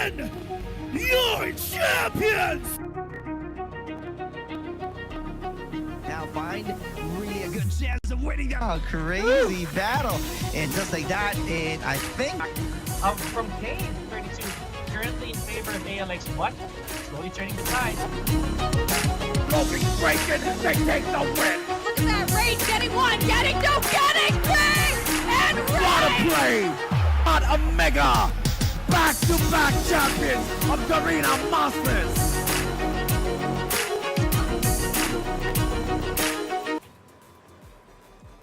win! You're champions! Now find really a good chance of winning that. Oh, crazy battle. And just like that, and I think... From Kane, 32, currently in favor of ALX, but slowly turning the tide. Logan breaking, they take the win! Look at that, Rage getting one, getting two, getting three, and What a Rage! play! What a mega! Back-to-back champions of Garena Masters!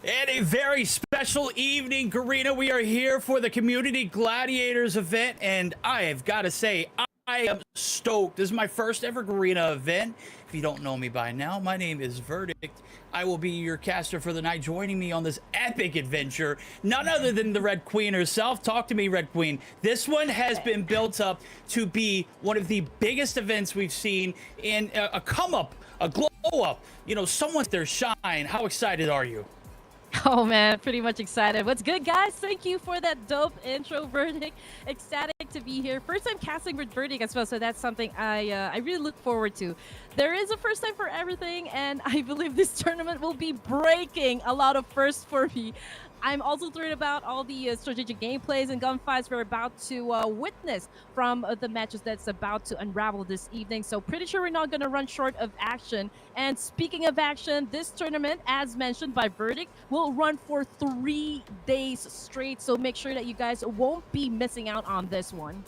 And a very special evening, Garena. We are here for the Community Gladiators event, and I have got to say, I am stoked. This is my first ever Garena event. If you don't know me by now, my name is Verdict. I will be your caster for the night. Joining me on this epic adventure, none other than the Red Queen herself. Talk to me, Red Queen. This one has been built up to be one of the biggest events we've seen in a come-up, a glow-up. You know, someone's their shine. How excited are you? Oh man, pretty much excited. What's good, guys? Thank you for that dope intro, Verdict. Ecstatic to be here. First time casting with Verdict as well, so that's something I really look forward to. There is a first time for everything, and I believe this tournament will be breaking a lot of firsts for me. I'm also thrilled about all the strategic gameplays and gunfights we're about to witness from the matches that's about to unravel this evening. So pretty sure we're not going to run short of action. And speaking of action, this tournament, as mentioned by Verdict, will run for 3 days straight. So make sure that you guys won't be missing out on this one.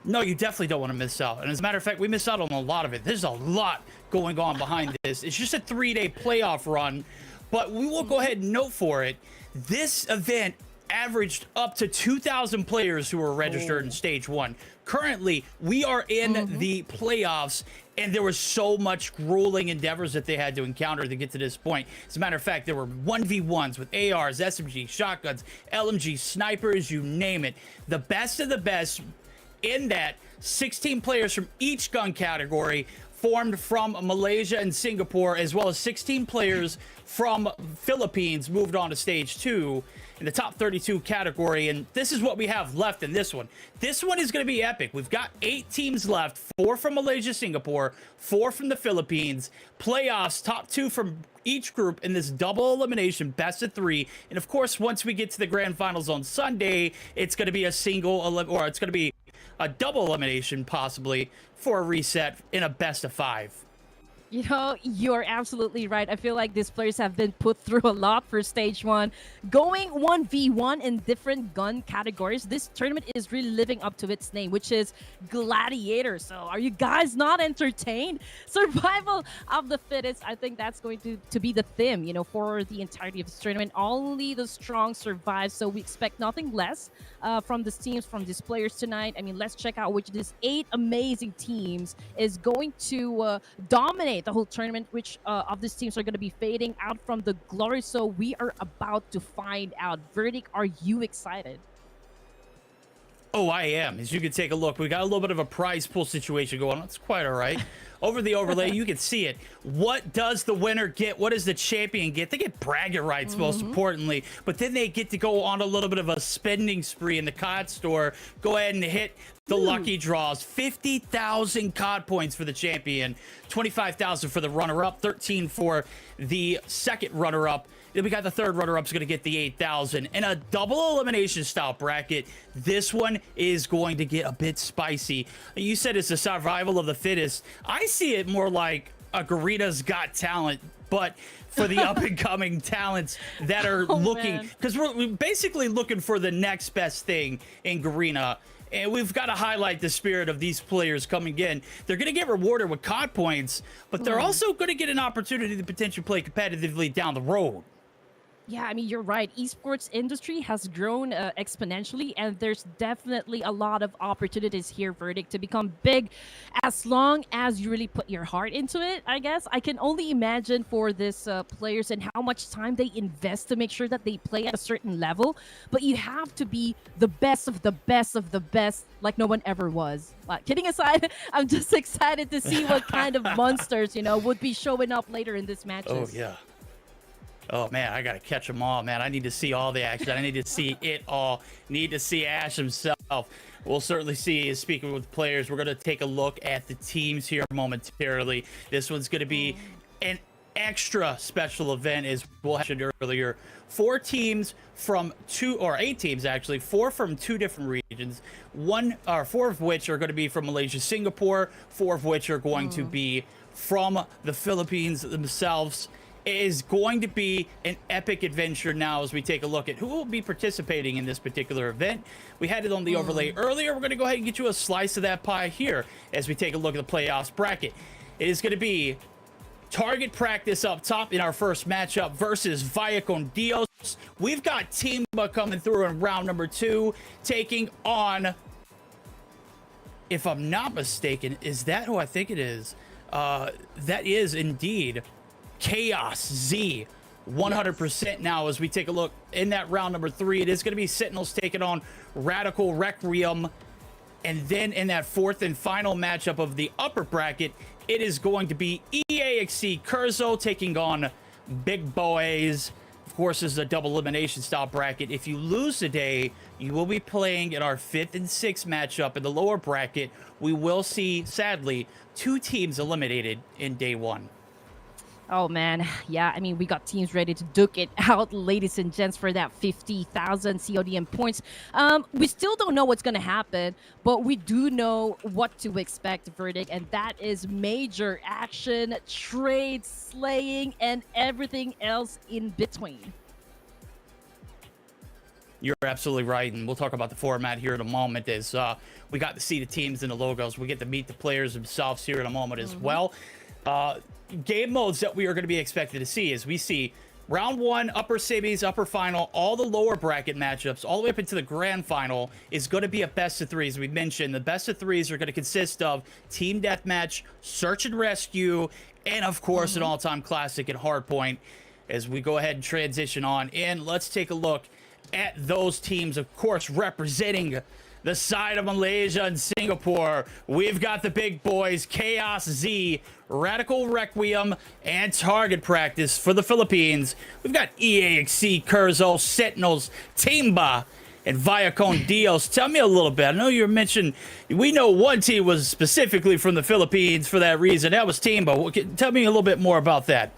No, you definitely don't want to miss out. And as a matter of fact, we missed out on a lot of it. There's a lot going on behind this. It's just a 3-day playoff run. But we will go ahead and note for it, this event averaged up to 2,000 players who were registered in stage 1. Currently, we are in the playoffs, and there was so much grueling endeavors that they had to encounter to get to this point. As a matter of fact, there were 1v1s with ARs, SMGs, shotguns, LMGs, snipers, you name it. The best of the best in that, 16 players from each gun category formed from Malaysia and Singapore, as well as 16 players from Philippines moved on to stage 2 in the top 32 category. And this is what we have left in this one. This one is going to be epic. We've got 8 teams left, 4 from Malaysia, Singapore, 4 from the Philippines, playoffs, top 2 from each group in this double elimination, best of 3. And of course, once we get to the grand finals on Sunday, it's going to be a it's going to be a double elimination possibly for a reset in a best of 5. You know, you're absolutely right. I feel like these players have been put through a lot for stage 1. Going 1v1 in different gun categories, this tournament is really living up to its name, which is Gladiators. So are you guys not entertained? Survival of the fittest. I think that's going to be the theme, you know, for the entirety of this tournament. Only the strong survive. So we expect nothing less from these teams, from these players tonight. I mean, let's check out which of these 8 amazing teams is going to dominate the whole tournament, which of these teams are going to be fading out from the glory. So we are about to find out. Verdict, are you excited? Oh, I am. As you can take a look, we got a little bit of a prize pool situation going on. It's quite all right. Over the overlay, you can see it. What does the winner get? What does the champion get? They get bragging rights, most importantly, but then they get to go on a little bit of a spending spree in the COD store. Go ahead and hit the lucky draws. 50,000 COD points for the champion, 25,000 for the runner-up, 13 for the second runner-up. Then we got the third runner-up is going to get the 8,000. In a double elimination style bracket, this one is going to get a bit spicy. You said it's a survival of the fittest. I see it more like a Garena's Got Talent, but for the up-and-coming talents that are looking, because we're basically looking for the next best thing in Garena. And we've got to highlight the spirit of these players coming in. They're going to get rewarded with COD points, but they're also going to get an opportunity to potentially play competitively down the road. Yeah, I mean, you're right. Esports industry has grown exponentially, and there's definitely a lot of opportunities here, Verdict, to become big as long as you really put your heart into it, I guess. I can only imagine for these players and how much time they invest to make sure that they play at a certain level. But you have to be the best of the best of the best, like no one ever was. Kidding aside, I'm just excited to see what kind of monsters, you know, would be showing up later in this matches. Oh, yeah. Oh, man, I got to catch them all, man. I need to see all the action. I need to see it all. Need to see Ash himself. himself. We'll certainly see. Speaking with players, we're going to take a look at the teams here momentarily. This one's going to be an extra special event, as we'll mentioned earlier. 4 teams from 8 teams actually, 4 from 2 different regions. 4 of which are going to be from Malaysia, Singapore. 4 of which are going to be from the Philippines themselves. It is going to be an epic adventure now as we take a look at who will be participating in this particular event. We had it on the overlay earlier. We're going to go ahead and get you a slice of that pie here as we take a look at the playoffs bracket. It is going to be target practice up top in our first matchup versus Vaya Con Dios. We've got TeamBa coming through in round number 2, taking on, if I'm not mistaken, is that who I think it is? That is indeed Chaos Z 100% now as we take a look in that round number 3. It is going to be Sentinels taking on Radical Requiem. And then in that 4th and final matchup of the upper bracket, it is going to be XCEED KURZO taking on Big Boys. Of course, this is a double elimination style bracket. If you lose today, you will be playing in our 5th and 6th matchup in the lower bracket. We will see, sadly, 2 teams eliminated in day 1. Oh man, yeah, I mean, we got teams ready to duke it out, ladies and gents, for that 50,000 CODM points. We still don't know what's going to happen, but we do know what to expect, Verdict, and that is major action, trade, slaying, and everything else in between. You're absolutely right, and we'll talk about the format here in a moment as we got to see the teams and the logos. We get to meet the players themselves here in a moment as well. Game modes that we are going to be expected to see as we see round 1, upper semis, upper final, all the lower bracket matchups, all the way up into the grand final is going to be a best of 3. As we mentioned, the best of 3s are going to consist of team deathmatch, search and rescue, and of course an all-time classic at hardpoint. As we go ahead and transition on in, let's take a look at those teams, of course, representing the side of Malaysia and Singapore. We've got the big boys, Chaos Z, Radical Requiem, and Target Practice for the Philippines. We've got XCEED KURZO, Sentinels, TeamBa, and Vaya Con Dios. Tell me a little bit. I know you mentioned, we know one team was specifically from the Philippines for that reason. That was TeamBa. Tell me a little bit more about that.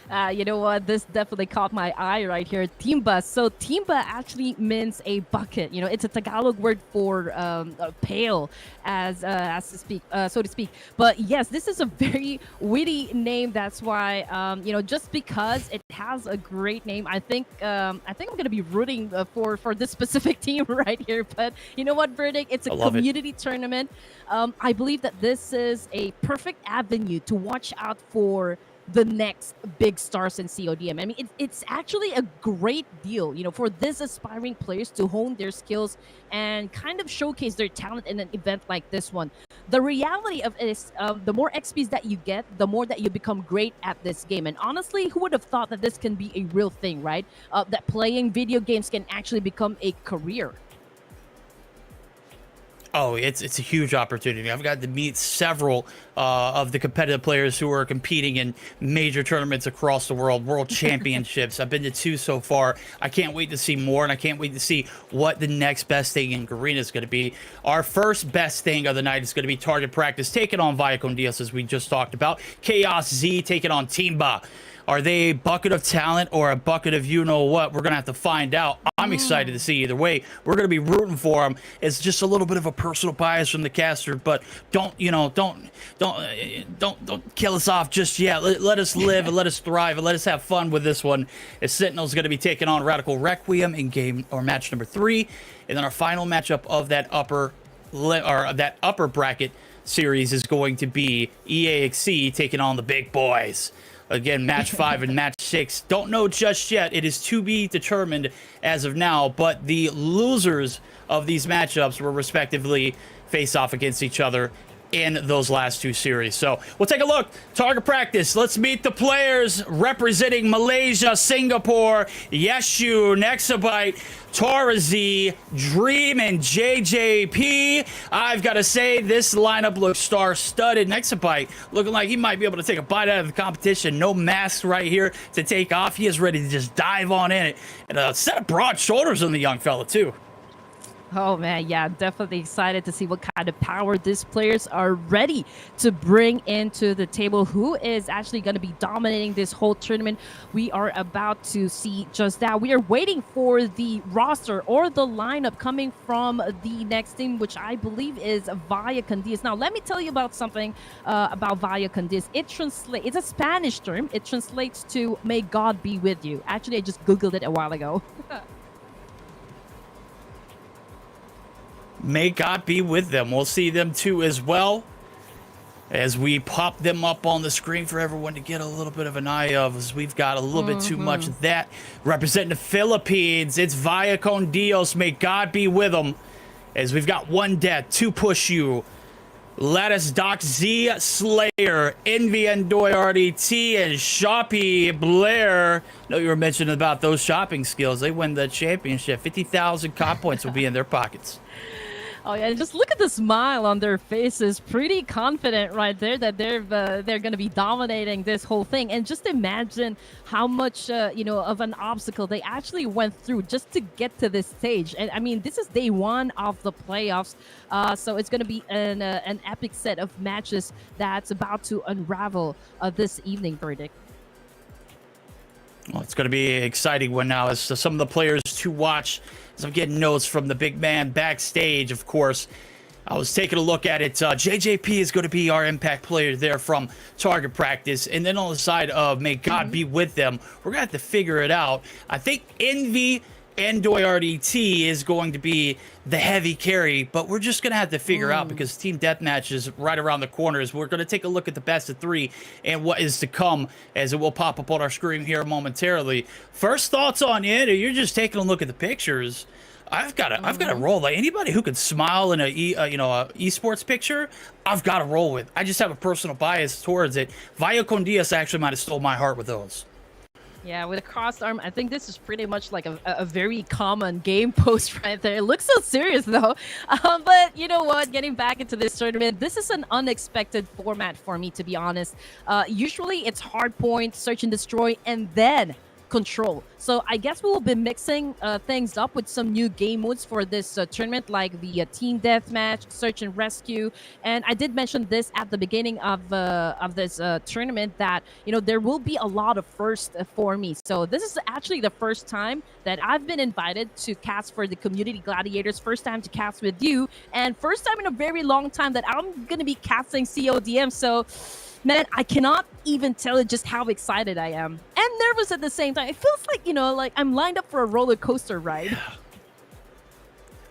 You know what? This definitely caught my eye right here. TeamBa. So TeamBa actually means a bucket. You know, it's a Tagalog word for a pail, as to speak, so to speak. But yes, this is a very witty name. That's why, you know, just because it has a great name, I think I'm gonna be rooting for this specific team right here. But you know what, Verdict? It's a community tournament. I believe that this is a perfect avenue to watch out for the next big stars in CODM. I mean, it's actually a great deal, you know, for these aspiring players to hone their skills and kind of showcase their talent in an event like this one. The reality of it is, the more XPs that you get, the more that you become great at this game. And honestly, who would have thought that this can be a real thing, right? That playing video games can actually become a career. Oh, it's a huge opportunity. I've got to meet several of the competitive players who are competing in major tournaments across the world, world championships. I've been to 2 so far. I can't wait to see more, and I can't wait to see what the next best thing in Garena is going to be. Our first best thing of the night is going to be Target Practice taking on Vaya Con Dios, as we just talked about. Chaos Z taking on TeamBa. Are they a bucket of talent or a bucket of you-know-what? We're going to have to find out. I'm excited to see either way. We're going to be rooting for them. It's just a little bit of a personal bias from the caster, but don't kill us off just yet. Let us live and let us thrive and let us have fun with this one. As Sentinel's going to be taking on Radical Requiem in game or match number 3. And then our final matchup of that upper bracket series is going to be XCEED taking on the Big Boys. Again, match 5 and match 6. Don't know just yet. It is to be determined as of now, but the losers of these matchups will respectively face off against each other in those last 2 series. So we'll take a look. Target Practice. Let's meet the players representing Malaysia, Singapore, Yeshu, Nexabyte, Torazi, Dream, and JJP. I've got to say, this lineup looks star-studded. Nexabyte looking like he might be able to take a bite out of the competition. No mask right here to take off. He is ready to just dive on in it. And a set of broad shoulders on the young fella, too. Oh man, yeah, definitely excited to see what kind of power these players are ready to bring into the table. Who is actually going to be dominating this whole tournament? We are about to see just that. We are waiting for the roster or the lineup coming from the next team, which I believe is Vaya Con Dios. Now, let me tell you about something about Vaya Con Dios. It's a Spanish term. It translates to "May God be with you." Actually, I just googled it a while ago. May God be with them. We'll see them too as well as we pop them up on the screen for everyone to get a little bit of an eye of, as we've got a little bit too much of that. Representing the Philippines, it's Vaya Con Dios. May God be with them, as we've got one death, two push you. Lattice Doc Z Slayer, Envy Endoy RDT, and Shoppy Blair. No, you were mentioning about those shopping skills. They win the championship. 50,000 COD points will be in their pockets. Oh yeah, just look at the smile on their faces. Pretty confident right there that they're going to be dominating this whole thing. And just imagine how much of an obstacle they actually went through just to get to this stage. And I mean, this is day one of the playoffs, so it's going to be an epic set of matches that's about to unravel this evening, Verdict. Well, it's going to be exciting one now as some of the players to watch. As I'm getting notes from the big man backstage, of course. I was taking a look at it. JJP is going to be our impact player there from target practice. And then on the side of May God be with them, we're going to have to figure it out. I think Envy Endoy RDT is going to be the heavy carry, but we're just going to have to figure out, because Team Deathmatch is right around the corners. We're going to take a look at the best of three and what is to come, as it will pop up on our screen here momentarily. First thoughts on it, or you're just taking a look at the pictures. I've got a roll. Like, anybody who could smile in a esports picture, I've got to roll with. I just have a personal bias towards it. Vaya Con Dios actually might have stole my heart with those. Yeah, with a crossed arm, I think this is pretty much like a very common game post right there. It looks so serious, though. But you know what? Getting back into this tournament, this is an unexpected format for me, to be honest. Usually, it's hard point, search and destroy, and then control. So I guess we will be mixing things up with some new game modes for this tournament, like the team deathmatch, search and rescue. And I did mention this at the beginning of this tournament, that there will be a lot of firsts for me. So this is actually the first time that I've been invited to cast for the Community Gladiators. First time to cast with you, and first time in a very long time that I'm gonna be casting CODM. So man, I cannot even tell it just how excited I am and nervous at the same time. It feels like, like I'm lined up for a roller coaster ride. Yeah.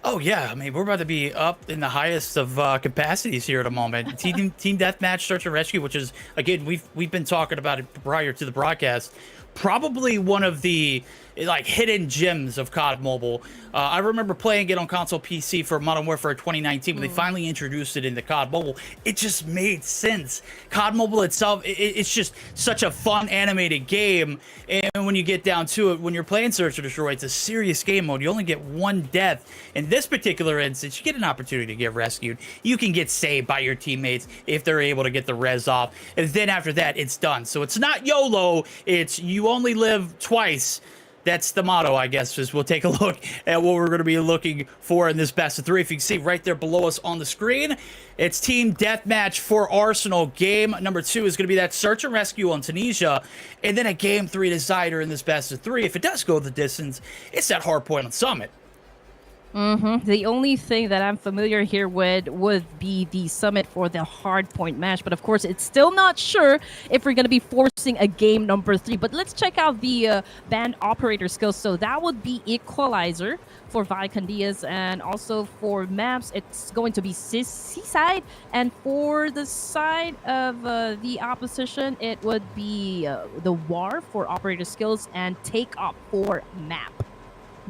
Oh yeah, I mean, we're about to be up in the highest of capacities here at the moment. Team Deathmatch, Search and Rescue, which is, again, we've been talking about it prior to the broadcast. Probably one of the hidden gems of COD Mobile. I remember playing it on console PC for Modern Warfare 2019 when they finally introduced it into COD Mobile. It just made sense. COD Mobile itself, it's just such a fun animated game. And when you get down to it, when you're playing Search and Destroy, it's a serious game mode. You only get one death. In this particular instance, you get an opportunity to get rescued. You can get saved by your teammates if they're able to get the res off. And then after that, it's done. So it's not YOLO. It's you only live twice. That's the motto, I guess, is we'll take a look at what we're going to be looking for in this best of three. If you can see right there below us on the screen, it's Team Deathmatch for Arsenal. Game number 2 is going to be that Search and Rescue on Tunisia. And then a Game 3 decider in this best of three. If it does go the distance, it's that Hardpoint on Summit. The only thing that I'm familiar here with would be the Summit for the hardpoint match. But of course, it's still not sure if we're going to be forcing a game number 3. But let's check out the band operator skills. So that would be Equalizer for Vaya Con Dios, and also for maps, it's going to be Seaside. And for the side of the opposition, it would be the War for operator skills and Take Up for map.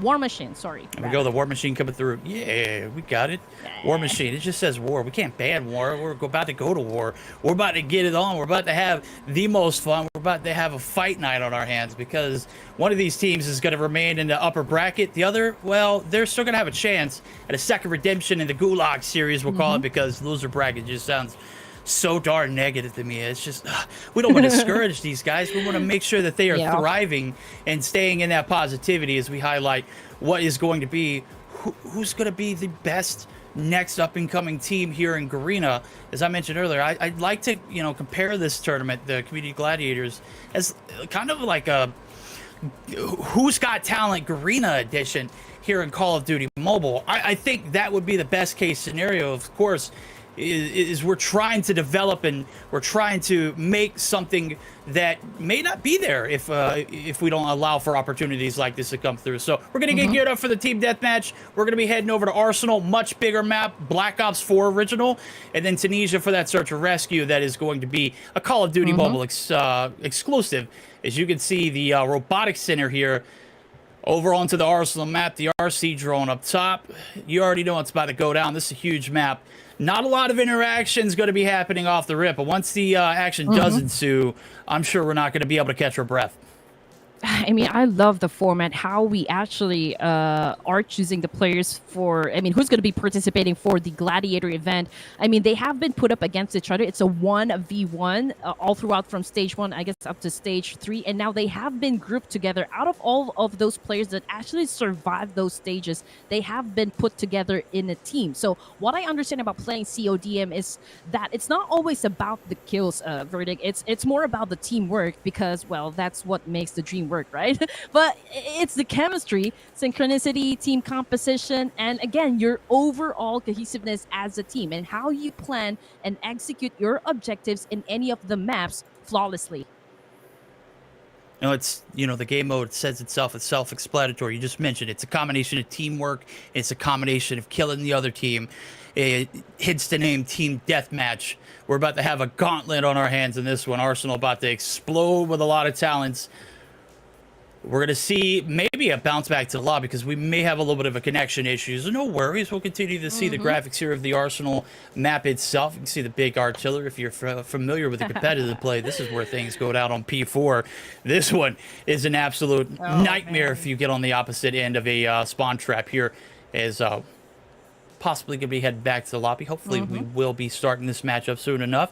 War Machine, sorry. There we go, the War Machine coming through. Yeah, we got it. War Machine, it just says war. We can't ban war. We're about to go to war. We're about to get it on. We're about to have the most fun. We're about to have a fight night on our hands, because one of these teams is going to remain in the upper bracket. The other, well, they're still going to have a chance at a second redemption in the Gulag series, we'll call it, because loser bracket just sounds so darn negative to me. It's just, we don't want to discourage these guys. We want to make sure that they are thriving and staying in that positivity as we highlight what is going to be who's going to be the best next up-and-coming team here in Garena. As I mentioned earlier, I'd like to, compare this tournament, the Community Gladiators, as kind of like a Who's Got Talent Garena edition here in Call of Duty Mobile. I think that would be the best case scenario, of course, is we're trying to develop and we're trying to make something that may not be there if we don't allow for opportunities like this to come through. So we're going to get geared up for the team deathmatch. We're going to be heading over to Arsenal, much bigger map, Black Ops 4 original, and then Tunisia for that search and rescue that is going to be a Call of Duty Mobile exclusive. As you can see, the robotics center here over onto the Arsenal map, the RC drone up top. You already know it's about to go down. This is a huge map. Not a lot of interactions going to be happening off the rip, but once the action does ensue, I'm sure we're not going to be able to catch our breath. I mean, I love the format, how we actually are choosing the players for, who's going to be participating for the Gladiator event. I mean, they have been put up against each other. It's a 1v1 all throughout from stage 1, I guess, up to stage 3. And now they have been grouped together. Out of all of those players that actually survived those stages, they have been put together in a team. So what I understand about playing CODM is that it's not always about the kills, Verdict. It's more about the teamwork because, well, that's what makes the dream work, right? But it's the chemistry, synchronicity, team composition, and again, your overall cohesiveness as a team and how you plan and execute your objectives in any of the maps flawlessly. It's, the game mode says itself, it's self-explanatory. You just mentioned it's a combination of teamwork, it's a combination of killing the other team. It hits the name Team Deathmatch. We're about to have a gauntlet on our hands in this one. Arsenal about to explode with a lot of talents. We're going to see maybe a bounce back to the lobby because we may have a little bit of a connection issues. No worries. We'll continue to see the graphics here of the Arsenal map itself. You can see the big artillery. If you're familiar with the competitive play, this is where things go down on P4. This one is an absolute nightmare if you get on the opposite end of a spawn trap here. As possibly going to be heading back to the lobby. Hopefully we will be starting this matchup soon enough.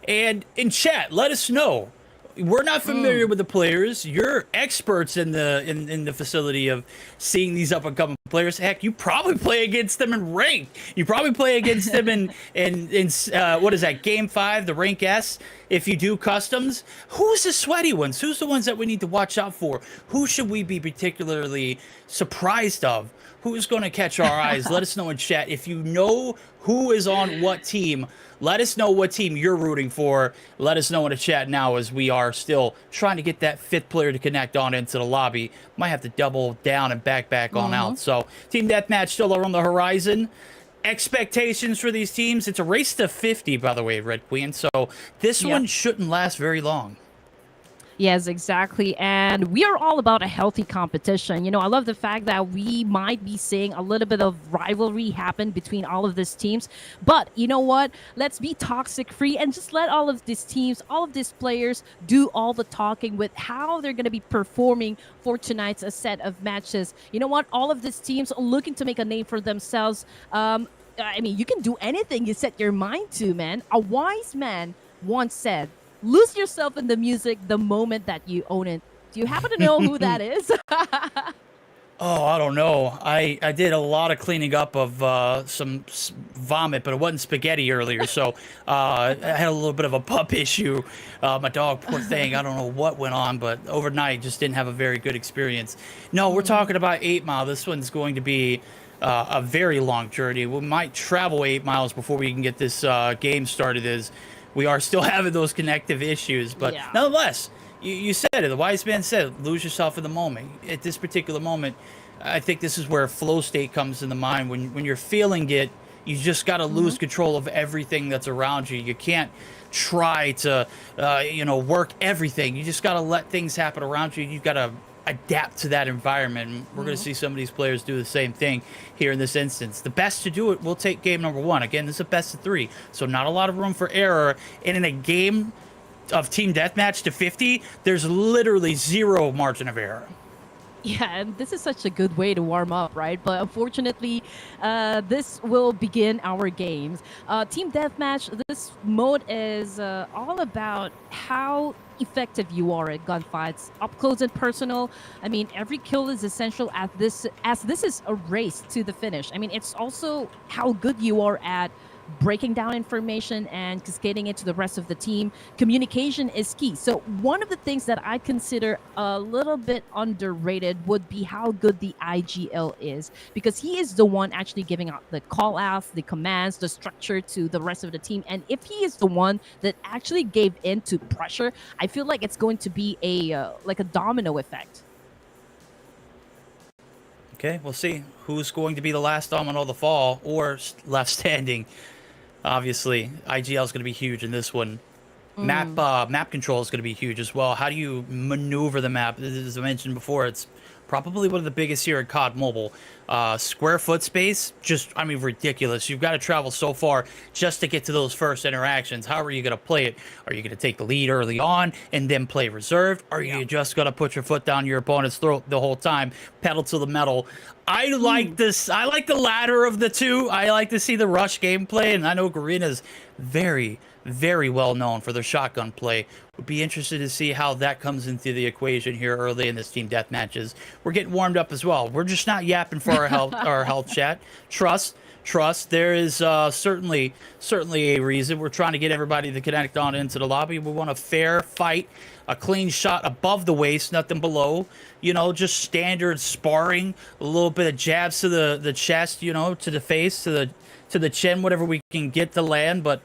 And in chat, let us know. We're not familiar with the players. You're experts in the facility of seeing these up and coming players. Heck, you probably play against them in ranked. You probably play against them in what is that, Game 5, the Rank S. If you do customs, who's the sweaty ones? Who's the ones that we need to watch out for? Who should we be particularly surprised of? Who's going to catch our eyes? Let us know in chat. If you know who is on what team, let us know what team you're rooting for. Let us know in the chat now as we are still trying to get that 5th player to connect on into the lobby. Might have to double down and back on out. So Team Deathmatch still on the horizon. Expectations for these teams, it's a race to 50, by the way, Red Queen. So this one shouldn't last very long. Yes, exactly. And we are all about a healthy competition. I love the fact that we might be seeing a little bit of rivalry happen between all of these teams. But you know what? Let's be toxic free and just let all of these teams, all of these players do all the talking with how they're going to be performing for tonight's set of matches. You know what? All of these teams are looking to make a name for themselves. You can do anything you set your mind to, man. A wise man once said, lose yourself in the music the moment that you own it. Do you happen to know who that is? Oh, I don't know. I did a lot of cleaning up of some vomit, but it wasn't spaghetti earlier, so I had a little bit of a pup issue. My dog, poor thing, I don't know what went on, but overnight just didn't have a very good experience. No, we're talking about 8 Mile. This one's going to be a very long journey. We might travel 8 miles before we can get this game started, as we are still having those connective issues, but nonetheless, you said it. The wise man said, lose yourself in the moment. At this particular moment, I think this is where flow state comes into mind. When you're feeling it, you just got to lose control of everything that's around you. You can't try to, work everything. You just got to let things happen around you. You've got to adapt to that environment. And we're going to see some of these players do the same thing here in this instance. The best to do it will take game number 1. Again, this is a best of 3, so not a lot of room for error. And in a game of Team Deathmatch to 50, there's literally 0 margin of error. Yeah, and this is such a good way to warm up, right? But unfortunately, this will begin our games. Team Deathmatch, this mode is all about how effective you are at gunfights, up close and personal. I mean, every kill is essential at this, as this is a race to the finish. I mean, it's also how good you are at breaking down information and cascading it to the rest of the team. Communication is key. So one of the things that I consider a little bit underrated would be how good the IGL is, because he is the one actually giving out the call outs, the commands, the structure to the rest of the team. And if he is the one that actually gave in to pressure, I feel like it's going to be a like a domino effect. Okay, we'll see who's going to be the last domino of the fall or left standing. Obviously, IGL is going to be huge in this one. Map control is going to be huge as well. How do you maneuver the map? As I mentioned before, it's probably one of the biggest here in COD Mobile. Square foot space, just, I mean, ridiculous. You've got to travel so far just to get to those first interactions. How are you going to play it? Are you going to take the lead early on and then play reserved? Or are you just going to put your foot down your opponent's throat the whole time, pedal to the metal? I like this. I like the latter of the two. I like to see the rush gameplay, and I know Garena's very, very well known for their shotgun play. Would be interested to see how that comes into the equation here early in this team death matches. We're getting warmed up as well. We're just not yapping for our health chat. Trust. There is certainly a reason. We're trying to get everybody to connect on into the lobby. We want a fair fight, a clean shot above the waist, nothing below. You know, just standard sparring, a little bit of jabs to the chest, you know, to the face, to the chin, whatever we can get to land. But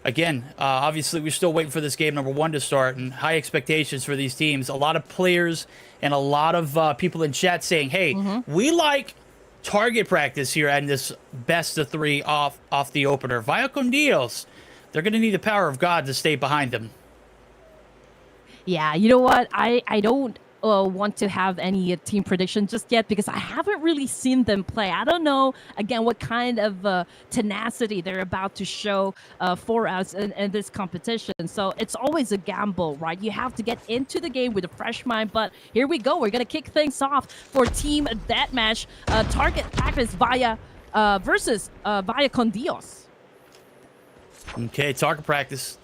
again, obviously, we're still waiting for this game number 1 to start, and high expectations for these teams. A lot of players and a lot of people in chat saying, hey, we like target practice here and this best of 3 off the opener. Vaya Con Dios, they're going to need the power of God to stay behind them. Yeah, you know what? I don't want to have any team prediction just yet, because I haven't really seen them play. I don't know, again, what kind of tenacity they're about to show for us in this competition. So it's always a gamble, right? You have to get into the game with a fresh mind. But here we go. We're going to kick things off for Team Deathmatch. Target practice versus Vaya Con Dios. Okay, target practice.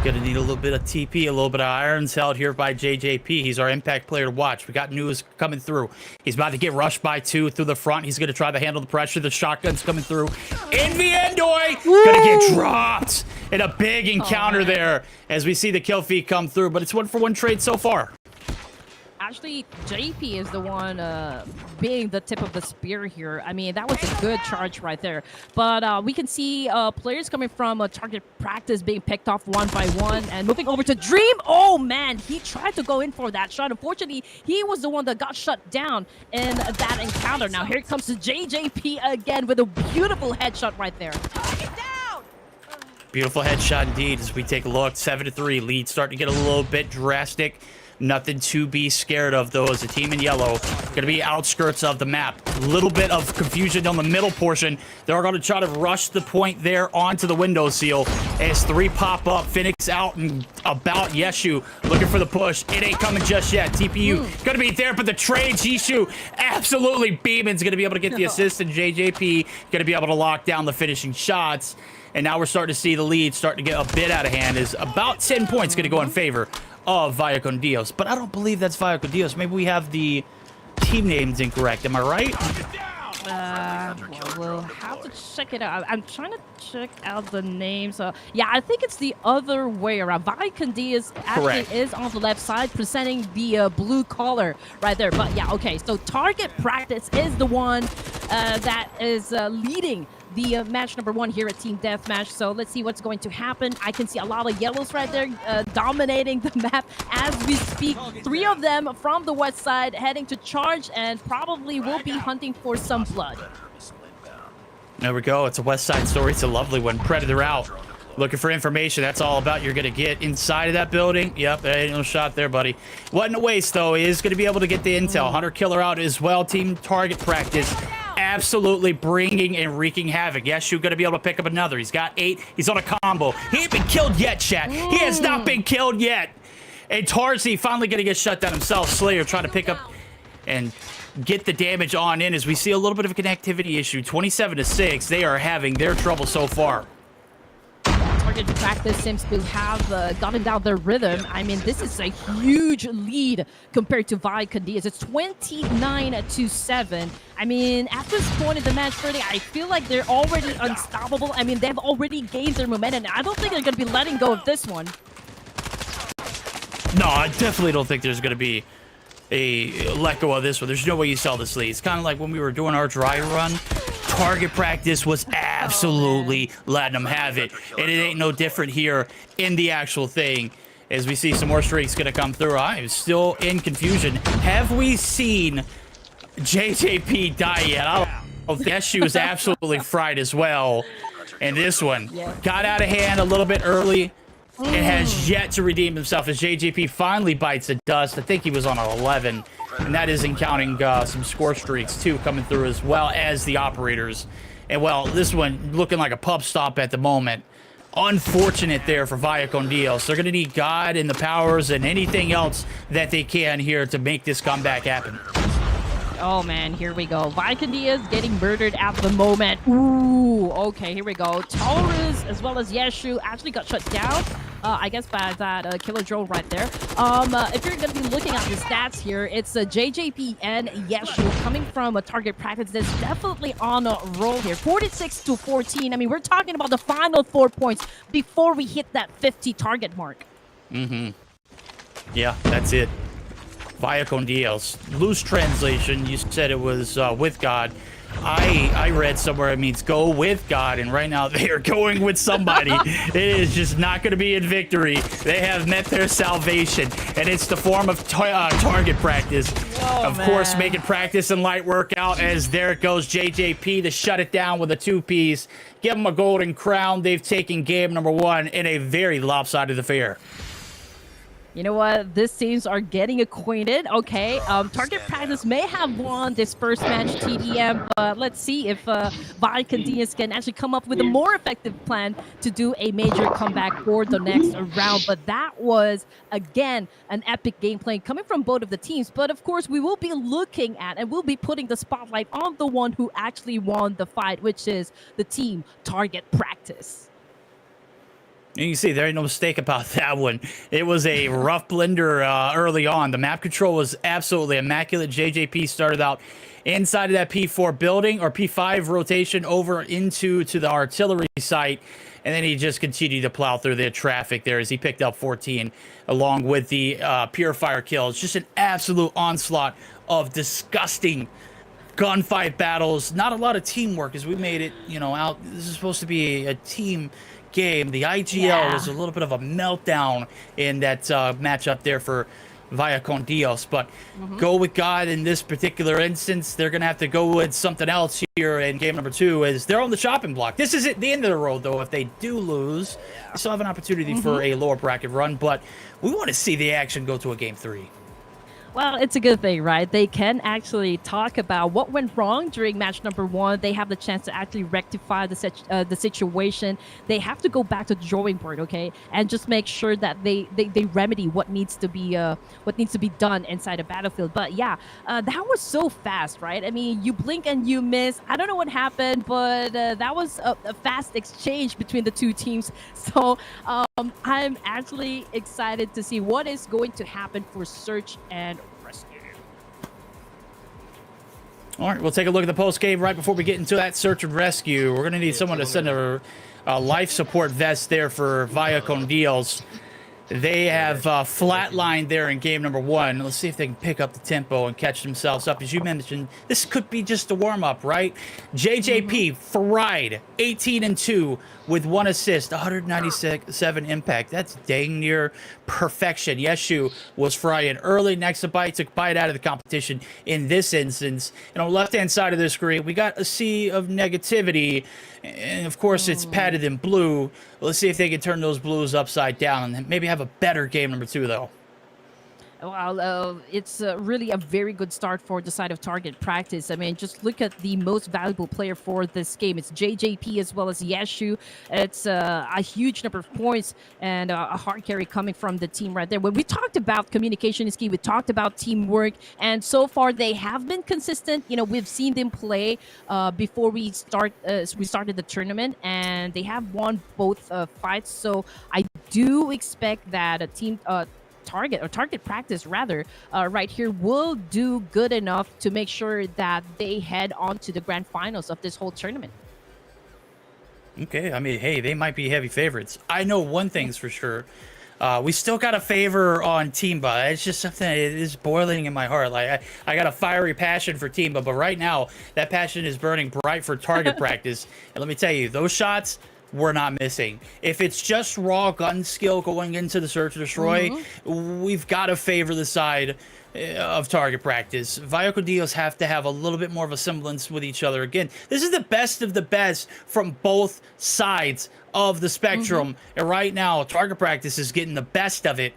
Gonna need a little bit of TP, a little bit of irons held here by JJP. He's our impact player to watch. We got news coming through. He's about to get rushed by 2 through the front. He's gonna try to handle the pressure. The shotgun's coming through. In the Endoy, gonna get dropped in a big encounter there as we see the kill feed come through. But it's 1-for-1 trade so far. Actually, JP is the one being the tip of the spear here. I mean, that was a good charge right there. But we can see players coming from target practice being picked off one by one and moving over to Dream. Oh, man, he tried to go in for that shot. Unfortunately, he was the one that got shut down in that encounter. Now, here comes the JJP again with a beautiful headshot right there. Beautiful headshot indeed as we take a look. 7-3 lead starting to get a little bit drastic. Nothing to be scared of, though, as the team in yellow going to be outskirts of the map. A little bit of confusion on the middle portion. They're going to try to rush the point there onto the window seal as 3 pop up. Phoenix out and about. Yeshu looking for the push. It ain't coming just yet. TPU going to be there, but the trade, Jishu absolutely beaming's going to be able to get the assist, and JJP going to be able to lock down the finishing shots. And now we're starting to see the lead starting to get a bit out of hand, as about 10 points going to go in favor of Vaya Con Dios. But I don't believe that's Vaya Con Dios. Maybe we have the team names incorrect. Am I right? We'll have to check it out. I'm trying to check out the names. Yeah, I think it's the other way around. Vaya Con Dios actually is on the left side, presenting the blue collar right there. But yeah, okay. So target practice is the one that is leading the match number 1 here at Team Deathmatch. So let's see what's going to happen. I can see a lot of yellows right there dominating the map as we speak. 3 of them from the west side heading to charge and probably will be hunting for some blood. There we go. It's a west side story. It's a lovely one. Predator out. Looking for information. That's all about you're going to get inside of that building. Yep, there ain't no shot there, buddy. Wasn't a waste, though. He is going to be able to get the intel. Hunter Killer out as well. Team target practice. Absolutely bringing and wreaking havoc. Yes, you're going to be able to pick up another. He's got 8. He's on a combo. He ain't been killed yet, chat. He has not been killed yet. And Tarzi finally going to get shut down himself. Slayer trying to pick up and get the damage on in as we see a little bit of a connectivity issue. 27-6. They are having their trouble so far. Target Practice seems to have gotten down their rhythm. I mean, this is a huge lead compared to Vaya Con Dios. It's 29-7. I mean, at this point in the match, Freddy, I feel like they're already unstoppable. I mean, they've already gained their momentum. I don't think they're going to be letting go of this one. No, I definitely don't think there's going to be a let go of this one. There's no way you sell this lead. It's kind of like when we were doing our dry run. Target Practice was absolutely letting them have it. And it ain't no different here in the actual thing. As we see some more streaks going to come through. I'm still in confusion. Have we seen JJP die yet? I don't know. That shoe is absolutely fried as well. And this one got out of hand a little bit early. It has yet to redeem himself as JJP finally bites the dust. I think he was on an 11. And that isn't counting some score streaks, too, coming through as well as the operators. And, well, this one looking like a pub stop at the moment. Unfortunate there for Vaya Con Dios. They're going to need God and the powers and anything else that they can here to make this comeback happen. Oh, man, here we go. Vaya Con Dios getting murdered at the moment. Ooh, okay, here we go. Taurus as well as Yeshu actually got shut down. I guess by that killer drone right there. If you're going to be looking at the stats here, it's JJP and Yeshu coming from a Target Practice that's definitely on a roll here. 46-14. I mean, we're talking about the final 4 points before we hit that 50 target mark. Yeah, that's it. Vaya Con Dios. Loose translation, you said it was with God. I read somewhere it means go with God, and right now they are going with somebody. It is just not going to be in victory. They have met their salvation, and it's the form of Target Practice. Of course, making practice and light workout, as there it goes, JJP to shut it down with a 2-piece. Give them a golden crown. They've taken game number 1 in a very lopsided affair. You know what? These teams are getting acquainted. Okay, Target Practice may have won this first match, TDM, but let's see if Vaya Con Dios can actually come up with a more effective plan to do a major comeback for the next round. But that was, again, an epic gameplay coming from both of the teams. But of course, we will be looking at and we'll be putting the spotlight on the one who actually won the fight, which is the team Target Practice. And you can see there ain't no mistake about that one. It was a rough blender early on. The map control was absolutely immaculate. JJP started out inside of that P4 building or P5 rotation over into the artillery site. And then he just continued to plow through the traffic there as he picked up 14 along with the Purifier kills. Just an absolute onslaught of disgusting gunfight battles. Not a lot of teamwork as we made it, you know, out. This is supposed to be a team game. The IGL was a little bit of a meltdown in that matchup there for Vaya Con Dios, but go with God in this particular instance. They're going to have to go with something else here in game number 2 as they're on the chopping block. This isn't the end of the road, though. If they do lose, they still have an opportunity for a lower bracket run, but we want to see the action go to a game 3. Well, it's a good thing, right? They can actually talk about what went wrong during match number 1. They have the chance to actually rectify the situation. They have to go back to the drawing board, okay, and just make sure that they remedy what needs to be done inside a battlefield. But yeah, that was so fast, right? I mean, you blink and you miss. I don't know what happened, but that was a fast exchange between the two teams. So I'm actually excited to see what is going to happen for Search and Rescue. All right, we'll take a look at the post game right before we get into that Search and Rescue. We're going to need someone to send a life support vest there for Vaya Con Dios. They have flatlined there in game number 1. Let's see if they can pick up the tempo and catch themselves up. As you mentioned, this could be just a warm-up, right? JJP fried 18-2 with 1 assist, 197 impact. That's dang near perfection. Yeshu was frying early. Nexabyte took bite out of the competition in this instance. And on the left-hand side of the screen, we got a sea of negativity. And of course, it's padded in blue. Let's see if they can turn those blues upside down and maybe have a better game number 2, though. Well, it's really a very good start for the side of target practice. I mean, just look at the most valuable player for this game. It's JJP as well as Yashu. It's a huge number of points and a hard carry coming from the team right there. When we talked about communication is key, we talked about teamwork, and so far they have been consistent. You know, we've seen them play before we started the tournament, and they have won both fights. So I do expect that a team. Target practice rather right here will do good enough to make sure that they head on to the grand finals of this whole tournament. Okay, I mean, hey, they might be heavy favorites. I know one thing's for sure. We still got a favor on TeamBa. It's just something that is boiling in my heart. Like I got a fiery passion for TeamBa, but right now that passion is burning bright for target practice. And let me tell you, those shots we're not missing. If it's just raw gun skill going into the search and destroy, we've got to favor the side of target practice. Vaya Con Dios have to have a little bit more of a semblance with each other. Again, this is the best of the best from both sides of the spectrum. And right now, target practice is getting the best of it.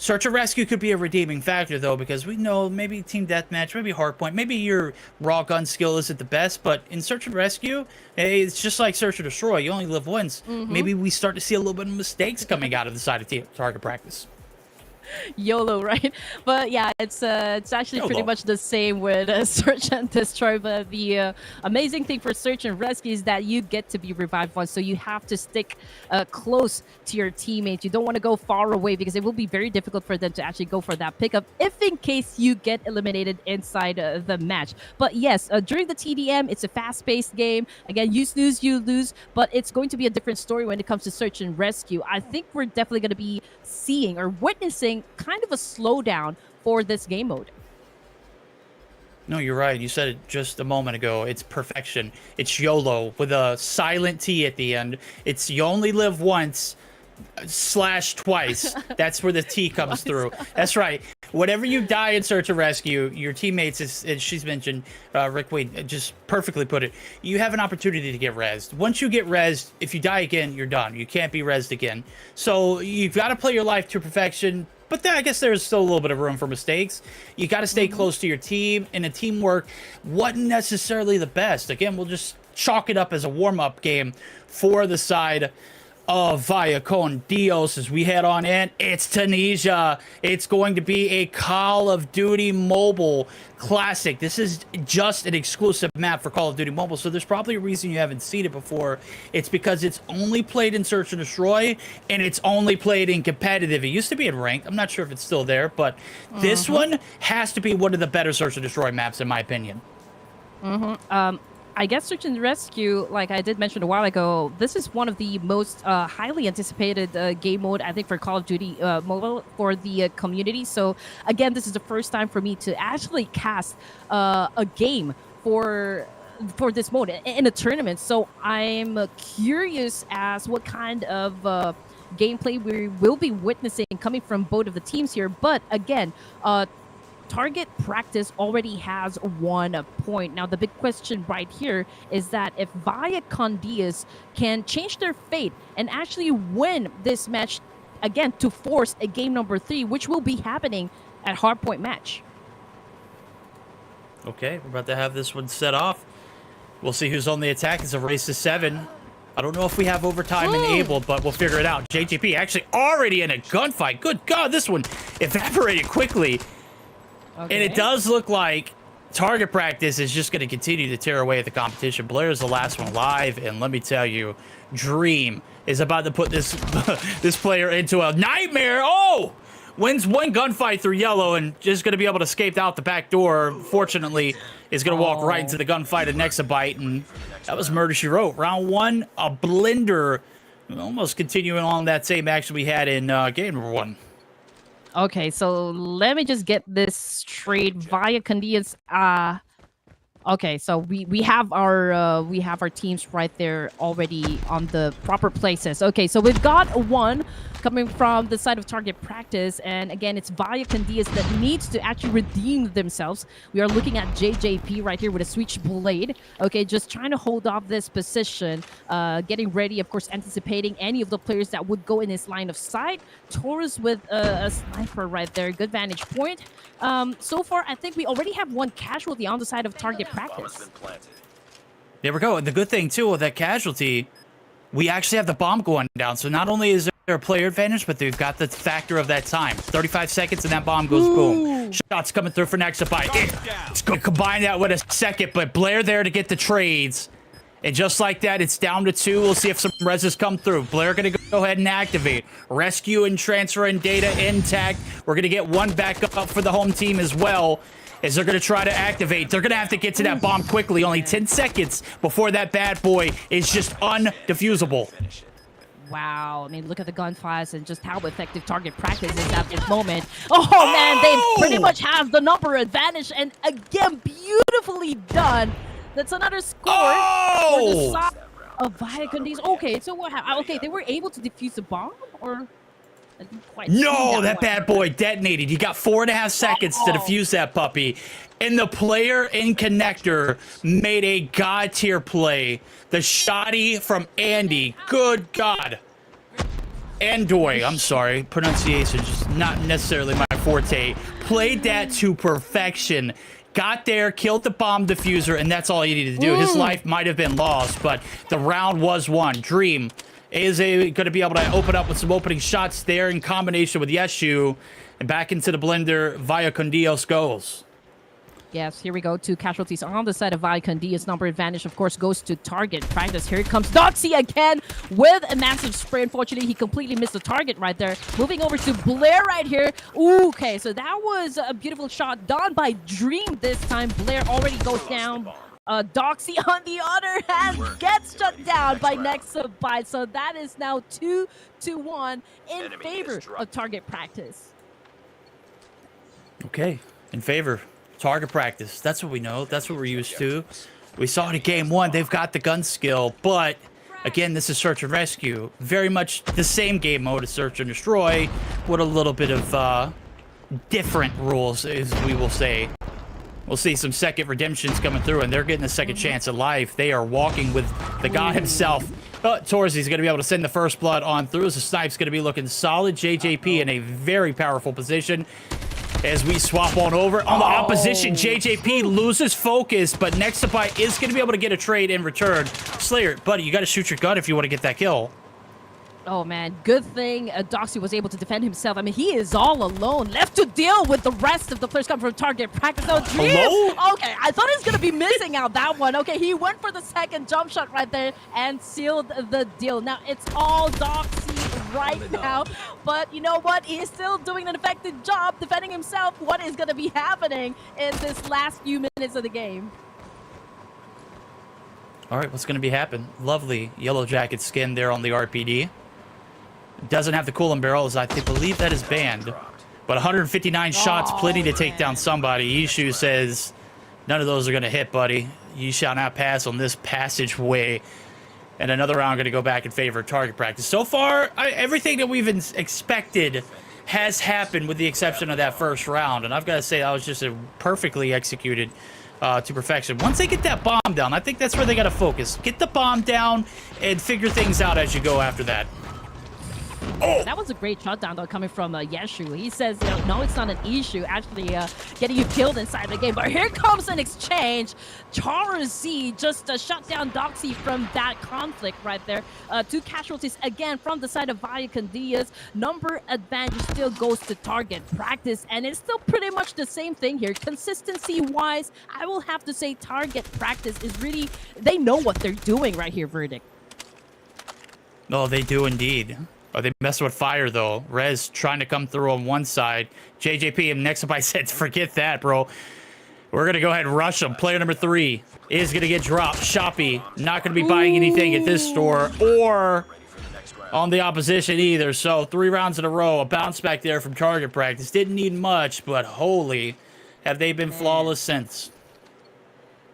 Search and rescue could be a redeeming factor, though, because we know maybe team deathmatch, maybe hardpoint, maybe your raw gun skill isn't the best, but in search and rescue, hey, it's just like search and destroy. You only live once. Maybe we start to see a little bit of mistakes coming out of the side of target practice. YOLO, right? But yeah, it's actually pretty YOLO. much the same with search and destroy. But the amazing thing for search and rescue is that you get to be revived once, so you have to stick close to your teammates. You don't want to go far away because it will be very difficult for them to actually go for that pickup if in case you get eliminated inside the match. But yes, during the TDM, it's a fast-paced game. Again, you snooze, you lose, but it's going to be a different story when it comes to search and rescue. I think we're definitely going to be seeing or witnessing kind of a slowdown for this game mode. No, you're right. You said it just a moment ago. It's perfection. It's YOLO with a silent T at the end. It's you only live once / twice. That's where the T comes through. That's right. Whenever you die in search and rescue, your teammates, as she's mentioned, Requiem just perfectly put it, you have an opportunity to get rezzed. Once you get rezzed, if you die again, you're done. You can't be rezzed again. So you've got to play your life to perfection. But I guess there's still a little bit of room for mistakes. You got to stay close to your team, and the teamwork wasn't necessarily the best. Again, we'll just chalk it up as a warm-up game for the side of Vaya Con Dios as we head on in. It's Tunisia. It's going to be a Call of Duty Mobile Classic. This is just an exclusive map for Call of Duty Mobile, so there's probably a reason you haven't seen it before. It's because it's only played in Search and Destroy, and it's only played in competitive. It used to be in Ranked. I'm not sure if it's still there, but this one has to be one of the better Search and Destroy maps, in my opinion. I guess search and rescue, like I did mention a while ago, this is one of the most highly anticipated game mode, I think, for Call of Duty Mobile for the community. So again, this is the first time for me to actually cast a game for this mode in a tournament. So I'm curious as what kind of gameplay we will be witnessing coming from both of the teams here. But again, target practice already has 1 point. Now, the big question right here is that if Vaya Con Dios can change their fate and actually win this match, again, to force a game number 3, which will be happening at Hardpoint match. Okay, we're about to have this one set off. We'll see who's on the attack. It's a race to 7. I don't know if we have overtime enabled, but we'll figure it out. JGP actually already in a gunfight. Good God, this one evaporated quickly. Okay. And it does look like target practice is just going to continue to tear away at the competition. Blair's the last one alive, and let me tell you, Dream is about to put this this player into a nightmare. Oh! Wins one gunfight through yellow and just going to be able to escape out the back door. Fortunately, is going to walk right into the gunfight at Nexabyte, and that was murder she wrote. Round 1, a blender. Almost continuing on that same action we had in game number 1. Okay, so let me just get this straight. Vaya Con Dios Okay, so we have our teams right there already on the proper places. Okay, so we've got one coming from the side of target practice, and again, it's Vaya Con Dios that needs to actually redeem themselves. We are looking at JJP right here with a switchblade. Okay, just trying to hold off this position, getting ready, of course, anticipating any of the players that would go in his line of sight. Taurus with a sniper right there, good vantage point. So far, I think we already have one casualty on the side of target practice. There we go. And the good thing, too, with that casualty, we actually have the bomb going down. So not only is there a player advantage, but they've got the factor of that time. 35 seconds and that bomb goes boom. Shots coming through for Nexabyte. It's going to combine that with a second, but Blair there to get the trades. And just like that, it's down to 2. We'll see if some reses come through. Blair going to go ahead and activate. Rescue and transfer and data intact. We're going to get one back up for the home team as well, as they're going to try to activate. They're going to have to get to that bomb quickly. Only 10 seconds before that bad boy is just undefusable. Wow, I mean, look at the gunfires and just how effective target practice is at this moment. Oh, man, they pretty much have the number advantage, and again, beautifully done. That's another score for the side of Vaya Con Dios. Okay, so what happened? Okay, they were able to defuse the bomb, or? I didn't quite see That bad boy detonated. You got 4.5 seconds to defuse that puppy. And the player in connector made a god tier play. The shoddy from Andy. Good God. Andoy, I'm sorry. Pronunciation just not necessarily my forte. Played that to perfection. Got there, killed the bomb diffuser, and that's all he needed to do. His life might have been lost, but the round was won. Dream is going to be able to open up with some opening shots there in combination with Yeshu. And back into the blender, Vaya Con Dios goes. Yes, here we go. 2 casualties on the side of Vaya Con Dios. Number advantage, of course, goes to target practice. Here comes Doxy again with a massive spray. Unfortunately, he completely missed the target right there. Moving over to Blair right here. Ooh, okay, so that was a beautiful shot done by Dream this time. Blair already goes down. Doxy, on the other hand, gets shut down by Nexabyte. So that is now 2-1 in favor of target practice. Okay, in favor. Target practice. That's what we know. That's what we're used to. We saw it in game 1. They've got the gun skill, but again, this is search and rescue. Very much the same game mode as search and destroy, with a little bit of different rules, as we will say. We'll see some second redemptions coming through, and they're getting a second chance at life. They are walking with the god himself. Torzy's going to be able to send the first blood on through. So Snipe's going to be looking solid. JJP in a very powerful position. As we swap on over. On the opposition, JJP loses focus, but Nexabyte is going to be able to get a trade in return. Slayer, buddy, you got to shoot your gun if you want to get that kill. Oh, man. Good thing Doxy was able to defend himself. I mean, he is all alone, left to deal with the rest of the players coming from target practice. Oh, Dream! Okay, I thought he was going to be missing out that one. Okay, he went for the second jump shot right there and sealed the deal. Now, it's all Doxy right now, but you know what? He is still doing an effective job defending himself. What is going to be happening in this last few minutes of the game? All right, what's going to be happening? Lovely yellow jacket skin there on the RPD. Doesn't have the coolant barrels. I believe that is banned. But 159 shots, plenty to take down somebody. Yeshu says, none of those are going to hit, buddy. You shall not pass on this passageway. And another round going to go back in favor of target practice. So far, everything that we've expected has happened with the exception of that first round. And I've got to say, that was just a perfectly executed to perfection. Once they get that bomb down, I think that's where they got to focus. Get the bomb down and figure things out as you go after that. Oh. That was a great shutdown, though, coming from Yeshu. He says, no, it's not an issue, actually getting you killed inside the game. But here comes an exchange. Chaos Z just shut down Doxy from that conflict right there. 2 casualties, again, from the side of Vaya Con Dios. Number advantage still goes to target practice, and it's still pretty much the same thing here. Consistency-wise, I will have to say target practice is really, they know what they're doing right here, Verdict. Oh, they do indeed. Oh, they mess with fire, though. Rez trying to come through on one side. JJP and Nexabyte said, forget that, bro. We're going to go ahead and rush them. Player number 3 is going to get dropped. Shoppy, not going to be buying anything at this store or on the opposition either. So 3 rounds in a row. A bounce back there from target practice. Didn't need much, but holy, have they been flawless since.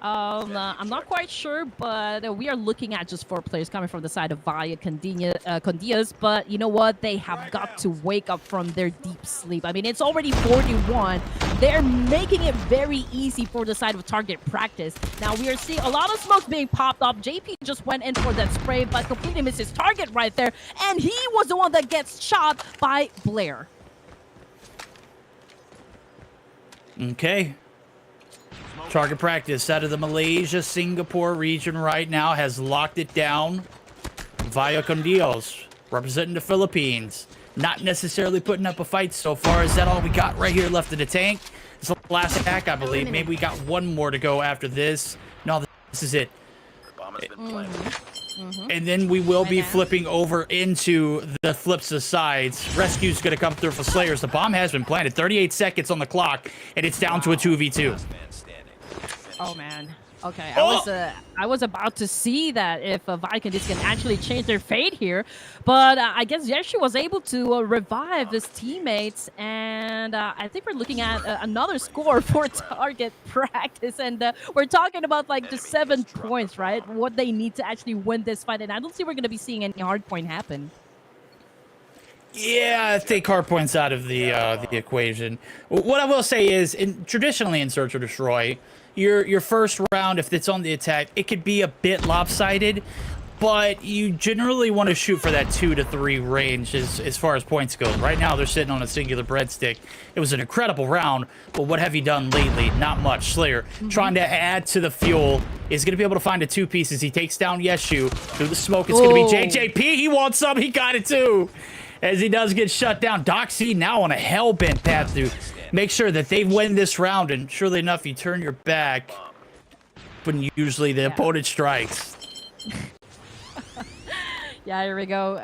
I'm not quite sure, but we are looking at just 4 players coming from the side of Vaya Con Dios. But you know what? They have got to wake up from their deep sleep. I mean, it's already 41. They're making it very easy for the side of target practice. Now, we are seeing a lot of smokes being popped up. JP just went in for that spray, but completely missed his target right there. And he was the one that gets shot by Blair. Okay. Target practice out of the Malaysia, Singapore region right now has locked it down. Vaya Con Dios, representing the Philippines. Not necessarily putting up a fight so far. Is that all we got right here left in the tank? It's the last attack, I believe. Maybe we got one more to go after this. No, this is it. And then we will be flipping over into the flips of sides. Rescue's going to come through for Slayers. The bomb has been planted. 38 seconds on the clock, and it's down to a 2v2. Oh man. Okay, I was about to see that if Vaya Con Dios can actually change their fate here, but I guess Yeshu was able to revive his teammates, and I think we're looking at another score for target practice, and we're talking about like just 7 points, right? What they need to actually win this fight, and I don't see we're going to be seeing any hard point happen. Yeah, take hard points out of the equation. What I will say is, traditionally in Search or Destroy, your first round, if it's on the attack, it could be a bit lopsided, but you generally want to shoot for that 2 to 3 range as far as points go. Right now, they're sitting on a singular breadstick. It was an incredible round, but what have you done lately? Not much. Slayer, trying to add to the fuel, is going to be able to find the 2 pieces. He takes down Yeshu. Through the smoke, it's going to be JJP. He wants some. He got it too. As he does get shut down. Doxy now on a hell-bent path to make sure that they win this round, and surely enough, you turn your back when usually the opponent strikes. Yeah, here we go.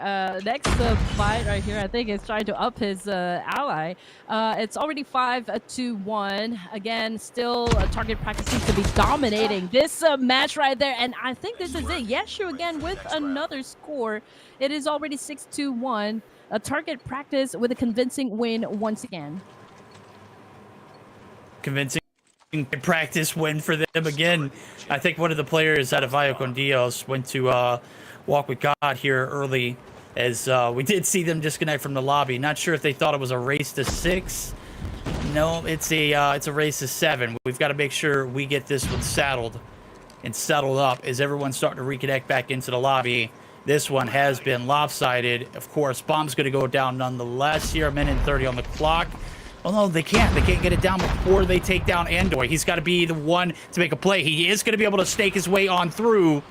Next fight right here, I think is trying to up his ally. It's already 5-1. Again, still target practice seems to be dominating this match right there, and I think this is it. Yeshu again with another score. It is already 6-1. A target practice with a convincing win once again. Convincing practice win for them again. I think one of the players out of Vaya Con Dios went to walk with God here early, as we did see them disconnect from the lobby. Not sure if they thought it was a race to 6. No, it's a race to 7. We've got to make sure we get this one saddled and settled up as everyone's starting to reconnect back into the lobby. This one has been lopsided. Of course, bomb's going to go down nonetheless here. 1:30 on the clock. Oh, no, they can't. They can't get it down before they take down Andoy. He's got to be the one to make a play. He is going to be able to stake his way on through.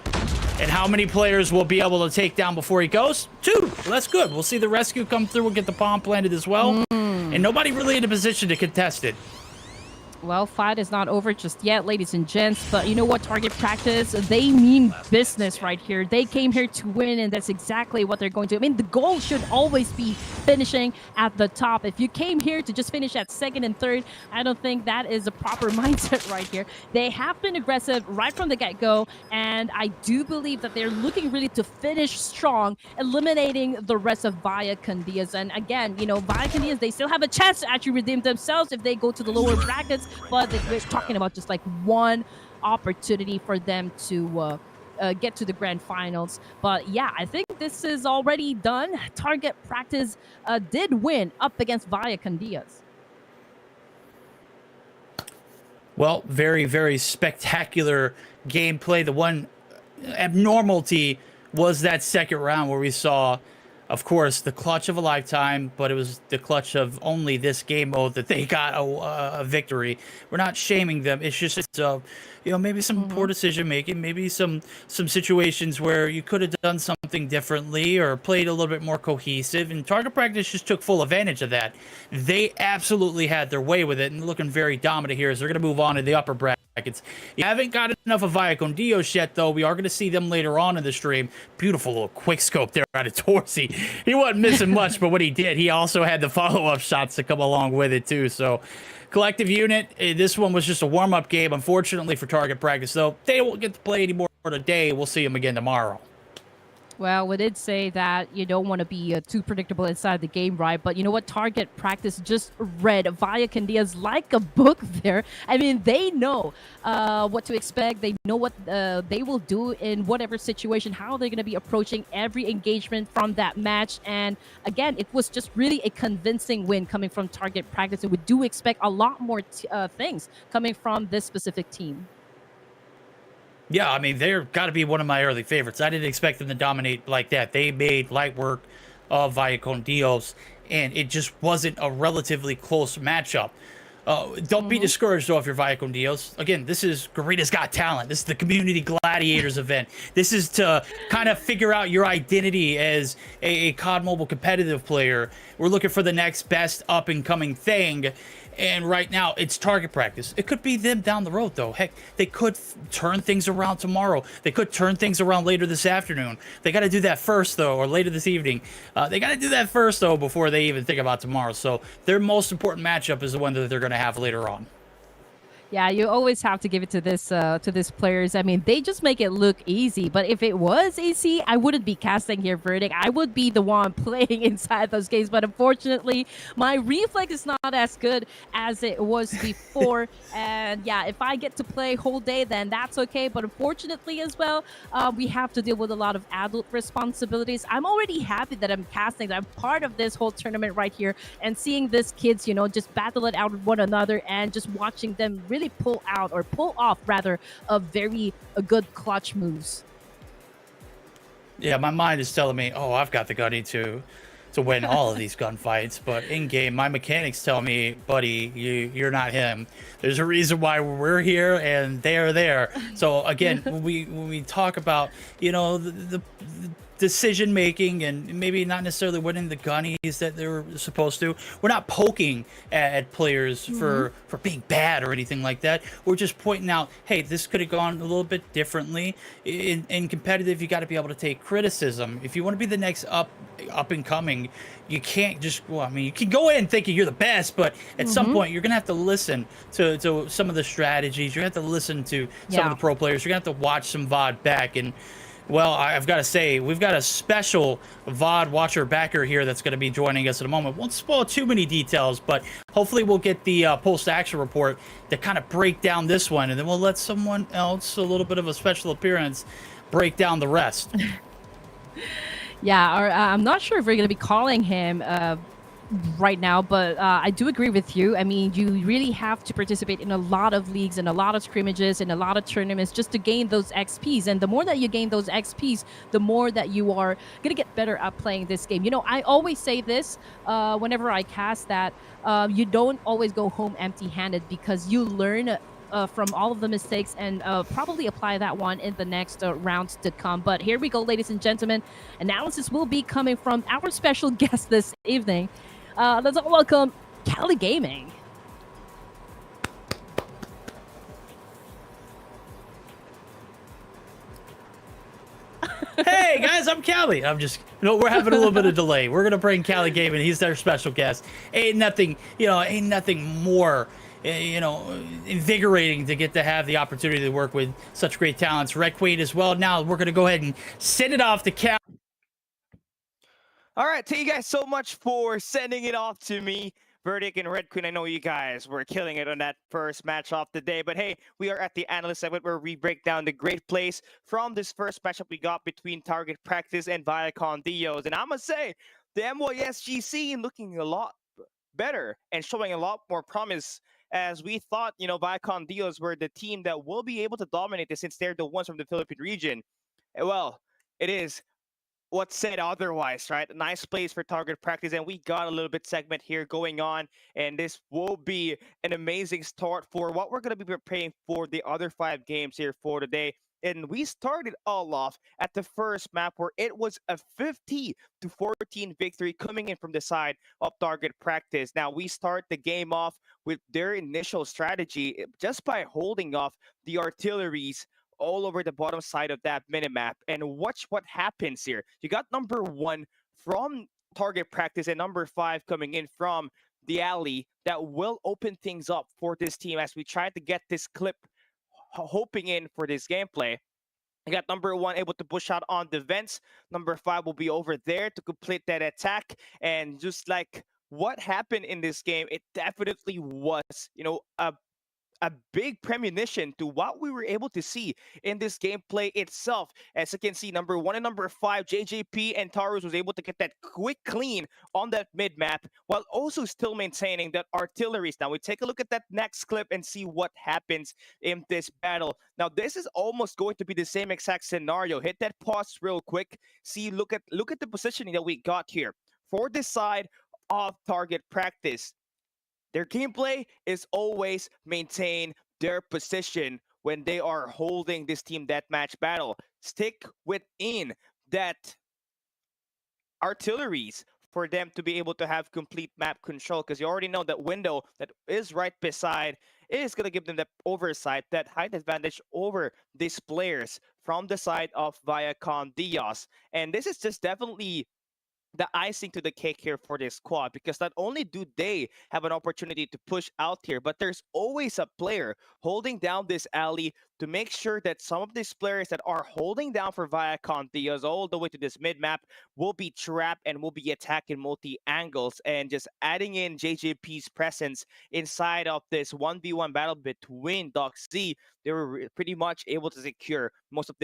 And how many players will be able to take down before he goes? 2. Well, that's good. We'll see the rescue come through. We'll get the bomb planted as well. And nobody really in a position to contest it. Well, fight is not over just yet, ladies and gents, but you know what, target practice, they mean business right here. They came here to win, and that's exactly what they're going to. I mean, the goal should always be finishing at the top. If you came here to just finish at 2nd and 3rd, I don't think that is a proper mindset right here. They have been aggressive right from the get-go, and I do believe that they're looking really to finish strong, eliminating the rest of Vaya Con Dios. And again, you know, Vaya Con Dios, they still have a chance to actually redeem themselves if they go to the lower brackets. But we're talking about just like one opportunity for them to get to the grand finals. But yeah, I think this is already done. Target practice did win up against Vaya Con Dios. Well, very, very spectacular gameplay. The one abnormality was that second round where we saw, of course, the clutch of a lifetime, but it was the clutch of only this game mode that they got a victory. We're not shaming them. It's just, you know, maybe some poor decision making, maybe some situations where you could have done something differently or played a little bit more cohesive. And target practice just took full advantage of that. They absolutely had their way with it and looking very dominant here as they're going to move on to the upper brackets. You haven't got enough of Vaya Con Dios yet, though. We are going to see them later on in the stream. Beautiful little quick scope there out of Torsi. He wasn't missing much, but what he did, he also had the follow-up shots to come along with it, too. So, collective unit, this one was just a warm-up game, unfortunately, for target practice. So, they won't get to play anymore today. We'll see them again tomorrow. Well, we did say that you don't want to be too predictable inside the game, right? But you know what? Target practice just read Vaya Con Dios like a book there. I mean, they know what to expect. They know what they will do in whatever situation, how they're going to be approaching every engagement from that match. And again, it was just really a convincing win coming from Target practice. And we do expect a lot more things coming from this specific team. Yeah, I mean, they're got to be one of my early favorites. I didn't expect them to dominate like that. They made light work of Vaya Con Dios, and it just wasn't a relatively close matchup. Don't be discouraged, though, if you're Vaya Con Dios. Again, this is Garita's Got Talent. This is the Community Gladiators event. This is to kind of figure out your identity as a COD Mobile competitive player. We're looking for the next best up-and-coming thing. And right now, it's target practice. It could be them down the road, though. Heck, they could turn things around tomorrow. They could turn things around later this afternoon. They got to do that first, though, or later this evening. They got to do that first, though, before they even think about tomorrow. So their most important matchup is the one that they're going to have later on. Yeah, you always have to give it to this players. I mean, they just make it look easy. But if it was easy, I wouldn't be casting here verdict. I would be the one playing inside those games. But unfortunately, my reflex is not as good as it was before. And yeah, if I get to play whole day, then that's okay. But unfortunately as well, we have to deal with a lot of adult responsibilities. I'm already happy that I'm casting, that I'm part of this whole tournament right here, and seeing these kids, you know, just battle it out with one another and just watching them really pull off rather a very good clutch moves. Yeah, my mind is telling me, oh, I've got the gunny to win all of these gunfights, but in game, my mechanics tell me, buddy, you're not him. There's a reason why we're here and they're there. So again, when we talk about, you know, the decision making and maybe not necessarily winning the gunnies that they were supposed to, we're not poking at players for being bad or anything like that. We're just pointing out, hey, this could have gone a little bit differently. In competitive, you got to be able to take criticism. If you want to be the next up and coming, you can't just, well, I mean, you can go in thinking you're the best, but at some point you're gonna have to listen to some of the strategies. You're gonna have to listen to some of the pro players. You're gonna have to watch some VOD back. And well, I've got to say, we've got a special VOD watcher backer here that's going to be joining us in a moment. Won't spoil too many details, but hopefully we'll get the post-action report to kind of break down this one, and then we'll let someone else, a little bit of a special appearance, break down the rest. Yeah, or, I'm not sure if we're going to be calling him right now, but I do agree with you. I mean, you really have to participate in a lot of leagues and a lot of scrimmages and a lot of tournaments just to gain those XPs. And the more that you gain those XPs, the more that you are going to get better at playing this game. You know, I always say this whenever I cast that you don't always go home empty-handed, because you learn from all of the mistakes and probably apply that one in the next rounds to come. But here we go, ladies and gentlemen. Analysis will be coming from our special guest this evening. Let's all welcome Cali Gaming. Hey guys, I'm Cali. I'm just, we're having a little bit of delay. We're gonna bring Cali Gaming. He's our special guest. Ain't nothing more, invigorating to get to have the opportunity to work with such great talents. Requiem as well. Now we're gonna go ahead and send it off to Cali. All right, thank you guys so much for sending it off to me. Verdict and Red Queen, I know you guys were killing it on that first match off the day, but hey, we are at the Analyst segment where we break down the great plays from this first matchup we got between Target Practice and Vaya Con Dios. And I must say, the MYSGC looking a lot better and showing a lot more promise, as we thought, Vaya Con Dios were the team that will be able to dominate this since they're the ones from the Philippine region. Well, it is what's said otherwise, right? Nice plays for Target Practice, and we got a little bit segment here going on, and this will be an amazing start for what we're going to be preparing for the other 5 games here for today. And we started all off at the first map where it was a 50-14 victory coming in from the side of Target Practice. Now, we start the game off with their initial strategy just by holding off the artilleries all over the bottom side of that minimap. And watch what happens here. You got number 1 from Target Practice and number 5 coming in from the alley that will open things up for this team as we try to get this clip hoping in for this gameplay. You got number 1 able to push out on the vents. Number 5 will be over there to complete that attack. And just like what happened in this game, it definitely was, a big premonition to what we were able to see in this gameplay itself. As you can see, number 1 and number 5, JJP and Taurus was able to get that quick clean on that mid map while also still maintaining that artilleries. Now we take a look at that next clip and see what happens in this battle. Now this is almost going to be the same exact scenario. Hit that pause real quick. See, look at the positioning that we got here for this side of target practice. Their gameplay is always maintain their position when they are holding this team deathmatch battle. Stick within that artilleries for them to be able to have complete map control, because you already know that window that is right beside is going to give them that oversight, that height advantage over these players from the side of Vaya Con Dios. And this is just definitely the icing to the cake here for this squad, because not only do they have an opportunity to push out here, but there's always a player holding down this alley to make sure that some of these players that are holding down for Vaya Con Dios all the way to this mid map will be trapped and will be attacked in multi angles. And just adding in JJP's presence inside of this 1v1 battle between Doc Z, they were pretty much able to secure most of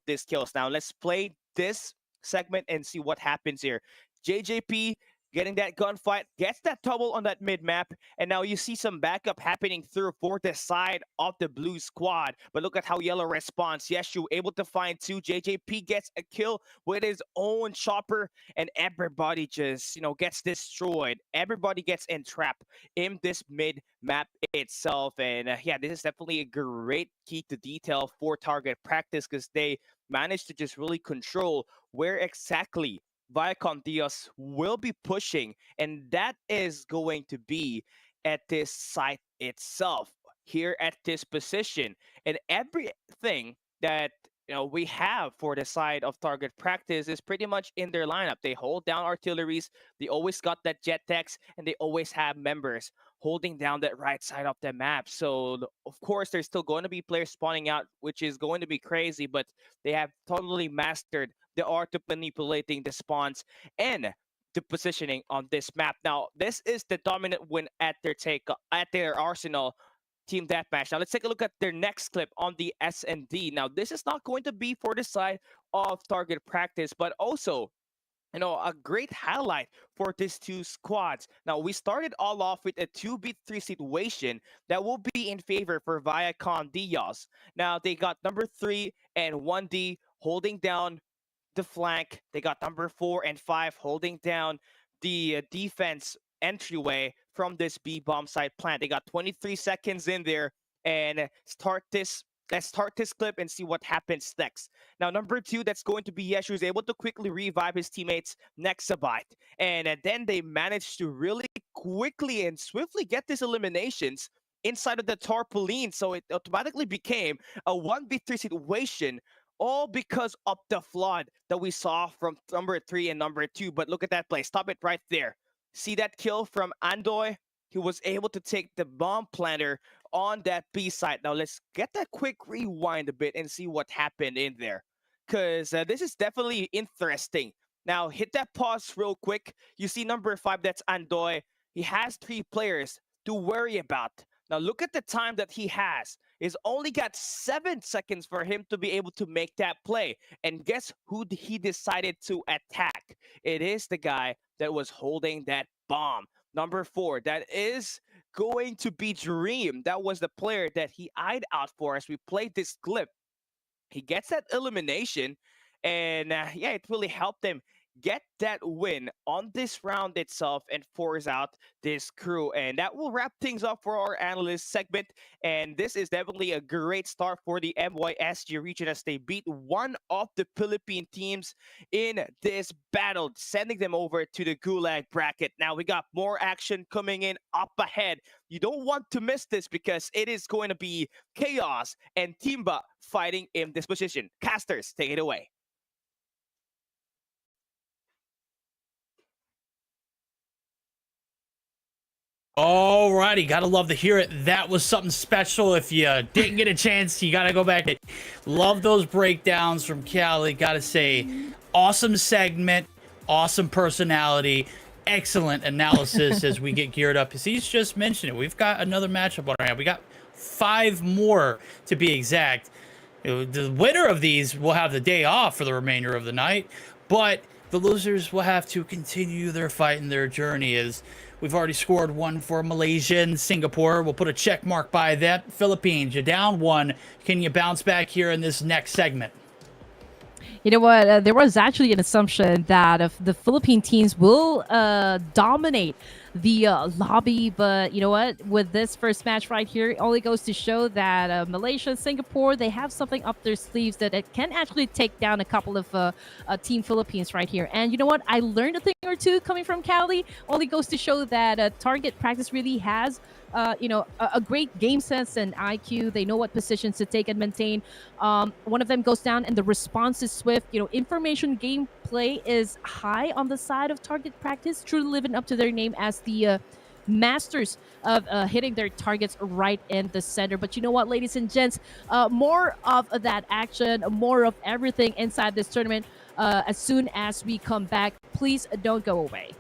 these kills. Now let's play this segment and see what happens here. JJP getting that gunfight, gets that double on that mid map, and now you see some backup happening through for the side of the blue squad. But look at how Yellow responds. Yeshu able to find 2. JJP gets a kill with his own chopper, and everybody just, gets destroyed. Everybody gets entrapped in this mid map itself. And yeah, this is definitely a great key to detail for target practice, because they managed to just really control where exactly Vaya Con Dios will be pushing, and that is going to be at this site itself, here at this position. And everything that we have for the side of target practice is pretty much in their lineup. They hold down artilleries, they always got that jet techs, and they always have members holding down that right side of the map. So of course there's still going to be players spawning out, which is going to be crazy, but they have totally mastered the art of manipulating the spawns and the positioning on this map. Now, this is the dominant win at their Arsenal team deathmatch. Now, let's take a look at their next clip on the S&D. Now, this is not going to be for the side of target practice, but also a great highlight for these two squads. Now, we started all off with a 2v3 situation that will be in favor for Vaya Con Dios. Now, they got number 3 and 1D holding down the flank. They got number 4 and 5 holding down the defense entryway from this B bomb site plant. They got 23 seconds in there, and let's start this clip and see what happens next. Now, number 2, that's going to be Yeshu, is able to quickly revive his teammates Nexabyte. And then they managed to really quickly and swiftly get these eliminations inside of the tarpaulin. So it automatically became a 1v3 situation, all because of the flood that we saw from number 3 and number 2. But look at that play. Stop it right there. See that kill from Andoy? He was able to take the bomb planter on that B site. Now let's get that quick rewind a bit and see what happened in there, because this is definitely interesting. Now hit that pause real quick. You see number 5, that's Andoy. He has 3 players to worry about. Now look at the time that he has. He's only got 7 seconds for him to be able to make that play. And guess who he decided to attack? It is the guy that was holding that bomb. Number 4, that is going to be Dream. That was the player that he eyed out for as we played this clip. He gets that elimination, and yeah, it really helped him get that win on this round itself and force out this crew. And that will wrap things up for our analyst segment. And this is definitely a great start for the MYSG region as they beat one of the Philippine teams in this battle, sending them over to the Gulag bracket. Now we got more action coming in up ahead. You don't want to miss this, because it is going to be Chaos and TeamBa fighting in this position. Casters, take it away. Alrighty, gotta love to hear it. That was something special. If you didn't get a chance, you gotta go back. Love those breakdowns from Cali. Gotta say, awesome segment, awesome personality, excellent analysis as we get geared up. As he's just mentioned it, we've got another matchup on our hand. We got 5 more to be exact. The winner of these will have the day off for the remainder of the night, but the losers will have to continue their fight and their journey. As we've already scored 1 for Malaysia and Singapore. We'll put a check mark by that. Philippines, you're down 1. Can you bounce back here in this next segment? You know what? There was actually an assumption that if the Philippine teams will dominate the lobby, but you know what? With this first match right here, it only goes to show that Malaysia and Singapore, they have something up their sleeves that it can actually take down a couple of Team Philippines right here. And you know what? I learned a thing or two coming from Cali. Only goes to show that target practice really has a great game sense and IQ. They know what positions to take and maintain. One of them goes down and the response is swift. Information gameplay is high on the side of target practice, truly living up to their name as the masters of hitting their targets right in the center. But you know what, ladies and gents, more of that action, more of everything inside this tournament as soon as we come back. Please don't go away.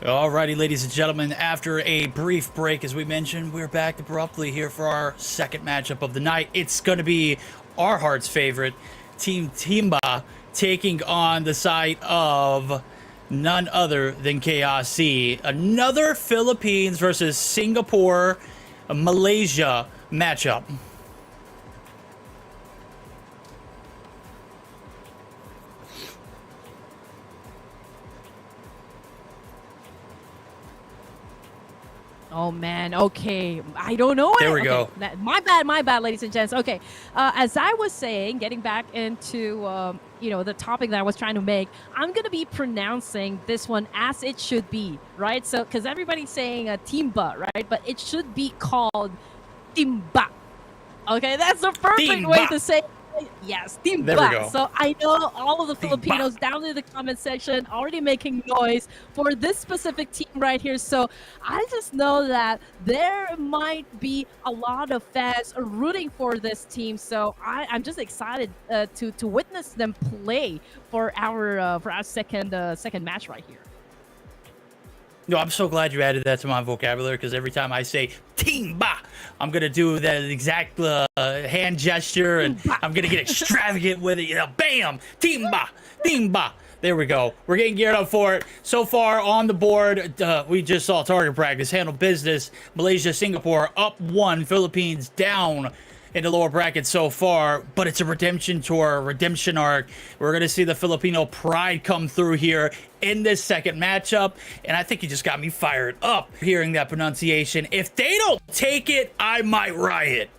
Alrighty, ladies and gentlemen, after a brief break, as we mentioned, we're back abruptly here for our second matchup of the night. It's going to be our heart's favorite, Team TeamBa, taking on the side of none other than Chaos Z. Another Philippines versus Singapore, Malaysia matchup. Oh man, okay. I don't know. There we Okay, go. My bad, ladies and gents. Okay, as I was saying, getting back into the topic that I was trying to make, I'm gonna be pronouncing this one as it should be, right? So, because everybody's saying TeamBa, right? But it should be called TeamBa. Okay, that's the perfect way to say. Yes, TeamBa. There we go. So I know all of the Filipinos down in the comment section already making noise for this specific team right here. So I just know that there might be a lot of fans rooting for this team. So I'm just excited to witness them play for our second match right here. No, I'm so glad you added that to my vocabulary, because every time I say TeamBa, I'm going to do that exact hand gesture, and I'm going to get extravagant with it. You know, bam, TeamBa, TeamBa. There we go. We're getting geared up for it. So far on the board, we just saw target practice, handle business. Malaysia, Singapore up 1, Philippines down in the lower bracket so far, but it's a redemption tour, a redemption arc. We're going to see the Filipino pride come through here in this second matchup, and I think you just got me fired up hearing that pronunciation. If they don't take it, I might riot.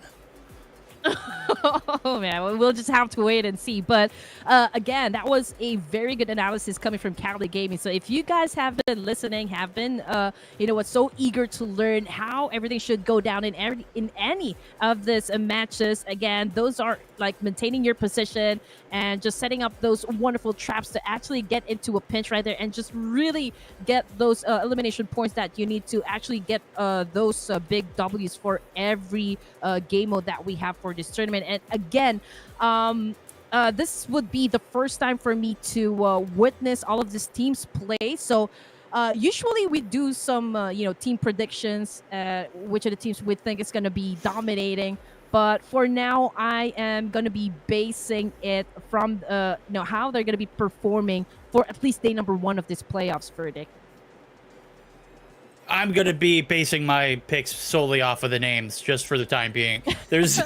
Oh man, we'll just have to wait and see. But again, that was a very good analysis coming from Cali Gaming. So if you guys have been listening, have been so eager to learn how everything should go down in any of this matches, again, those are like maintaining your position and just setting up those wonderful traps to actually get into a pinch right there and just really get those elimination points that you need to actually get those big W's for every game mode that we have for this tournament. And again, this would be the first time for me to witness all of these teams play. So usually we do some team predictions, which of the teams we think is going to be dominating. But for now, I am going to be basing it from how they're going to be performing for at least day number 1 of this playoffs verdict. I'm going to be basing my picks solely off of the names just for the time being. There's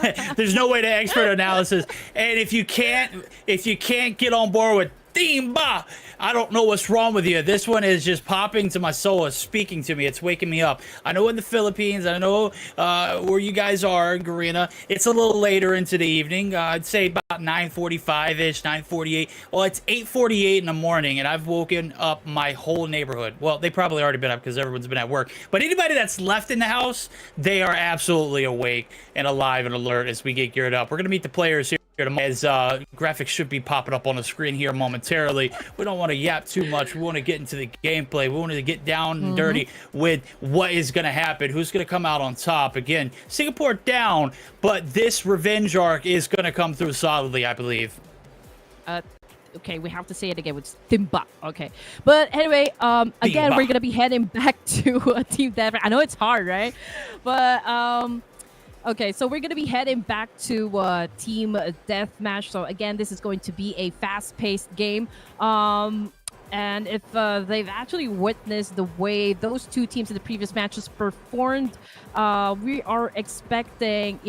no way to expert analysis. And if you can't get on board with TeamBa, I don't know what's wrong with you. This one is just popping to my soul. It's speaking to me. It's waking me up. I know in the Philippines, I know where you guys are in Garena, it's a little later into the evening. I'd say about 9:45-ish, 9:48. Well, it's 8:48 in the morning, and I've woken up my whole neighborhood. Well, they probably already been up because everyone's been at work. But anybody that's left in the house, they are absolutely awake and alive and alert as we get geared up. We're going to meet the players here. As graphics should be popping up on the screen here momentarily. We don't want to yap too much. We want to get into the gameplay. We want to get down and dirty with what is going to happen, who's going to come out on top. Again, Singapore down, but this revenge arc is going to come through solidly, I believe. Okay, we have to say it again with TeamBa. Okay, but anyway, again, we're gonna be heading back to Team Death. I know it's hard, right? But okay, so we're going to be heading back to Team Deathmatch. So again, this is going to be a fast-paced game. And if they've actually witnessed the way those two teams in the previous matches performed, we are expecting,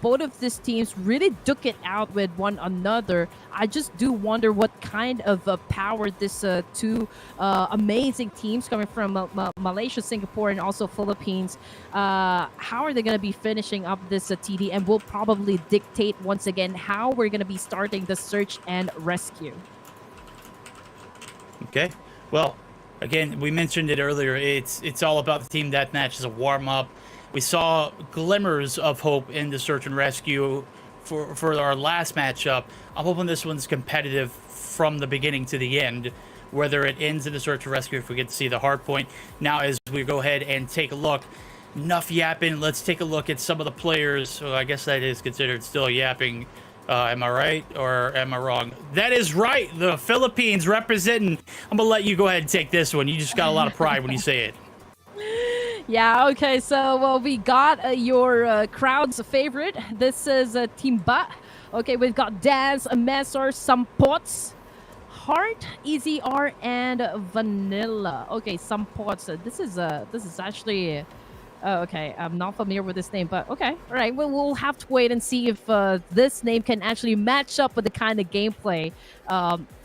both of these teams really duke it out with one another. I just do wonder what kind of power this two amazing teams coming from Malaysia, Singapore, and also Philippines, how are they going to be finishing up this TDM will probably dictate once again how we're going to be starting the search and rescue. Okay, well, again, we mentioned it earlier. It's all about the team deathmatch as a warm-up. We saw glimmers of hope in the search and rescue for our last matchup. I'm hoping this one's competitive from the beginning to the end, whether it ends in the search and rescue if we get to see the hard point. Now, as we go ahead and take a look, enough yapping. Let's take a look at some of the players. So I guess that is considered still yapping. Am I right or am I wrong? That is right. The Philippines representing. I'm gonna let you go ahead and take this one. You just got a lot of pride when you say it. Yeah, okay, so well, we got your crowd's favorite. This is TeamBa. Okay, we've got Dance, Mesor, Sampots, Heart, Easy R, and Vanilla. Okay, Sampots. This is actually. Oh, okay, I'm not familiar with this name, but okay, all right. Well, we'll have to wait and see if this name can actually match up with the kind of gameplay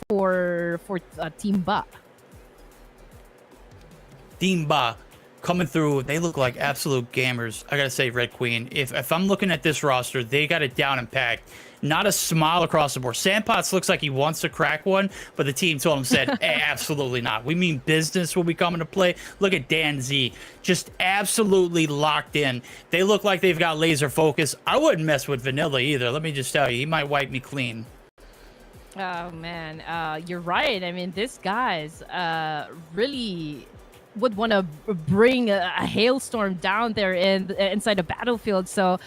for TeamBa. TeamBa coming through. They look like absolute gamers. I gotta say, Red Queen. If I'm looking at this roster, they got it down and packed. Not a smile across the board. Sandpots looks like he wants to crack one, but the team told him, said, absolutely not. We mean business when we come into play. Look at Dan Z. Just absolutely locked in. They look like they've got laser focus. I wouldn't mess with Vanilla either. Let me just tell you, he might wipe me clean. Oh, man. You're right. I mean, this guy's really would want to bring a hailstorm down there inside the battlefield. So,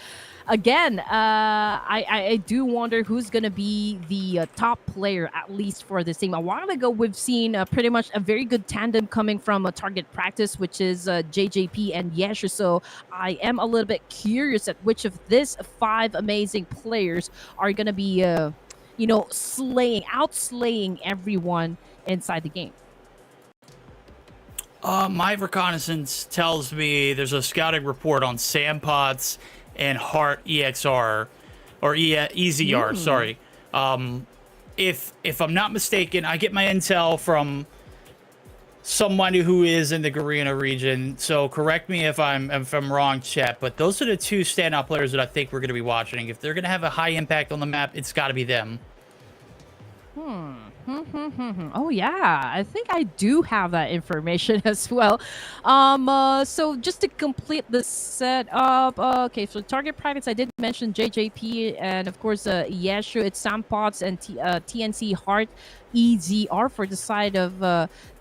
again, I do wonder who's going to be the top player, at least for this team. A while ago, we've seen pretty much a very good tandem coming from a target practice, which is JJP and Yeshu. So I am a little bit curious at which of these 5 amazing players are going to be, outslaying everyone inside the game. My reconnaissance tells me there's a scouting report on Sandpots and Heart EXR or EZR, sorry. If I'm not mistaken, I get my intel from someone who is in the Garena region. So correct me if I'm wrong, chat. But those are the 2 standout players that I think we're going to be watching. If they're going to have a high impact on the map, it's got to be them. Oh yeah, I think I do have that information as well. So just to complete the setup, okay, so target practice, I did mention JJP and of course Yeshu, it's Sampots and TNC Heart EZR for the side of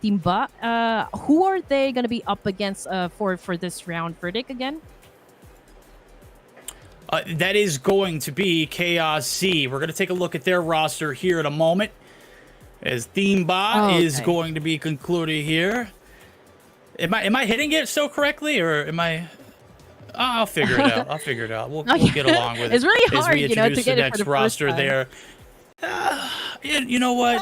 TeamBa. Who are they going to be up against for this round, Verdict again? That is going to be Chaos Z. We're going to take a look at their roster here in a moment, as TeamBa is going to be concluded here. Am I hitting it so correctly, or am I? I'll figure it out. I'll figure it out. We'll get along with it. It's really hard, as we introduce to get the it next for the roster first time. there. You know what?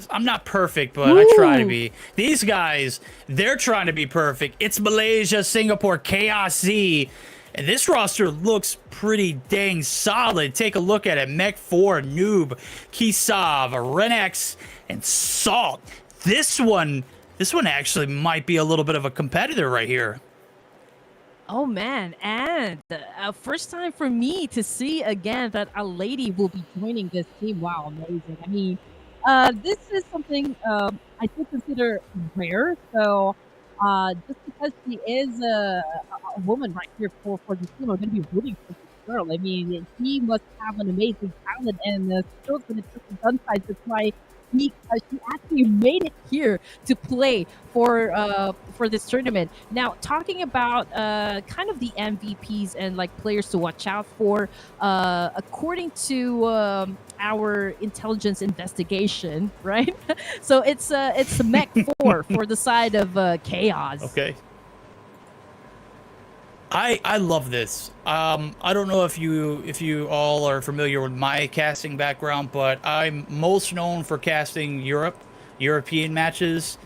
I'm not perfect, but I try to be. These guys, they're trying to be perfect. It's Malaysia, Singapore, Chaos Z. And this roster looks pretty dang solid. Take a look at it. Mech 4, Noob, Kisav, Renex, and Salt. This one actually might be a little bit of a competitor right here. Oh man, and first time for me to see again that a lady will be joining this team. Wow, amazing. I mean, this is something I do consider rare. So just because she is a woman right here for the team, I'm going to be rooting for this girl. I mean, she must have an amazing talent and skills when it comes to gun size. That's why she actually made it here to play for this tournament. Now, talking about kind of the MVPs and like players to watch out for, according to our intelligence investigation, right? So it's Mech 4 for the side of Chaos. Okay. I love this. I don't know if you all are familiar with my casting background, but I'm most known for casting European matches.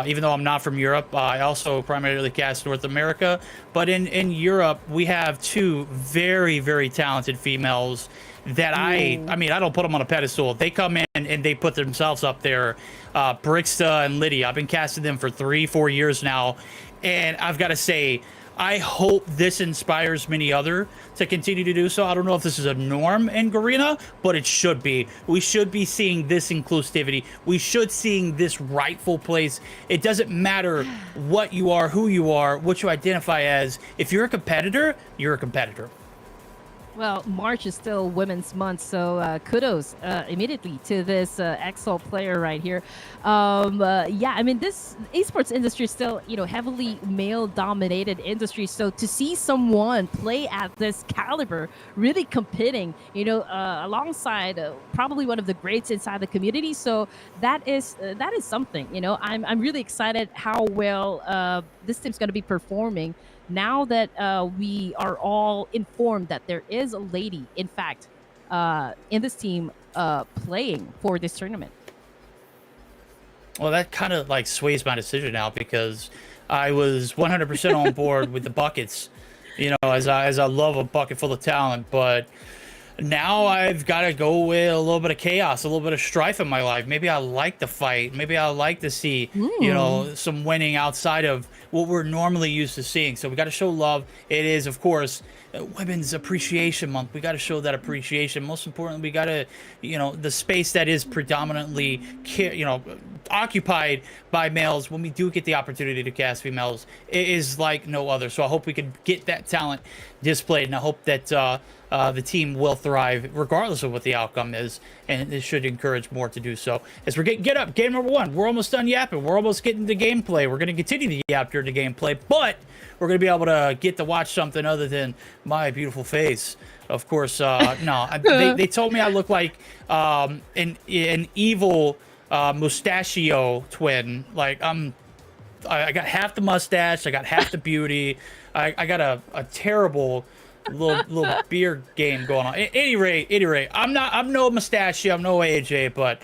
Even though I'm not from Europe, I also primarily cast North America. But in Europe, we have 2 very, very talented females that I mean, I don't put them on a pedestal. They come in and they put themselves up there. Brixta and Lydia. I've been casting them for 3-4 years now, and I've got to say, I hope this inspires many other to continue to do so. I don't know if this is a norm in Garena, but it should be. We should be seeing this inclusivity. We should seeing this rightful place. It doesn't matter what you are, who you are, what you identify as. If you're a competitor, you're a competitor. Well, March is still Women's Month, so kudos immediately to this EXO player right here. Yeah, I mean, this esports industry is still, heavily male-dominated industry. So to see someone play at this caliber, really competing, alongside probably one of the greats inside the community. So that is something. I'm really excited how well this team's going to be performing. Now that we are all informed that there is a lady, in fact, in this team playing for this tournament. Well, that kind of like sways my decision now because I was 100% on board with the buckets, as I love a bucket full of talent, but now I've got to go with a little bit of chaos, a little bit of strife in my life. Maybe I like to fight. Maybe I like to see, some winning outside of what we're normally used to seeing. So we got to show love. It is, of course, Women's Appreciation Month. We got to show that appreciation. Most importantly, we got to, the space that is predominantly, occupied by males, when we do get the opportunity to cast females, it is like no other. So I hope we can get that talent displayed, and I hope that the team will thrive regardless of what the outcome is, and it should encourage more to do so. As we're get up, game number 1, we're almost done yapping. We're almost getting to gameplay. We're going to continue to yap during the gameplay, but we're going to be able to get to watch something other than my beautiful face. Of course, no, they told me I look like an evil mustachio twin. Like I got half the mustache, I got half the beauty, I got a terrible little beard game going on. At any rate, I'm no mustachio, I'm no AJ, but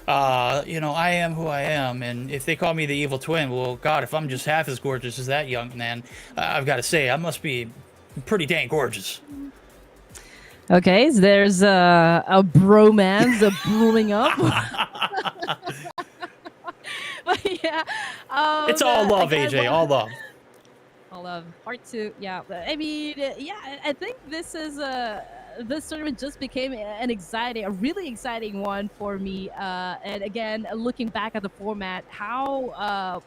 I am who I am, and if they call me the evil twin, well, God, if I'm just half as gorgeous as that young man, I've got to say I must be pretty dang gorgeous. Okay, so there's a bromance brewing up. But yeah, it's all love, AJ, all love. All love, part 2. Yeah, I mean, I think this is this tournament just became a really exciting one for me. And again, looking back at the format, how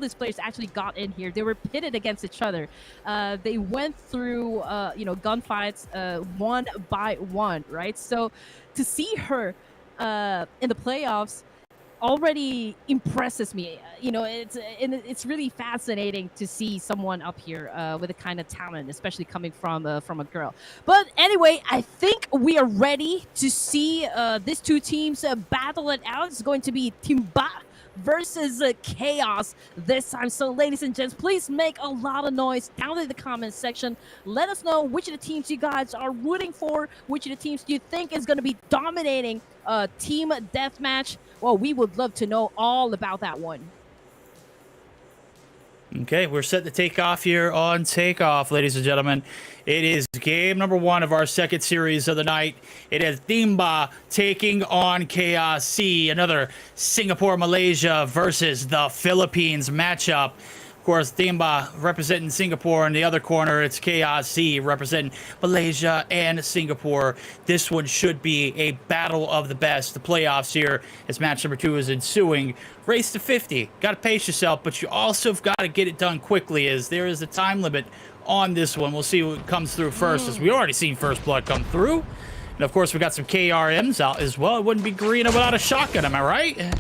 these players actually got in here. They were pitted against each other. They went through, gunfights one by one, right? So to see her in the playoffs already impresses me. It's really fascinating to see someone up here with a kind of talent, especially coming from a girl. But anyway, I think we are ready to see these two teams battle it out. It's going to be TeamBa versus Chaos this time. So ladies and gents, please make a lot of noise down in the comments section. Let us know which of the teams you guys are rooting for, which of the teams do you think is going to be dominating team deathmatch. Well, we would love to know all about that one. Okay, we're set to take off here on Takeoff, ladies and gentlemen. It is game number 1 of our second series of the night. It is TeamBa taking on Chaos Z, another Singapore, Malaysia versus the Philippines matchup. Of course, TeamBa representing Singapore. In the other corner, it's Chaos Z representing Malaysia and Singapore. This one should be a battle of the best. The playoffs here, as match number 2 is ensuing. Race to 50. Got to pace yourself, but you also have got to get it done quickly, as there is a time limit on this one. We'll see what comes through first, as we already seen First Blood come through. And of course, we got some KRMs out as well. It wouldn't be green without a shotgun, am I right?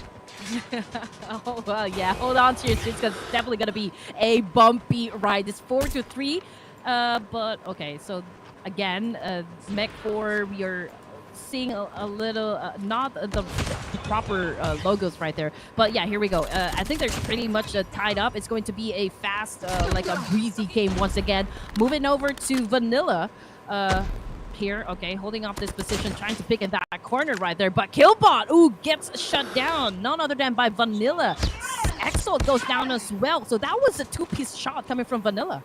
Oh, well, yeah. Hold on to your seats, because it's definitely going to be a bumpy ride. It's 4-3. But, okay, so, again, Mech 4, we are seeing a little, not the proper logos right there. But, yeah, here we go. I think they're pretty much tied up. It's going to be a fast, like a breezy game once again. Moving over to Vanilla. Here, okay, holding off this position, trying to pick in that corner right there, but Killbot, ooh, gets shut down, none other than by Vanilla. XCEED goes down as well, so that was a 2-piece shot coming from Vanilla.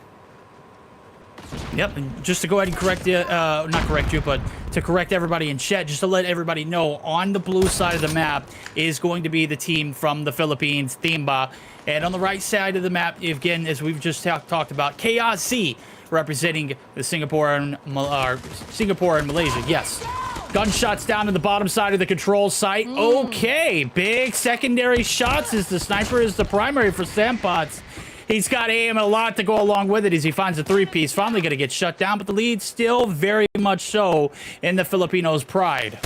Yep, and just to go ahead and correct you, not correct you, but to correct everybody in chat, just to let everybody know, on the blue side of the map is going to be the team from the Philippines, TeamBa, and on the right side of the map, again, as we've just talked about, Chaos Z representing the Singapore and Malaysia. Yes. Gunshots down to the bottom side of the control site. Okay, big secondary shots as the sniper is the primary for Sampots. He's got aim, a lot to go along with it as he finds a three-piece. Finally going to get shut down, but the lead still very much so in the Filipinos' pride.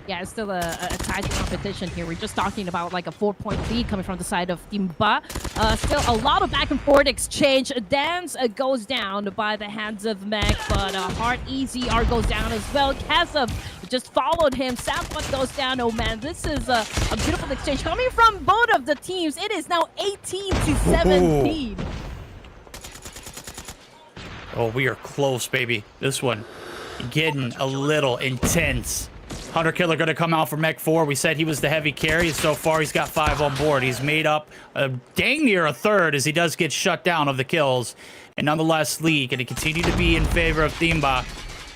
Yeah, it's still a tight competition here. We're just talking about like a 4-point lead coming from the side of TeamBa. Still a lot of back and forth exchange. Dance goes down by the hands of Mech, but Hard Easy R goes down as well. Kazov just followed him. Sampot goes down. Oh man, this is a beautiful exchange coming from both of the teams. It is now 18-17. Oh, we are close, baby. This one getting a little intense. Hunter Killer going to come out for Mech 4. We said he was the heavy carry. So far, he's got 5 on board. He's made up dang near a third as he does get shut down of the kills. And nonetheless, lead going to continue to be in favor of TeamBa.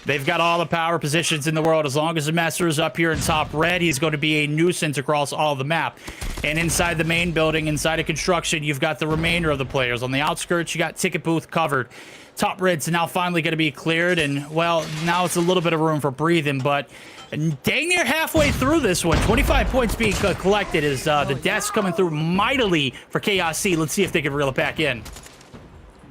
They've got all the power positions in the world. As long as the Master is up here in top red, he's going to be a nuisance across all the map. And inside the main building, inside of construction, you've got the remainder of the players. On the outskirts, you got Ticket Booth covered. Top red's now finally going to be cleared. And, well, now it's a little bit of room for breathing, but dang near halfway through this one. 25 points being collected as the deaths coming through mightily for Chaos Z. Let's see if they can reel it back in.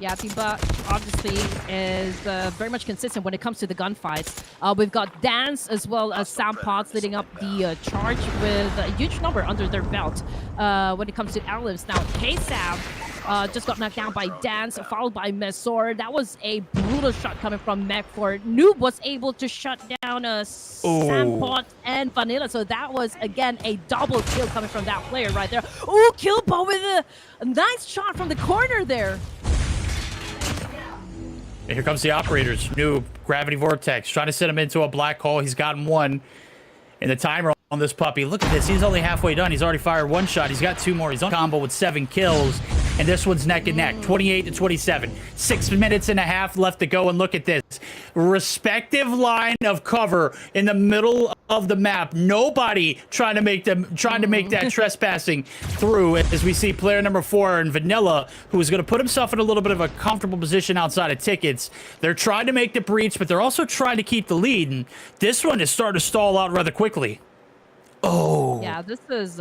Yeah, TeamBa obviously is very much consistent when it comes to the gunfights. We've got Dance as well as Sam Potts leading up the charge with a huge number under their belt. When it comes to Analyst, now K-Sam just got knocked down by Dance, followed by Mesor. That was a brutal shot coming from Mech 4. Noob was able to shut down Sam Potts and Vanilla. So that was, again, a double kill coming from that player right there. Oh, Killbot with a nice shot from the corner there. And here comes the operators. Noob, Gravity Vortex, trying to send him into a black hole. He's gotten one. And the timer on this puppy, look at this. He's only halfway done. He's already fired 1 shot. He's got 2 more. He's on combo with 7 kills. And this one's neck and neck, 28-27. 6 minutes and a half left to go. And look at this. Respective line of cover in the middle of the map. Nobody trying to make that trespassing through, as we see player number 4 in Vanilla, who is going to put himself in a little bit of a comfortable position outside of tickets. They're trying to make the breach, but they're also trying to keep the lead. And this one is starting to stall out rather quickly. Oh. Yeah, this is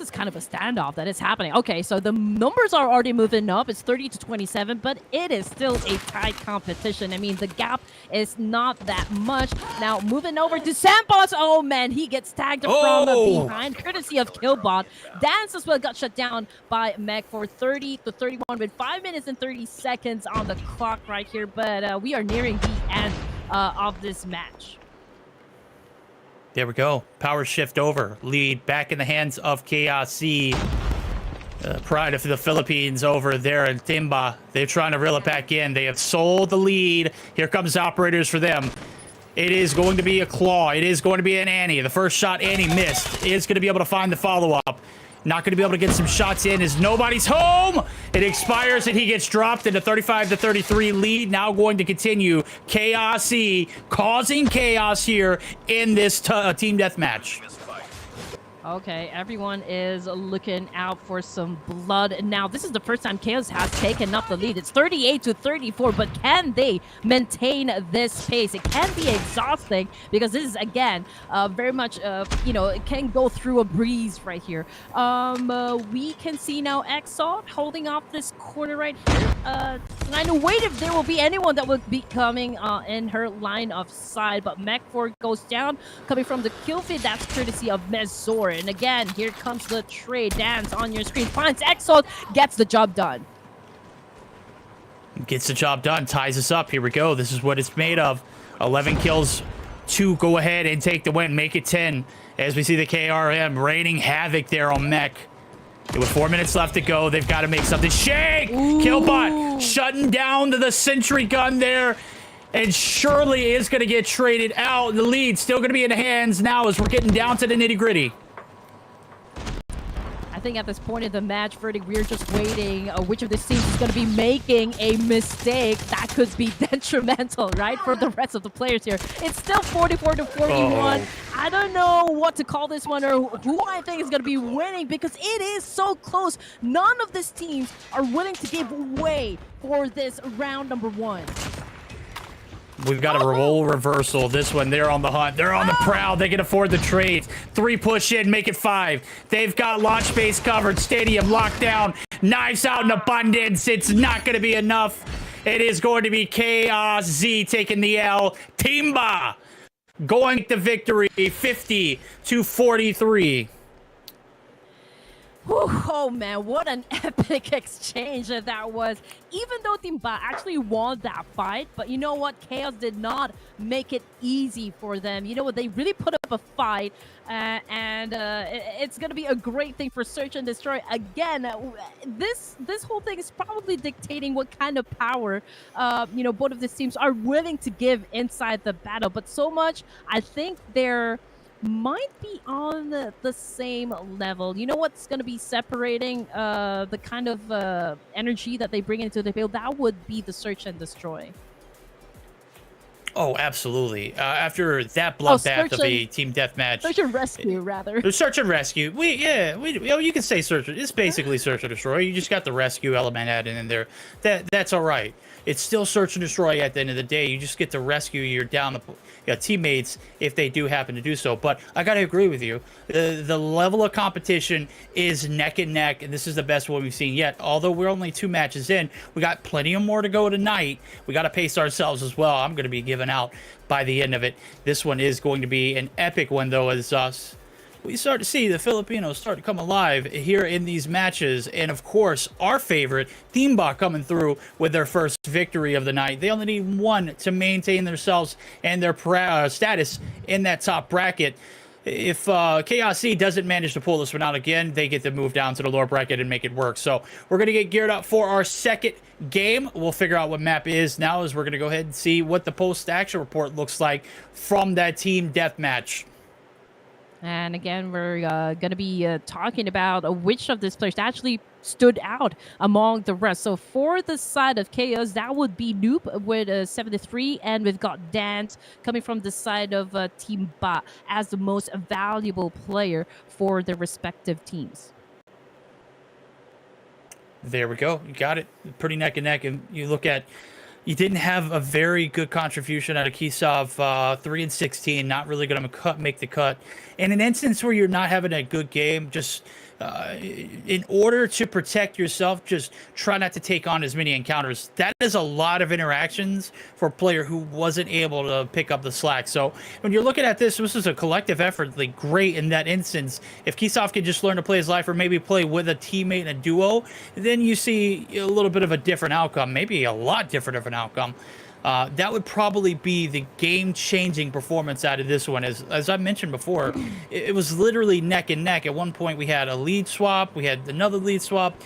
kind of a standoff that is happening. Okay, so the numbers are already moving up. It's 30-27, but it is still a tight competition. I mean, the gap is not that much. Now, moving over to Sampos. Oh, man, he gets tagged from behind, courtesy of Killbot. Dance as well got shut down by Mech for 30-31 with 5 minutes and 30 seconds on the clock right here. But we are nearing the end of this match. There we go. Power shift over. Lead back in the hands of Chaos Z. Pride of the Philippines over there in TeamBa. They're trying to reel it back in. They have sold the lead. Here comes operators for them. It is going to be a claw. It is going to be an Annie. The first shot Annie missed. Is going to be able to find the follow-up. Not going to be able to get some shots in as nobody's home. It expires and he gets dropped into 35-33 lead. Now going to continue. Chaos Z causing chaos here in this team deathmatch. Okay, everyone is looking out for some blood. Now, this is the first time Chaos has taken up the lead. It's 38-34, but can they maintain this pace? It can be exhausting because this is, again, very much, it can go through a breeze right here. We can see now XCEED holding off this corner right here. And I wait if there will be anyone that will be coming in her line of sight, but Mech 4 goes down, coming from the kill feed. That's courtesy of Mesor. And again, here comes the trade. Dance on your screen. Finds XCEED, gets the job done. Gets the job done. Ties us up. Here we go. This is what it's made of. 11 kills to go ahead and take the win. Make it 10. As we see the KRM raining havoc there on Mech. With 4 minutes left to go, they've got to make something shake. Killbot shutting down to the sentry gun there. And surely is going to get traded out. The lead still going to be in the hands now as we're getting down to the nitty-gritty. I think at this point in the match, Verdict, we're just waiting which of the teams is going to be making a mistake that could be detrimental, right, for the rest of the players here. It's still 44-41. I don't know what to call this one or who I think is going to be winning because it is so close. None of these teams are willing to give way for this round number 1. We've got a role reversal. This one, they're on the hunt. They're on the prowl. They can afford the trades. 3 push in, make it 5. They've got launch base covered. Stadium locked down. Knives out in abundance. It's not going to be enough. It is going to be Chaos Z taking the L. TeamBa going to victory, 50-43. Whew, oh man, what an epic exchange that was. Even though TeamBa actually won that fight, but you know what? Chaos did not make it easy for them. You know what? They really put up a fight, and it's going to be a great thing for Search and Destroy. Again, this whole thing is probably dictating what kind of power, you know, both of these teams are willing to give inside the battle. But so much, I think they're might be on the same level. You know what's going to be separating the kind of energy that they bring into the field? That would be the Search and Destroy. Oh, absolutely. After that bloodbath of a team deathmatch. Search and Rescue, rather. Search and Rescue. You can say Search. It's basically Search and Destroy. You just got the rescue element added in there. That's all right. It's still Search and Destroy at the end of the day. You just get to rescue your down teammates if they do happen to do so. But I got to agree with you. The level of competition is neck and neck, and this is the best one we've seen yet. Although we're only 2 matches in, we got plenty of more to go tonight. We got to pace ourselves as well. I'm going to be giving out by the end of it. This one is going to be an epic one, though, as we start to see the Filipinos start to come alive here in these matches. And of course, our favorite, TeamBa, coming through with their first victory of the night. They only need 1 to maintain themselves and their status in that top bracket. If Chaos Z doesn't manage to pull this one out again, they get to move down to the lower bracket and make it work. So we're going to get geared up for our second game. We'll figure out what map is now, as we're going to go ahead and see what the post-action report looks like from that team deathmatch. And again, we're going to be talking about which of these players actually stood out among the rest. So for the side of Chaos, that would be Noob with 73, and we've got Dance coming from the side of TeamBa as the most valuable player for their respective teams. There we go. You got it. Pretty neck and neck. And you look at, you didn't have a very good contribution out of Kisov, 3 and 16, not really going to make the cut. In an instance where you're not having a good game, just in order to protect yourself, just try not to take on as many encounters. That is a lot of interactions for a player who wasn't able to pick up the slack. So when you're looking at this is a collective effort, like great in that instance. If Kisov can just learn to play his life, or maybe play with a teammate in a duo, then you see a little bit of a different outcome, maybe a lot different of an outcome. That would probably be the game-changing performance out of this one. As I mentioned before, it was literally neck and neck. At one point, we had a lead swap. We had another lead swap.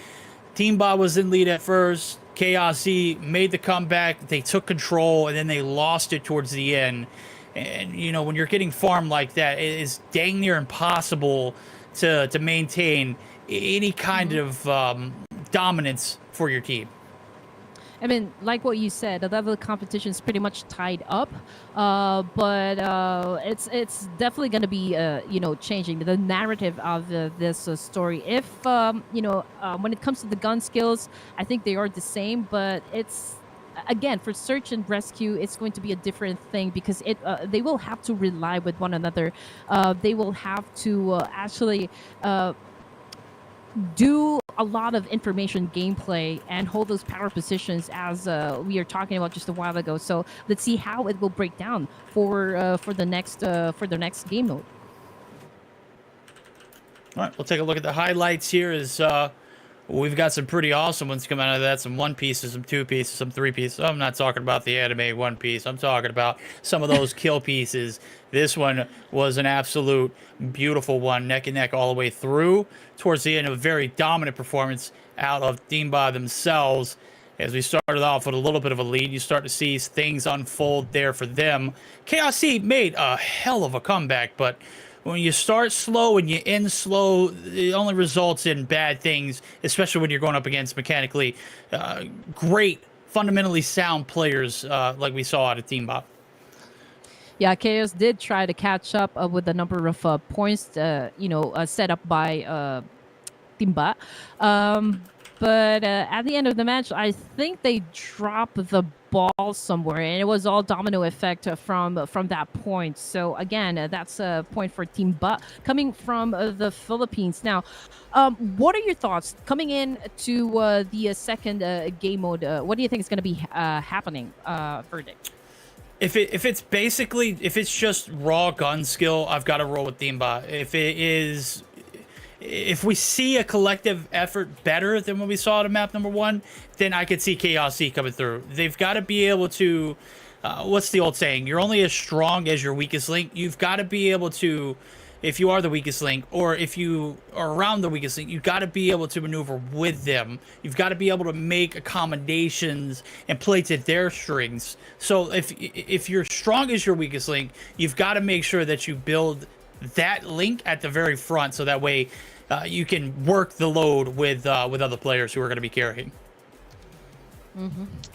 TeamBa was in lead at first. Chaos Z made the comeback. They took control, and then they lost it towards the end. And, you know, when you're getting farmed like that, it is dang near impossible to maintain any kind of dominance for your team. I mean, like what you said, the level of competition is pretty much tied up, but it's definitely going to be you know, changing the narrative of this story. If you know, when it comes to the gun skills, I think they are the same, but it's, again, for Search and Rescue, it's going to be a different thing, because they will have to rely with one another. They will have to actually do a lot of information gameplay and hold those power positions, as we are talking about just a while ago. So let's see how it will break down for the next game mode. All right, we'll take a look at the highlights here. As we've got some pretty awesome ones coming out of that. Some 1 pieces, some 2 pieces, some 3 pieces. I'm not talking about the anime 1 piece. I'm talking about some of those kill pieces. This one was an absolute beautiful one, neck and neck all the way through. Towards the end, a very dominant performance out of TeamBa themselves. As we started off with a little bit of a lead, you start to see things unfold there for them. Chaos Z made a hell of a comeback, but when you start slow and you end slow, it only results in bad things, especially when you're going up against mechanically great, fundamentally sound players like we saw out of TeamBa. Yeah, Chaos did try to catch up with the number of points, you know, set up by TeamBa. But at the end of the match, I think they dropped the ball somewhere, and it was all domino effect from that point. So again, that's a point for TeamBa coming from the Philippines. Now, what are your thoughts coming in to the second game mode? What do you think is going to be happening? Verdict. If it's just raw gun skill, I've got to roll with TeamBa. If we see a collective effort better than what we saw at map number 1, then I could see Chaos Z coming through. They've got to be able to, what's the old saying? You're only as strong as your weakest link. You've got to be able to, if you are the weakest link, or if you are around the weakest link, you've got to be able to maneuver with them. You've got to be able to make accommodations and play to their strings. So if you're strong as your weakest link, you've got to make sure that you build that link at the very front, so that way you can work the load with other players who are going to be carrying.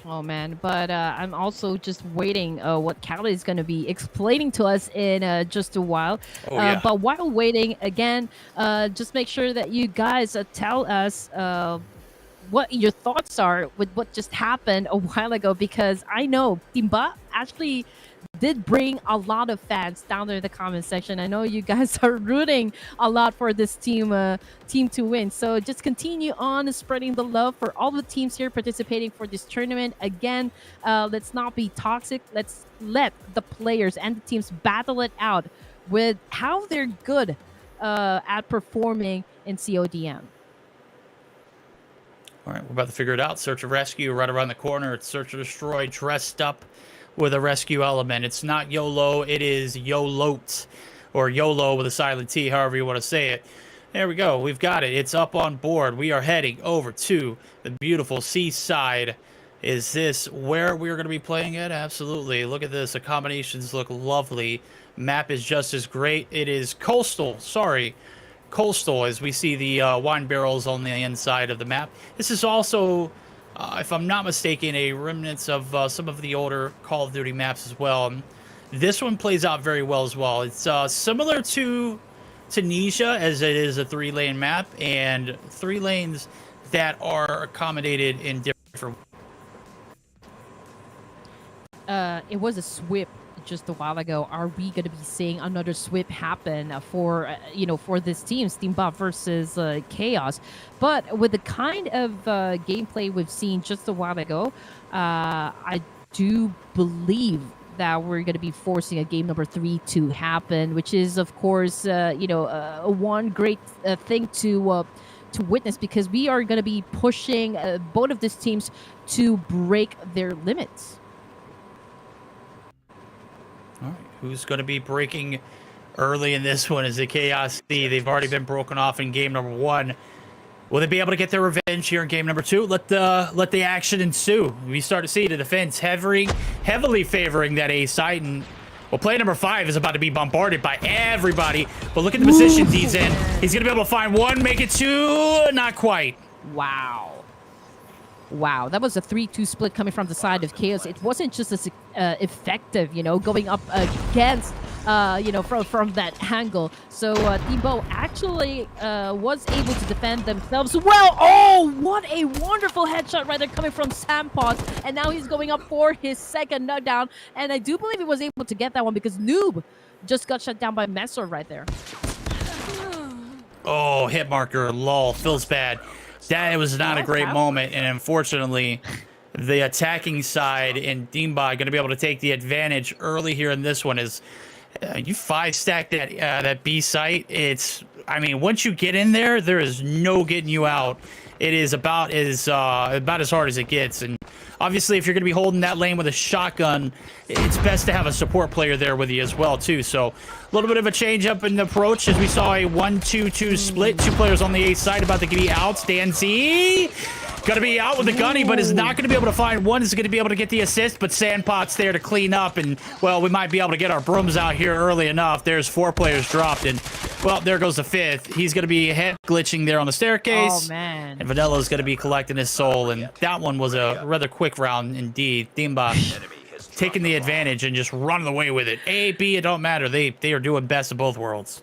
Oh man, but I'm also just waiting what Cali is going to be explaining to us in just a while. Oh, yeah. But while waiting, again, just make sure that you guys tell us what your thoughts are with what just happened a while ago, because I know TeamBa actually did bring a lot of fans down there in the comment section. I know you guys are rooting a lot for this team to win. So just continue on spreading the love for all the teams here participating for this tournament. Again, let's not be toxic. Let's let the players and the teams battle it out with how they're good at performing in CODM. All right, we're about to figure it out. Search and rescue right around the corner. It's search and destroy dressed up with a rescue element. It's not YOLO, it is YOLOT, or YOLO with a silent T, however you want to say it. There we go. We've got it. It's up on board. We are heading over to the beautiful seaside. Is this where we're going to be playing it? Absolutely. Look at this. The combinations look lovely. Map is just as great. It is coastal. Sorry. Coastal, as we see the wine barrels on the inside of the map. This is also, if I'm not mistaken, a remnants of some of the older Call of Duty maps as well. This one plays out very well as well. It's similar to Tunisia, as it is a 3-lane map, and 3 lanes that are accommodated in different. It was a SWIP just a while ago. Are we going to be seeing another SWIP happen for for this team, TeamBa versus Chaos? But with the kind of gameplay we've seen just a while ago, I do believe that we're going to be forcing a game number 3 to happen, which is, of course, one great thing to witness, because we are going to be pushing both of these teams to break their limits. All right, who's going to be breaking early in this one? Is it Chaos Z? They've already been broken off in game number 1. Will they be able to get their revenge here in game number 2? Let the action ensue. We start to see the defense heavily favoring that A site, and well, player number 5 is about to be bombarded by everybody. But look at the positions he's in. He's going to be able to find 1, make it 2, not quite. Wow, that was a 3-2 split coming from the side of Chaos. It wasn't just as effective, going up against, from that angle. So TeamBa actually was able to defend themselves well. Oh, what a wonderful headshot right there coming from Sampot. And now he's going up for his second knockdown. And I do believe he was able to get that one because Noob just got shut down by Messer right there. Oh, hit marker, lol, feels bad. That was not a great moment, and unfortunately, the attacking side in TeamBa going to be able to take the advantage early here in this one. Is you 5-stack that B site. Once you get in there, there is no getting you out. It is about as hard as it gets, and obviously, if you're going to be holding that lane with a shotgun, it's best to have a support player there with you as well, too. So a little bit of a change up in the approach as we saw a 1-2-2 split. 2 players on the A side about to be out. Stan Z going to be out with the gunny, but is not going to be able to find 1. Is going to be able to get the assist, but Sandpot's there to clean up, and, well, we might be able to get our brooms out here early enough. There's 4 players dropped, and, well, there goes the 5th. He's going to be head glitching there on the staircase. Oh, man. And Vanilla is going to be collecting his soul, and that one was a rather quick round indeed. TeamBa taking the advantage and just running away with it. A, B, it don't matter. They are doing best of both worlds.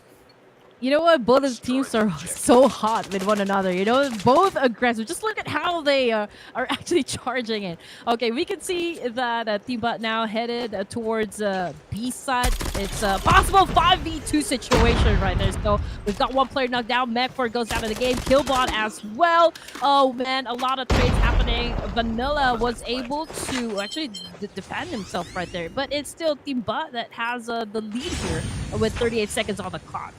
You know what? Both of the teams are so hot with one another. You know, both aggressive. Just look at how they are actually charging it. Okay, we can see that TeamBa now headed towards B side. It's a possible 5v2 situation right there. So we've got one player knocked down. Mechford goes out of the game. Killbot as well. Oh man, a lot of trades happening. Vanilla was able to actually defend himself right there, but it's still TeamBa that has the lead here with 38 seconds on the clock.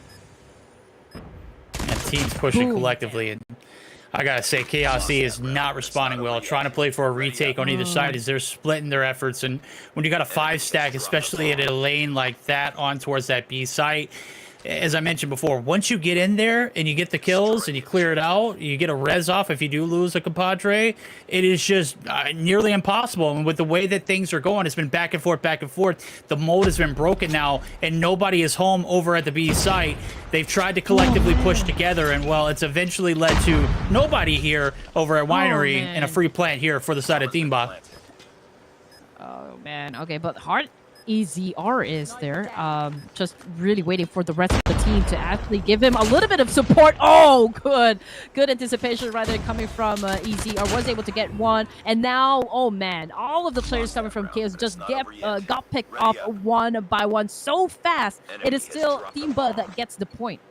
And teams pushing collectively, and I gotta say, Chaos Z is not responding well. Trying to play for a retake on either side as they're splitting their efforts. And when you got a 5-stack, especially at a lane like that on towards that B site, as I mentioned before, once you get in there and you get the kills and you clear it out, you get a res off if you do lose a compadre, it is just nearly impossible. And with the way that things are going, it's been back and forth, back and forth. The mold has been broken now, and nobody is home over at the B site. They've tried to collectively push together, and well, it's eventually led to nobody here over at Winery and a free plant here for the side of TeamBa. Oh man, okay, but Heart EZR is there, just really waiting for the rest of the team to actually give him a little bit of support. Oh, good anticipation right there coming from EZR. Was able to get one, and now, oh man, all of the players coming from Chaos just got picked off one by one so fast. It is still TeamBa that gets the point.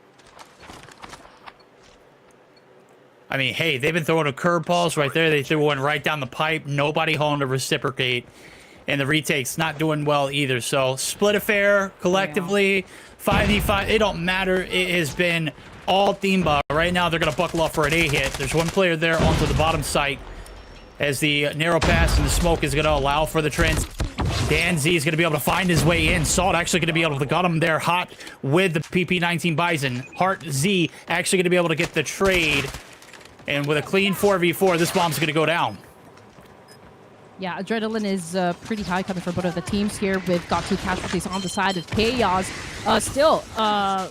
I mean, hey, they've been throwing a curveballs right there. They threw one right down the pipe. Nobody home to reciprocate. And the retake's not doing well either. So split affair collectively, 5v5, it don't matter. It has been all TeamBa. Right now, they're going to buckle up for an A hit. There's one player there onto the bottom site as the narrow pass and the smoke is going to allow for the trans. Dan Z is going to be able to find his way in. Salt actually going to be able to got him there hot with the PP-19 Bison. Heart Z actually going to be able to get the trade. And with a clean 4v4, this bomb's going to go down. Yeah, adrenaline is pretty high coming from both of the teams here. We've got 2 casualties on the side of Chaos. Still, I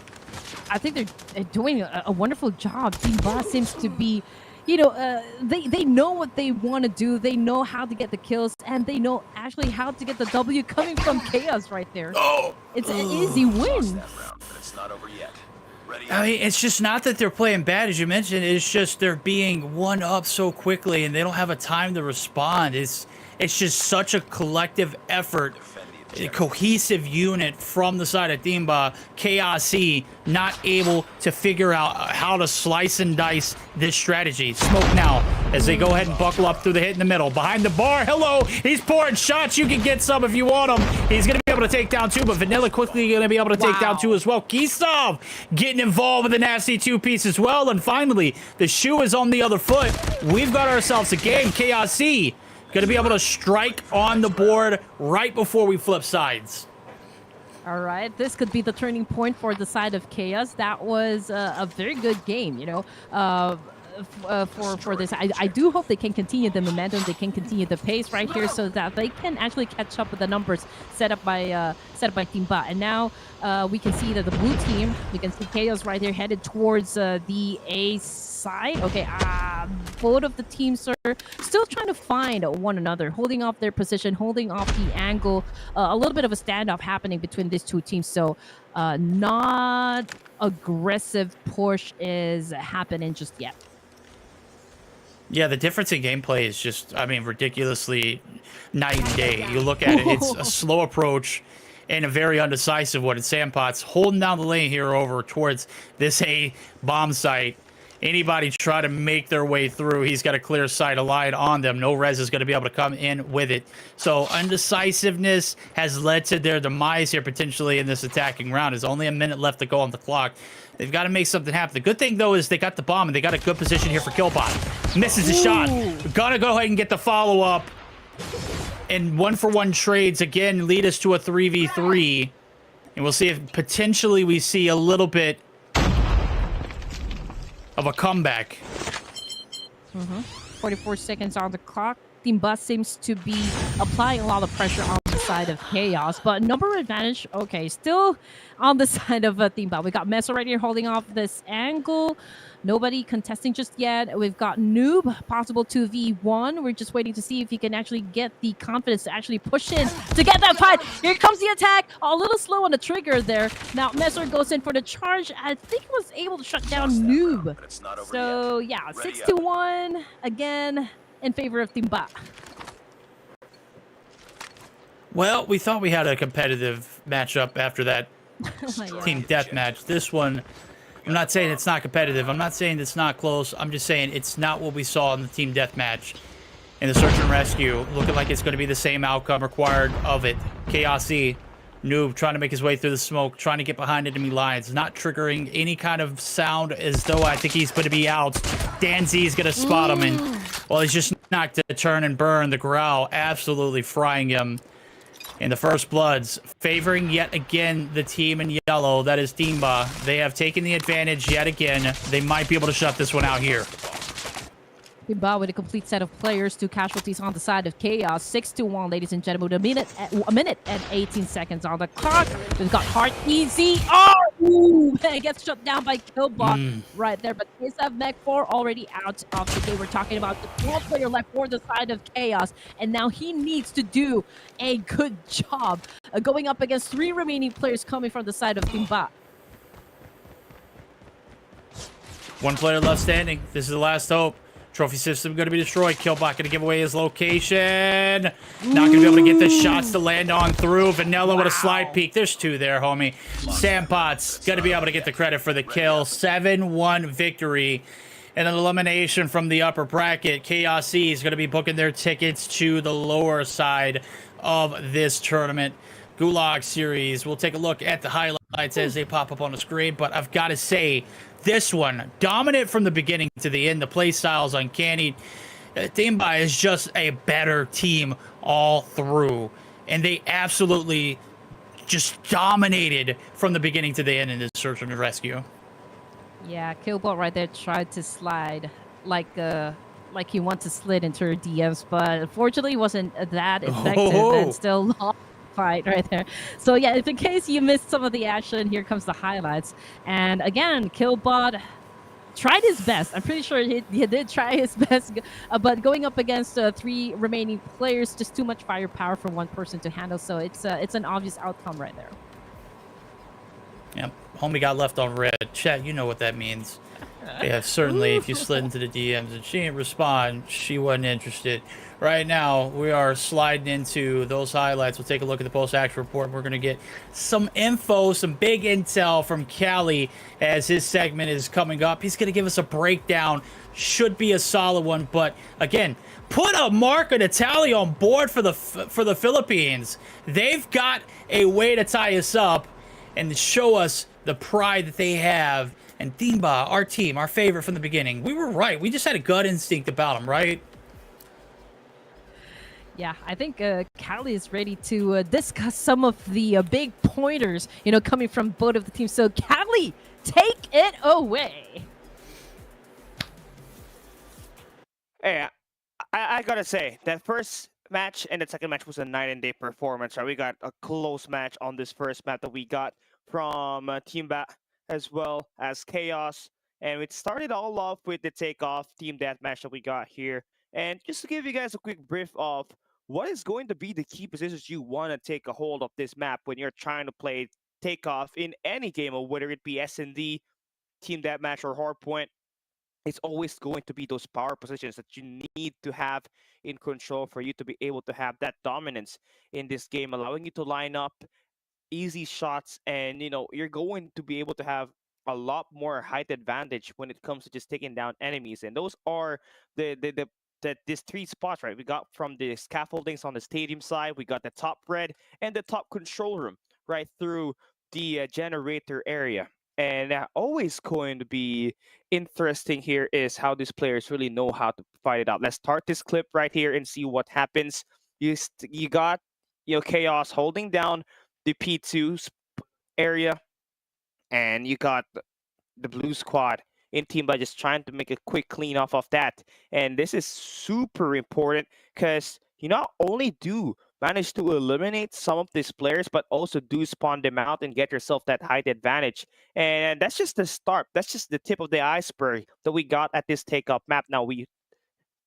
think they're doing a wonderful job. TeamBa seems to be, you know, they know what they want to do. They know how to get the kills, and they know actually how to get the W coming from Chaos right there. Oh, it's an easy win. I mean, it's just not that they're playing bad, as you mentioned. It's just they're being one up so quickly, and they don't have a time to respond. It's just such a collective effort, a cohesive unit from the side of TeamBa. Chaos Z not able to figure out how to slice and dice this strategy. Smoke now as they go ahead and buckle up through the hit in the middle. Behind the bar, hello, he's pouring shots. You can get some if you want them. He's going to be able to take down 2, but Vanilla quickly going to be able to take down 2 as well. Kisov getting involved with the nasty 2-piece as well. And finally, the shoe is on the other foot. We've got ourselves a game. Chaos Z going to be able to strike on the board right before we flip sides. All right, this could be the turning point for the side of Chaos. That was a very good game, you know, for this. I do hope they can continue the momentum, they can continue the pace right here, so that they can actually catch up with the numbers set up by TeamBa. And now we can see that the blue team, we can see Chaos right there headed towards the A side. Okay, both of the teams are still trying to find one another, holding off their position, holding off the angle. A little bit of a standoff happening between these two teams. So not aggressive push is happening just yet. Yeah, the difference in gameplay is just, I mean, ridiculously night and day. You look at it, it's a slow approach and a very undecisive one. It's Sandpots holding down the lane here over towards this A bomb site. Anybody try to make their way through, he's got a clear sight of line on them. No res is going to be able to come in with it. So undecisiveness has led to their demise here potentially in this attacking round. There's only a minute left to go on the clock. They've got to make something happen. The good thing, though, is they got the bomb, and they got a good position here for Killbot. Misses the shot. Gonna go ahead and get the follow-up. And 1-for-1 trades, again, lead us to a 3v3. And we'll see if potentially we see a little bit of a comeback. 44 seconds on the clock. TeamBa seems to be applying a lot of pressure on the side of Chaos, but number advantage, okay, still on the side of TeamBa. We got Mess right here holding off this angle. Nobody contesting just yet. We've got Noob, possible 2v1. We're just waiting to see if he can actually get the confidence to actually push in to get that fight. Here comes the attack. A little slow on the trigger there. Now Messer goes in for the charge. I think he was able to shut down Noob. So yeah, 6-1 again in favor of TeamBa. Well, we thought we had a competitive matchup after that team deathmatch. This one, I'm not saying it's not competitive. I'm not saying it's not close. I'm just saying it's not what we saw in the team deathmatch. In the search and rescue, looking like it's going to be the same outcome required of it. Chaos Z, Noob trying to make his way through the smoke, trying to get behind enemy lines, not triggering any kind of sound as though I think he's going to be out. Dan Z is going to spot him, and well, he's just not to turn and burn. The Growl absolutely frying him. And the first bloods favoring yet again the team in yellow. That is TeamBa. They have taken the advantage yet again. They might be able to shut this one out here. TeamBa with a complete set of players, 2 casualties on the side of Chaos. 6-1, ladies and gentlemen. A minute and 18 seconds on the clock. We've got Heart Easy. Oh, ooh, it gets shut down by Killbot right there. But KSF Mech 4 already out of the game. We're talking about the 12 player left for the side of Chaos. And now he needs to do a good job going up against 3 remaining players coming from the side of TeamBa. 1 player left standing. This is the last hope. Trophy system going to be destroyed. Killbot going to give away his location. Not going to be able to get the shots to land on through. Vanilla with a slide peek. There's 2 there, homie. Sampot's going to be able to get the credit for the kill. 7-1 victory. And an elimination from the upper bracket. Chaos Z is going to be booking their tickets to the lower side of this tournament. Gulag series. We'll take a look at the highlights as they pop up on the screen. But I've got to say, this one, dominant from the beginning to the end. The play style's uncanny. TeamBa is just a better team all through. And they absolutely just dominated from the beginning to the end in this search and rescue. Yeah, Killbot right there tried to slide like he wants to slid into her DMs, but unfortunately wasn't that effective and still lost the fight right there. So yeah, if in case you missed some of the action, here comes the highlights. And again, Killbot tried his best. I'm pretty sure he did try his best, but going up against 3 remaining players, just too much firepower for 1 person to handle. So it's an obvious outcome right there. Yep, homie got left on red. Chat, you know what that means. Yeah, certainly if you slid into the DMs and she didn't respond, she wasn't interested. Right now, we are sliding into those highlights. We'll take a look at the post-action report. We're going to get some info, some big intel from Cali as his segment is coming up. He's going to give us a breakdown. Should be a solid one, but again, put a mark and a tally on board for the Philippines. They've got a way to tie us up and to show us the pride that they have. And TeamBa, our team, our favorite from the beginning. We were right. We just had a gut instinct about them, right? Yeah, I think Cali is ready to discuss some of the big pointers, coming from both of the teams. So Cali, take it away. Hey, I gotta say, that first match and the second match was a night and day performance, right? We got a close match on this first map that we got from TeamBa as well as Chaos. And it started all off with the takeoff team deathmatch that we got here. And just to give you guys a quick brief of what is going to be the key positions you want to take a hold of this map when you're trying to play takeoff in any game, or whether it be S&D, team deathmatch, or hardpoint. It's always going to be those power positions that you need to have in control for you to be able to have that dominance in this game, allowing you to line up easy shots, and you're going to be able to have a lot more height advantage when it comes to just taking down enemies. And those are these 3 spots, right? We got from the scaffoldings on the stadium side, we got the top red and the top control room right through the generator area. And always going to be interesting here is how these players really know how to fight it out. Let's start this clip right here and see what happens. You got Chaos holding down the P2 area, and you got the blue squad in TeamBa just trying to make a quick clean off of that. And this is super important because you not only do manage to eliminate some of these players, but also do spawn them out and get yourself that height advantage. And that's just the start. That's just the tip of the iceberg that we got at this take-up map. Now we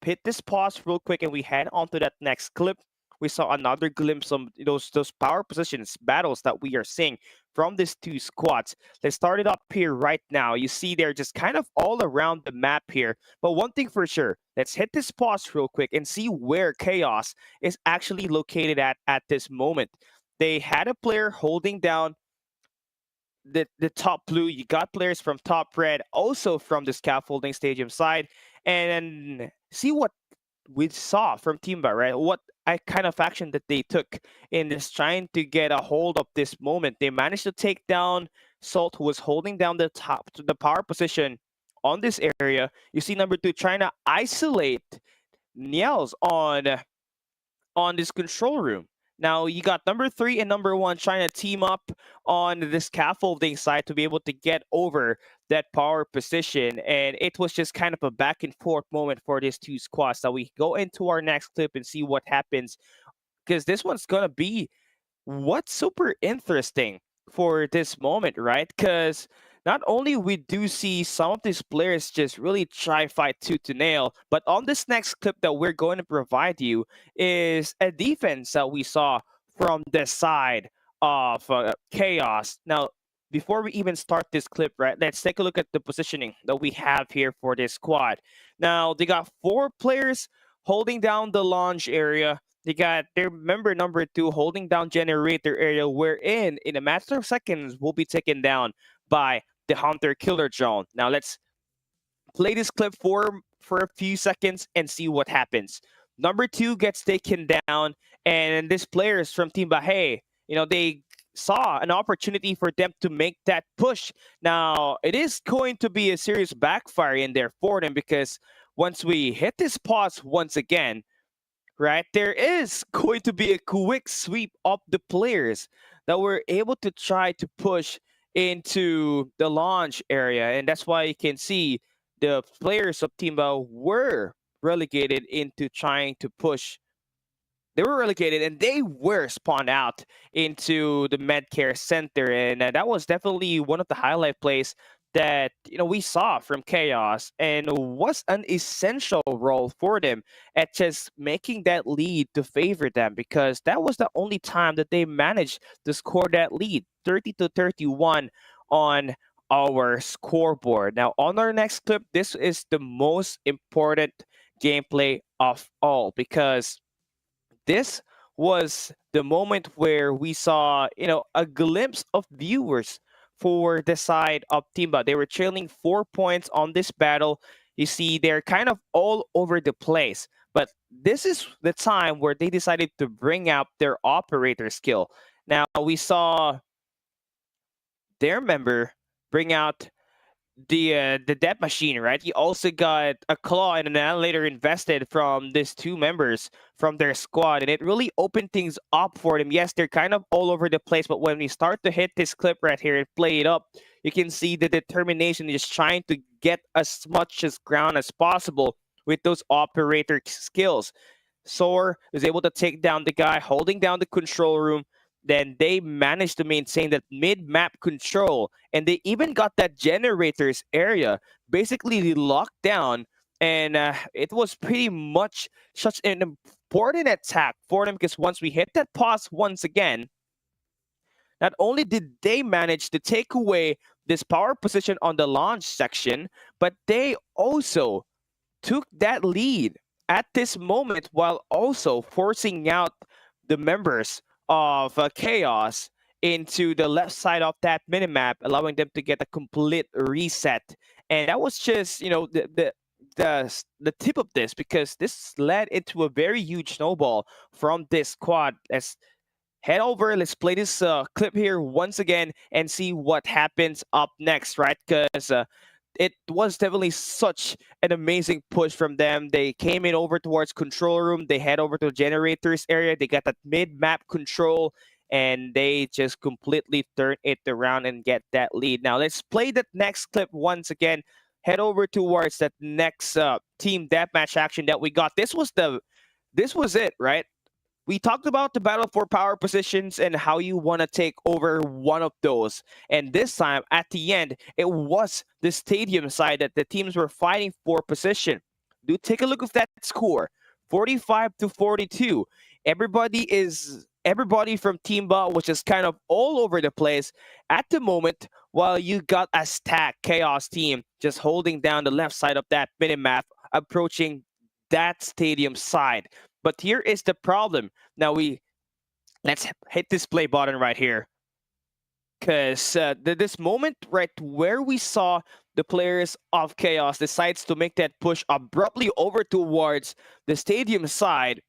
hit this pause real quick and we head on to that next clip. We saw another glimpse of those power positions battles that we are seeing from these two squads. Let's start it up here right now. You see they're just kind of all around the map here. But one thing for sure, let's hit this pause real quick and see where Chaos is actually located at this moment. They had a player holding down the top blue. You got players from top red, also from the scaffolding stadium side. And see what we saw from TeamBa, right? What kind of action that they took in this trying to get a hold of this moment. They managed to take down Salt, who was holding down the power position on this area. You see number 2 trying to isolate Niels on this control room. Now you got number 3 and number 1 trying to team up on the scaffolding side to be able to get over that power position. And it was just kind of a back and forth moment for these two squads. So we go into our next clip and see what happens, because this one's going to be what's super interesting for this moment, right? Because not only we do see some of these players just really try fight tooth to nail, but on this next clip that we're going to provide you is a defense that we saw from the side of Chaos. Now, before we even start this clip, right, let's take a look at the positioning that we have here for this squad. Now, they got 4 players holding down the launch area. They got their member number 2 holding down generator area, wherein in a matter of seconds will be taken down by the Hunter Killer drone. Now let's play this clip for a few seconds and see what happens. Number 2 gets taken down, and this players from TeamBa, hey, they saw an opportunity for them to make that push. Now it is going to be a serious backfire in there for them, because once we hit this pause once again, right, there is going to be a quick sweep of the players that were able to try to push into the launch area. And that's why you can see the players of TeamBa were relegated into trying to push. They were relegated and they were spawned out into the Medcare Center. And that was definitely one of the highlight plays that we saw from Chaos, and was an essential role for them at just making that lead to favor them, because that was the only time that they managed to score that lead, 30-31 on our scoreboard. Now on our next clip, this is the most important gameplay of all, because this was the moment where we saw a glimpse of viewers for the side of TeamBa. They were trailing 4 points on this battle. You see, they're kind of all over the place. But this is the time where they decided to bring out their operator skill. Now, we saw their member bring out the death machine, right? He also got a claw and an annihilator invested from these 2 members from their squad, and it really opened things up for them. Yes, they're kind of all over the place, but when we start to hit this clip right here and play it up, you can see the determination is trying to get as much as ground as possible with those operator skills. Soar was able to take down the guy holding down the control room. Then they managed to maintain that mid-map control, and they even got that generators area basically locked down. And it was pretty much such an important attack for them, because once we hit that pause once again, not only did they manage to take away this power position on the launch section, but they also took that lead at this moment, while also forcing out the members of Chaos into the left side of that minimap, allowing them to get a complete reset. And that was just the tip of this, because this led into a very huge snowball from this squad. Let's head over, let's play this clip here once again and see what happens up next, right? Because it was definitely such an amazing push from them. They came in over towards control room. They head over to the generators area. They got that mid-map control, and they just completely turn it around and get that lead. Now let's play that next clip once again. Head over towards that next team deathmatch action that we got. This was it, right? we talked about the battle for power positions and how you want to take over one of those. And this time, at the end, it was the stadium side that the teams were fighting for position. Do take a look at that score, 45-42. Everybody from TeamBa, which is kind of all over the place at the moment, while you got a stacked Chaos team just holding down the left side of that minimap, approaching that stadium side. But here is the problem. Now let's hit this play button right here, because this moment right where we saw the players of Chaos decides to make that push abruptly over towards the stadium side.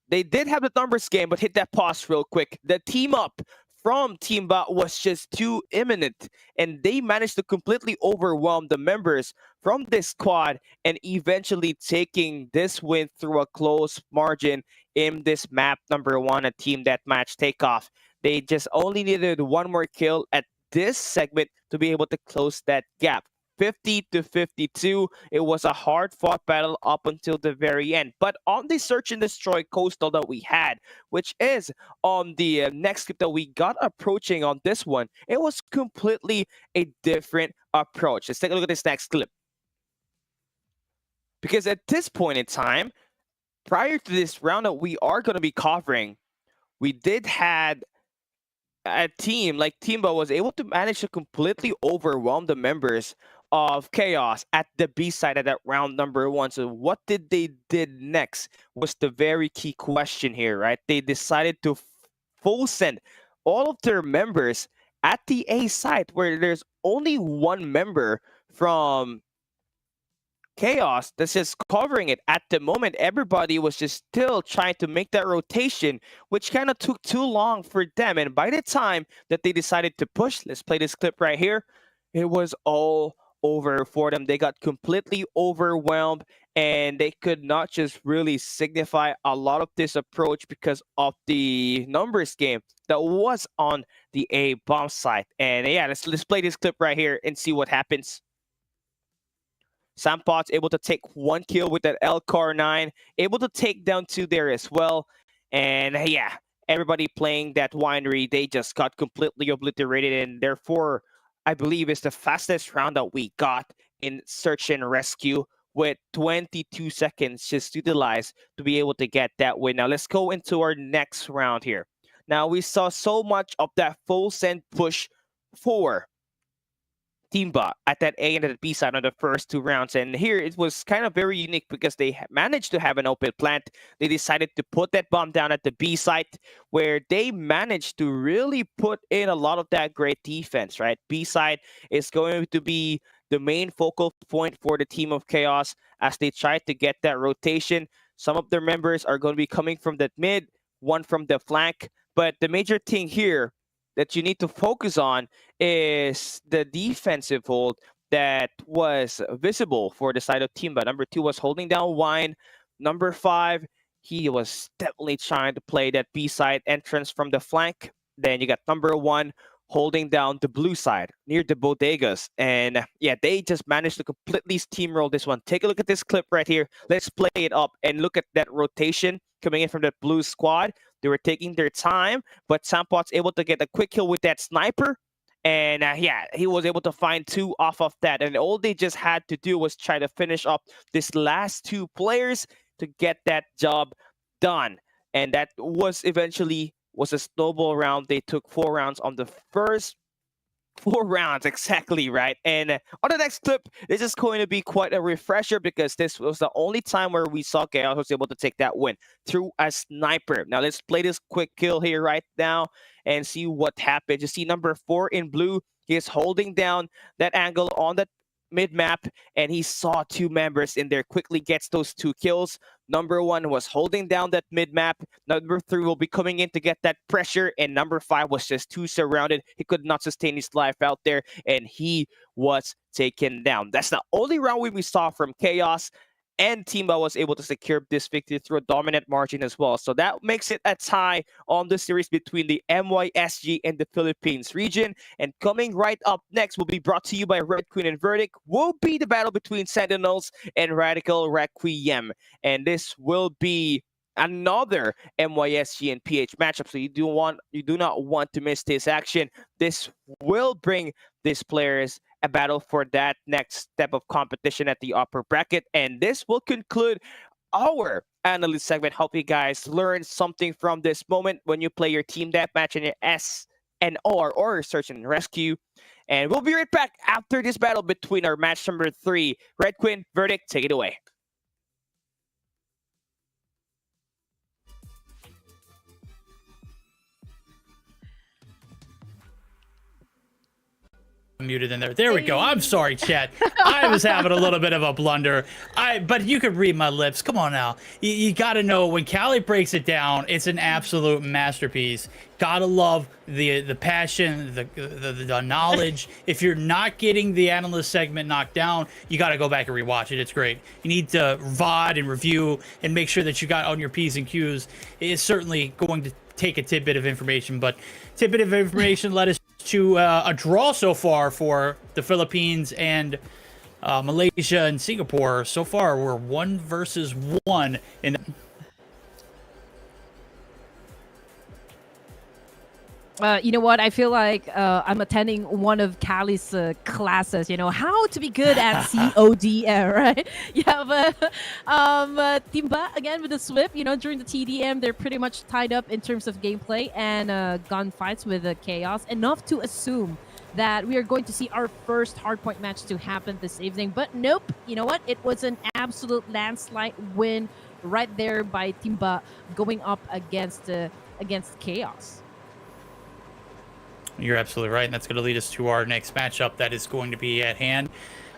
They did have the numbers game, but hit that pause real quick. The team up from TeamBa was just too imminent, and they managed to completely overwhelm the members from this squad and eventually taking this win through a close margin in this map number 1, a team deathmatch takeoff. They just only needed one more kill at this segment to be able to close that gap. 50-52. It was a hard-fought battle up until the very end. But on the search and destroy coastal that we had, which is on the next clip that we got approaching on this one, it was completely a different approach. Let's take a look at this next clip. Because at this point in time, prior to this round that we are going to be covering, we did had a team like TeamBa was able to manage to completely overwhelm the members of Chaos at the B side at that round number 1. So what did they did next was the very key question here, right? They decided to full send all of their members at the A side where there's only one member from Chaos that's just covering it. At the moment, everybody was just still trying to make that rotation, which kind of took too long for them. And by the time that they decided to push, let's play this clip right here, it was all over for them. They got completely overwhelmed, and they could not just really signify a lot of this approach because of the numbers game that was on the A bomb site. And yeah, let's play this clip right here and see what happens. Sampot's able to take one kill with that LCAR-9, able to take down 2 there as well. And yeah, everybody playing that winery, they just got completely obliterated, and therefore I believe is the fastest round that we got in search and rescue, with 22 seconds just utilized to be able to get that win. Now let's go into our next round here. Now we saw so much of that full send push for TeamBa at that A and at B side on the first 2 rounds, and here it was kind of very unique because they managed to have an open plant. They decided to put that bomb down at the B site, where they managed to really put in a lot of that great defense, right? B side is going to be the main focal point for the team of Chaos as they try to get that rotation. Some of their members are going to be coming from that mid, one from the flank, but the major thing here that you need to focus on is the defensive hold that was visible for the side of TeamBa. Number 2 was holding down Wine. Number 5, he was definitely trying to play that B side entrance from the flank. Then you got number 1 holding down the blue side near the bodegas. And yeah, they just managed to completely steamroll this one. Take a look at this clip right here. Let's play it up and look at that rotation coming in from that blue squad. They were taking their time, but Sampot's able to get a quick kill with that sniper. And yeah, he was able to find 2 off of that. And all they just had to do was try to finish up this last 2 players to get that job done. And that was eventually was a snowball round. They took 4 rounds on the first 4 rounds, exactly right. And on the next clip, this is going to be quite a refresher because this was the only time where we saw Chaos was able to take that win through a sniper. Now let's play this quick kill here right now and see what happens. You see number 4 in blue, he is holding down that angle on that mid-map, and he saw 2 members in there, quickly gets those 2 kills. Number 1 was holding down that mid-map. Number 3 will be coming in to get that pressure, and number 5 was just too surrounded. He could not sustain his life out there, and he was taken down. That's the only round we saw from Chaos, and TeamBa was able to secure this victory through a dominant margin as well. So that makes it a tie on the series between the MYSG and the Philippines region. And coming right up next will be brought to you by Red Queen and Verdict, will be the battle between Sentinels and Radical Requiem. And this will be another MYSG and PH matchup. So you do not want to miss this action. This will bring these players a battle for that next step of competition at the upper bracket. And this will conclude our analyst segment. Hope you guys learned something from this moment when you play your team deathmatch in your SNR or search and rescue. And we'll be right back after this battle between our match number 3. Requiem, Verdict, take it away. Muted in there. There we go. I'm sorry, chat. I was having a little bit of a blunder. But you could read my lips. Come on now. You got to know when Cali breaks it down, it's an absolute masterpiece. Gotta love the passion, the knowledge. If you're not getting the analyst segment knocked down, you got to go back and rewatch it. It's great. You need to VOD and review and make sure that you got on your P's and Q's. It's certainly going to take a tidbit of information, but tidbit of information led us to a draw so far for the Philippines and Malaysia and Singapore. So far, we're 1 versus 1 in. You know what? I feel like I'm attending one of Cali's classes, you know, how to be good at COD, right? Yeah, but TeamBa, again, with the Swift, you know, during the TDM, they're pretty much tied up in terms of gameplay and gunfights with Chaos. Enough to assume that we are going to see our first hardpoint match to happen this evening. But nope, you know what? It was an absolute landslide win right there by TeamBa going up against Chaos. You're absolutely right, and that's going to lead us to our next matchup that is going to be at hand.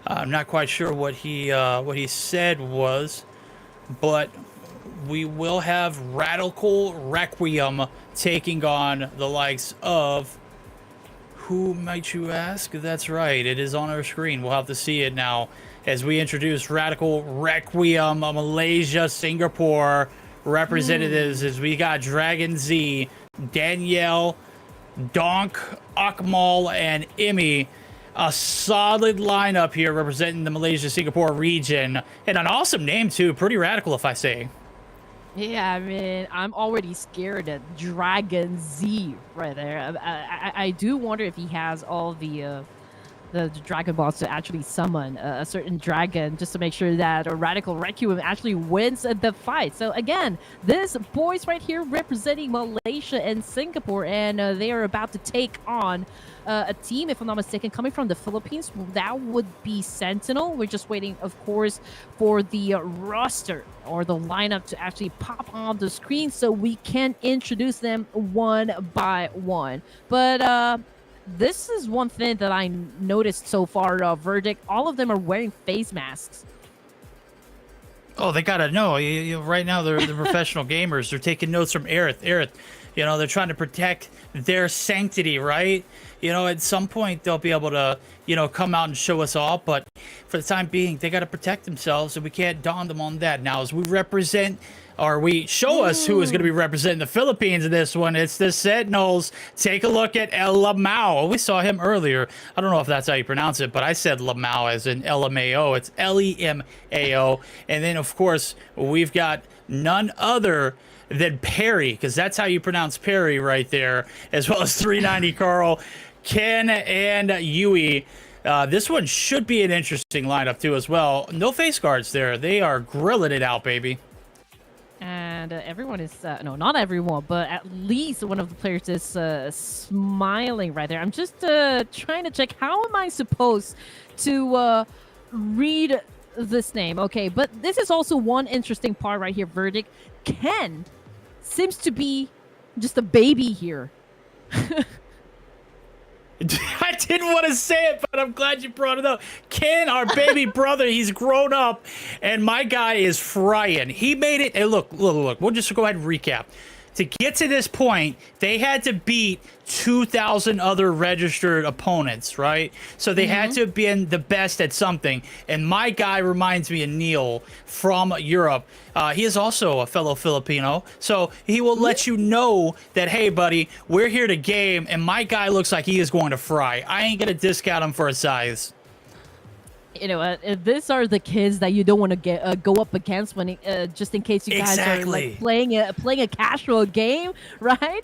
I'm not quite sure what he said was, but we will have Radical Requiem taking on the likes of, who might you ask? That's right, it is on our screen. We'll have to see it now as we introduce Radical Requiem, Malaysia, Singapore representatives. As we got Dragon Z, Danielle, Donk, Akmal, and Imi. A solid lineup here representing the Malaysia-Singapore region. And an awesome name, too. Pretty radical, if I say. Yeah, I mean, I'm already scared at Dragon Z right there. I do wonder if he has all the Dragon Balls to actually summon a certain dragon just to make sure that a Radical Requiem actually wins the fight. So again, this boys right here representing Malaysia and Singapore, and they are about to take on a team, if I'm not mistaken, coming from the Philippines. That would be Sentinel. We're just waiting, of course, for the roster or the lineup to actually pop on the screen so we can introduce them one by one. But this is one thing that I noticed so far, Verdict. All of them are wearing face masks. Oh, they gotta know. Right now, they're professional gamers. They're taking notes from Aerith. You know, they're trying to protect their sanctity, right? You know, at some point, they'll be able to, you know, come out and show us all. But for the time being, they got to protect themselves, and we can't dawn them on that. Now, as we represent, or we show us who is going to be representing the Philippines in this one, it's the Sentinels. Take a look at El Lamao. We saw him earlier. I don't know if that's how you pronounce it, but I said Lamao as in LMAO. It's LEMAO. And then, of course, we've got none other than Perry, because that's how you pronounce Perry right there, as well as 390 Carl, Ken, and Yui. This one should be an interesting lineup, too, as well. No face guards there. They are grilling it out, baby. And everyone is, no, not everyone, but at least one of the players is smiling right there. I'm just trying to check, how am I supposed to read this name? Okay, but this is also one interesting part right here, Verdict. Ken seems to be just a baby here. I didn't want to say it, but I'm glad you brought it up. Ken, our baby brother, he's grown up, and my guy is frying. He made it. And look. We'll just go ahead and recap. To get to this point, they had to beat 2,000 other registered opponents, right? So they had to have been the best at something. And my guy reminds me of Neil from Europe. He is also a fellow Filipino. So he will let you know that, hey, buddy, we're here to game, and my guy looks like he is going to fry. I ain't going to discount him for his size. You know, these are the kids that you don't want to get go up against when just in case you guys are like playing a casual game, right?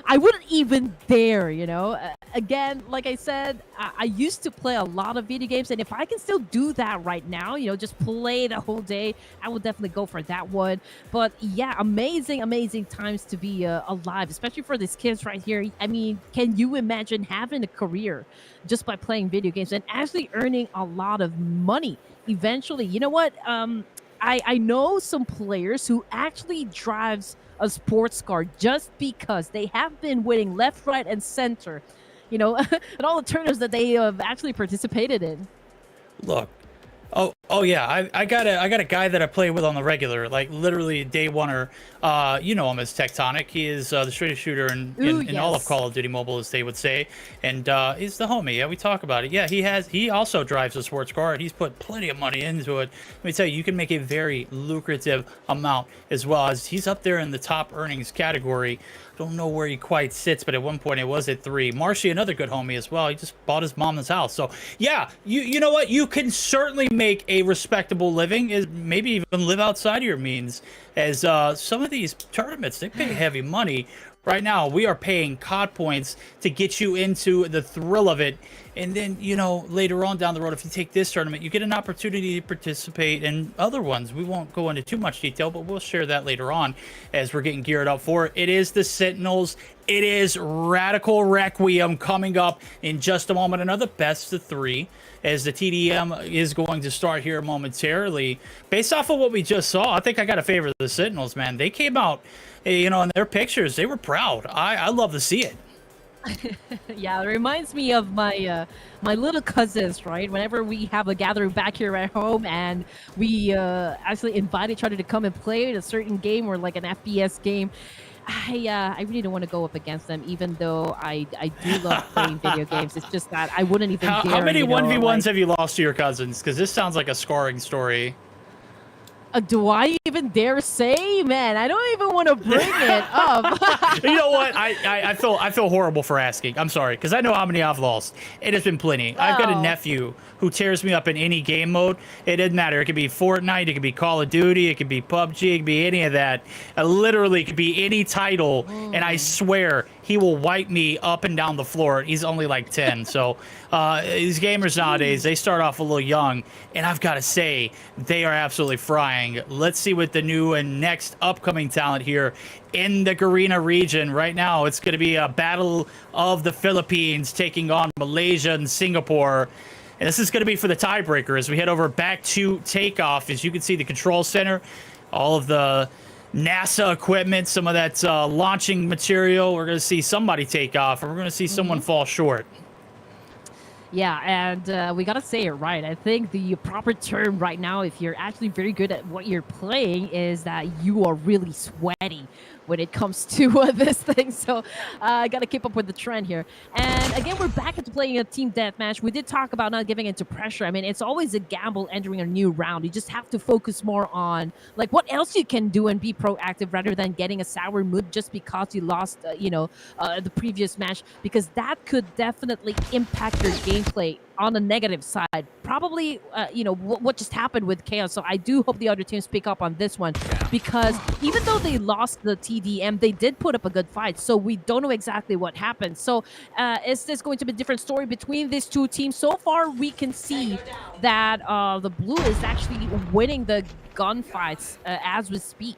I wouldn't even dare, you know. Again, like I said, I used to play a lot of video games, and if I can still do that right now, you know, just play the whole day, I would definitely go for that one. But yeah, amazing times to be alive, especially for these kids right here. I mean, can you imagine having a career just by playing video games and actually earning a lot of money eventually? You know what? I know some players who actually drives a sports car just because they have been winning left, right, and center, you know, and all the tournaments that they have actually participated in. Look. Oh yeah, I got a guy that I play with on the regular, like literally day oneer. You know him as Tectonic. He is the straightest shooter in all of Call of Duty Mobile, as they would say, and he's the homie. Yeah, we talk about it. Yeah, he also drives a sports car, and he's put plenty of money into it. Let me tell you, you can make a very lucrative amount as well. As he's up there in the top earnings category. Don't know where he quite sits, but at one point it was at 3. Marshy, another good homie as well. He just bought his mom's house. So yeah, you know what? You can certainly make a respectable living, is maybe even live outside of your means. As some of these tournaments, they pay heavy money. Right now, we are paying COD points to get you into the thrill of it. And then, you know, later on down the road, if you take this tournament, you get an opportunity to participate in other ones. We won't go into too much detail, but we'll share that later on as we're getting geared up for it. It is the Sentinels. It is Radical Requiem coming up in just a moment. Another best of 3 as the TDM is going to start here momentarily. Based off of what we just saw, I think I got to favor the Sentinels, man. They came out, you know, in their pictures, they were proud. I love to see it. Yeah, it reminds me of my my little cousins, right? Whenever we have a gathering back here at home and we actually invite each other to come and play in a certain game or like an FPS game, I really don't want to go up against them, even though I do love playing video games. It's just that I wouldn't even dare. How many 1v1s like, have you lost to your cousins? Because this sounds like a scarring story. Do I even dare say, man? I don't even want to bring it up. You know what? I feel horrible for asking. I'm sorry, because I know how many I've lost. It has been plenty. Oh. I've got a nephew who tears me up in any game mode. It doesn't matter. It could be Fortnite. It could be Call of Duty. It could be PUBG. It could be any of that. Literally, it could be any title. And I swear, he will wipe me up and down the floor. He's only like 10. So these gamers nowadays, they start off a little young. And I've got to say, they are absolutely frying. Let's see what the new and next upcoming talent here in the Garena region. Right now, it's going to be a battle of the Philippines taking on Malaysia and Singapore. And this is going to be for the tiebreaker as we head over back to takeoff. As you can see, the control center, all of the NASA equipment, some of that launching material. We're going to see somebody take off, and we're going to see someone fall short. Yeah, and we gotta say it right. I think the proper term right now, if you're actually very good at what you're playing, is that you are really sweaty when it comes to this thing. So I gotta keep up with the trend here. And again, we're back into playing a team deathmatch. We did talk about not giving into pressure. I mean, it's always a gamble entering a new round. You just have to focus more on like what else you can do and be proactive rather than getting a sour mood just because you lost, the previous match, because that could definitely impact your gameplay on the negative side. Probably, what just happened with Chaos. So I do hope the other teams pick up on this one, because even though they lost the TDM, they did put up a good fight. So we don't know exactly what happened. So is this going to be a different story between these two teams? So far, we can see that the blue is actually winning the gunfights as we speak.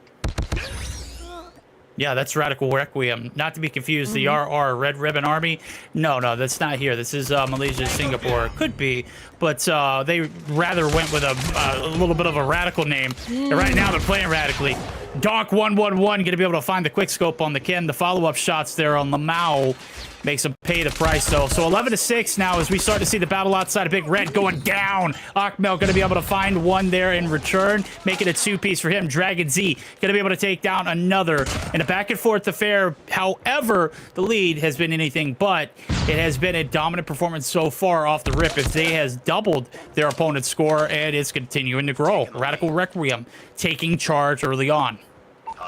Yeah, that's Radical Requiem. Not to be confused, the RR, Red Ribbon Army. No, that's not here. This is Malaysia, Singapore. Could be, but they rather went with a little bit of a radical name. And right now, they're playing radically. Donk 111 going to be able to find the quick scope on the Ken. The follow-up shots there on Lamau makes them pay the price, though. So 11-6 now as we start to see the battle outside of Big Red going down. Akmel going to be able to find one there in return, make it a two-piece for him. Dragon Z going to be able to take down another in a back-and-forth affair. However, the lead has been anything but. It has been a dominant performance so far off the rip, as they has doubled their opponent's score, and it's continuing to grow. Radical Requiem taking charge early on.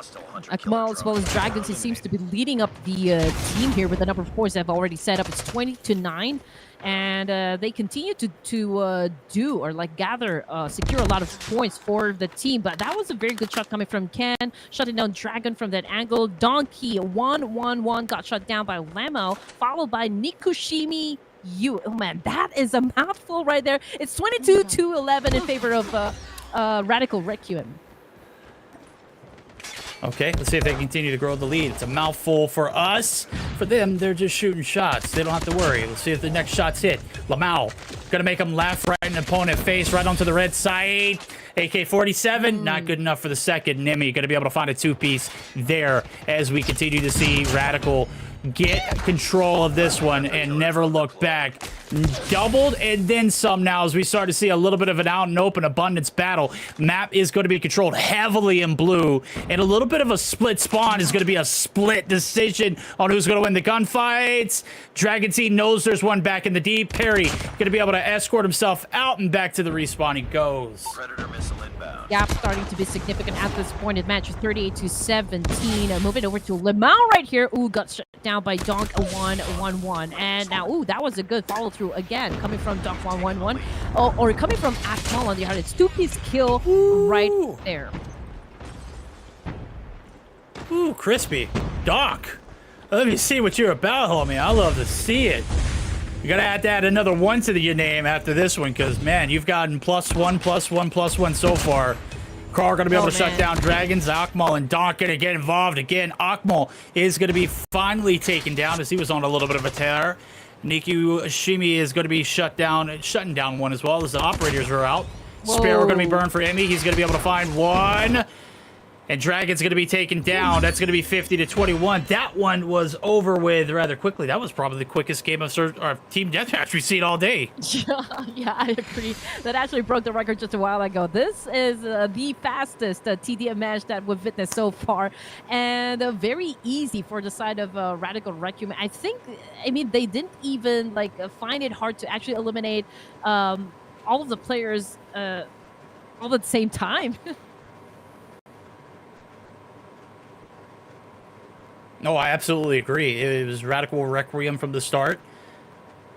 Akmal as well as Dragons, he seems to be leading up the team here with the number of points they've already set up. It's 20-9. And they continue to do or like gather, secure a lot of points for the team. But that was a very good shot coming from Ken, shutting down Dragon from that angle. Donkey 1-1-1 got shut down by Lemo, followed by Nikushimi Yu. Oh man, that is a mouthful right there. It's 22-11 in favor of Radical Requiem. Okay, let's see if they continue to grow the lead. It's a mouthful for us. For them, they're just shooting shots. They don't have to worry. Let's see if the next shots hit. Lamau, gonna make him laugh right in the opponent face, right onto the red side. AK-47, not good enough for the second. Nimi gonna be able to find a two-piece there as we continue to see Radical get control of this one and never look back. Doubled and then some now as we start to see a little bit of an out and open abundance battle. Map is going to be controlled heavily in blue, and a little bit of a split spawn is going to be a split decision on who's going to win the gunfights. Dragon Seed knows there's one back in the deep. Perry going to be able to escort himself out, and back to the respawn he goes. Predator missile inbound. Gap starting to be significant at this point in match, 38-17. Moving over to Lemao right here. Ooh, got shut down by Donk, a 1-1-1. And now, ooh, that was a good follow through again, coming from Donk 1-1-1. Oh, or coming from Akmal on the other. It's two-piece kill right there. Ooh, crispy. Doc, let me see what you're about, homie. I love to see it. You gotta have to add another one to your name after this one, because, man, you've gotten +1 so far. Carl gonna be able to shut down Dragons. Akmal and Donk gonna get involved again. Akmal is gonna be finally taken down as he was on a little bit of a tear. Nikushimi is gonna be shutting down one as well as the operators are out. Sparrow gonna be burned for Emmy. He's gonna be able to find one. And Dragon's going to be taken down. That's going to be 50-21. That one was over with rather quickly. That was probably the quickest game of team deathmatch we've seen all day. Yeah, I agree. That actually broke the record just a while ago. This is the fastest TDM match that we've witnessed so far. And very easy for the side of Radical Requiem. I mean, they didn't even find it hard to actually eliminate all of the players all at the same time. No, I absolutely agree. It was Radical Requiem from the start.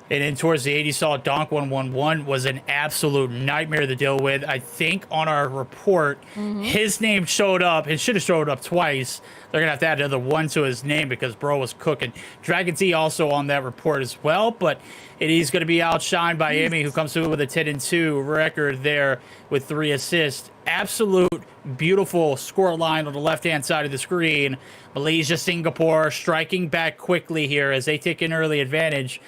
And then towards the 80s, saw Donk 1-1-1 was an absolute nightmare to deal with. I think on our report, his name showed up. It should have showed up twice. They're going to have to add another one to his name because bro was cooking. Dragon Z also on that report as well, but he's going to be outshined by Emmy, who comes through with a 10-2 record there with 3 assists. Absolute beautiful score line on the left-hand side of the screen. Malaysia, Singapore striking back quickly here as they take an early advantage.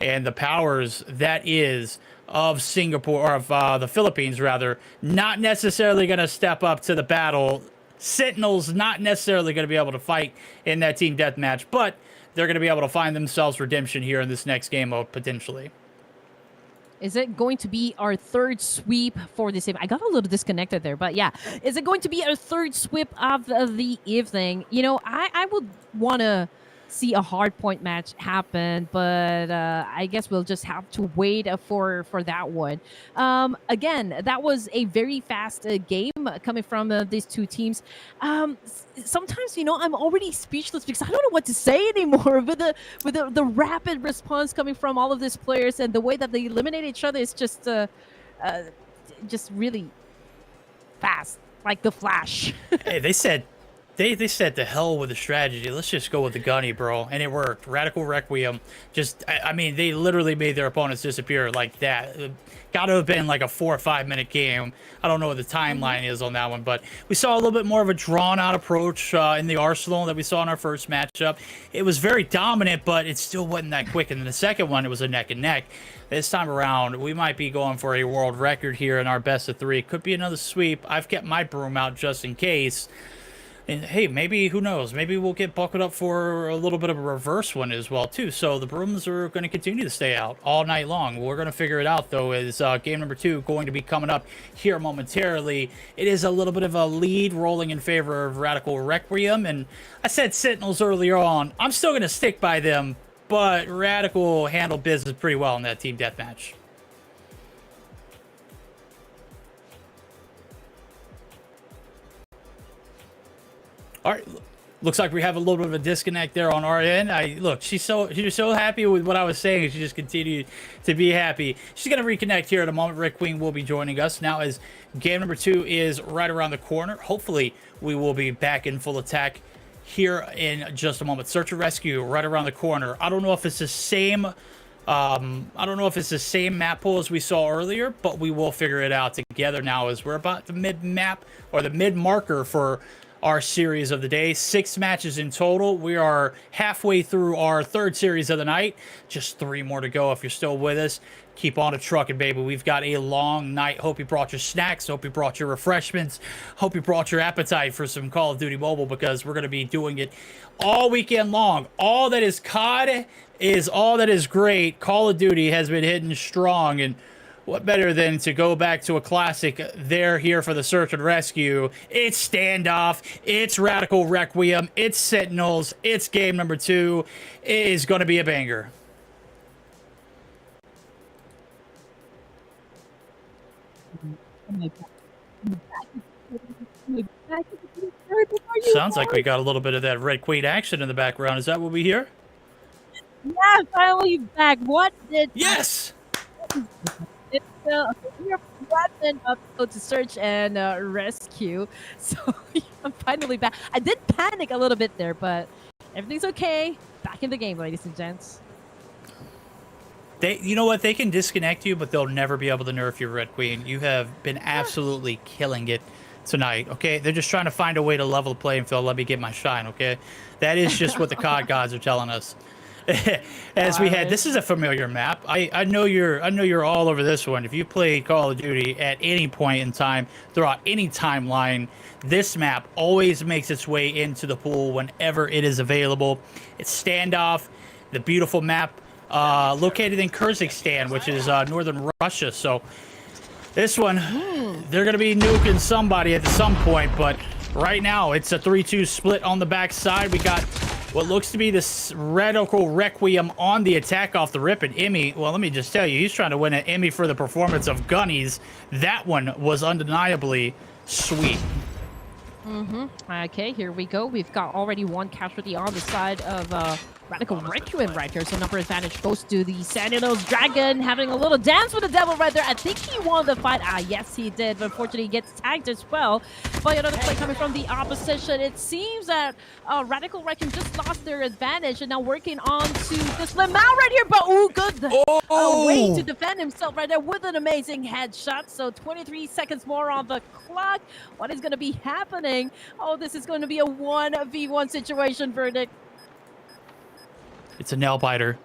And the powers that is of Singapore, or of the Philippines rather, not necessarily going to step up to the battle. Sentinels not necessarily going to be able to fight in that team deathmatch, but they're going to be able to find themselves redemption here in this next game mode potentially. Is it going to be our third sweep for this evening? I got a little disconnected there, but yeah. Is it going to be our third sweep of the evening? You know, I would want to see a hard point match happen, but I guess we'll just have to wait for that one. Again, that was a very fast game coming from these two teams. Sometimes, you know, I'm already speechless because I don't know what to say anymore with the rapid response coming from all of these players and the way that they eliminate each other is just really fast, like the Flash. Hey, they said to hell with the strategy. Let's just go with the gunny, bro. And it worked. Radical Requiem. I mean, they literally made their opponents disappear like that. Got to have been like a 4 or 5 minute game. I don't know what the timeline is on that one, but we saw a little bit more of a drawn out approach in the Arsenal that we saw in our first matchup. It was very dominant, but it still wasn't that quick. And then the second one, it was a neck and neck. This time around, we might be going for a world record here in our best of 3. Could be another sweep. I've kept my broom out just in case. And hey, maybe, who knows, maybe we'll get buckled up for a little bit of a reverse one as well, too. So the brooms are going to continue to stay out all night long. We're going to figure it out, though, as game number 2 going to be coming up here momentarily. It is a little bit of a lead rolling in favor of Radical Requiem. And I said Sentinels earlier on. I'm still going to stick by them, but Radical handled business pretty well in that team deathmatch. All right. Looks like we have a little bit of a disconnect there on our end. Look, she's so happy with what I was saying. She just continued to be happy. She's gonna reconnect here in a moment. Requiem will be joining us now as game number 2 is right around the corner. Hopefully, we will be back in full attack here in just a moment. Search and rescue right around the corner. I don't know if it's the same. I don't know if it's the same map pool as we saw earlier, but we will figure it out together now as we're about the mid map or the mid marker for our series of the day. 6 matches in total. We are halfway through our 3rd series of the night. Just 3 more to go if you're still with us. Keep on a trucking, baby. We've got a long night. Hope you brought your snacks. Hope you brought your refreshments. Hope you brought your appetite for some Call of Duty Mobile, because we're going to be doing it all weekend long. All that is COD is all that is great. Call of Duty has been hitting strong, and what better than to go back to a classic? They're here for the search and rescue. It's Standoff. It's Radical Requiem. It's Sentinels. It's game number 2. It is going to be a banger. Sounds like we got a little bit of that Red Queen action in the background. Is that what we hear? Yeah, finally back. What did... Yes! It's your weapon up to search and rescue. So I'm finally back. I did panic a little bit there, but everything's okay. Back in the game, ladies and gents. You know what? They can disconnect you, but they'll never be able to nerf your Red Queen. You have been absolutely killing it tonight, okay? They're just trying to find a way to level the playing field. Let me get my shine, okay? That is just what the COD gods are telling us. As we head, this is a familiar map. I know you're all over this one. If you played Call of Duty at any point in time throughout any timeline, this map always makes its way into the pool whenever it is available. It's Standoff, the beautiful map located in Kyrgyzstan, which is northern Russia. So this one, they're going to be nuking somebody at some point, but right now it's a 3-2 split on the backside. We got what looks to be this Radical Requiem on the attack off the rip, and Emmy, well, let me just tell you, he's trying to win an Emmy for the performance of Gunnies. That one was undeniably sweet. Okay, here we go. We've got already 1 casualty on the side of Radical Requiem right here. So number advantage goes to the Sentinels. Dragon having a little dance with the devil right there. I think he won the fight. Yes, he did. But unfortunately, he gets tagged as well by another play coming from the opposition. It seems that Radical Requiem just lost their advantage and now working on to this Lamau right here. But good way to defend himself right there with an amazing headshot. So 23 seconds more on the clock. What is going to be happening? Oh, this is going to be a 1v1 situation, Verdict. It's a nail biter.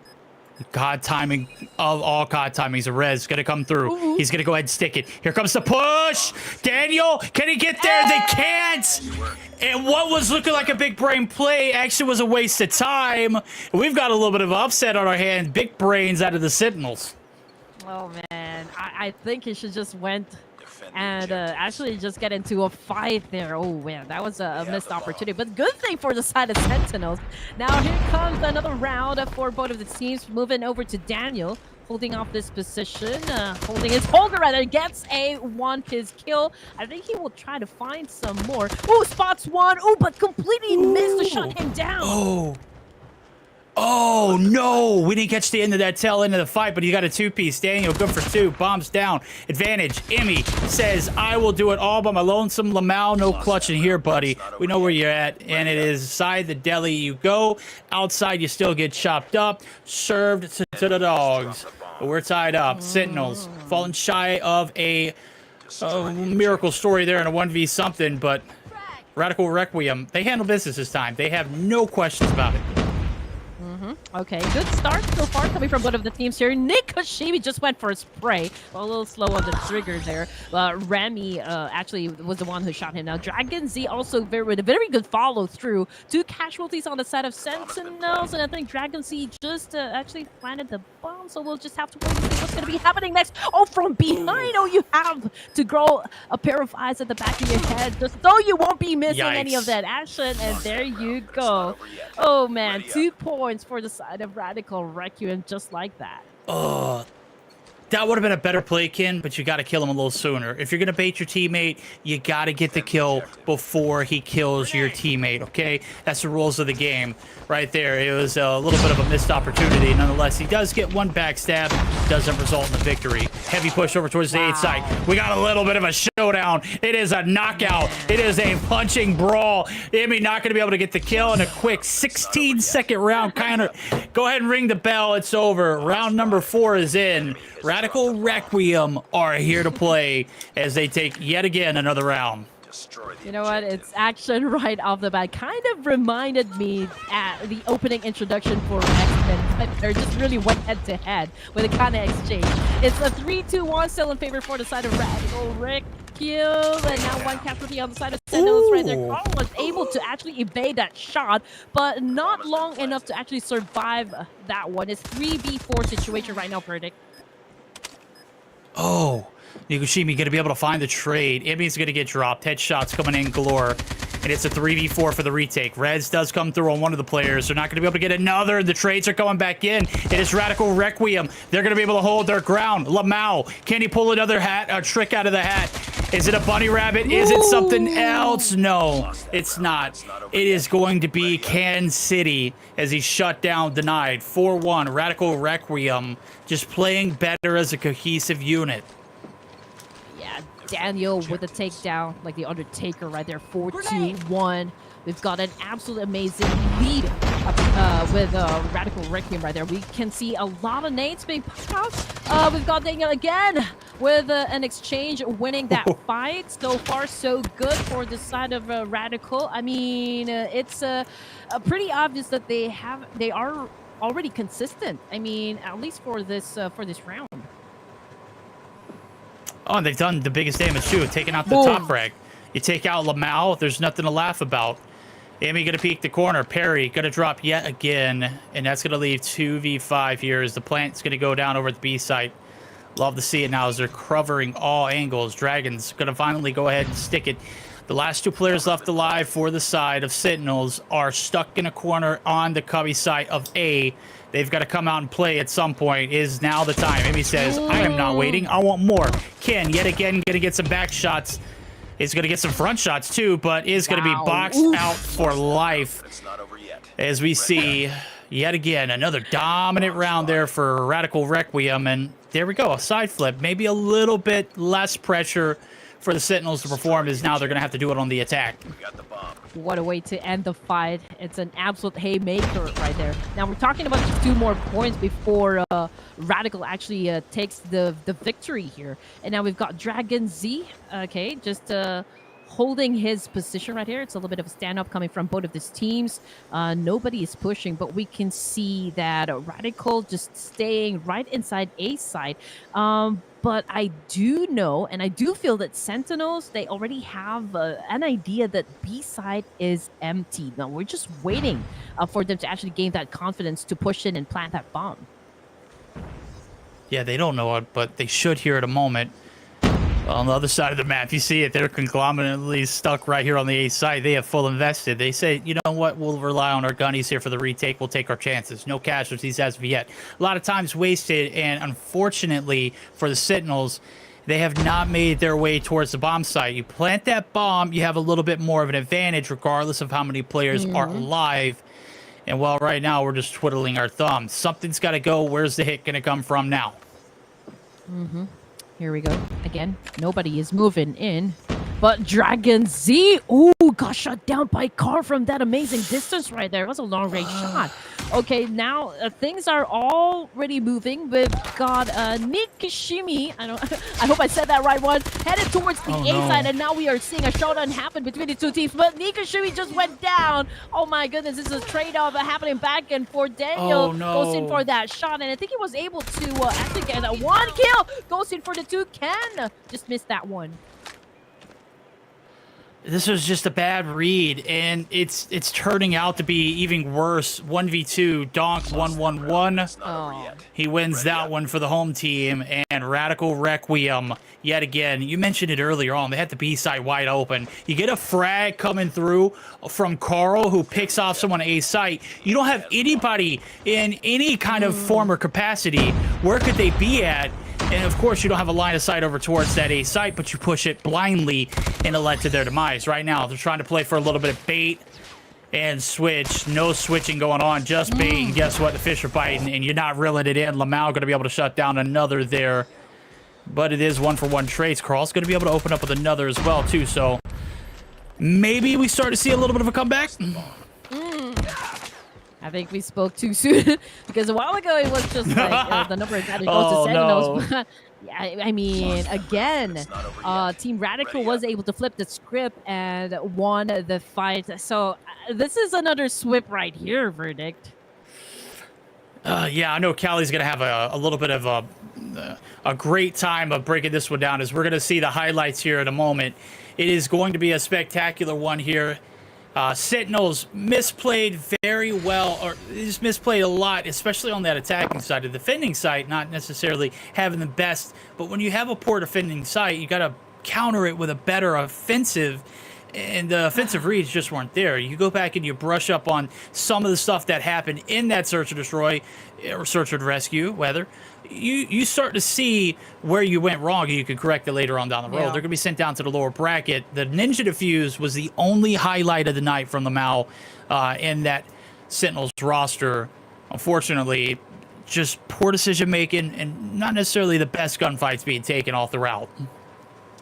COD timing of all COD timings. A res going to come through. He's going to go ahead and stick it. Here comes the push. Daniel, can he get there? They can't. And what was looking like a big brain play actually was a waste of time. We've got a little bit of upset on our hands. Big brains out of the Sentinels. Oh, man. I think he should just went and actually just get into a fight there. Oh, man, that was a missed opportunity. But good thing for the side of Sentinels. Now here comes another round for both of the teams. Moving over to Daniel, holding off this position, holding his holder rather, gets his kill. I think he will try to find some more. Oh, spots one. Oh, but completely missed to shut him down. Oh, no. We didn't catch the end of that tail end of the fight, but he got a 2-piece. Daniel, good for 2. Bombs down. Advantage. Emmy says, I will do it all by my lonesome. Lamau, no clutching here, buddy. We know where you're at, and it is inside the deli you go. Outside, you still get chopped up. Served to the dogs. But we're tied up. Sentinels falling shy of a miracle story there in a 1v something, but Radical Requiem, they handle business this time. They have no questions about it. Okay, good start so far coming from one of the teams here. Nick Hashimi just went for a spray. A little slow on the trigger there. Remy actually was the one who shot him. Now, Dragon Z also with a very good follow through. 2 casualties on the side of Sentinels, and I think Dragon Z just actually planted the bomb, so we'll just have to wait and see what's going to be happening next. Oh, from behind! Oh, you have to grow a pair of eyes at the back of your head, just so you won't be missing any of that action, and there you go. Oh, man, 2 points for the side of Radical Requiem, just like that. That would have been a better play, Ken, but you got to kill him a little sooner. If you're going to bait your teammate, you got to get the kill before he kills your teammate, okay? That's the rules of the game right there. It was a little bit of a missed opportunity. Nonetheless, he does get one backstab. Doesn't result in the victory. Heavy push over towards the 8 side. We got a little bit of a showdown. It is a knockout. It is a punching brawl. Emmy not going to be able to get the kill in a quick 16-second round. Kind of go ahead and ring the bell. It's over. Round number 4 is in. Radical Requiem are here to play as they take yet again another round. You know what? It's action right off the bat. Kind of reminded me at the opening introduction for X-Men, but they're just really went head-to-head with a kind of exchange. It's a 3-2-1 still in favor for the side of Radical Requiem, and now one casualty on the side of Sentinels right there. Carl was able to actually evade that shot, but not long enough to actually survive that one. It's 3v4 situation right now, Verdict. Oh, Nigushimi going to be able to find the trade. Emmy's going to get dropped. Headshots coming in galore. And it's a 3v4 for the retake. Reds does come through on one of the players. They're not going to be able to get another. The trades are coming back in. It is Radical Requiem. They're going to be able to hold their ground. Lamau, can he pull another trick out of the hat? Is it a bunny rabbit? Is it something else? No, it's not. It is going to be Kansas City as he's shut down, denied. 4-1, Radical Requiem just playing better as a cohesive unit. Yeah, Daniel with a takedown, like the Undertaker right there, 4-2-1. We've got an absolute amazing lead with Radical Requiem right there. We can see a lot of nades being popped out. We've got Daniel again with an exchange winning that fight. So far, so good for the side of Radical. I mean, it's pretty obvious that they are already consistent. I mean, at least for this round. Oh, and they've done the biggest damage too, taking out the top frag. You take out Lamau, there's nothing to laugh about. Amy gonna peek the corner. Perry gonna drop yet again, and that's gonna leave 2v5 here as the plant's gonna go down over at the B site. Love to see it now as they're covering all angles. Dragons gonna finally go ahead and stick it. The last 2 players left alive for the side of Sentinels are stuck in a corner on the cubby side of A. They've got to come out and play at some point. Is now the time. Amy says, I am not waiting. I want more. Ken, yet again, going to get some back shots. Is going to get some front shots, too, but is going to be boxed out for life. As we see, yet again, another dominant round there for Radical Requiem. And there we go, a side flip. Maybe a little bit less pressure for the Sentinels to perform, as now they're going to have to do it on the attack. What a way to end the fight. It's an absolute haymaker right there. Now, we're talking about just 2 more points before Radical actually takes the victory here. And now we've got Dragon Z, okay, just holding his position right here. It's a little bit of a stand-up coming from both of these teams. Nobody is pushing, but we can see that Radical just staying right inside A side. But I do know, and I do feel that Sentinels, they already have an idea that B side is empty. Now, we're just waiting for them to actually gain that confidence to push in and plant that bomb. Yeah, they don't know it, but they should here at a moment. On the other side of the map, you see it. They're conglomerately stuck right here on the A side. They have full invested. They say, you know what? We'll rely on our gunnies here for the retake. We'll take our chances. No casualties as of yet. A lot of times wasted, and unfortunately for the Sentinels, they have not made their way towards the bomb site. You plant that bomb, you have a little bit more of an advantage regardless of how many players are alive. And well, right now, we're just twiddling our thumbs. Something's got to go. Where's the hit going to come from now? Here we go. Again, nobody is moving in. But Dragon Z, got shut down by Car from that amazing distance right there. That was a long-range shot. Okay, now things are already moving. We've got Nikishimi. I hope I said that right one. Headed towards the A side, and now we are seeing a showdown happen between the 2 teams. But Nikishimi just went down. Oh my goodness, this is a trade-off happening back and forth. Daniel goes in for that shot, and I think he was able to actually get that 1 kill. Goes in for the 2. Ken just missed that one. This was just a bad read, and it's turning out to be even worse. 1v2, Donk 1-1-1. He wins that one for the home team, and Radical Requiem, yet again. You mentioned it earlier on. They had the B side wide open. You get a frag coming through from Carl, who picks off someone A site. You don't have anybody in any kind of form or capacity. Where could they be at? And of course, you don't have a line of sight over towards that A site, but you push it blindly, and it led to their demise. Right now, they're trying to play for a little bit of bait and switch. No switching going on, just bait. And guess what? The fish are biting, and you're not reeling it in. Lamau going to be able to shut down another there. But it is 1-for-1 trades. Carl's going to be able to open up with another as well, too. So maybe we start to see a little bit of a comeback. I think we spoke too soon because a while ago it was just like the number of that goes to Sentinels. No. Yeah, I mean, again, Team Radical was able to flip the script and won the fight. So this is another sweep right here, Verdict. Yeah, I know Cali's going to have a little bit of a great time of breaking this one down as we're going to see the highlights here in a moment. It is going to be a spectacular one here. Sentinels misplayed very well, or just misplayed a lot, especially on that attacking side. The defending side, not necessarily having the best, but when you have a poor defending side, you got to counter it with a better offensive, and the offensive reads just weren't there. You go back and you brush up on some of the stuff that happened in that search and destroy, or search and rescue, whether you start to see where you went wrong, and you can correct it later on down the road. Yeah. They're going to be sent down to the lower bracket. The Ninja Defuse was the only highlight of the night from the Mao in that Sentinels roster. Unfortunately, just poor decision making and not necessarily the best gunfights being taken all throughout.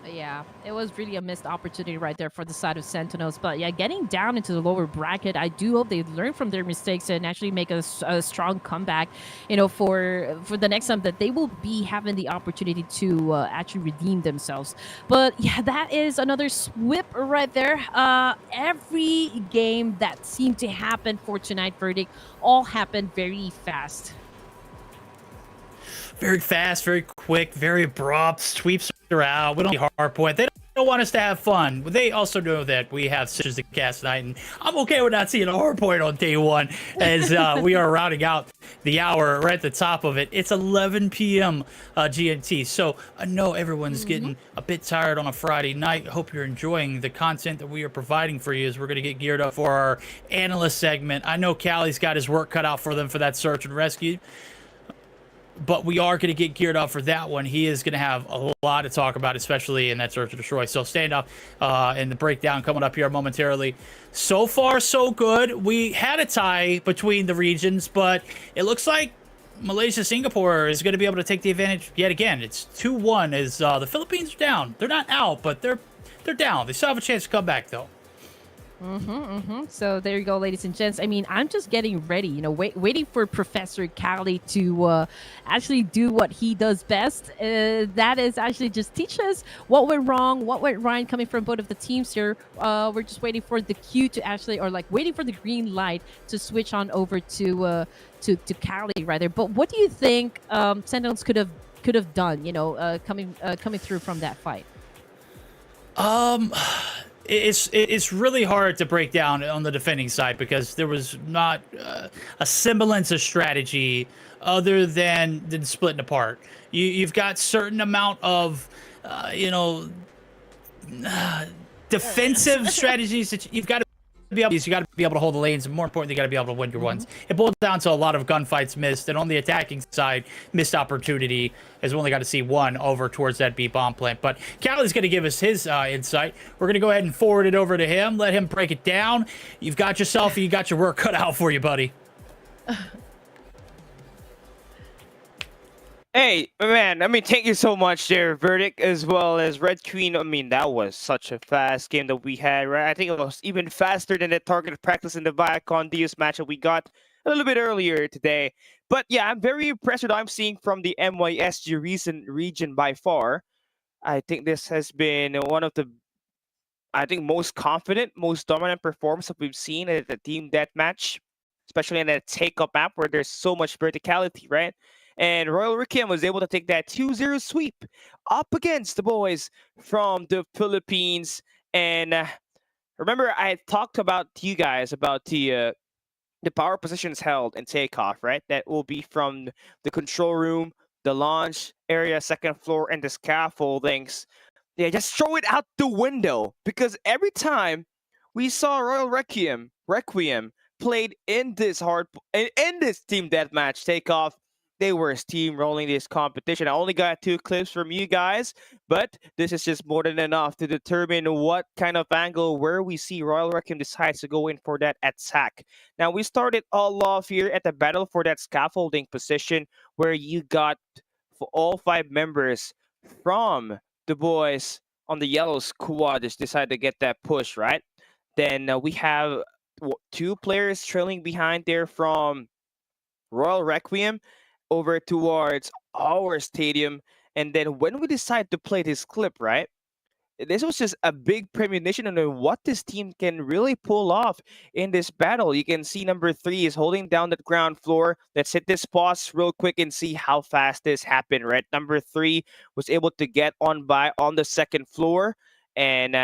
Yeah, it was really a missed opportunity right there for the side of Sentinels. But yeah, getting down into the lower bracket, I do hope they learn from their mistakes and actually make a strong comeback, you know, for the next time that they will be having the opportunity to actually redeem themselves. But yeah, that is another sweep right there. Every game that seemed to happen for tonight, Verdict, all happened very fast. Very fast, very quick, very abrupt. Sweeps are out. We don't need hardpoint. They don't want us to have fun. They also know that we have sessions to cast tonight, and I'm okay with not seeing a hardpoint on day one as we are rounding out the hour. Right at the top of it. It's 11 p.m. GMT. So I know everyone's getting a bit tired on a Friday night. Hope you're enjoying the content that we are providing for you as we're going to get geared up for our analyst segment. I know Cali's got his work cut out for them for that search and rescue. But we are going to get geared up for that one. He is going to have a lot to talk about, especially in that search and destroy. So stand up and the breakdown coming up here momentarily. So far, so good. We had a tie between the regions, but it looks like Malaysia, Singapore is going to be able to take the advantage yet again. It's 2-1 as the Philippines are down. They're not out, but they're down. They still have a chance to come back, though. So there you go, ladies and gents. I mean, I'm just getting ready, you know, waiting for Professor Cali to actually do what he does best. That is actually just teach us what went wrong, what went right coming from both of the teams here. We're just waiting for the cue to actually, or like waiting for the green light to switch on over to Cali rather. But what do you think Sentinels could have done, you know, coming through from that fight? It's really hard to break down on the defending side because there was not a semblance of strategy other than splitting apart. You've got certain amount of defensive strategies that you've got to be able. You got to be able to hold the lanes, and more importantly, you got to be able to win your ones. It boils down to a lot of gunfights missed, and on the attacking side, missed opportunity, as we only got to see one over towards that B bomb plant. But Cali's going to give us his insight. We're going to go ahead and forward it over to him, let him break it down. You got your work cut out for you, buddy. Hey, man, I mean, thank you so much there, Verdict, as well as Red Queen. I mean, that was such a fast game that we had, right? I think it was even faster than the targeted practice in the Vaya Con Dios match that we got a little bit earlier today. But yeah, I'm very impressed with what I'm seeing from the MYSG region by far. I think this has been one of the, most confident, most dominant performance that we've seen at the team deathmatch, especially in that take-up map where there's so much verticality, right? And Royal Requiem was able to take that 2-0 sweep up against the boys from the Philippines. And remember, I talked about to you guys about the power positions held in takeoff, right? That will be from the control room, the launch area, second floor, and the scaffoldings. Yeah, just throw it out the window because every time we saw Royal Requiem played in this team deathmatch takeoff, they were steamrolling this competition. I only got 2 clips from you guys, but this is just more than enough to determine what kind of angle where we see Royal Requiem decides to go in for that attack. Now, we started all off here at the battle for that scaffolding position where you got all 5 members from the boys on the yellow squad just decided to get that push, right? Then we have 2 players trailing behind there from Royal Requiem over towards our stadium. And then when we decide to play this clip, right? This was just a big premonition on what this team can really pull off in this battle. You can see number 3 is holding down the ground floor. Let's hit this pause real quick and see how fast this happened, right? Number 3 was able to get on the second floor, and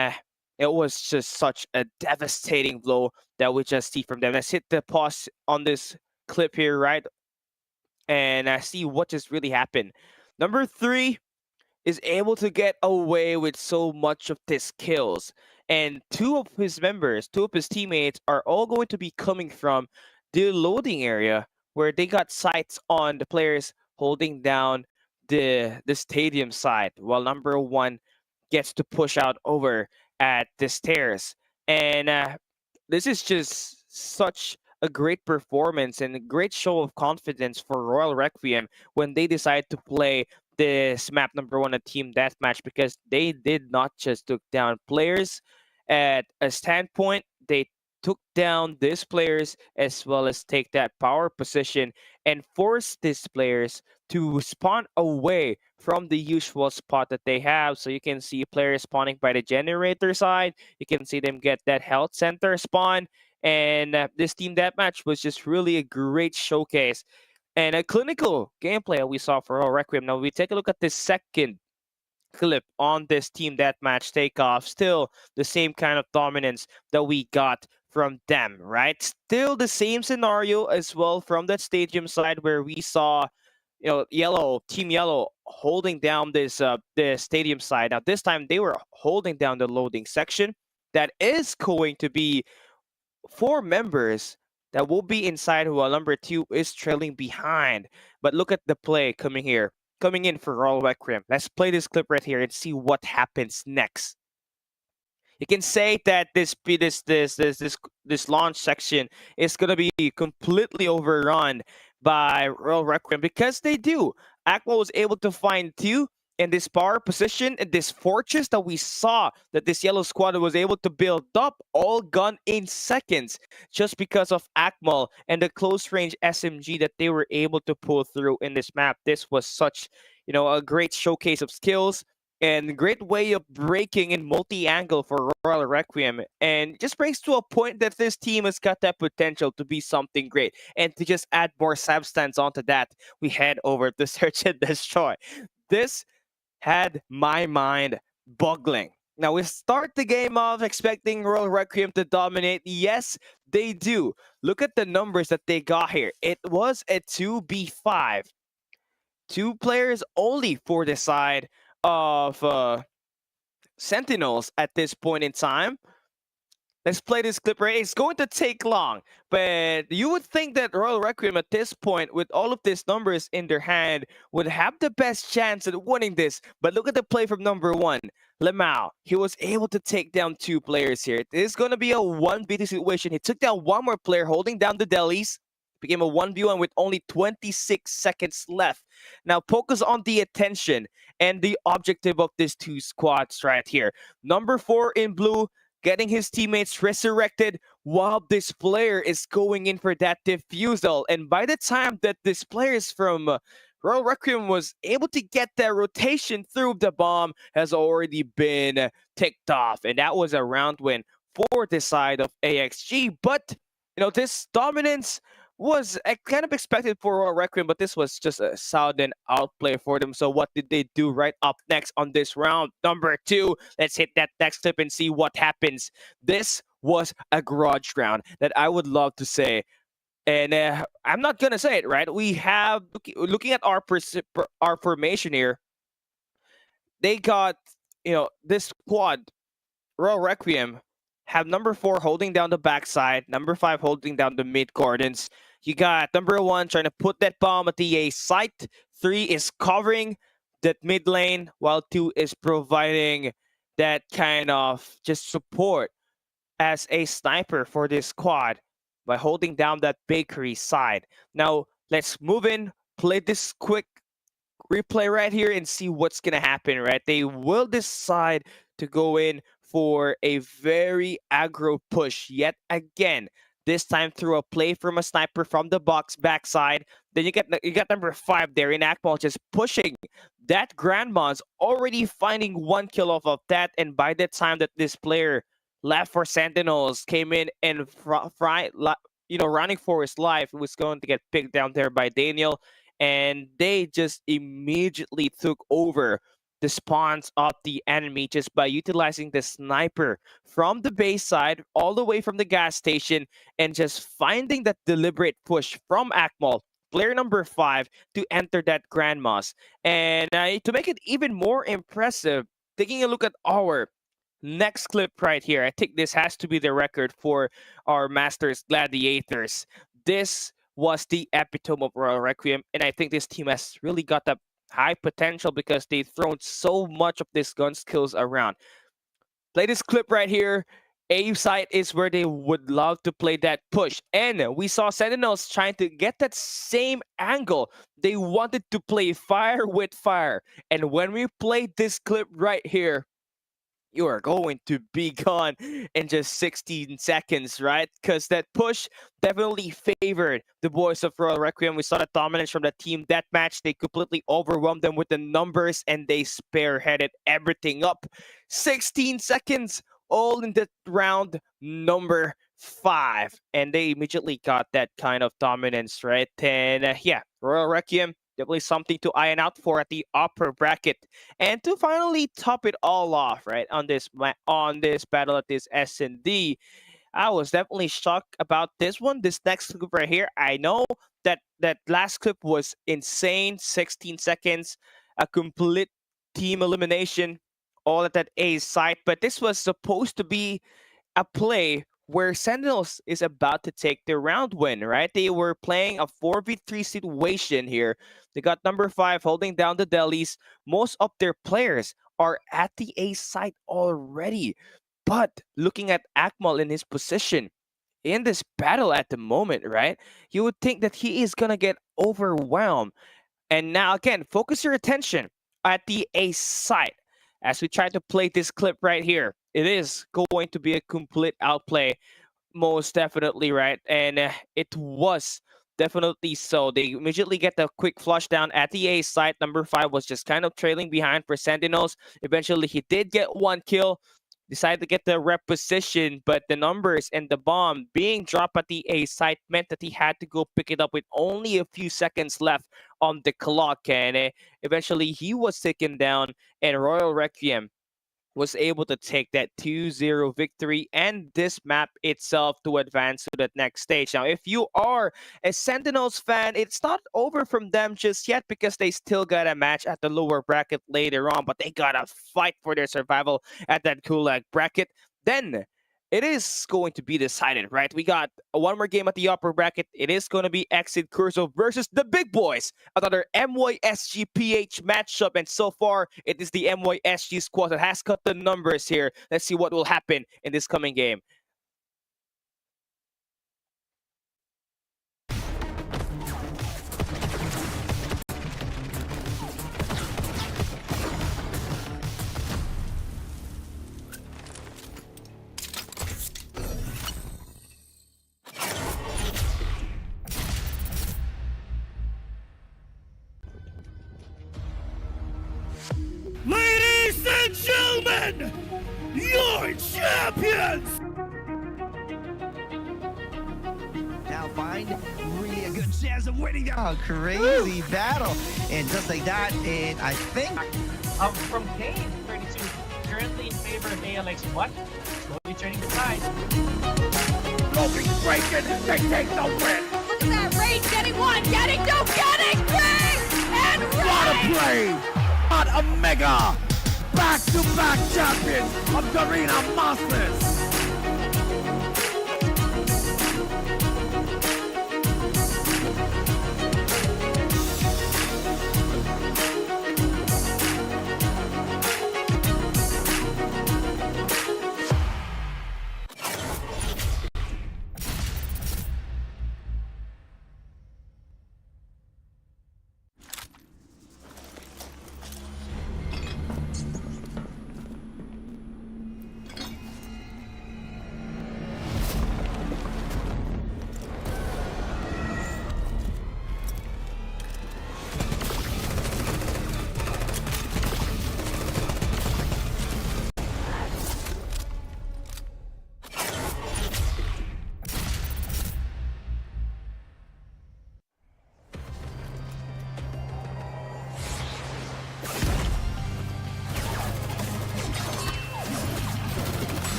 it was just such a devastating blow that we just see from them. Let's hit the pause on this clip here, right? And see what just really happened. Number 3 is able to get away with so much of these kills. And 2 of his members, 2 of his teammates are all going to be coming from the loading area where they got sights on the players holding down the stadium side, while number 1 gets to push out over at the stairs. And this is just such a great performance and a great show of confidence for Royal Requiem when they decide to play this map number 1 a team deathmatch, because they did not just took down players at a standpoint, they took down these players as well as take that power position and force these players to spawn away from the usual spot that they have. So you can see players spawning by the generator side, you can see them get that health center spawn, and this team deathmatch was just really a great showcase and a clinical gameplay that we saw for Royal Requiem. Now we take a look at this second clip on this team deathmatch takeoff. Still the same kind of dominance that we got from them, right? Still the same scenario as well from that stadium side where we saw, Team Yellow holding down this the stadium side. Now this time they were holding down the loading section. That is going to be 4 members that will be inside while number 2 is trailing behind. But look at the play coming in for Royal Requiem. Let's play this clip right here and see what happens next. You can say that this launch section is gonna be completely overrun by Royal Requiem, because they do. Aqua was able to find 2 in this power position, and this fortress that we saw that this yellow squad was able to build up, all gone in seconds, just because of Akmal and the close range SMG that they were able to pull through in this map. This was such, a great showcase of skills and great way of breaking in multi-angle for Royal Requiem, and just brings to a point that this team has got that potential to be something great. And to just add more substance onto that, we head over to Search and Destroy. This had my mind boggling. Now we start the game off expecting Royal Requiem to dominate. Yes, they do. Look at the numbers that they got here. It was a 2v5. 2 players only for the side of Sentinels at this point in time. Let's play this clip right. It's going to take long, but you would think that Royal Requiem at this point, with all of these numbers in their hand, would have the best chance at winning this. But look at the play from number 1, Lemao. He was able to take down 2 players here. It is going to be a 1v2 situation. He took down 1 more player holding down the delis. Became a 1v1 with only 26 seconds left. Now focus on the attention and the objective of these 2 squads right here. Number 4 in blue, getting his teammates resurrected while this player is going in for that defusal. And by the time that this player is from Royal Requiem was able to get that rotation through, the bomb has already been ticked off. And that was a round win for the side of AXG. But, this dominance was kind of expected for Royal Requiem, but this was just a sudden outplay for them. So what did they do right up next on this round? Number 2, let's hit that next clip and see what happens. This was a grudge round that I would love to say. And I'm not going to say it, right? We have, looking at our formation here, they got, this squad, Royal Requiem, have number 4 holding down the backside, number 5 holding down the mid gardens. You got number 1 trying to put that bomb at the A site. 3 is covering that mid lane, while 2 is providing that kind of just support as a sniper for this squad by holding down that bakery side. Now, let's move in, play this quick replay right here and see what's gonna happen, right? They will decide to go in for a very aggro push yet again. This time through a play from a sniper from the box backside. Then you got number 5 there in Akmal just pushing. That Grandma's already finding 1 kill off of that, and by the time that this player left for Sentinels, came in and running for his life, was going to get picked down there by Daniel, and they just immediately took over the spawns of the enemy just by utilizing the sniper from the base side all the way from the gas station and just finding that deliberate push from Akmal, player number 5, to enter that Grandmas. And to make it even more impressive, taking a look at our next clip right here, I think this has to be the record for our Masters Gladiators. This was the epitome of Royal Requiem, and I think this team has really got that high potential because they've thrown so much of these gun skills around. Play this clip right here. A site is where they would love to play that push, and we saw Sentinels trying to get that same angle. They wanted to play fire with fire, and when we played this clip right here, you are going to be gone in just 16 seconds, right? Because that push definitely favored the boys of Royal Requiem. We saw the dominance from the team that match. They completely overwhelmed them with the numbers, and they spearheaded everything up. 16 seconds, all in the round number 5. And they immediately got that kind of dominance, right? And yeah, Royal Requiem, definitely something to iron out for at the upper bracket. And to finally top it all off, right, on this battle at this S&D, I was definitely shocked about this one. This next clip right here, I know that last clip was insane, 16 seconds, a complete team elimination, all at that A site, but this was supposed to be a play where Sentinels is about to take their round win, right? They were playing a 4v3 situation here. They got number 5 holding down the delis. Most of their players are at the A site already. But looking at Akmal in his position in this battle at the moment, right? You would think that he is going to get overwhelmed. And now, again, focus your attention at the A site as we try to play this clip right here. It is going to be a complete outplay, most definitely, right? And it was definitely so. They immediately get the quick flush down at the A site. Number 5 was just kind of trailing behind for Sentinels. Eventually, he did get 1 kill. Decided to get the rep position, but the numbers and the bomb being dropped at the A site meant that he had to go pick it up with only a few seconds left on the clock. And eventually, he was taken down, and Royal Requiem was able to take that 2-0 victory and this map itself to advance to the next stage. Now, if you are a Sentinels fan, it's not over from them just yet because they still got a match at the lower bracket later on, but they gotta fight for their survival at that Gulag bracket. Then it is going to be decided, right? We got one more game at the upper bracket. It is going to be XCEED KURZO versus the Big Boys. Another MYSGPH matchup. And so far, it is the MYSG squad that has got the numbers here. Let's see what will happen in this coming game. Ladies and gentlemen, your champions! Now find really a good chance of winning that. Oh, crazy battle. And just like that, and I think... From Kane, 32, currently in favor of ALX, what? Slowly turning the tide. Logan breaking, they take the win! Look at that rage, getting 1, getting 2, getting 3, and What a right! play! What a mega! Back-to-back champions of the Arena Masters!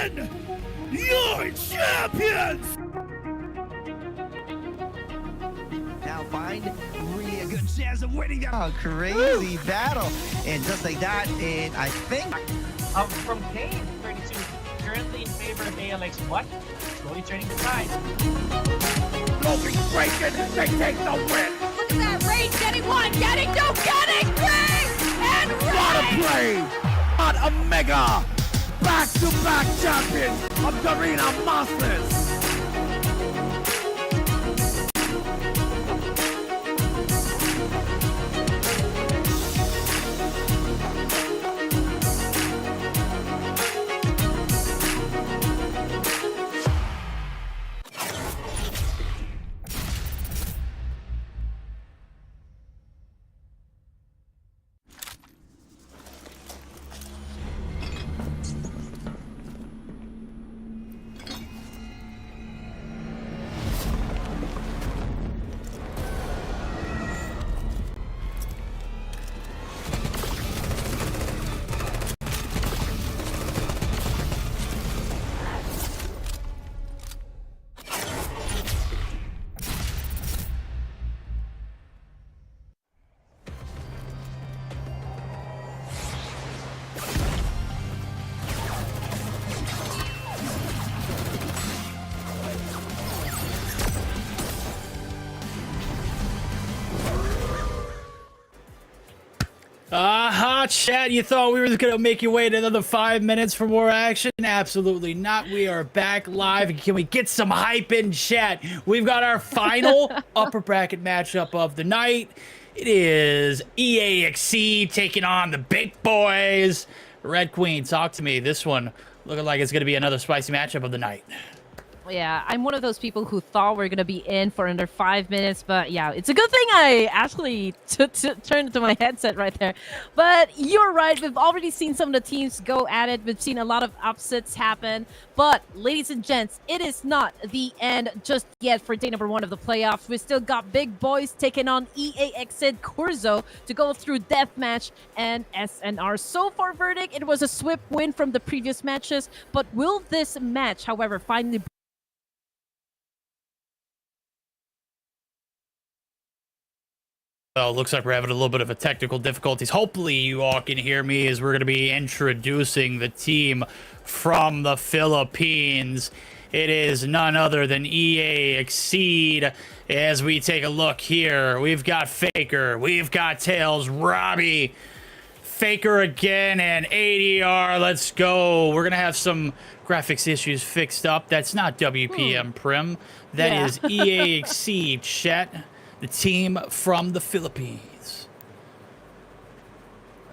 win! You're champions! Now find really a good chance of winning that. Oh, crazy battle. And just like that, and I think... From Kane, 32, currently in favor of ALX What? Slowly turning the tide. Logan breaking, they take the win! Look at that Rain getting one, getting two, getting three, and What a Rain! play! What a mega! Back-to-back champions of the Arena Masters! Aha, chat, you thought we were just going to make you wait another 5 minutes for more action? Absolutely not. We are back live. Can we get some hype in chat? We've got our final upper bracket matchup of the night. It is EA XCEED taking on the Big Boys. Red Queen, talk to me. This one looking like it's going to be another spicy matchup of the night. Yeah, I'm one of those people who thought we are going to be in for under 5 minutes, but yeah, it's a good thing I actually turned to my headset right there. But you're right, we've already seen some of the teams go at it. We've seen a lot of upsets happen. But, ladies and gents, it is not the end just yet for day number 1 of the playoffs. We still got Big Boys taking on EA XCEED KURZO to go through Deathmatch and SNR. So far, verdict, it was a swift win from the previous matches, but will this match, however, finally... Well, looks like we're having a little bit of a technical difficulties. Hopefully you all can hear me as we're going to be introducing the team from the Philippines. It is none other than EA XCEED. As we take a look here, we've got Faker, we've got Tails, Robbie, Faker again, and ADR. Let's go. We're going to have some graphics issues fixed up. That's not WPM Prim. That is EA XCEED, chat. The team from the Philippines.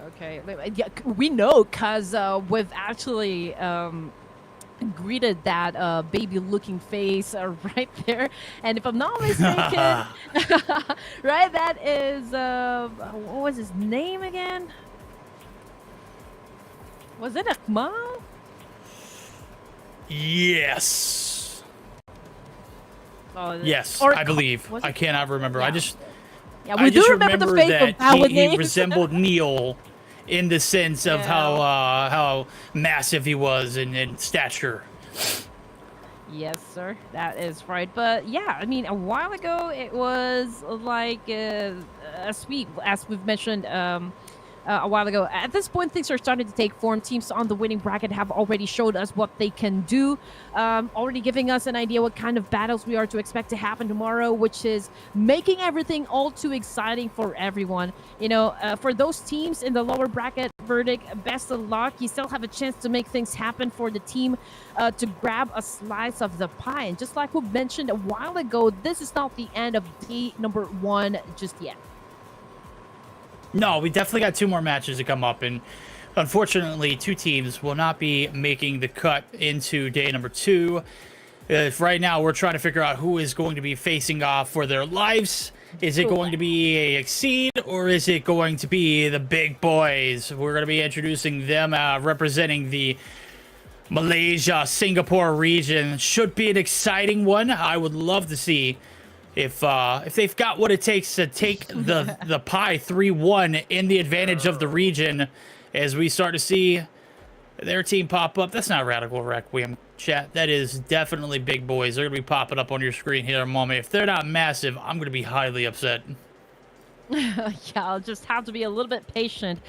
Okay, yeah, we know because we've actually greeted that baby-looking face right there. And if I'm not mistaken, right, that is, what was his name again? Was it Akmal? Yes. Yes, or I believe. I cannot remember. Yeah. I We do just remember the remember face of that he names. resembled Neil in the sense of how massive he was in stature. Yes, sir, that is right. But yeah, I mean, a while ago it was like as we've mentioned a while ago. At this point, things are starting to take form. Teams on the winning bracket have already showed us what they can do, already giving us an idea what kind of battles we are to expect to happen tomorrow, which is making everything all too exciting for everyone. You know, for those teams in the lower bracket, verdict, best of luck. You still have a chance to make things happen for the team to grab a slice of the pie. And just like we mentioned a while ago, this is not the end of day number 1 just yet. No, we definitely got 2 more matches to come up, and unfortunately, 2 teams will not be making the cut into day number 2. Right now, we're trying to figure out who is going to be facing off for their lives. Is it going to be a XCEED, or is it going to be the Big Boys? We're going to be introducing them, representing the Malaysia, Singapore region. Should be an exciting one. I would love to see if they've got what it takes to take the pie 3-1 in the advantage of the region, as we start to see Their team pop up. That's not Radical Requiem, chat. That is definitely Big Boys. They're going to be popping up on your screen here in a moment. If they're not massive, I'm going to be highly upset. Yeah, I'll just have to be a little bit patient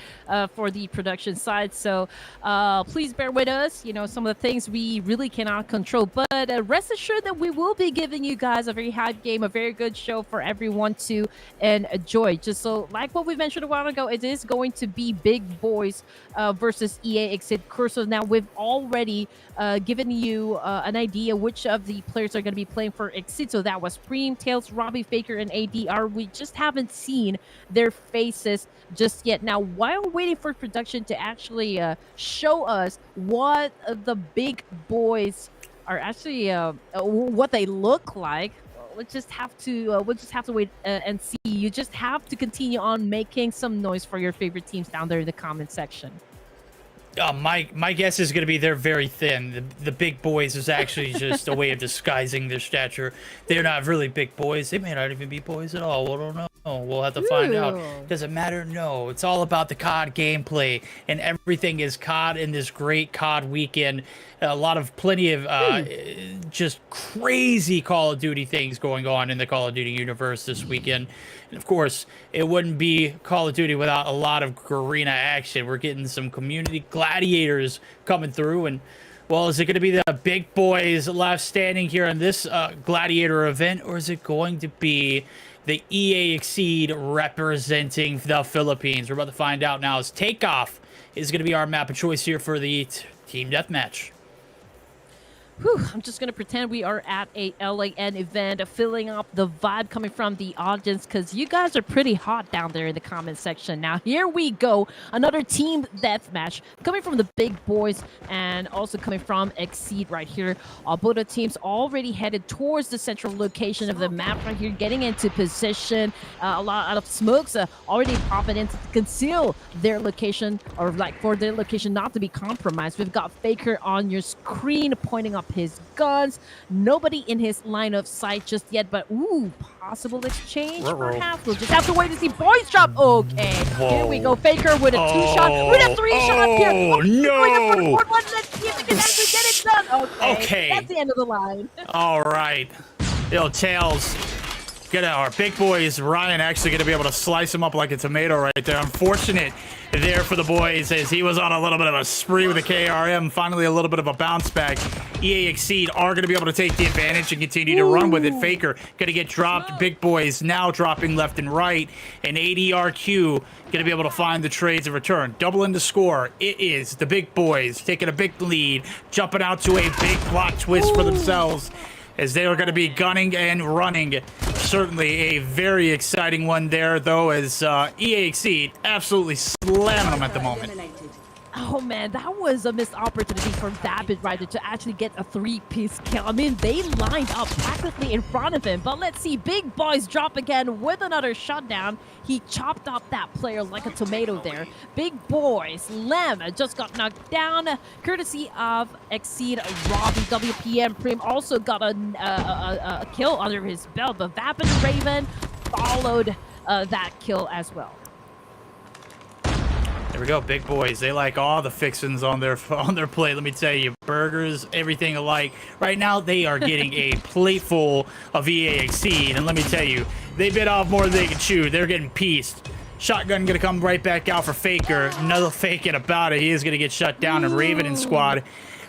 for the production side. So please bear with us. You know, some of the things we really cannot control. But rest assured that we will be giving you guys a very hype game, a very good show for everyone to enjoy. Just so, like what we mentioned a while ago, it is going to be Big Boys versus EA XCEED KURZO. Now, we've already given you an idea which of the players are going to be playing for XCEED. So that was Preem, Tails, Robbie, Faker, and ADR. We just haven't seen their faces just yet. Now, while waiting for production to actually show us what the Big Boys are actually, what they look like, we'll just have to wait and see. You just have to continue on making some noise for your favorite teams down there in the comment section. My guess is going to be they're very thin. The Big Boys is actually just a way of disguising their stature. They're not really big boys. They may not even be boys at all. We don't know. We'll have to find out. Does it matter? No. It's all about the COD gameplay, and everything is COD in this great COD weekend. Plenty of just crazy Call of Duty things going on in the Call of Duty universe this weekend. And of course, it wouldn't be Call of Duty without a lot of arena action. We're getting some Community Gladiators coming through, and well, is it going to be the Big Boys left standing here in this Gladiator event, or is it going to be the EA XCEED representing the Philippines? We're about to find out now, as Takeoff is going to be our map of choice here for the team deathmatch. Whew, I'm just going to pretend we are at a LAN event, filling up the vibe coming from the audience, because you guys are pretty hot down there in the comment section. Now, here we go. Another team deathmatch coming from the Big Boys and also coming from XCEED right here. Both the teams already headed towards the central location of the map right here, getting into position. A lot of smokes already popping in to conceal their location, or like for their location not to be compromised. We've got Faker on your screen pointing up his guns. Nobody in his line of sight just yet, but ooh, possible exchange perhaps. We'll just have to wait to see boys drop. Okay, here we go. Faker with a 2-shot, with a 3-shot here. Oh, no! Let's see if we can actually get it done. Okay, that's the end of the line. All right. Yo, Tails. Get our Big Boys. Ryan actually going to be able to slice him up like a tomato right there. Unfortunate there for the boys, as he was on a little bit of a spree with the KRM. Finally, a little bit of a bounce back. EA XCEED are going to be able to take the advantage and continue to run with it. Faker going to get dropped. Big Boys now dropping left and right. And ADRQ going to be able to find the trades of return. Doubling the score. It is the Big Boys taking a big lead, jumping out to a big plot twist for themselves, as they are going to be gunning and running. Certainly a very exciting one there, though, as EA XCEED absolutely slamming them at the moment. Oh man, that was a missed opportunity for Vapid Rider to actually get a 3-piece kill. I mean, they lined up practically in front of him, but let's see, Big Boys drop again with another shutdown. He chopped up that player like a tomato there. Big Boys, Lem just got knocked down, courtesy of XCEED. Robbie, WPM, Prim also got a kill under his belt, but Vapid Raven followed that kill as well. There we go, Big Boys. They like all the fixins on their plate. Let me tell you, burgers, everything alike. Right now, they are getting a plate full of EA XCEED, and let me tell you, they bit off more than they can chew. They're getting pieced. Shotgun gonna come right back out for Faker. Another faking about it. He is gonna get shut down, and Raven and squad,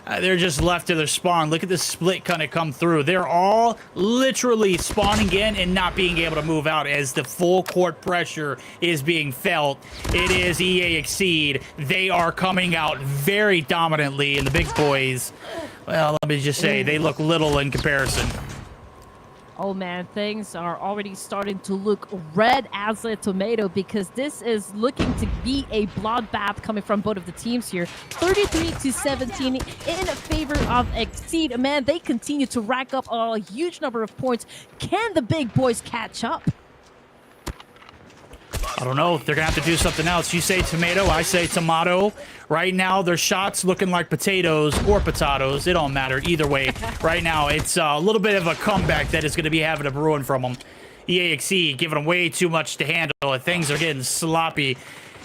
they're just left to their spawn. Look at this split kind of come through. They're all literally spawning in and not being able to move out as the full court pressure is being felt. It is EA XCEED. They are coming out very dominantly, and the Big Boys, well, let me just say, they look little in comparison. Oh man, things are already starting to look red as a tomato, because this is looking to be a bloodbath coming from both of the teams here. 33-17 in favor of XCEED. Man, they continue to rack up a huge number of points. Can the Big Boys catch up? I don't know. They're going to have to do something else. You say tomato, I say tomato. Right now, their shots looking like potatoes or potatoes. It don't matter. Either way, right now, it's a little bit of a comeback that is going to be having a brewing from them. EA XCEED giving them way too much to handle. Things are getting sloppy.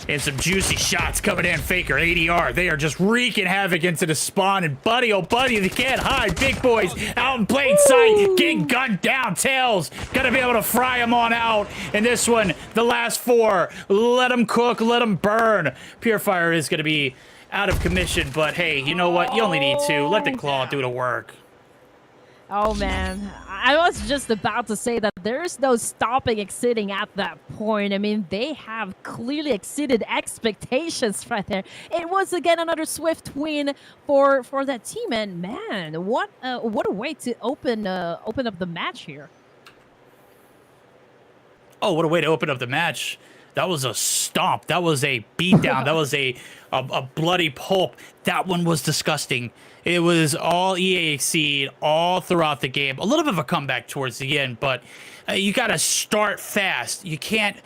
And some juicy shots coming in. Faker, ADR. They are just wreaking havoc into the spawn. And buddy, oh buddy, they can't hide. Big Boys out in plain sight. Getting gunned down. Tails gonna be able to fry them on out. And this one, the last 4. Let them cook, let them burn. Purifier is gonna be out of commission. But hey, you know what? You only need 2. Let the claw do the work. Oh man, I was just about to say that there's no stopping XCEEDing at that point. I mean, they have clearly exceeded expectations right there. It was again another swift win for that team, and man, what a way to open up the match here. Oh, what a way to open up the match. That was a stomp. That was a beatdown. That was a bloody pulp. That one was disgusting. It was all EA XCEED all throughout the game. A little bit of a comeback towards the end, but you got to start fast. You can't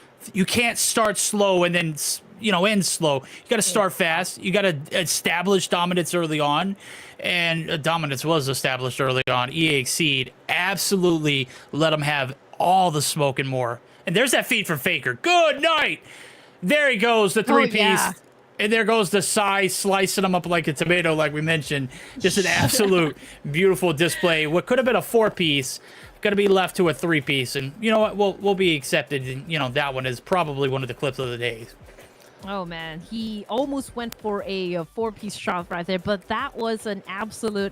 start slow and then end slow. You got to start fast. You got to establish dominance early on, and dominance was established early on. EA XCEED absolutely let them have all the smoke and more. And there's that feed from Faker. Good night. There he goes, the 3-piece. Yeah. And there goes the size, slicing them up like a tomato, like we mentioned. Just an absolute beautiful display. What could have been a 4-piece, going to be left to a 3-piece. And you know what? We'll be accepted. And, that one is probably one of the clips of the day. Oh man, he almost went for a 4-piece shot right there, but that was an absolute,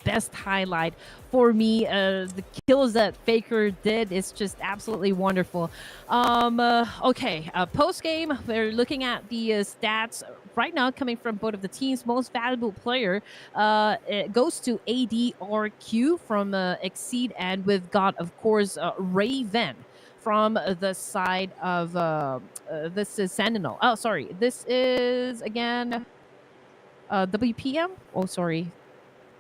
best highlight for me. The kills that Faker did is just absolutely wonderful. Okay, post game, we're looking at the stats right now coming from both of the teams. Most valuable player it goes to ADRQ from XCEED, and we've got, of course, Raven from the side of this is Sentinel. Oh, sorry. This is again WPM. Oh, sorry.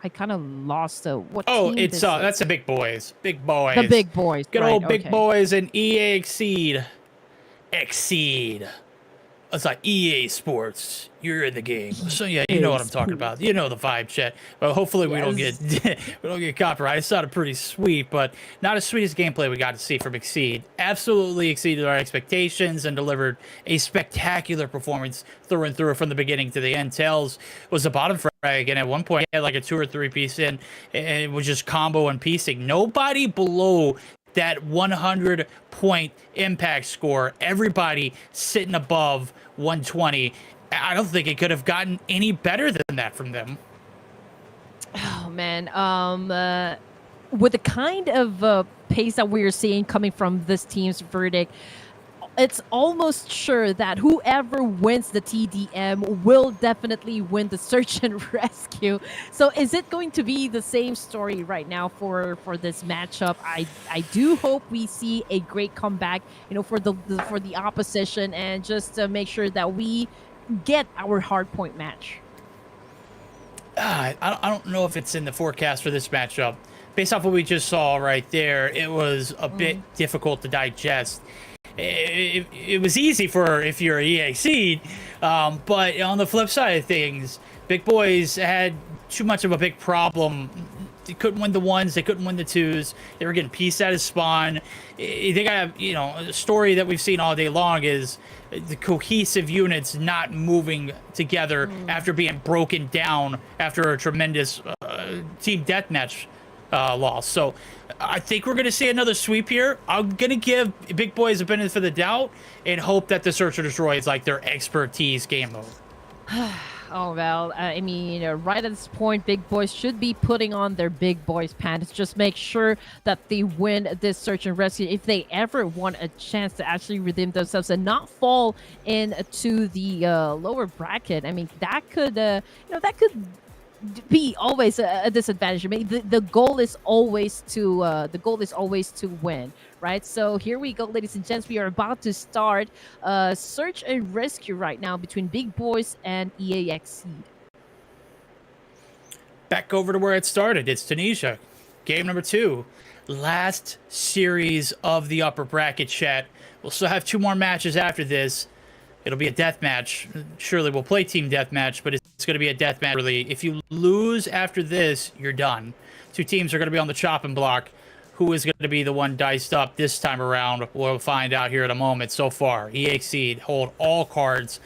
I kind of lost what. Oh, team it's that's the Big Boys. Big Boys. The Big Boys. Good right, old Big okay. Boys and EA XCEED. XCEED. It's like EA Sports. You're in the game. So yeah, you know what I'm talking about. You know the vibe, chat. Well, hopefully we don't get we don't get copyright. It sounded pretty sweet, but not as sweet as gameplay we got to see from XCEED. Absolutely exceeded our expectations and delivered a spectacular performance through and through from the beginning to the end. Tails was a bottom frag, and at one point he had like a 2 or 3 piece in, and it was just combo and piecing. Nobody below that 100-point impact score. Everybody sitting above 120. I don't think it could have gotten any better than that from them. Oh man, with the kind of pace that we're seeing coming from this team's verdict, it's almost sure that whoever wins the TDM will definitely win the search and rescue. So is it going to be the same story right now for this matchup? I do hope we see a great comeback, for the opposition, and just to make sure that we get our hard point match. I don't know if it's in the forecast for this matchup. Based off what we just saw right there, it was a bit difficult to digest. It was easy if you're EA XCEED, but on the flip side of things, Big Boys had too much of a big problem. They couldn't win the 1s, they couldn't win the 2s. They were getting pieced out of spawn. I think a story that we've seen all day long is the cohesive units not moving together after being broken down after a tremendous team deathmatch loss. So I think we're going to see another sweep here. I'm going to give Big Boys a benefit of the doubt and hope that the Search or Destroy is like their expertise game mode. Oh, well, I mean, right at this point, Big Boys should be putting on their Big Boys pants. Just make sure that they win this search and rescue if they ever want a chance to actually redeem themselves and not fall into the lower bracket. I mean, that could, be always a disadvantage. I mean, the goal is always to win, right? So here we go, ladies and gents. We are about to start search and rescue right now between Big Boys and EA XCEED. Back over to where it started. It's Tunisia. Game number 2. Last series of the upper bracket, chat. We'll still have 2 more matches after this. It'll be a death match. Surely we'll play team deathmatch, but it's going to be a death match. Really, if you lose after this, you're done. 2 teams are going to be on the chopping block who is going to be the one diced up this time around. We'll find out here in a moment. So far, XCEED hold all cards,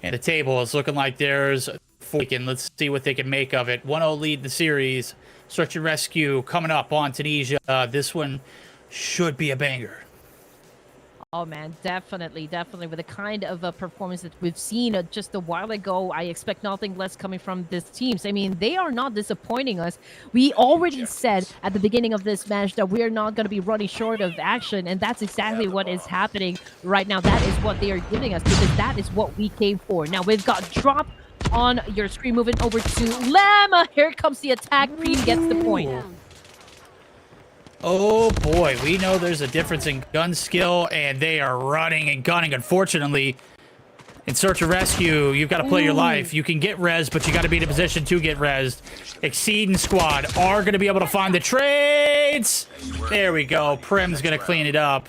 and the table is looking like there's freaking. Let's see what they can make of it. 1-0 lead the series. Search and rescue coming up on Tunisia. This one should be a banger. Oh man, definitely with the kind of performance that we've seen just a while ago. I expect nothing less coming from these teams. I mean, they are not disappointing us. We already said at the beginning of this match that we are not going to be running short of action, and that's exactly what is happening right now. That is what they are giving us, because that is what we came for. Now we've got drop on your screen, moving over to Lem. Here comes the attack. Preem gets the point. Oh boy, we know there's a difference in gun skill, and they are running and gunning. Unfortunately, in search and rescue, you've got to play your life. You can get res, but you got to be in a position to get res. XCEED and squad are going to be able to find the trades. There we go. Prim's going to clean it up.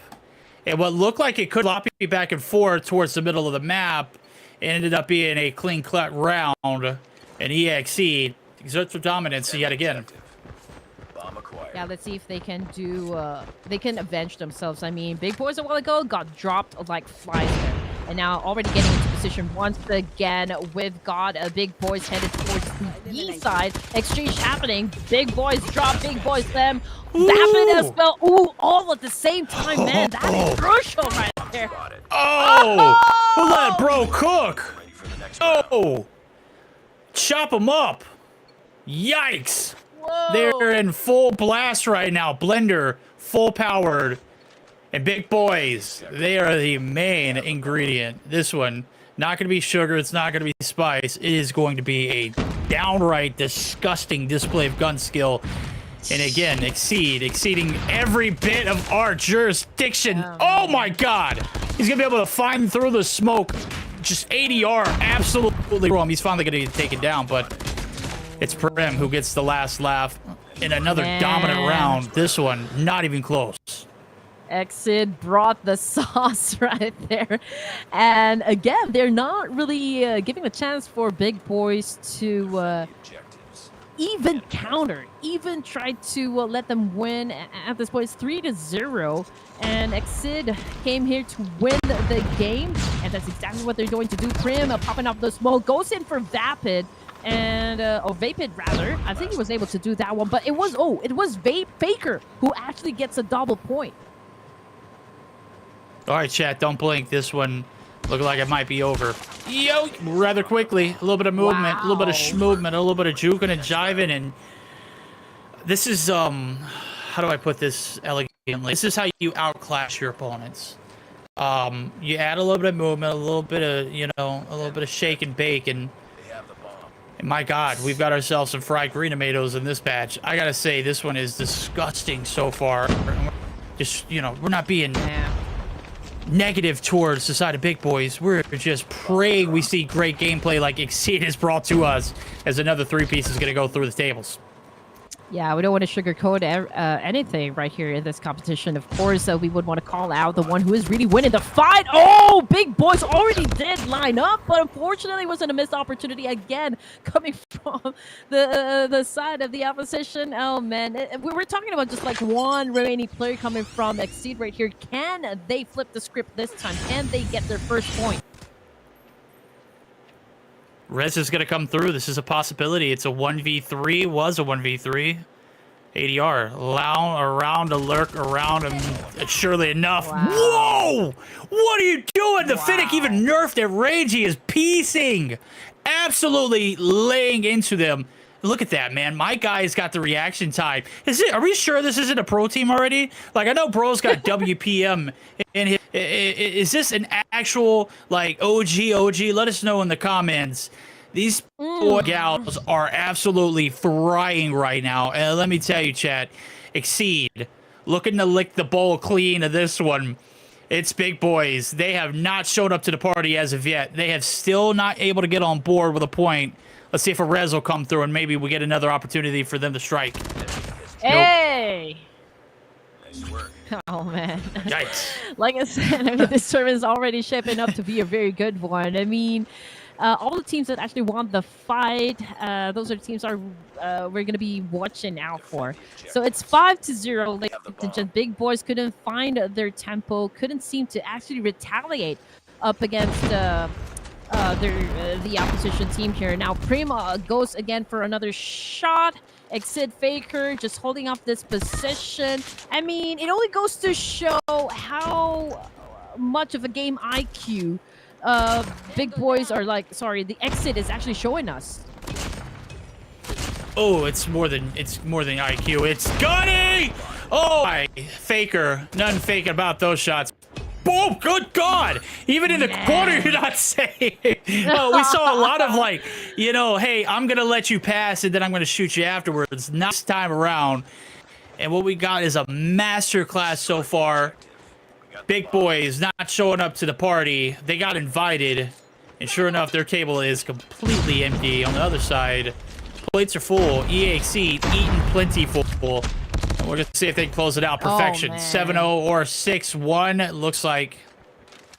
And what looked like it could floppy back and forth towards the middle of the map, it ended up being a clean-cut round. And XCEED exerts their dominance yet again. Yeah, let's see if they can do, they can avenge themselves. I mean, Big Boys a while ago got dropped like flies there. And now already getting into position once again. We've got Big Boys headed towards the B side. Exchange happening. Big Boys drop, Big Boys them. Vapid as well. Ooh, all at the same time, man. That is crucial right there. Oh! Let bro cook. Oh! Chop him up. Yikes. Whoa. They're in full blast right now. Blender, full powered. And Big Boys, they are the main ingredient. This one, not going to be sugar. It's not going to be spice. It is going to be a downright disgusting display of gun skill. And again, exceeding every bit of our jurisdiction. Oh my God. He's going to be able to find through the smoke. Just ADR, absolutely wrong. He's finally going to get taken down, but it's Prim who gets the last laugh in another dominant round. This one, not even close. XCEED brought the sauce right there. And again, they're not really giving a chance for Big Boys to even counter, even try to let them win. At this point, it's 3-0. And XCEED came here to win the game. And that's exactly what they're going to do. Prim popping up the smoke, goes in for Vapid. And, or Vapid rather. I think he was able to do that one. But it was, Faker who actually gets a double point. All right, chat, don't blink. This one looking like it might be over. Yo, rather quickly. A little bit of movement, a little bit of schmovement, a little bit of juking and jiving. And this is, how do I put this elegantly? This is how you outclass your opponents. You add a little bit of movement, a little bit of, a little bit of shake and bake. And my God, we've got ourselves some fried green tomatoes in this batch. I got to say, this one is disgusting so far. Just, we're not being negative towards the side of Big Boys. We're just praying we see great gameplay like XCEED has brought to us, as another three-piece is going to go through the tables. Yeah, we don't want to sugarcoat anything right here in this competition. Of course, we would want to call out the one who is really winning the fight. Oh, Big Boys already did line up, but unfortunately it wasn't a missed opportunity again coming from the side of the opposition. Oh, man. We were talking about just like one remaining player coming from XCEED right here. Can they flip the script this time? Can they get their first point? Rez is going to come through. This is a possibility. It's a 1v3. Was a 1v3. ADR. Around to lurk around him. Surely enough. Wow. Whoa! What are you doing? The Finnick even nerfed at range. He is piecing. Absolutely laying into them. Look at that, man. My guy's got the reaction time. Are we sure this isn't a pro team already? Like, I know bro's got WPM in his. Is this an actual, like, OG? Let us know in the comments. These boy gals are absolutely frying right now. And let me tell you, chat, XCEED looking to lick the bowl clean of this one. It's Big Boys. They have not showed up to the party as of yet. They have still not able to get on board with a point. Let's see if a res will come through and maybe we get another opportunity for them to strike. Hey! Nope. Nice work. Oh, man. Yikes. Like I said, this tournament is already shaping up to be a very good one. I mean, All the teams that actually won the fight, those are the teams we're gonna be watching out for. So it's 5-0. Ladies and gentlemen. Big Boys couldn't find their tempo, couldn't seem to actually retaliate up against the opposition team here. Now Prima goes again for another shot. XCEED Faker just holding up this position. I mean, it only goes to show how much of a game IQ Big Boys are like. Sorry, the XCEED is actually showing us. Oh, it's more than IQ. It's Gunny! Oh, my Faker. Nothing fake about those shots. Boom! Good God! Even in the corner, you're not safe. Oh, we saw a lot of like, you know, hey, I'm gonna let you pass and then I'm gonna shoot you afterwards. Not this time around. And what we got is a masterclass so far. Big Boys not showing up to the party. They got invited, and sure enough, their table is completely empty. On the other side, plates are full. XCEED eating plenty full. And we're gonna see if they can close it out. Perfection. 7-0 or 6-1. Looks like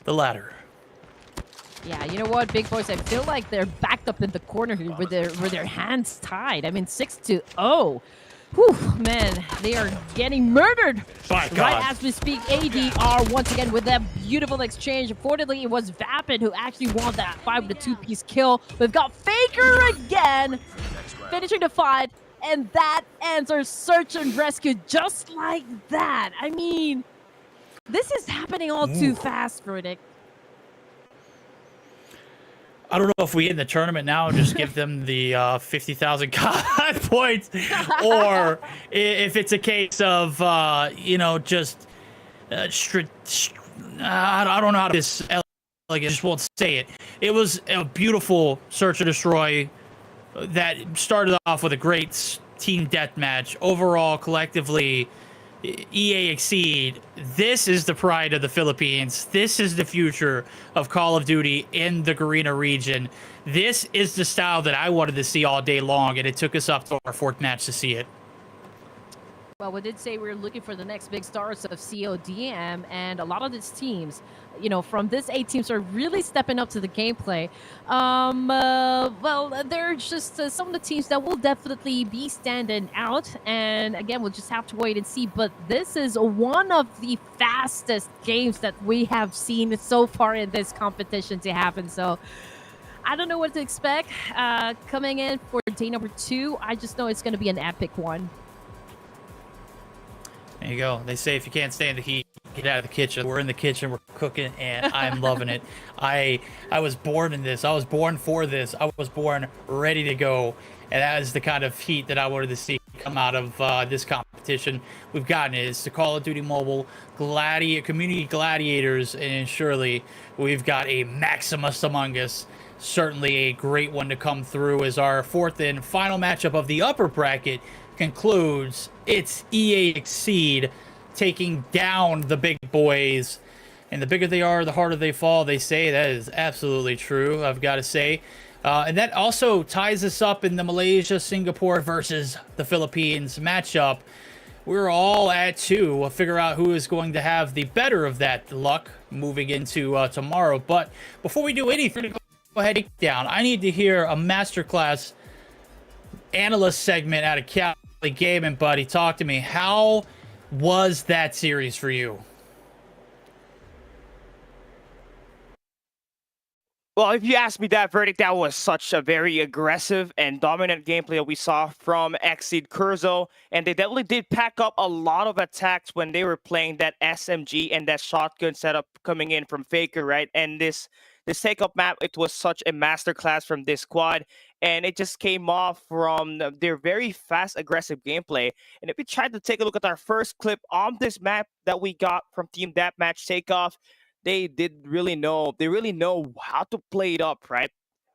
the latter. Yeah, you know what, Big Boys? I feel like they're backed up in the corner here with their hands tied. I mean, 6-0. Whew, man, they are getting murdered. By God. Right as we speak, ADR once again with that beautiful exchange. Unfortunately, it was Vapid who actually won that fight with a two-piece kill. We've got Faker again, finishing the fight, and that ends our search and rescue just like that. I mean, this is happening all too fast, Verdict. I don't know if we end the tournament now and just give them the 50,000 COD points, or if it's a case of, you know, just, I don't know how to this, like, I just won't say it. It was a beautiful search and destroy that started off with a great team deathmatch. Overall, collectively, XCEED, this is the pride of the Philippines. This is the future of Call of Duty in the Garena region. This is the style that I wanted to see all day long, and it took us up to our fourth match to see it. Well, we did say we were looking for the next big stars of CODM, and a lot of these teams, you know, from this 8 teams are really stepping up to the gameplay. Well, they're just some of the teams that will definitely be standing out, and again, we'll just have to wait and see. But this is one of the fastest games that we have seen so far in this competition to happen. So I don't know what to expect coming in for day number 2. I just know it's going to be an epic one. There you go. They say if you can't stay in the heat, get out of the kitchen. We're in the kitchen, we're cooking, and I'm loving it. I was born in this. I was born for this. I was born ready to go. And that is the kind of heat that I wanted to see come out of this competition. We've gotten it. It's the Call of Duty Mobile Community Gladiators, and surely we've got a Maximus among us. Certainly a great one to come through as our fourth and final matchup of the upper bracket concludes. It's XCEED taking down the Big Boys, and the bigger they are, the harder they fall, they say. That is absolutely true, I've got to say. And that also ties us up in the Malaysia, Singapore versus the Philippines matchup. We're all at 2. We'll figure out who is going to have the better of that luck moving into tomorrow. But before we do anything, go ahead and take down. I need to hear a masterclass analyst segment out of Cali Gaming, buddy. Talk to me. How was that series for you? Well, if you ask me that, Verdict, that was such a very aggressive and dominant gameplay that we saw from XCEED KURZO, and they definitely did pack up a lot of attacks when they were playing that SMG and that shotgun setup coming in from Faker, right? And this take-up map, it was such a masterclass from this squad, and it just came off from their very fast, aggressive gameplay. And if we try to take a look at our first clip on this map that we got from Team Deathmatch Takeoff, they really know how to play it up, right?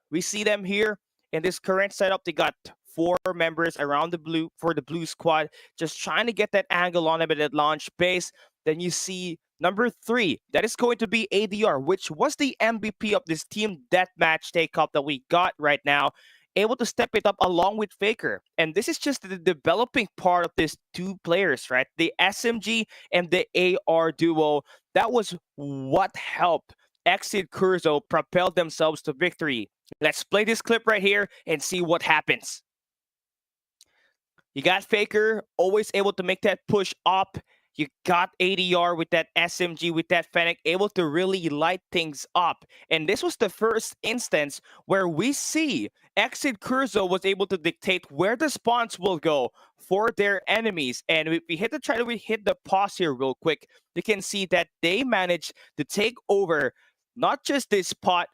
We see them here in this current setup. They got 4 members around the blue squad, just trying to get that angle on them at that launch base. Then you see number 3, that is going to be ADR, which was the MVP of this Team Deathmatch Takeoff that we got right now, able to step it up along with Faker. And this is just the developing part of these 2 players, right? The SMG and the AR duo. That was what helped XCEED KURZO propel themselves to victory. Let's play this clip right here and see what happens. You got Faker, always able to make that push up. You got ADR with that SMG, with that Fennec, able to really light things up. And this was the first instance where we see XCEED KURZO was able to dictate where the spawns will go for their enemies. And if we hit the pause here real quick, you can see that they managed to take over not just this spot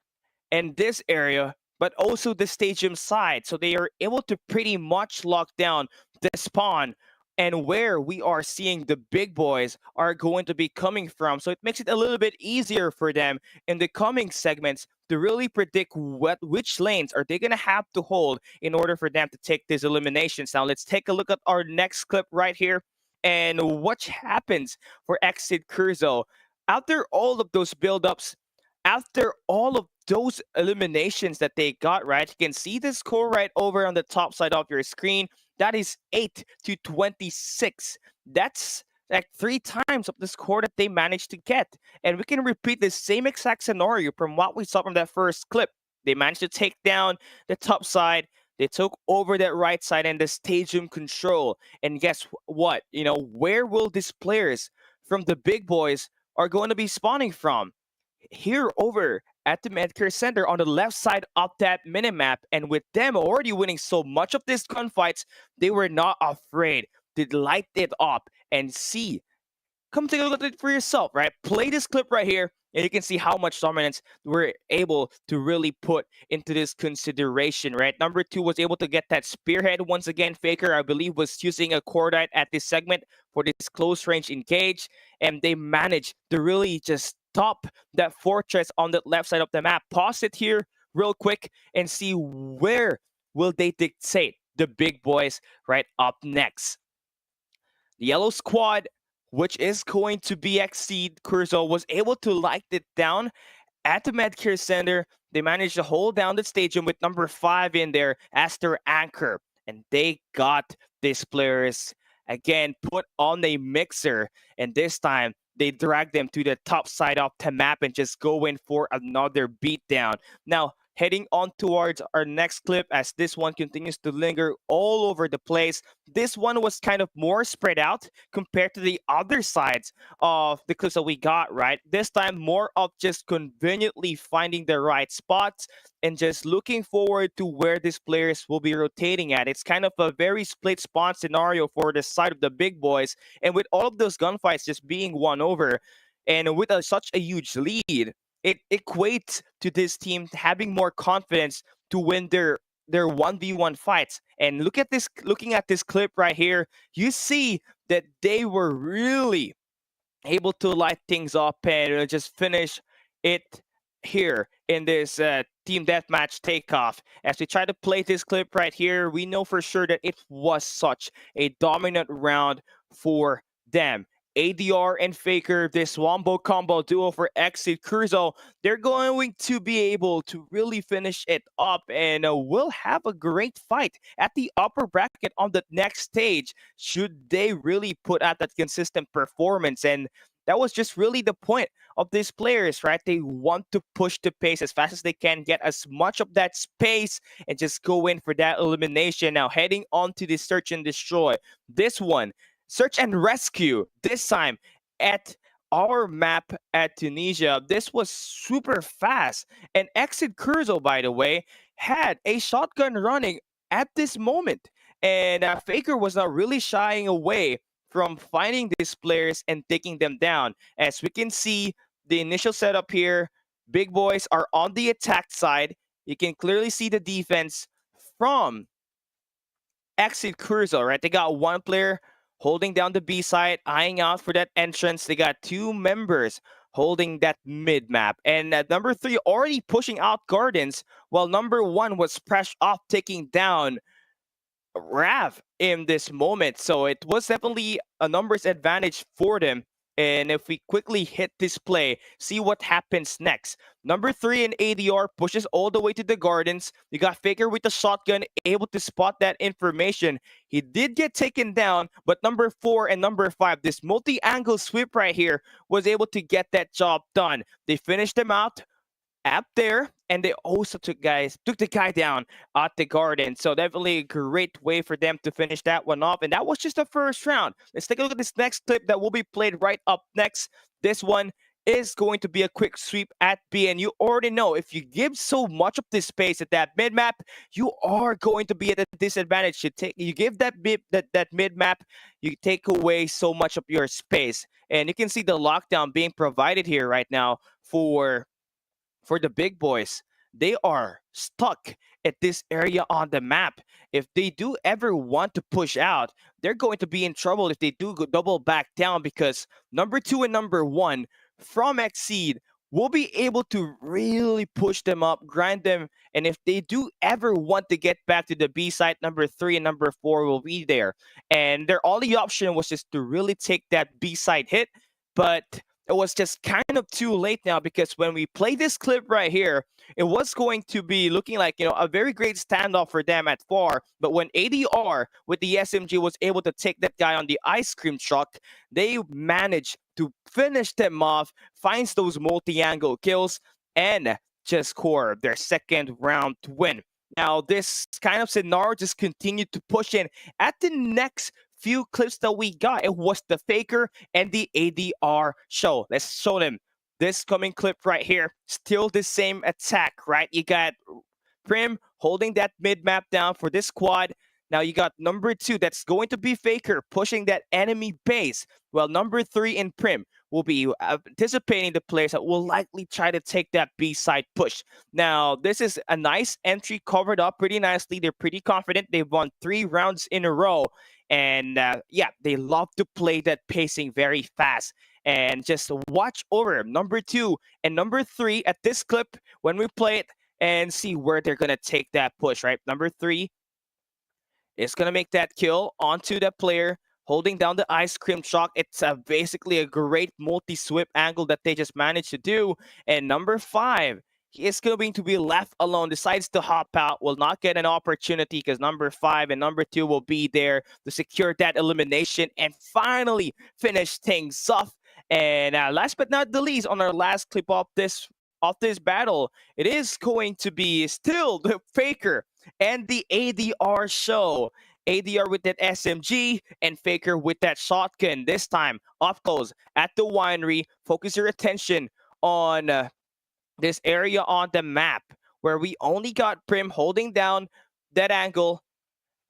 and this area, but also the stadium side. So they are able to pretty much lock down the spawn and where we are seeing the big boys are going to be coming from. So it makes it a little bit easier for them in the coming segments to really predict which lanes are they going to have to hold in order for them to take these eliminations. Now let's take a look at our next clip right here and what happens for XCEED KURZO. After all of those buildups, after all of those eliminations that they got, right, you can see the score right over on the top side of your screen. That is 8-26. That's like 3 times of the score that they managed to get. And we can repeat the same exact scenario from what we saw from that first clip. They managed to take down the top side. They took over that right side and the stadium control. And guess what? You know, where will these players from the big boys are going to be spawning from? Here over at the Medcare Center on the left side of that minimap. And with them already winning so much of these gunfights, they were not afraid to light it up and see. Come take a look at it for yourself, right? Play this clip right here, and you can see how much dominance we're able to really put into this consideration, right? Number 2 was able to get that spearhead. Once again, Faker, I believe, was using a cordite at this segment for this close range engage, and they managed to really just stop that fortress on the left side of the map. Pause it here real quick and see where will they dictate the big boys right up next. The yellow squad, which is going to be XCEED KURZO, was able to light it down at the Medcare Center. They managed to hold down the stadium with number 5 in there as their anchor. And they got these players again put on a mixer. And this time, they drag them to the top side of the map and just go in for another beatdown. Now, heading on towards our next clip as this one continues to linger all over the place. This one was kind of more spread out compared to the other sides of the clips that we got, right? This time, more of just conveniently finding the right spots and just looking forward to where these players will be rotating at. It's kind of a very split spawn scenario for the side of the big boys. And with all of those gunfights just being won over and with such a huge lead, it equates to this team having more confidence to win their 1v1 fights. And looking at this clip right here, you see that they were really able to light things up and just finish it here in this team deathmatch takeoff. As we try to play this clip right here, we know for sure that it was such a dominant round for them. ADR and Faker, this wombo combo duo for XCEED KURZO, they're going to be able to really finish it up and will have a great fight at the upper bracket on the next stage should they really put out that consistent performance. And that was just really the point of these players, right? They want to push the pace as fast as they can, get as much of that space, and just go in for that elimination. Now, heading on to the Search and Destroy. This one, Search and Rescue, this time at our map at Tunisia. This was super fast. And XCEED KURZO, by the way, had a shotgun running at this moment. And Faker was not really shying away from finding these players and taking them down. As we can see, the initial setup here, big boys are on the attack side. You can clearly see the defense from XCEED KURZO, right? They got one player holding down the B side, eyeing out for that entrance. They got 2 members holding that mid map. And number 3 already pushing out Gardens, while number 1 was fresh off taking down Rav in this moment. So it was definitely a numbers advantage for them. And if we quickly hit this play, see what happens next. Number 3 in ADR pushes all the way to the Gardens. You got Faker with the shotgun, able to spot that information. He did get taken down, but number 4 and number 5, this multi-angle sweep right here, was able to get that job done. They finished them out up there and they also took the guy down at the garden. So definitely a great way for them to finish that one off. And that was just the first round. Let's take a look at this next clip that will be played right up next. This one is going to be a quick sweep at B, and you already know if you give so much of this space at that mid map, you are going to be at a disadvantage. You give that mid map, you take away so much of your space, and you can see the lockdown being provided here right now for the big boys. They are stuck at this area on the map. If they do ever want to push out, they're going to be in trouble if they do go double back down, because number 2 and number 1 from XCEED will be able to really push them up, grind them, and if they do ever want to get back to the B site, number 3 and number 4 will be there. And their only option was just to really take that B site hit, but it was just kind of too late now, because when we play this clip right here, it was going to be looking like, a very great standoff for them at far. But when ADR with the SMG was able to take that guy on the ice cream truck, they managed to finish them off, finds those multi-angle kills, and just score their second round win. Now, this kind of scenario just continued to push in at the next few clips that we got. It was the Faker and the ADR show. Let's show them this coming clip right here. Still the same attack, right? You got Prim holding that mid map down for this squad. Now you got number 2, that's going to be Faker, pushing that enemy base. Well, number 3 in Prim will be anticipating the players that will likely try to take that B side push. Now, this is a nice entry, covered up pretty nicely. They're pretty confident. They've won 3 rounds in a row. And yeah, they love to play that pacing very fast. And just watch over number 2 and number 3 at this clip when we play it, and see where they're going to take that push, right? Number 3 is going to make that kill onto that player holding down the ice cream truck. It's basically a great multi-sweep angle that they just managed to do. And number 5, he is going to be left alone, decides to hop out, will not get an opportunity, because number 5 and number 2 will be there to secure that elimination and finally finish things off. And last but not the least, on our last clip of this battle, it is going to be still the Faker and the ADR show. ADR with that SMG and Faker with that shotgun. This time up close at the winery. Focus your attention on this area on the map where we only got Prim holding down that angle,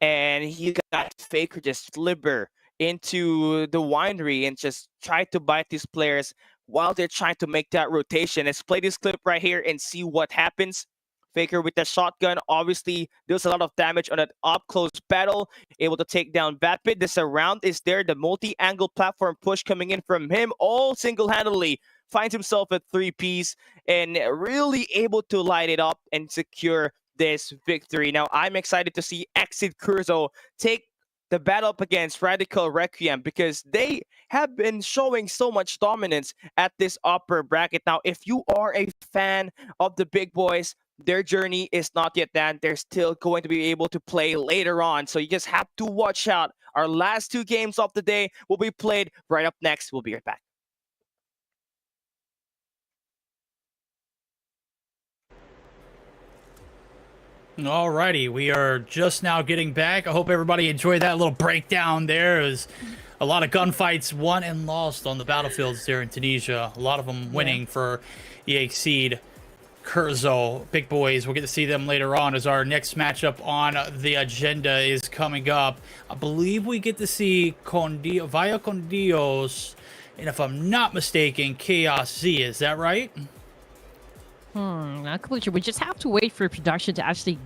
and he got Faker just slipper into the winery and just try to bite these players while they're trying to make that rotation. Let's play this clip right here and see what happens. Faker with the shotgun obviously does a lot of damage on an up-close battle, able to take down Vapid. The surround is there, the multi-angle platform push coming in from him, all single-handedly finds himself at 3 Ps and really able to light it up and secure this victory. Now, I'm excited to see XCEED KURZO take the battle up against Radical Requiem, because they have been showing so much dominance at this upper bracket. Now, if you are a fan of the big boys, their journey is not yet done. They're still going to be able to play later on, so you just have to watch out. Our last 2 games of the day will be played right up next. We'll be right back. Alrighty, we are just now getting back. I hope everybody enjoyed that little breakdown there. It was a lot of gunfights won and lost on the battlefields there in Tunisia. A lot of them winning for XCEED KURZO. Big boys, we'll get to see them later on as our next matchup on the agenda is coming up. I believe we get to see Vaya Con Dios, and if I'm not mistaken, Chaos Z. Is that right? Not completely sure. We just have to wait for production to actually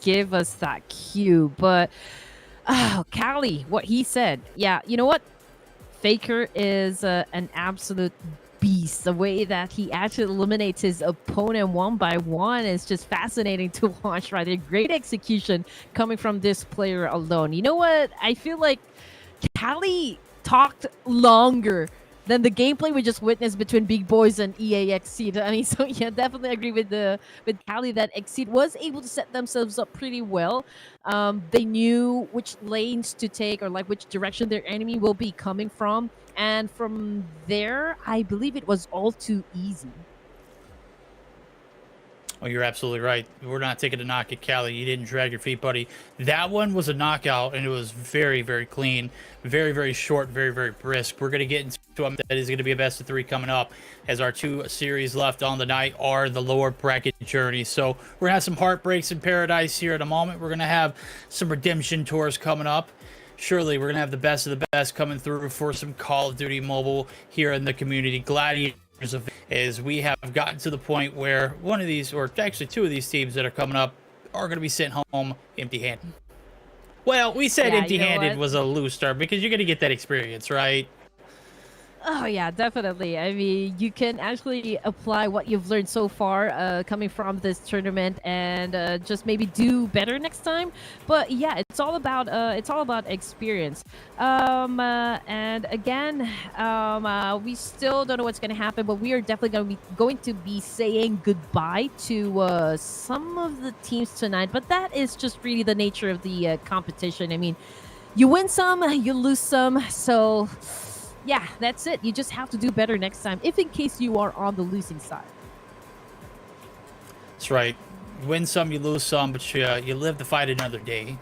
give us that cue. But, Cali, what he said. Yeah, you know what? Faker is an absolute beast. The way that he actually eliminates his opponent one by one is just fascinating to watch, right there. Great execution coming from this player alone. You know what? I feel like Cali talked longer than the gameplay we just witnessed between Big Boys and XCEED. I mean, so yeah, definitely agree with Cali that XCEED was able to set themselves up pretty well. They knew which lanes to take, or like which direction their enemy will be coming from, and from there, I believe it was all too easy. Oh, you're absolutely right. We're not taking a knock at Cali. You didn't drag your feet, buddy. That one was a knockout, and it was very, very clean, very, very short, very, very brisk. We're going to get into them. That is going to be a best of 3 coming up, as our 2 series left on the night are the lower bracket journey. So we're going to have some heartbreaks in paradise here in a moment. We're going to have some redemption tours coming up. Surely we're going to have the best of the best coming through for some Call of Duty Mobile here in the Community Gladiators, as we have gotten to the point where one of these, or actually 2 of these teams that are coming up, are going to be sent home empty-handed. Well, we said Yeah, empty-handed was a loose start because you're going to get that experience, right? Oh yeah, definitely. I mean, you can actually apply what you've learned so far coming from this tournament, and just maybe do better next time. But yeah, it's all about experience. And again, we still don't know what's going to happen, but we are definitely going to be saying goodbye to some of the teams tonight. But that is just really the nature of the competition. I mean, you win some, you lose some, so. Yeah, that's it. You just have to do better next time, if in case you are on the losing side. That's right. You win some, you lose some, but you live to fight another day.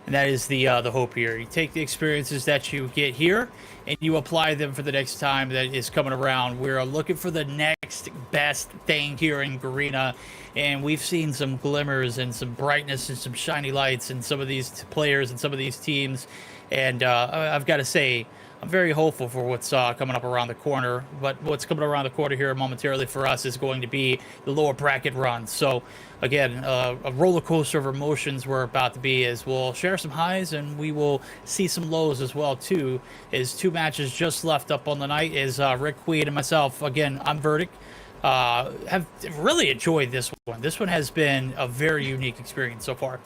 And that is the hope here. You take the experiences that you get here, and you apply them for the next time that is coming around. We're looking for the next best thing here in Garena, and we've seen some glimmers and some brightness and some shiny lights in some of these players and some of these teams. And I've got to say, I'm very hopeful for what's coming up around the corner, but what's coming around the corner here momentarily for us is going to be the lower bracket run. So, again, a roller coaster of emotions we're about to be, as we'll share some highs and we will see some lows as well, too, as 2 matches just left up on the night, as Requiem and myself, again, I'm Verdict, have really enjoyed this one. This one has been a very unique experience so far.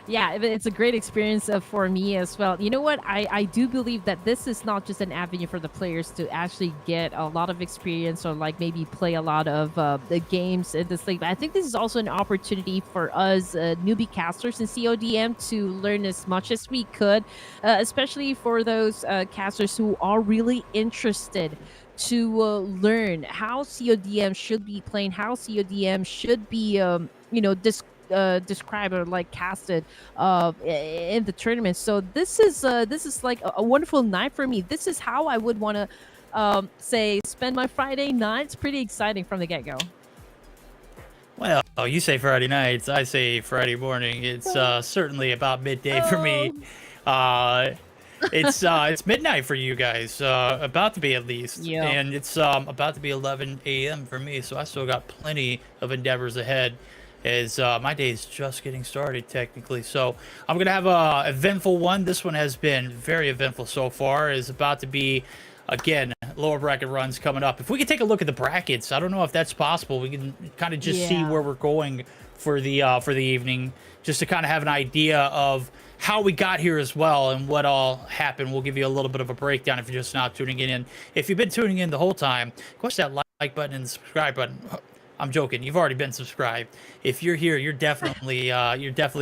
Yeah, it's a great experience for me as well. You know what? I do believe that this is not just an avenue for the players to actually get a lot of experience, or like maybe play a lot of the games in this league. But I think this is also an opportunity for us newbie casters in CODM to learn as much as we could, especially for those casters who are really interested to learn how CODM should be playing, how CODM should be, described or like casted in the tournament. So this is like a wonderful night for me. This is how I would want to say spend my Friday night. It's pretty exciting from the get-go. Well, you say Friday nights, I say Friday morning. It's certainly about midday for me. It's midnight for you guys, about to be at least. Yeah. And it's about to be 11 a.m. for me, so I still got plenty of endeavors ahead, as my day is just getting started technically. So I'm gonna have a eventful one. This one has been very eventful so far. It's about to be, again, lower bracket runs coming up. If we could take a look at the brackets, I don't know if that's possible. We can kind of just see where we're going for the evening, just to kind of have an idea of how we got here as well and what all happened. We'll give you a little bit of a breakdown if you're just not tuning in. If you've been tuning in the whole time, push that like button and the subscribe button. I'm joking. You've already been subscribed. If you're here, you're definitely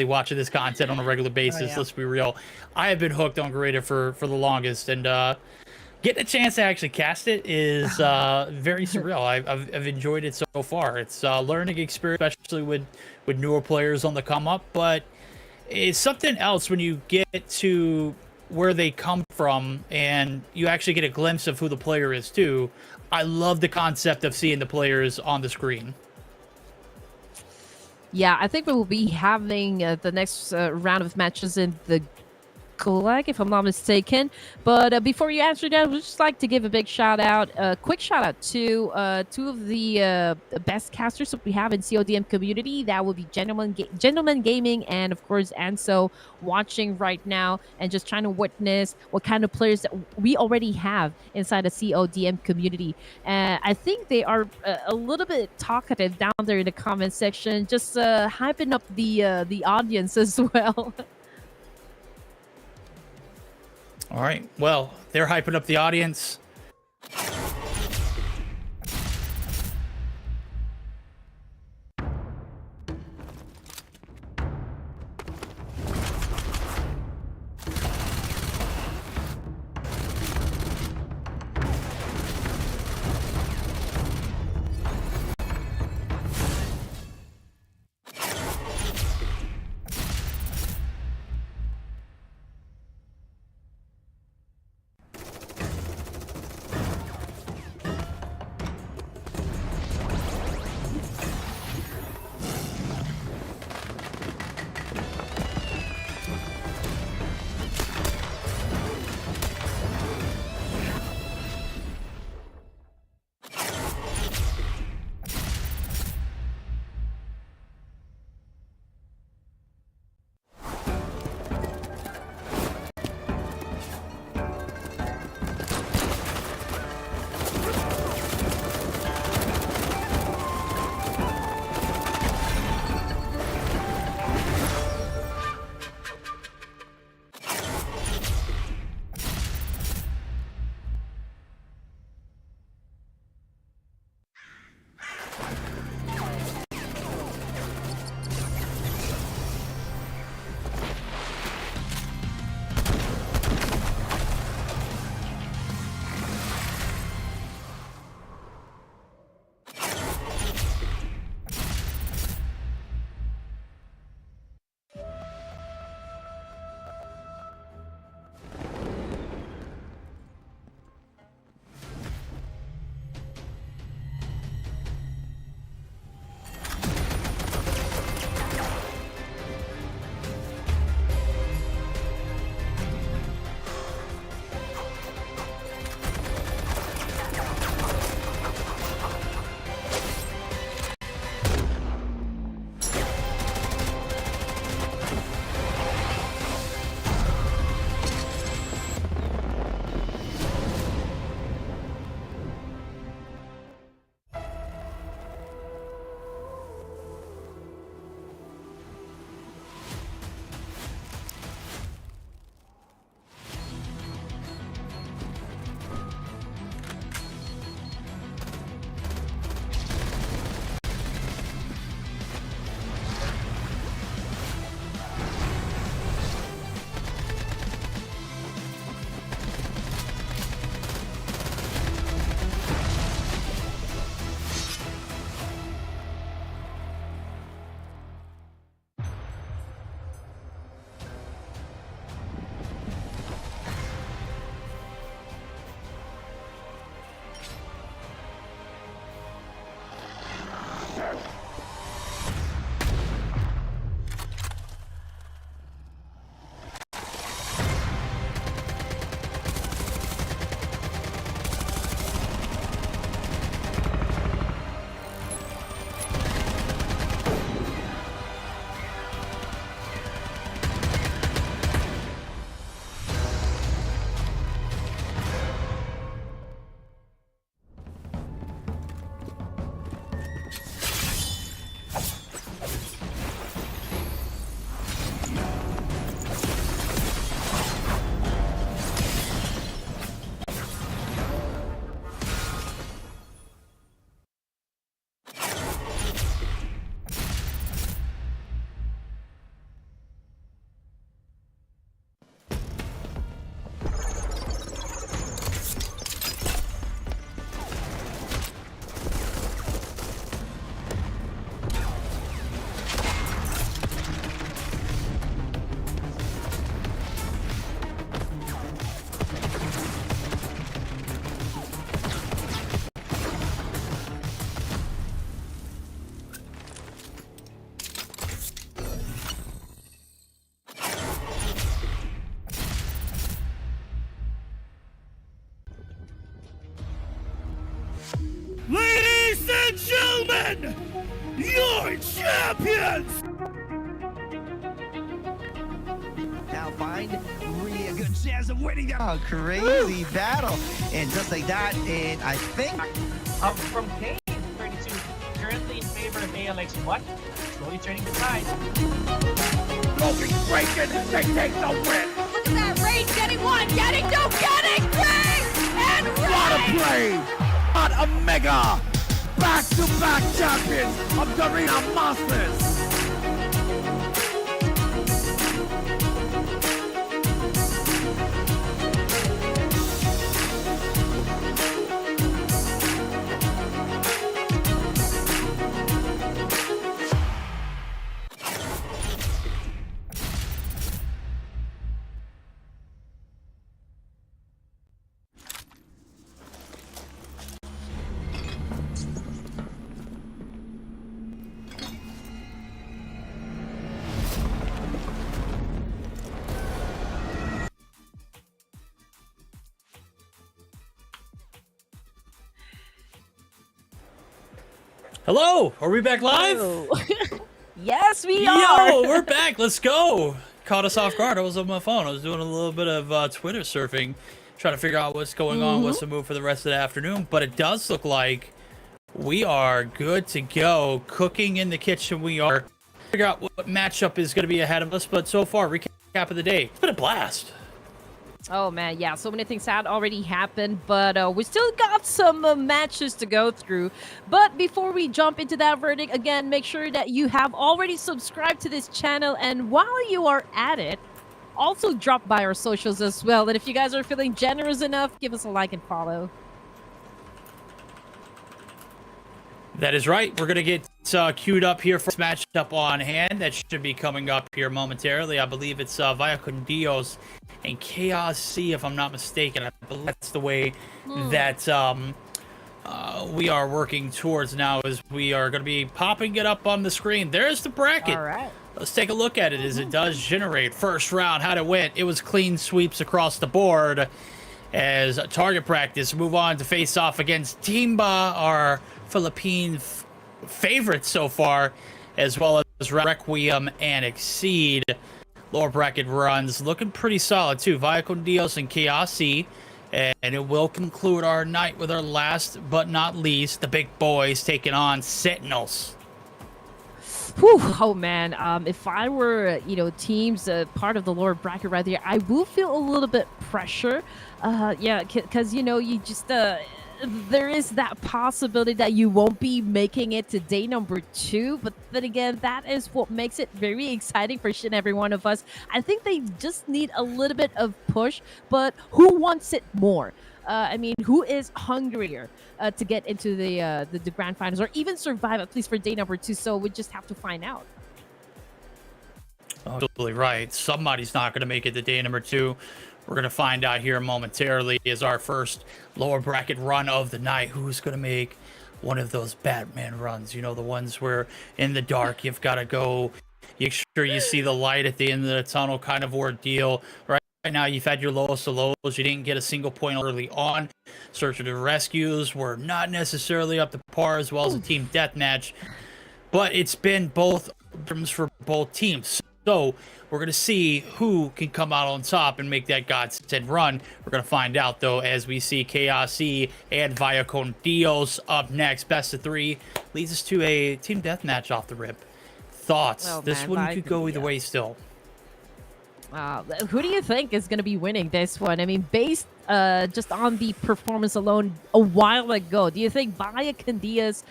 watching this content on a regular basis. yeah. Let's be real. I have been hooked on Garena for the longest, and getting a chance to actually cast it is very surreal. I've enjoyed it so far. It's a learning experience, especially with newer players on the come up, but it's something else when you get to where they come from and you actually get a glimpse of who the player is too. I love the concept of seeing the players on the screen. Yeah, I think we will be having the next round of matches in the Gulag, if I'm not mistaken. But before you answer that, we'd just like to give a big shout out, quick shout out to 2 of the best casters that we have in CODM community. That will be Gentleman Gaming and of course Anso, watching right now and just trying to witness what kind of players that we already have inside the CODM community. I think they are a little bit talkative down there in the comment section, just hyping up the audience as well. All right. Well, they're hyping up the audience. win! You're champions! Now find really a good chance of winning that. Oh, crazy battle. And just like that, and I think... Up from Kane, 32, currently in favor of ALX, but slowly turning the tide. Logan breaking, they take the win! Look at that, Rage getting one, getting two, getting three, and What a Rage! play! What a mega! Back-to-back champions of the Arena Masters! Hello, are we back live? Yes, we are. Yo, we're back. Let's go. Caught us off guard. I was on my phone. I was doing a little bit of Twitter surfing, trying to figure out what's going on, what's the move for the rest of the afternoon. But it does look like we are good to go. Cooking in the kitchen, we are. Figure out what matchup is going to be ahead of us. But so far, recap of the day. It's been a blast. Oh man, yeah, so many things had already happened, but we still got some matches to go through. But before we jump into that verdict, again, make sure that you have already subscribed to this channel, and while you are at it, also drop by our socials as well. And if you guys are feeling generous enough, give us a like and follow. That is right. We're going to get queued up here for this matchup on hand. That should be coming up here momentarily. I believe it's Vaya Con Dios and Chaos Z, if I'm not mistaken. I believe that's the way that we are working towards now, as we are going to be popping it up on the screen. There's the bracket. All right. Let's take a look at it as it does generate. First round, how'd it went? It was clean sweeps across the board as target practice move on to face off against TeamBa, our Philippine favorites so far, as well as Requiem and XCEED. Lower bracket runs looking pretty solid too. Vaya Con Dios and Chaos Z. And it will conclude our night with our last but not least, the Big Boys taking on Sentinels. Whew, oh man, if I were, teams part of the lower bracket right there, I will feel a little bit pressure. Yeah, because, you just, there is that possibility that you won't be making it to day number 2. But then again, that is what makes it very exciting for each and every one of us. I think they just need a little bit of push, but who wants it more? I mean, who is hungrier to get into the grand finals or even survive at least for day number 2? So we just have to find out. Oh, totally right. Somebody's not going to make it to day number 2. We're going to find out here momentarily as our first lower bracket run of the night. Who's going to make one of those Batman runs? You know, the ones where in the dark you've got to go, make sure you see the light at the end of the tunnel kind of ordeal. Right now, you've had your lowest of lows. You didn't get a single point early on. Search and rescues were not necessarily up to par, as well as a team deathmatch. But it's been both terms for both teams. So we're going to see who can come out on top and make that godsend run. We're going to find out, though, as we see Chaos Z and Vaya Con Dios up next. Best of 3 leads us to a team deathmatch off the rip. Thoughts? Oh, this man, one could go either way still. Who do you think is going to be winning this one? I mean, based just on the performance alone a while ago, do you think Vaya Con Dios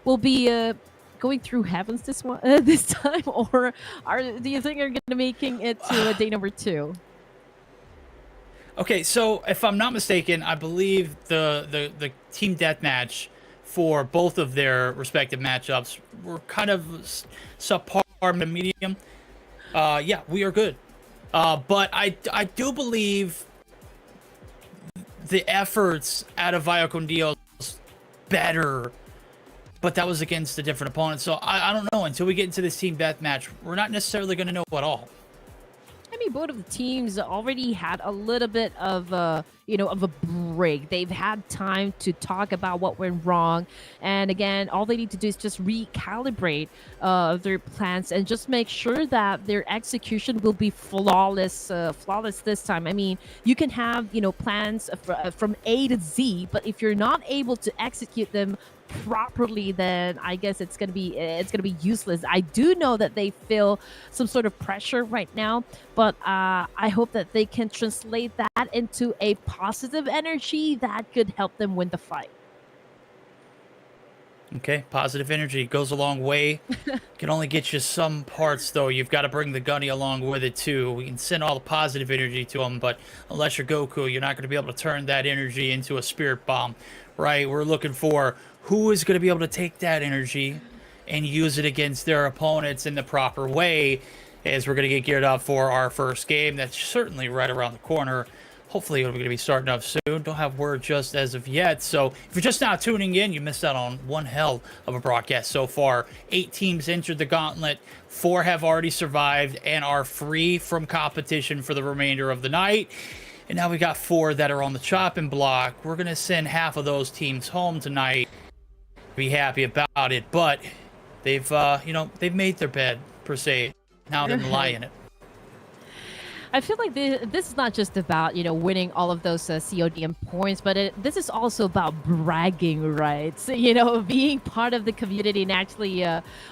will be going through heavens this time, or do you think they're going to making it to day number 2? Okay, so if I'm not mistaken, I believe the team deathmatch for both of their respective matchups were kind of subpar to medium. Yeah, we are good. But I do believe the efforts out of Vaya Con Dios better, but that was against a different opponent. So I don't know. Until we get into this team deathmatch, we're not necessarily going to know at all. I already both of the teams already had a little bit of of a break. They've had time to talk about what went wrong, and again, all they need to do is just recalibrate their plans and just make sure that their execution will be flawless this time. I mean, you can have plans from A to Z, but if you're not able to execute them properly, then I guess it's gonna be useless. I do know that they feel some sort of pressure right now, but I hope that they can translate that into a positive energy that could help them win the fight. Okay, positive energy goes a long way. Can only get you some parts, though. You've got to bring the gunny along with it, too. We can send all the positive energy to them, but unless you're Goku, you're not going to be able to turn that energy into a spirit bomb, right? We're looking for who is going to be able to take that energy and use it against their opponents in the proper way, as we're going to get geared up for our first game. That's certainly right around the corner. Hopefully, we're going to be starting up soon. Don't have word just as of yet. So if you're just now tuning in, you missed out on one hell of a broadcast so far. 8 teams entered the gauntlet. 4 have already survived and are free from competition for the remainder of the night. And now we got 4 that are on the chopping block. We're going to send half of those teams home tonight. Be happy about it. But they've, they've made their bed, per se. Now they're going to lie in it. I feel like this is not just about winning all of those CODM points, but this is also about bragging rights. Being part of the community and actually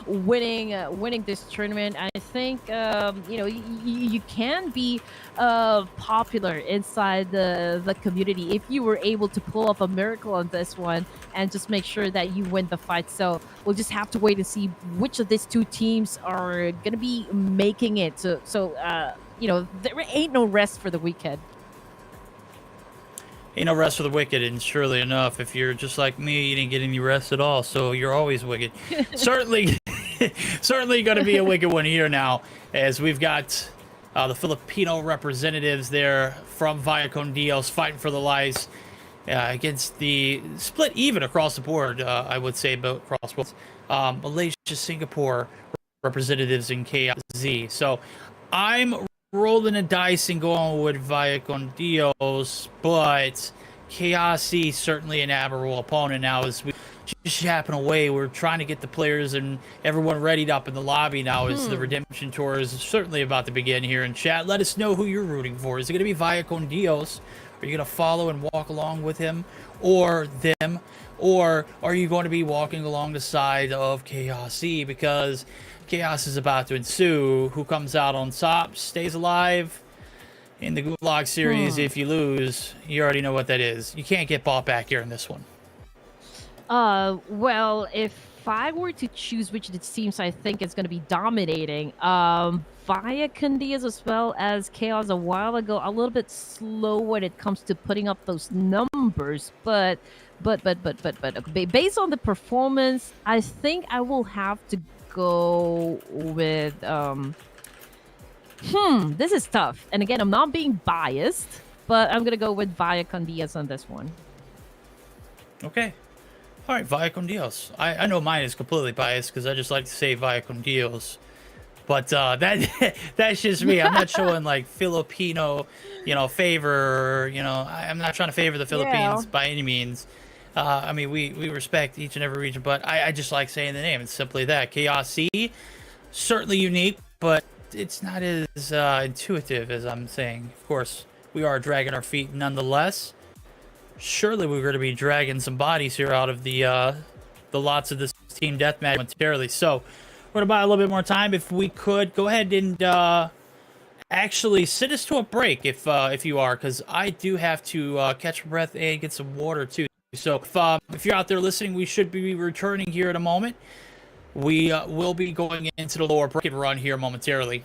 winning this tournament. I think you can be popular inside the community if you were able to pull off a miracle on this one and just make sure that you win the fight. So we'll just have to wait and see which of these 2 teams are gonna be making it. So there ain't no rest for the wicked. Ain't no rest for the wicked, and surely enough, if you're just like me, you didn't get any rest at all, so you're always wicked. certainly going to be a wicked one here now, as we've got the Filipino representatives there from Vaya Con Dios fighting for the lives against the split even across the board, I would say, about across both Malaysia, Singapore representatives in Chaos Z. So I'm rolling the dice and going with Vaya Con Dios, but Chaos Z certainly an admirable opponent now. As we just yapping away, we're trying to get the players and everyone readied up in the lobby now as the redemption tour is certainly about to begin here in chat. Let us know who you're rooting for. Is it going to be Vaya Con Dios? Are you going to follow and walk along with him or them? Or are you going to be walking along the side of Chaos Z? Because chaos is about to ensue. Who comes out on top stays alive. In the Gulag series, if you lose, you already know what that is. You can't get bought back here in this one. Well, if I were to choose which it seems I think is going to be dominating, Vaya Con Dios as well as Chaos a while ago, a little bit slow when it comes to putting up those numbers, but based on the performance, I think I will have to go with this is tough. And again, I'm not being biased, but I'm gonna go with Vaya Con Dios on this one. Okay. All right, Vaya Con Dios. I know mine is completely biased because I just like to say Vaya Con Dios. But that's just me. I'm not showing like Filipino, favor. I'm not trying to favor the Philippines by any means. I mean, we respect each and every region, but I just like saying the name. It's simply that. Chaos Z, certainly unique, but it's not as intuitive as I'm saying. Of course, we are dragging our feet nonetheless. Surely we're going to be dragging some bodies here out of the lots of this team deathmatch momentarily. So we're going to buy a little bit more time. If we could, go ahead and actually sit us to a break if you are, because I do have to catch a breath and get some water too. So if you're out there listening, we should be returning here in a moment. We will be going into the lower break and run here momentarily.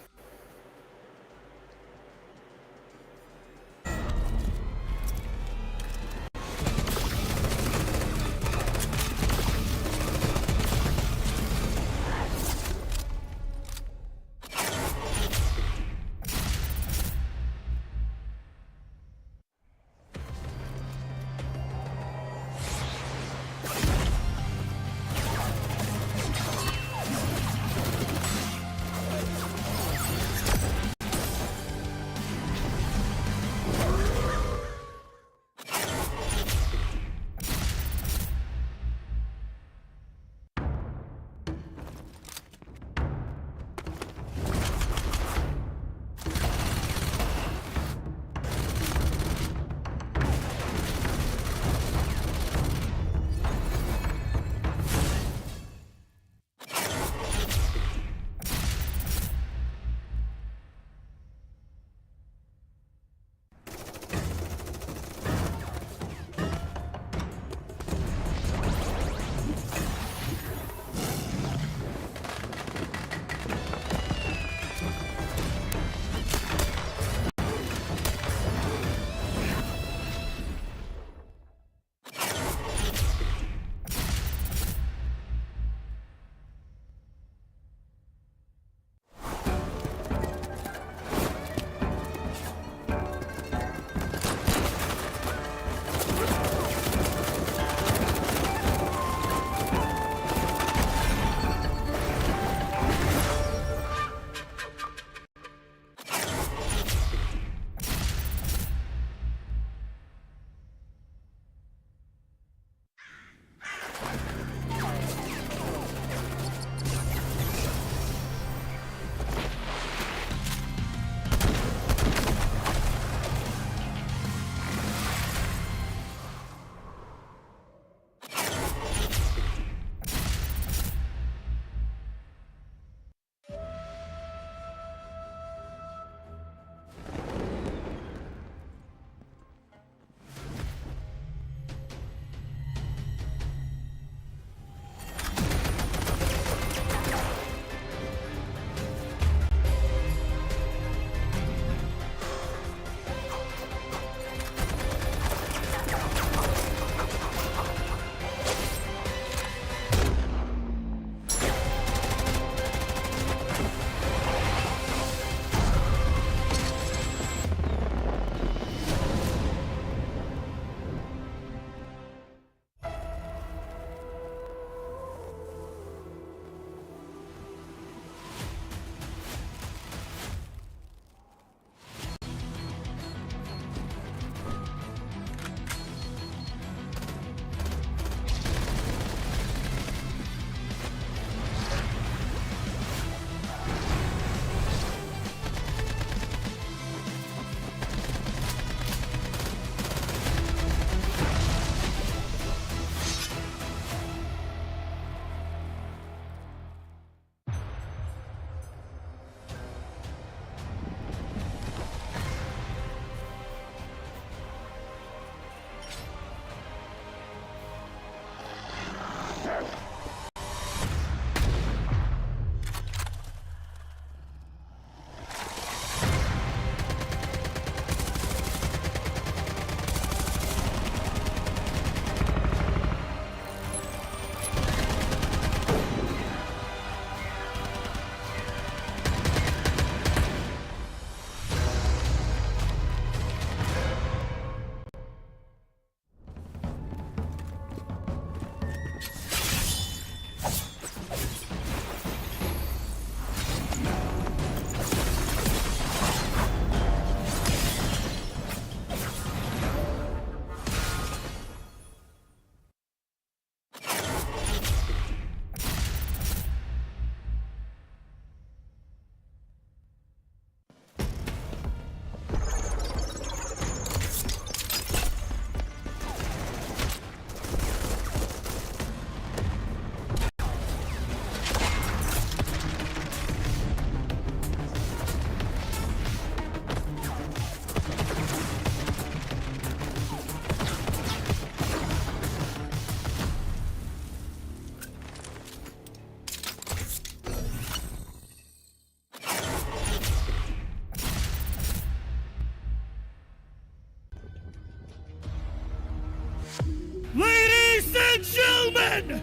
win!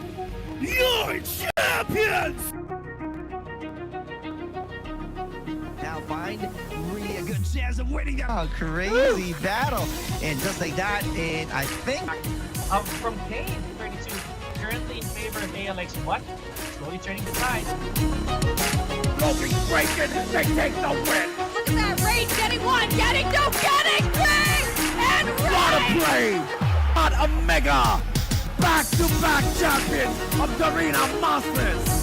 You're champions! Now find really a good chance of winning that. Oh, crazy battle. And just like that, and I think... From Kane, 32, currently in favor of ALX, but slowly turning the tide. Looking breaking, they take the win! Look at that Rage getting one, getting two, getting three, and What a Rage! play! Not a mega! Back-to-back champions of the Arena Masters!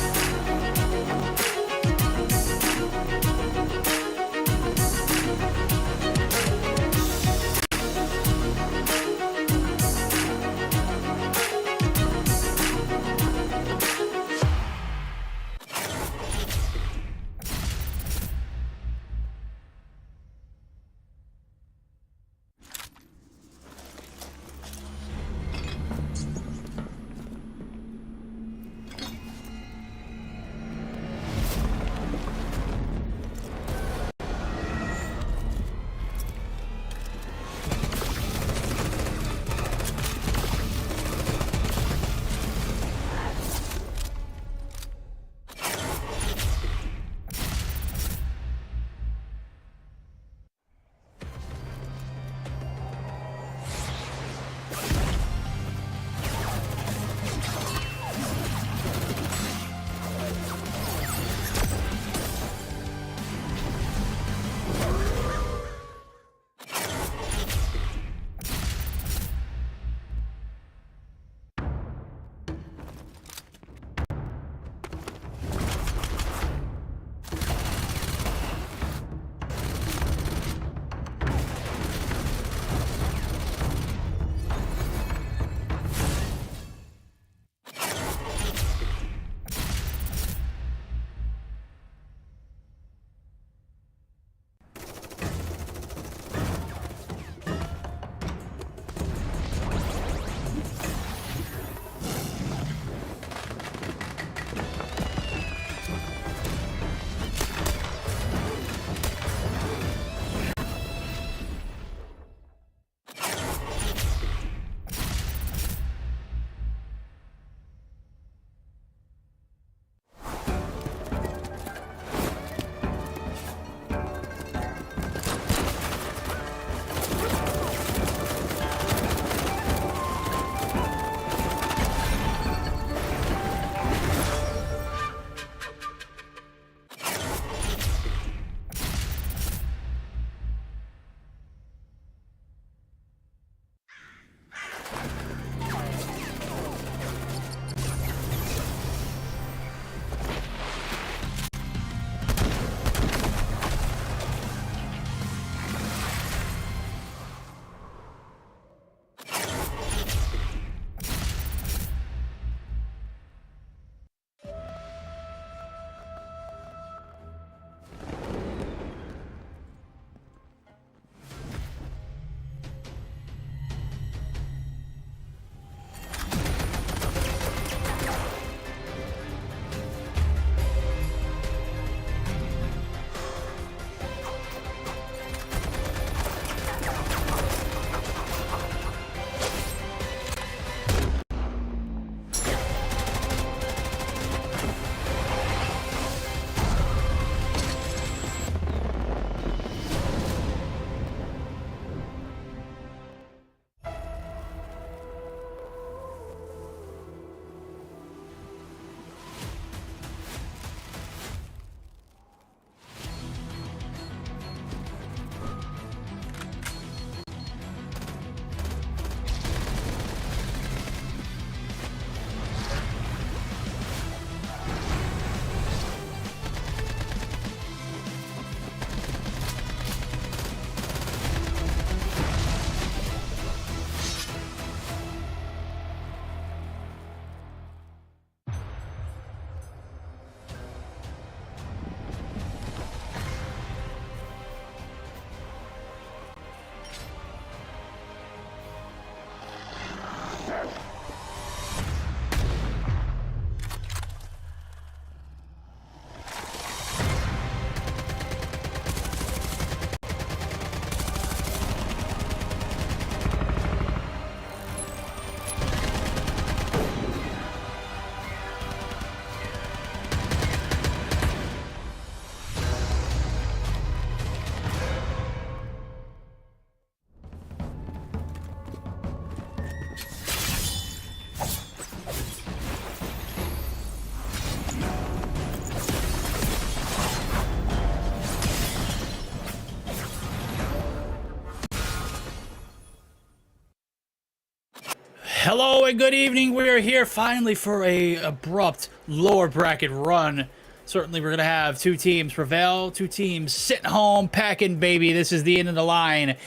Hello and good evening. We are here finally for a abrupt lower bracket run. Certainly we're going to have two teams prevail, two teams sitting home, packing baby. This is the end of the line.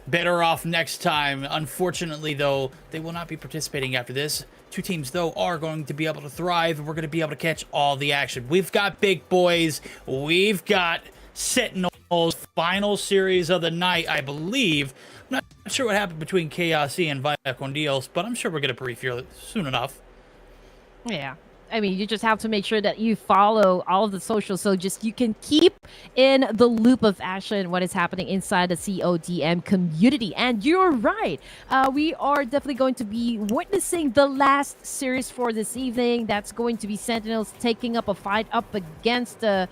Better off next time. Unfortunately, though, they will not be participating after this. Two teams, though, are going to be able to thrive, and we're going to be able to catch all the action. We've got Big Boys. We've got Sentinels. Final series of the night, I believe. I'm not sure what happened between Chaos Z and Vaya Con Dios, but I'm sure we're going to brief you soon enough. Yeah. I mean, you just have to make sure that you follow all of the socials so just you can keep in the loop of action what is happening inside the CODM community. And you're right. We are definitely going to be witnessing the last series for this evening. That's going to be Sentinels taking up a fight up against the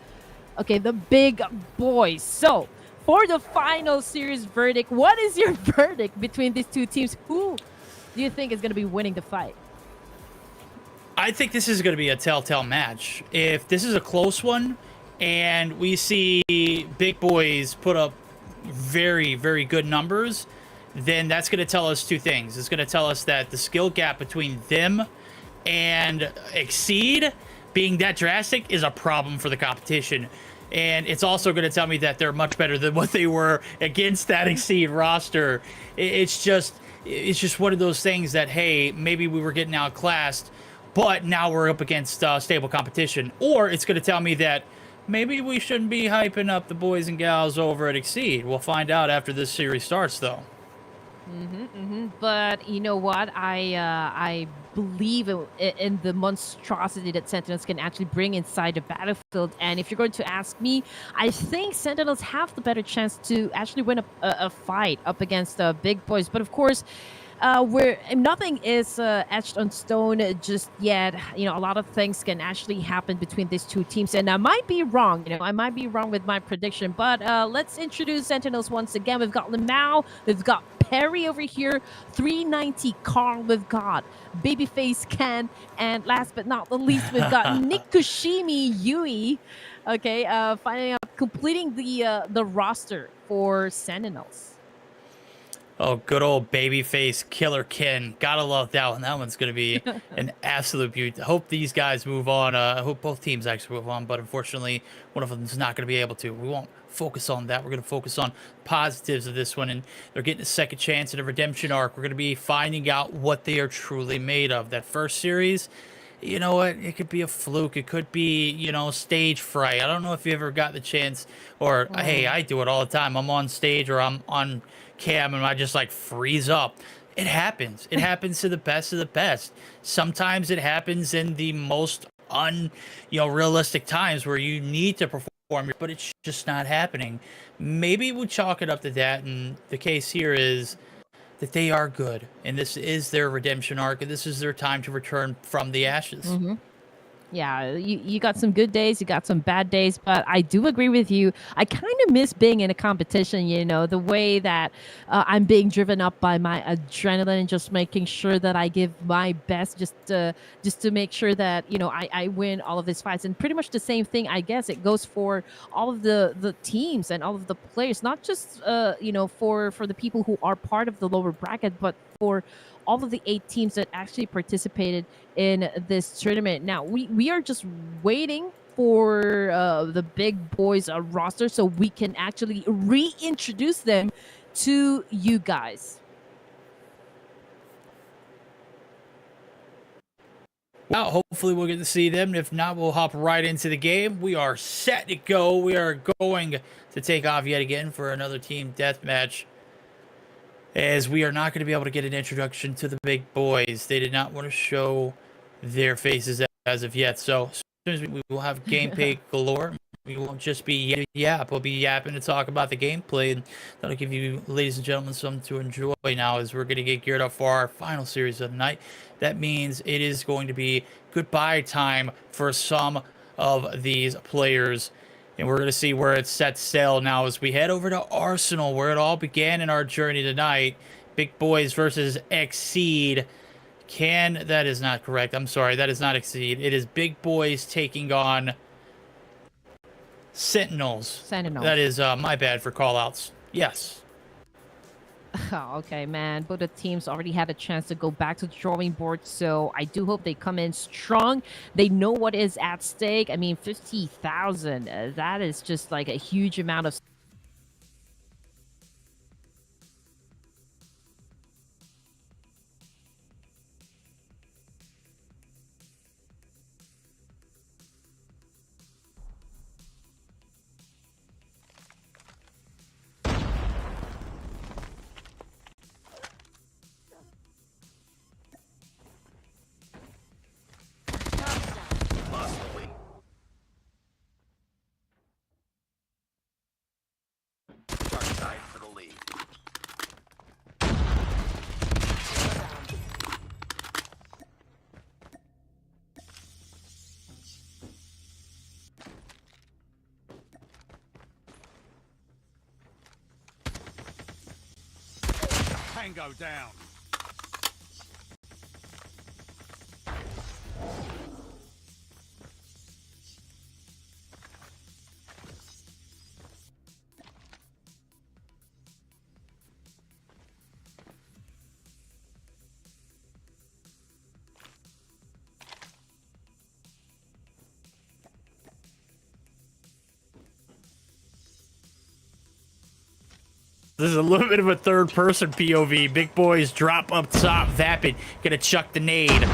Big Boys. So, for the final series verdict, what is your verdict between these two teams? Who do you think is going to be winning the fight? I think this is going to be a telltale match. If this is a close one and we see Big Boys put up very, very good numbers, then that's going to tell us two things. It's going to tell us that the skill gap between them and XCEED being that drastic is a problem for the competition. And it's also going to tell me that they're much better than what they were against that XCEED roster. It's just one of those things that, hey, maybe we were getting outclassed, but now we're up against stable competition. Or it's going to tell me that maybe we shouldn't be hyping up the boys and gals over at XCEED. We'll find out after this series starts, though. But you know what? I believe in the monstrosity that Sentinels can actually bring inside the battlefield. And if you're going to ask me, I think Sentinels have the better chance to actually win a fight up against the Big Boys. But of course, where nothing is etched on stone just yet. You know, a lot of things can actually happen between these two teams, and I might be wrong. You know, I might be wrong with my prediction. But let's introduce Sentinels once again. We've got Limau, we've got Perry over here, 390 Carl, we've got Babyface Ken, and last but not the least, we've got Nikushimi Yui. Okay, finally completing the roster for Sentinels. Oh, good old babyface Killer Ken. Gotta love that one. That one's going to be an absolute beauty. I hope these guys move on. I hope both teams actually move on, but unfortunately, one of them is not going to be able to. We won't focus on that. We're going to focus on positives of this one, and they're getting a second chance at a redemption arc. We're going to be finding out what they are truly made of. That first series, you know what? It could be a fluke. It could be, you know, stage fright. I don't know if you ever got the chance, or hey, I do it all the time. I'm on stage or I'm on cam and I just like freeze up. It happens. It happens to the best of the best. Sometimes it happens in the most realistic times where you need to perform, but it's just not happening. Maybe we'll chalk it up to that, and the case here is that they are good, and this is their redemption arc, and this is their time to return from the ashes. Yeah, you got some good days, you got some bad days, but I do agree with you. I kind of miss being in a competition, you know, the way that I'm being driven up by my adrenaline and just making sure that I give my best just to make sure that, you know, I win all of these fights. And pretty much the same thing, I guess, it goes for all of the teams and all of the players, not just, for the people who are part of the lower bracket, but for all of the 8 teams that actually participated in this tournament. Now, we are just waiting for the Big Boys roster so we can actually reintroduce them to you guys. Well, hopefully we'll get to see them. If not, we'll hop right into the game. We are set to go. We are going to take off yet again for another team deathmatch, as we are not going to be able to get an introduction to the Big Boys. They did not want to show their faces as of yet. So as soon as we will have gameplay galore, we won't just be we'll be yapping to talk about the gameplay, and that'll give you, ladies and gentlemen, something to enjoy now as we're going to get geared up for our final series of the night. That means it is going to be goodbye time for some of these players. And we're going to see where it's set sail now as we head over to Arsenal, where it all began in our journey tonight. Big Boys versus XCEED. That is not correct. I'm sorry, that is not XCEED. It is Big Boys taking on Sentinels. Sentinels. That is my bad for call-outs. Yes. Okay, man. Both the teams already had a chance to go back to the drawing board, so I do hope they come in strong. They know what is at stake. I mean, 50,000. That is just like a huge amount of. For the lead. Tango down. This is a little bit of a third-person POV. Big Boys drop up top, Vapid, gonna chuck the nade.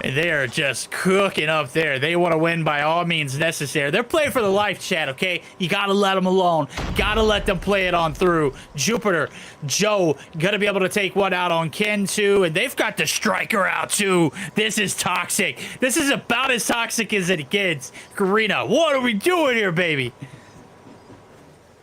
And they're just cooking up there. They want to win by all means necessary. They're playing for the life, chat, okay? You gotta let them alone. Gotta let them play it on through. Jupiter, Joe, gonna be able to take one out on Ken, too. And they've got the striker out, too. This is toxic. This is about as toxic as it gets. Karina, what are we doing here, baby?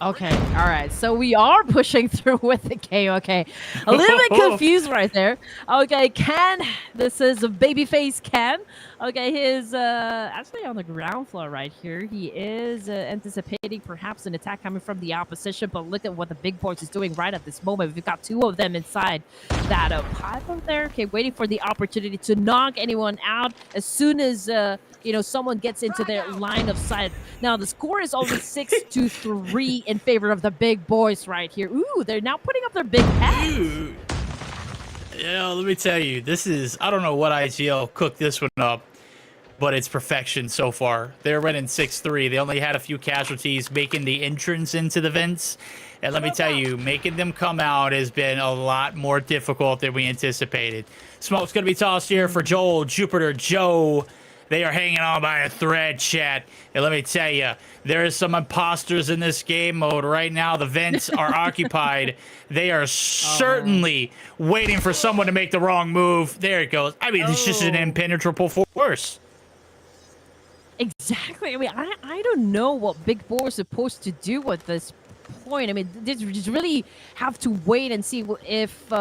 Okay, all right. So we are pushing through with the KO. Okay, a little bit confused right there. Okay, Ken, this is a babyface Ken. Okay, he's actually on the ground floor right here. He is anticipating perhaps an attack coming from the opposition, but look at what the Big Boys is doing right at this moment. We've got two of them inside that pipe up there. Okay, waiting for the opportunity to knock anyone out as soon as someone gets into their line of sight. Now the score is only 6-3 in favor of the Big Boys right here. Ooh, they're now putting up their big heads. Ooh. Yeah, let me tell you, this is, I don't know what IGL cooked this one up, but it's perfection so far. They're winning 6-3. They only had a few casualties making the entrance into the vents. And let me tell you, making them come out has been a lot more difficult than we anticipated. Smoke's going to be tossed here for Joel, Jupiter, Joe. They are hanging on by a thread, chat. And let me tell you, there is some imposters in this game mode right now. The vents are occupied. They are certainly waiting for someone to make the wrong move. There it goes. I mean, it's just an impenetrable force. Exactly. I mean, I don't know what Big Boy is supposed to do at this point. I mean, they just really have to wait and see if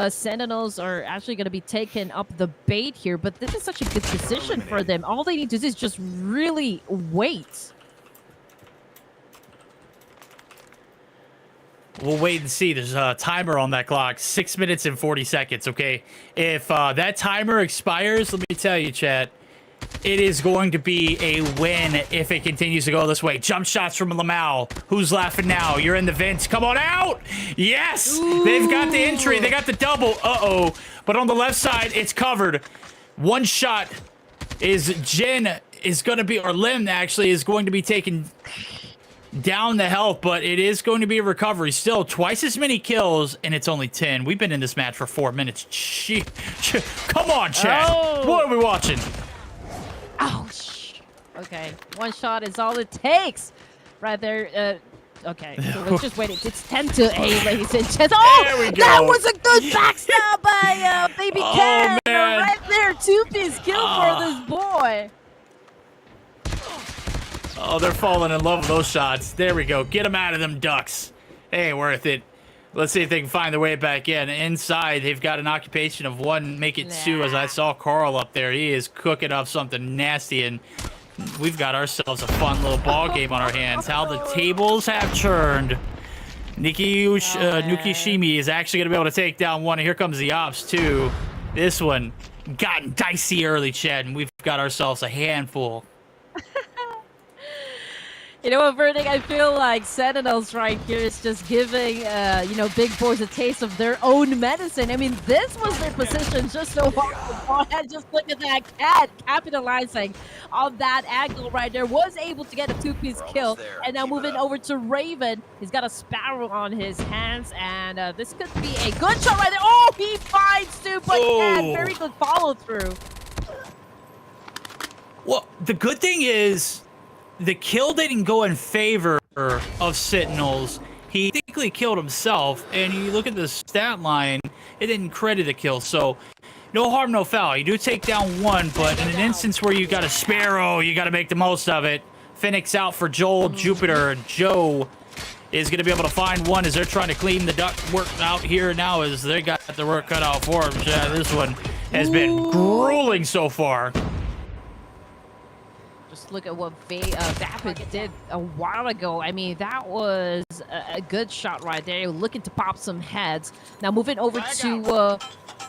Sentinels are actually going to be taking up the bait here. But this is such a good position for them. All they need to do is just really wait. We'll wait and see. There's a timer on that clock. 6 minutes and 40 seconds, okay? If that timer expires, let me tell you, chat, it is going to be a win if it continues to go this way. Jump shots from Lamau. Who's laughing now? You're in the vents. Come on out! Yes! Ooh. They've got the entry. They got the double. Uh-oh. But on the left side, it's covered. One shot is Jin is going to be, or Lim actually, is going to be taken down the health, but it is going to be a recovery. Still, twice as many kills, and it's only 10. We've been in this match for 4 minutes. Come on, chat. Oh. What are we watching? Ouch. Okay, one shot is all it takes. Right there. Okay, so let's just wait. It's 10-8, ladies and gentlemen. Oh, there we go. That was a good backstab by Baby Ken. Man. Right there, two-piece kill for this boy. Oh, they're falling in love with those shots. There we go. Get them out of them ducks. Hey, worth it. Let's see if they can find their way back in. Inside, they've got an occupation of 1, make it 2, as I saw Carl up there. He is cooking up something nasty, and we've got ourselves a fun little ball game on our hands. How the tables have churned. Nukishimi is actually going to be able to take down one, and here comes the ops, too. This one gotten dicey early, Chad, and we've got ourselves a handful. You know what, Verdict? I feel like Sentinels right here is just giving, Big Boys a taste of their own medicine. I mean, this was their position just so far. Just look at that cat capitalizing on that angle right there. Was able to get a two-piece kill. And now moving over to Raven. He's got a Sparrow on his hands. And this could be a good shot right there. Oh, he finds two, but very good follow-through. Well, the good thing is the kill didn't go in favor of Sentinels. He technically killed himself, and you look at the stat line, it didn't credit the kill. So no harm, no foul. You do take down one, but in an instance where you got a Sparrow, you got to make the most of it. Phoenix out for Joel, Jupiter. Joe is going to be able to find one as they're trying to clean the duck work out here now as they got the work cut out for them. Yeah, this one has been grueling so far. Just look at what Vapid did a while ago. I mean, that was a good shot right there. Looking to pop some heads. Now moving over to,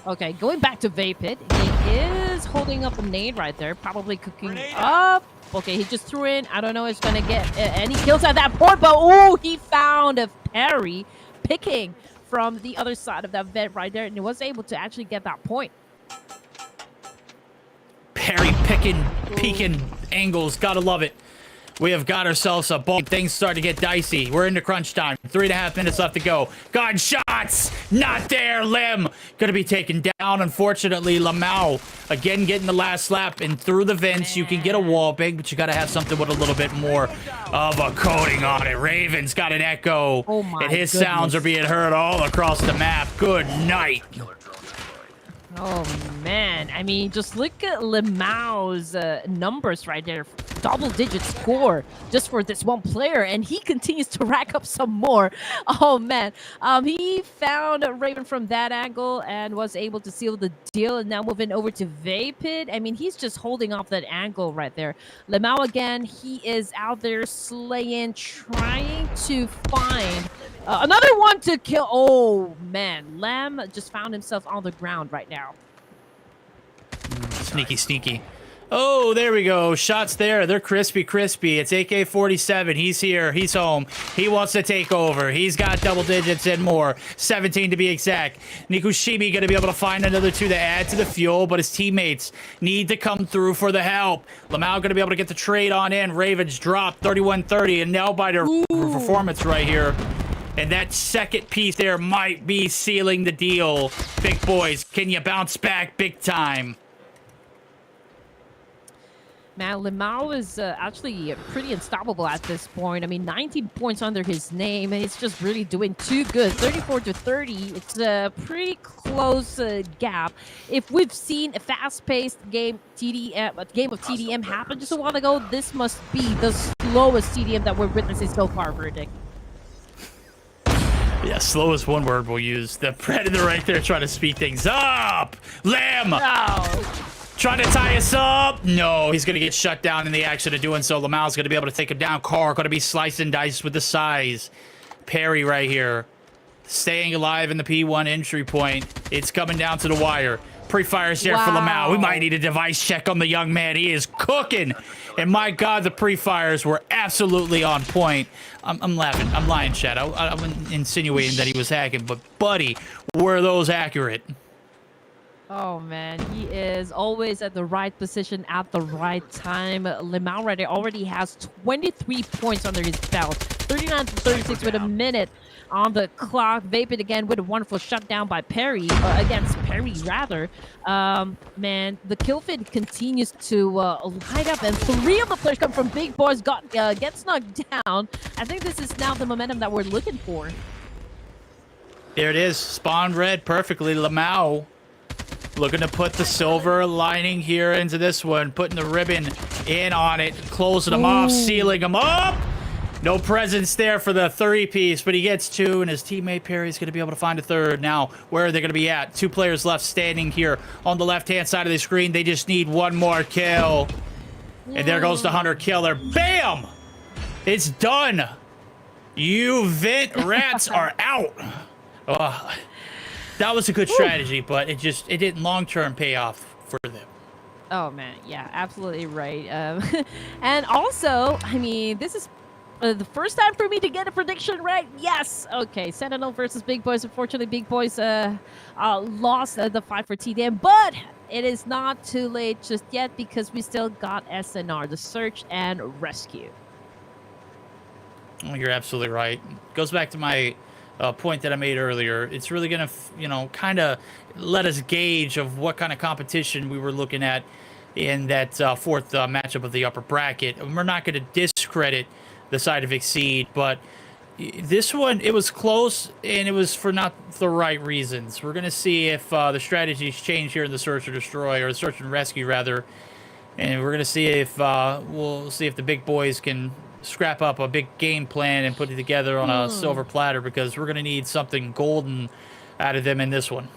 okay, going back to Vapid. He is holding up a nade right there, probably cooking up. Okay, he just threw in. I don't know if he's going to get any kills at that point, but oh, he found a parry picking from the other side of that vent right there, and he was able to actually get that point. Parry picking, peeking angles. Gotta love it. We have got ourselves a ball. Things start to get dicey. We're into crunch time. 3.5 minutes left to go. Gunshots! Not there, Lim. Gonna be taken down, unfortunately. Lamau again getting the last slap. And through the vents, you can get a wall bang, but you gotta have something with a little bit more of a coating on it. Raven's got an echo. Oh my and his goodness. sounds are being heard all across the map. Good night. Oh, man. I mean, just look at Lemau's numbers right there. Double-digit score just for this one player, and he continues to rack up some more. Oh, man. He found Raven from that angle and was able to seal the deal. And now moving over to Vapid. I mean, he's just holding off that angle right there. Lemau, again, he is out there slaying, trying to find another one to kill. Oh, man. Lem just found himself on the ground right now. Sneaky, sneaky. Oh, there we go. Shots there. They're crispy, crispy. It's AK-47. He's here. He's home. He wants to take over. He's got double digits and more. 17 to be exact. Nikushimi going to be able to find another two to add to the fuel, but his teammates need to come through for the help. Lamau going to be able to get the trade on in. Ravens drop 31-30, and nail-biter performance right here. And that second piece there might be sealing the deal. Big boys, can you bounce back big time? Man, Lemau is actually pretty unstoppable at this point. I mean, 19 points under his name, and he's just really doing too good. 34-30. It's a pretty close gap. If we've seen a fast-paced game of TDM happen just a while ago, this must be the slowest TDM that we're witnessing so far, Verdict. Yeah, slow is one word we'll use. The Predator right there trying to speed things up. Lamb! Oh. Trying to tie us up. No, he's going to get shut down in the action of doing so. Lamau's going to be able to take him down. Carr going to be sliced and diced with the size. Parry right here. Staying alive in the P1 entry point. It's coming down to the wire. Pre-fires there for Lamau. We might need a device check on the young man. He is cooking. And my God, the pre-fires were absolutely on point. I'm laughing. I'm lying, Chad. I'm insinuating that he was hacking. But, buddy, were those accurate? Oh, man, he is always at the right position at the right time. Lemau right there already has 23 points under his belt. 39-36 with a minute on the clock. Vapid again with a wonderful shutdown by Perry, against Perry rather. Man, the kill feed continues to light up, and 3 of the players come from Big Boys, gets knocked down. I think this is now the momentum that we're looking for. There it is. Spawned red perfectly. Lemau looking to put the silver lining here into this one, putting the ribbon in on it, closing them off, sealing them up. No presence there for the 3-piece, but he gets 2, and his teammate Perry's going to be able to find a 3rd. Now, where are they going to be at? 2 players left standing here on the left-hand side of the screen. They just need one more kill. And there goes the Hunter Killer. Bam! It's done. You vent rats are out. That was a good strategy, but it didn't long-term pay off for them. Oh, man. Yeah, absolutely right. And also, I mean, this is The first time for me to get a prediction right. Yes. Okay. Sentinel versus Big Boys. Unfortunately, Big Boys lost the fight for TDM, but it is not too late just yet because we still got SNR, the search and rescue. Oh, you're absolutely right. Goes back to my point that I made earlier. It's really gonna, kind of let us gauge of what kind of competition we were looking at in that fourth matchup of the upper bracket. And we're not going to discredit the side of XCEED, but this one, it was close, and it was for not the right reasons. We're going to see if the strategies change here in the search and destroy, or the search and rescue rather, and we're going to see if we'll see if the big boys can scrap up a big game plan and put it together on a silver platter, because we're going to need something golden out of them in this one.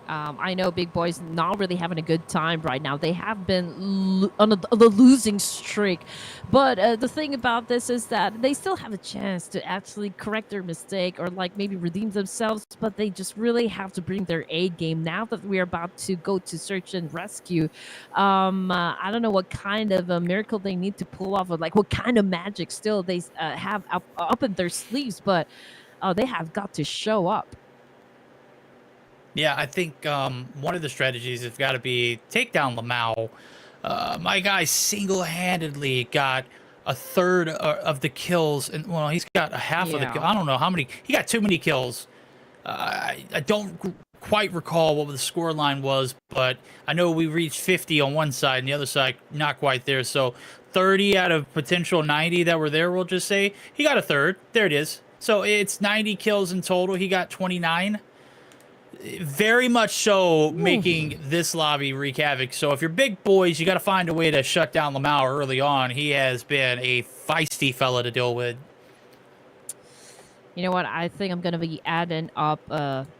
I know Big Boys not really having a good time right now. They have been on the losing streak. But the thing about this is that they still have a chance to actually correct their mistake or like maybe redeem themselves. But they just really have to bring their A game now that we're about to go to search and rescue. I don't know what kind of a miracle they need to pull off, or like what kind of magic still they have up in their sleeves. But they have got to show up. Yeah, I think one of the strategies has got to be take down Lamau. My guy single-handedly got a third of the kills, and well, he's got a half of the kills. I don't know how many. He got too many kills. I don't quite recall what the score line was, but I know we reached 50 on one side, and the other side not quite there. So 30 out of potential 90 that were there, we'll just say he got a third. There it is. So it's 90 kills in total. He got 29. Very much so making this lobby wreak havoc. So if you're Big Boys, you got to find a way to shut down Lamau early on. He has been a feisty fella to deal with. You know what? I think I'm going to be adding up Ha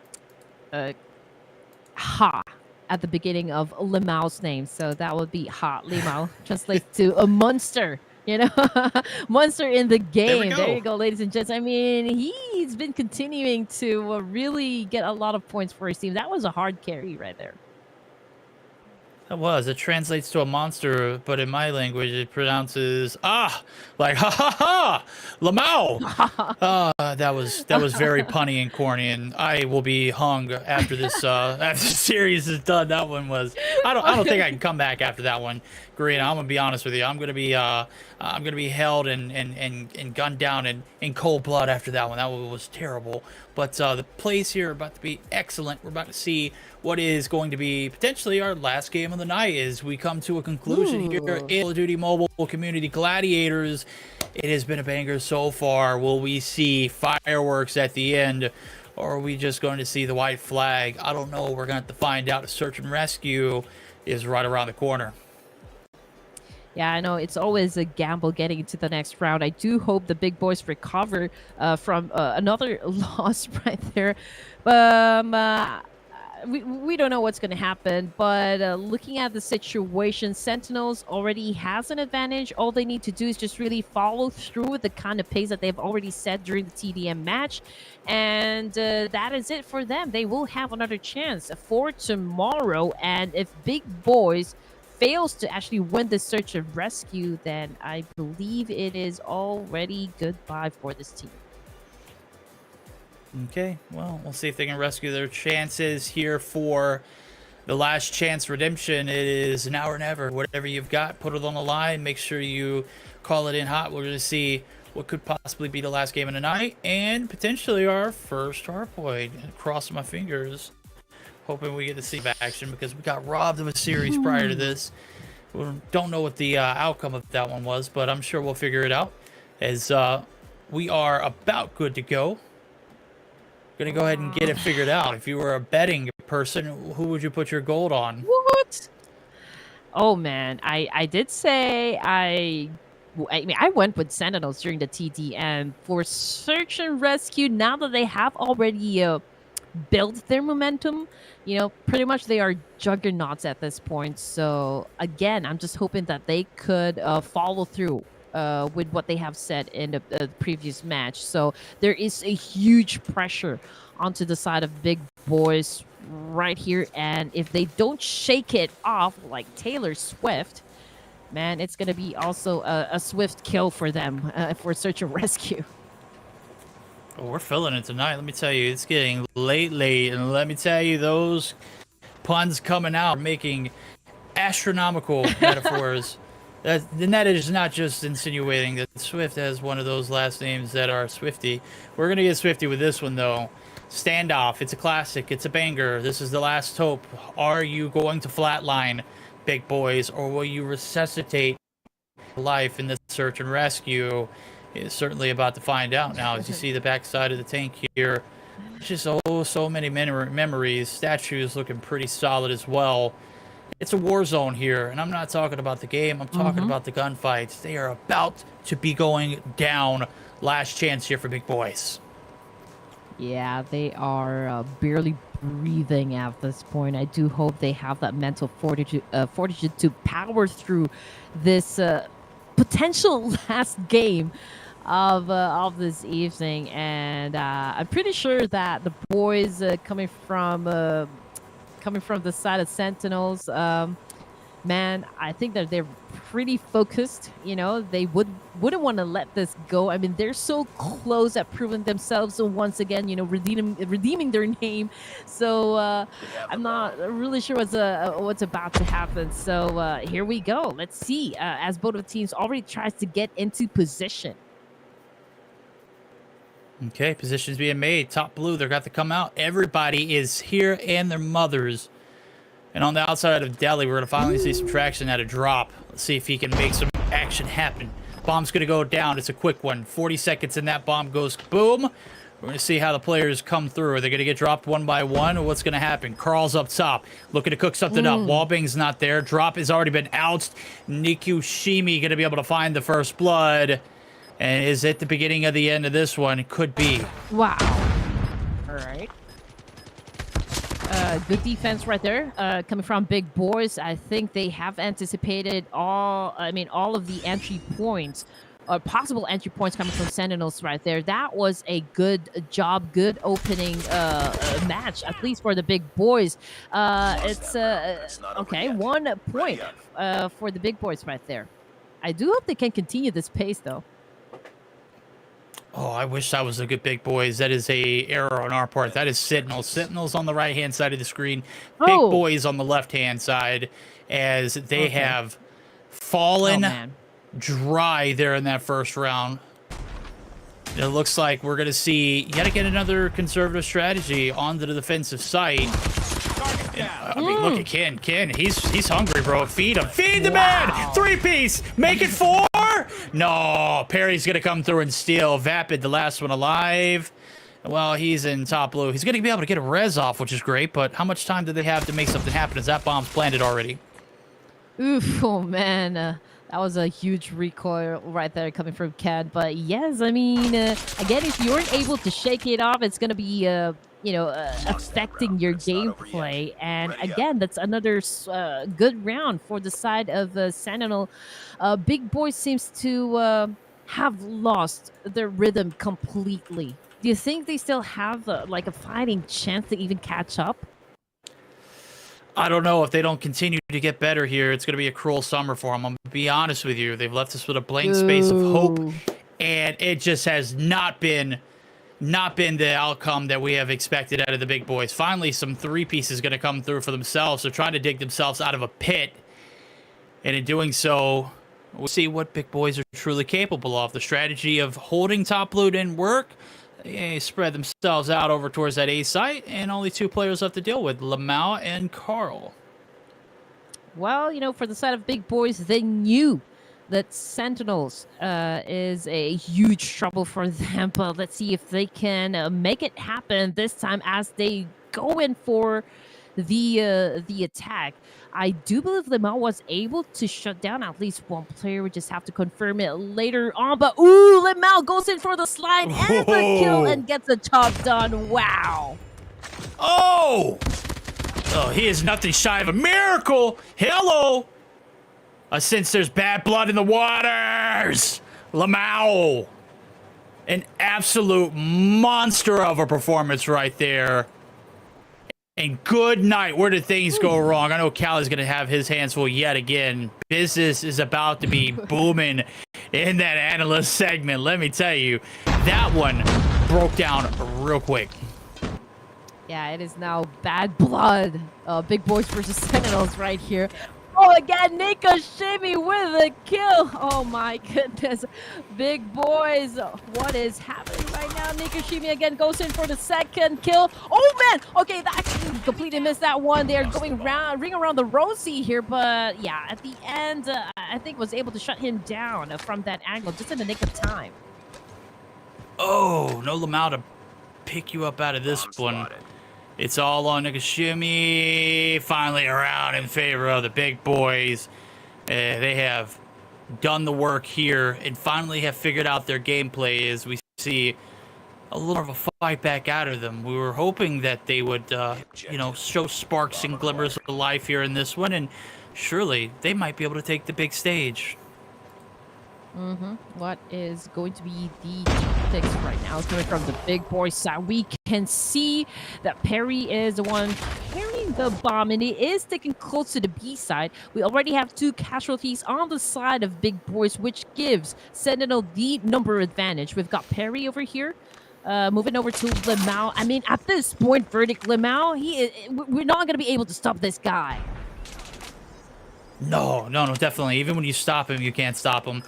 at the beginning of Lamau's name. So that would be Ha. Lamau translates to a monster. You know, monster in the game. There you go, ladies and gents. I mean, he's been continuing to really get a lot of points for his team. That was a hard carry right there. That was. It translates to a monster, but in my language, it pronounces like ha ha ha, Lamau. That was very punny and corny, and I will be hung after this after the series is done. That one was. I don't think I can come back after that one, Green. I'm gonna be honest with you. I'm gonna be held and gunned down in cold blood after that one. That one was terrible. But the plays here are about to be excellent. We're about to see what is going to be potentially our last game of the night as we come to a conclusion here in Call of Duty Mobile Community Gladiators. It has been a banger so far. Will we see fireworks at the end, or are we just going to see the white flag? I don't know. We're going to have to find out. A search and rescue is right around the corner. Yeah, I know it's always a gamble getting into the next round. I do hope the Big Boys recover from another loss right there. We don't know what's going to happen, but looking at the situation, Sentinels already has an advantage. All they need to do is just really follow through with the kind of pace that they've already set during the TDM match, and that is it for them. They will have another chance for tomorrow, and if Big Boys fails to actually win the search and rescue, then I believe it is already goodbye for this team. Okay, well, we'll see if they can rescue their chances here for the last chance redemption. It is now or never. Whatever you've got, put it on the line. Make sure you call it in hot. We're going to see what could possibly be the last game of the night and potentially our first hard point. Crossing my fingers, hoping we get to see action, because we got robbed of a series prior to this. We don't know what the outcome of that one was, but I'm sure we'll figure it out as we are about good to go. Gonna go ahead and get it figured out. If you were a betting person, who would you put your gold on? What? Oh man, I did say I mean, I went with Sentinels during the TDM for search and rescue. Now that they have already built their momentum, you know, pretty much they are juggernauts at this point. So again, I'm just hoping that they could follow through with what they have said in the previous match. So there is a huge pressure onto the side of Big Boys right here, and if they don't shake it off like Taylor Swift, man, it's going to be also a swift kill for them for search and rescue. Oh, we're feeling it tonight. Let me tell you, it's getting late, and let me tell you, those puns coming out are making astronomical metaphors. The net is not just insinuating that Swift has one of those last names that are Swifty. We're gonna get Swifty with this one though. Standoff. It's a classic. It's a banger. This is the last hope. Are you going to flatline, Big Boys, or will you resuscitate life in the search and rescue? Is certainly about to find out now. As you see the backside of the tank here, just so many memories. Statues looking pretty solid as well. It's a war zone here, and I'm not talking about the game. I'm talking about the gunfights. They are about to be going down. Last chance here for Big Boys. Yeah, they are barely breathing at this point. I do hope they have that mental fortitude to power through this potential last game of this evening. And I'm pretty sure that the boys coming from the side of Sentinels, man, I think that they're pretty focused. You know, they wouldn't want to let this go. I mean, they're so close at proving themselves once again, you know, redeeming their name. So I'm not really sure what's about to happen. So here we go. Let's see. As both of the teams already tries to get into position. Okay, positions being made. Top blue, they're got to come out. Everybody is here and their mothers. And on the outside of Delhi, we're going to finally see some traction at a drop. Let's see if he can make some action happen. Bomb's going to go down. It's a quick one. 40 seconds and that bomb goes boom. We're going to see how the players come through. Are they going to get dropped one by one, or what's going to happen? Carl's up top, looking to cook something up. Wallbang's not there. Drop has already been ousted. Nikushimi going to be able to find the first blood. And is it the beginning of the end of this one? It could be. Wow. All right. Good defense right there, coming from Big Boys. I think they have anticipated all of the entry points, or possible entry points coming from Sentinels right there. That was a good job, good opening match, at least for the Big Boys. It's okay, 1 point for the Big Boys right there. I do hope they can continue this pace, though. Oh, I wish that was a good Big Boys. That is a error on our part. That is Sentinels. Sentinels on the right-hand side of the screen. Big Boys on the left-hand side, as they have fallen dry there in that first round. It looks like we're going to see yet again another conservative strategy on the defensive side. I mean, look at Ken. Ken, he's hungry, bro. Feed him. Feed the man! 3-piece! Make it 4! No, Perry's going to come through and steal. Vapid, the last one alive. Well, he's in top blue. He's going to be able to get a res off, which is great, but how much time do they have to make something happen as that bomb's planted already? Oof, oh man. That was a huge recoil right there coming from Ken. But yes, I mean, again, if you weren't able to shake it off, it's going to be, affecting your gameplay. And again, that's another good round for the side of Sentinel. Big Boy seems to have lost their rhythm completely. Do you think they still have like a fighting chance to even catch up? I don't know. If they don't continue to get better here, it's going to be a cruel summer for them. I'm going to be honest with you. They've left us with a blank space of hope, and it just has not been the outcome that we have expected out of the Big Boys. Finally, some 3-pieces going to come through for themselves. They're trying to dig themselves out of a pit, and in doing so, we'll see what Big Boys are truly capable of. The strategy of holding top blue didn't work. They spread themselves out over towards that A site, and only 2 players left to deal with, Lamau and Carl. Well, you know, for the side of Big Boys, they knew that Sentinels is a huge trouble for them, but let's see if they can make it happen this time as they go in for the attack. I do believe Lamau was able to shut down at least one player. We just have to confirm it later on. But ooh, Lamau goes in for the slide and the kill and gets the job done. Wow. Oh, he is nothing shy of a miracle. Hello. Since there's bad blood in the waters, Lamau, an absolute monster of a performance right there. And good night. Where did things go wrong? I know Cali's going to have his hands full yet again. Business is about to be booming in that analyst segment. Let me tell you, that one broke down real quick. Yeah, it is now bad blood. Big Boys versus Sentinels right here. Oh, again, Nikoshimi with a kill. Oh, my goodness. Big Boys, what is happening right now? Nikoshimi again goes in for the second kill. Oh, man. Okay, that completely missed that one. They're going ring around the rosy here. But, yeah, at the end, I think was able to shut him down from that angle just in the nick of time. Oh, no Lamau to pick you up out of this one. It's all on Nikoshimi. Finally around in favor of the Big Boys. They have done the work here and finally have figured out their gameplay as we see a little of a fight back out of them. We were hoping that they would, you know, show sparks and glimmers of life here in this one, and surely they might be able to take the big stage. What is going to be the picks right now coming from the Big Boy side? We can see that Perry is the one carrying the bomb, and he is sticking close to the B side. We already have 2 casualties on the side of Big Boys, which gives Sentinel the number advantage. We've got Perry over here. Moving over to Lamau. I mean, at this point, Verdict Lamau, we're not going to be able to stop this guy. No, definitely. Even when you stop him, you can't stop him.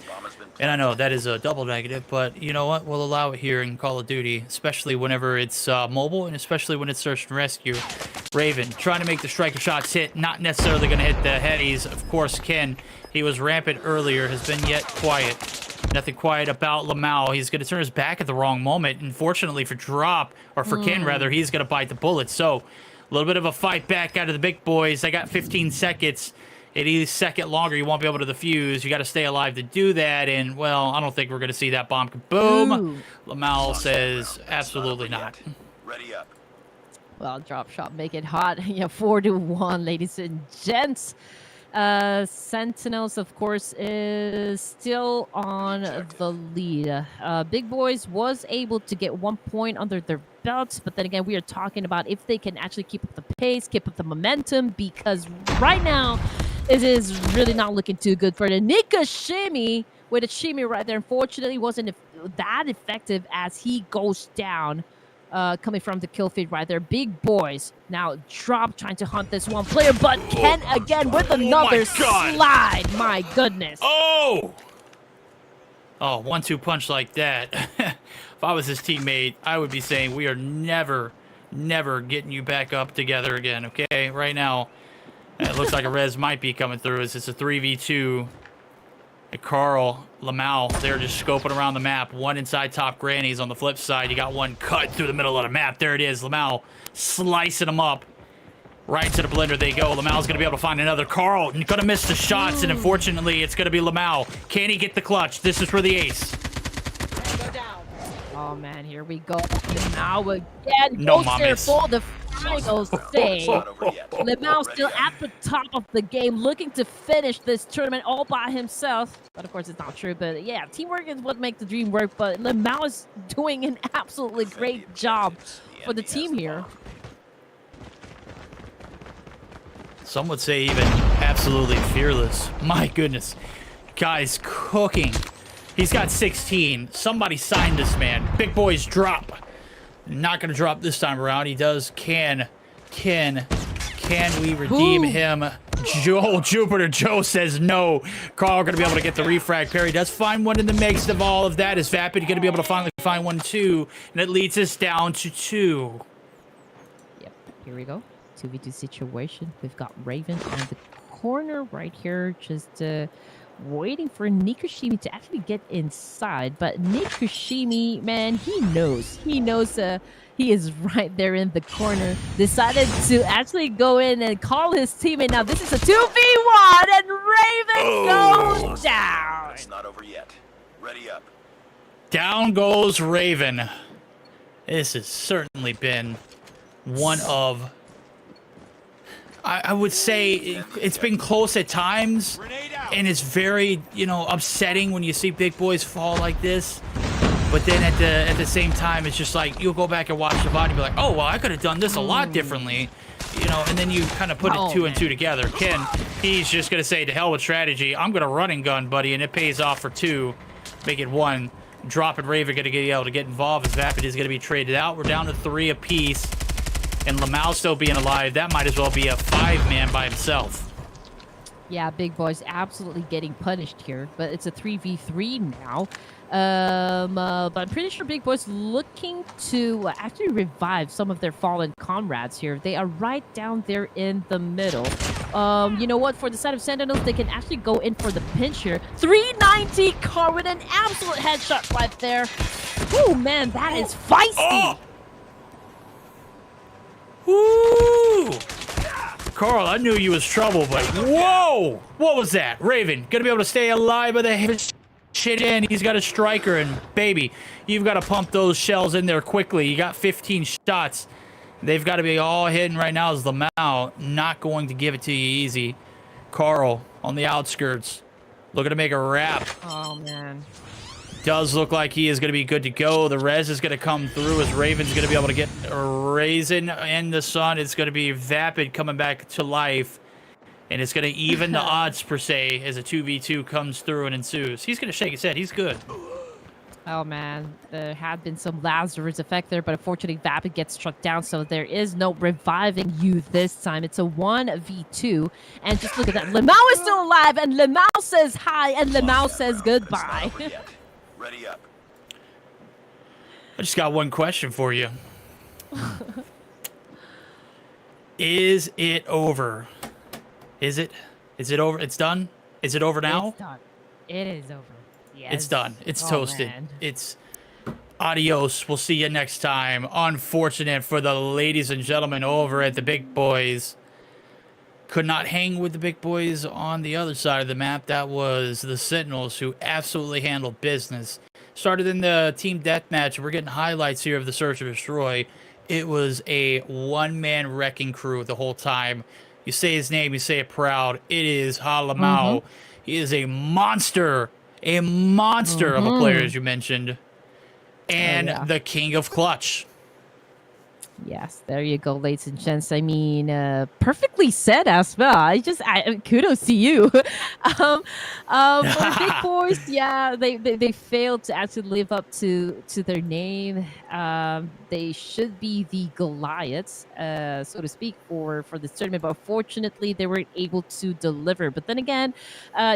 And I know that is a double negative, but you know what? We'll allow it here in Call of Duty, especially whenever it's mobile and especially when it's search and rescue. Raven trying to make the striker shots hit, not necessarily going to hit the headies. Of course, Ken, he was rampant earlier, has been yet quiet. Nothing quiet about Lamau. He's going to turn his back at the wrong moment. Unfortunately for Drop, or for Ken rather, he's going to bite the bullet. So a little bit of a fight back out of the Big Boys. They got 15 seconds. Any second longer, you won't be able to defuse. You got to stay alive to do that. And, well, I don't think we're going to see that bomb. Boom. Lamau says absolutely not. Ready up. Well, drop shot, make it hot. Yeah, 4-1, ladies and gents. Sentinels, of course, is still on the lead. Big Boys was able to get 1 point under their belts, but then again, we are talking about if they can actually keep up the pace, keep up the momentum, because right now, it is really not looking too good for the Nikoshimi with a shimmy right there. Unfortunately, wasn't that effective as he goes down. Coming from the kill feed right there. Big Boys now Drop trying to hunt this one player, but Ken again with another slide. My goodness. Oh, 1-2 punch like that. If I was his teammate, I would be saying we are never getting you back up together again, okay? Right now, it looks like a res might be coming through as it's a 3v2. Carl, Lamau, they're just scoping around the map. One inside top grannies. On the flip side, you got one cut through the middle of the map. There it is. Lamau slicing them up. Right to the blender they go. Lamau's going to be able to find another. Carl going to miss the shots, and unfortunately, it's going to be Lamau. Can he get the clutch? This is for the ace. Oh, man, here we go. Lamau again No goes there mames. for the final save. Lamau still at the top of the game, looking to finish this tournament all by himself. But, of course, it's not true. But, yeah, teamwork is what makes the dream work. But Lamau is doing an absolutely great job for the team here. Some would say even absolutely fearless. My goodness. Guy's cooking. He's got 16. Somebody signed this man. Big Boys Drop. Not going to drop this time around. He does. Can we redeem him? Jupiter Joe says no. Carl going to be able to get the refrag. Perry does find one in the mix of all of that. Is Vapid going to be able to finally find one too? And it leads us down to 2. Yep, here we go. 2v2 situation. We've got Raven on the corner right here, just waiting for Nikoshimi to actually get inside. But Nikoshimi, man, he knows he is right there in the corner. Decided to actually go in and call his teammate. Now this is a 2v1, and Raven goes down. It's not over yet. Ready up. Down goes Raven. This has certainly been one of, I would say it's been close at times, and it's very, upsetting when you see Big Boys fall like this. But then at the same time, it's just like you'll go back and watch the VOD and be like, oh, well, I could have done this a lot differently. you know, and then you kind of put it two and two together. Ken, he's just going to say, to hell with strategy. I'm going to run and gun, buddy, and it pays off for 2. Make it 1. Drop and Raven going to be able to get involved as Vapid is going to be traded out. We're down to 3 apiece. And Lamau still being alive. That might as well be a 5-man by himself. Yeah, Big Boys absolutely getting punished here, but it's a 3v3 now. But I'm pretty sure Big Boys looking to actually revive some of their fallen comrades here. They are right down there in the middle. You know what? For the side of Sentinels, they can actually go in for the pinch here. 390 car with an absolute headshot right there. Oh man, that is feisty. Woo! Carl, I knew you was trouble, but whoa! What was that? Raven, gonna be able to stay alive with a shit in. He's got a striker, and baby, you've got to pump those shells in there quickly. You got 15 shots. They've got to be all hidden right now as Lamau not going to give it to you easy. Carl on the outskirts, looking to make a wrap. Oh man. Does look like he is going to be good to go. The res is going to come through as Raven's going to be able to get a Raisin in the sun. It's going to be Vapid coming back to life. And it's going to even the odds, per se, as a 2v2 comes through and ensues. He's going to shake his head. He's good. Oh, man. There had been some Lazarus effect there, but unfortunately, Vapid gets struck down, so there is no reviving you this time. It's a 1v2, and just look at that. Lamau is still alive, and Lamau says hi, and Lamau says goodbye. Ready up. I just got one question for you. Is it over? Is it? Is it over? It's done? Is it over now? It's done. It is over. Yes. It's done. It's toasted. Man. It's adios. We'll see you next time. Unfortunate for the ladies and gentlemen over at the Big Boys. Could not hang with the Big Boys on the other side of the map. That was the Sentinels, who absolutely handled business. Started in the team deathmatch. We're getting highlights here of the Search and Destroy. It was a one-man wrecking crew the whole time. You say his name, you say it proud. It is Halamau. He is a monster of a player, as you mentioned. And the king of clutch. Yes, there you go, ladies and gents. I mean, perfectly said as well. Kudos to you. For the Big Boys, yeah, they failed to actually live up to their name. They should be the Goliaths, so to speak, for this tournament. But fortunately, they weren't able to deliver. But then again,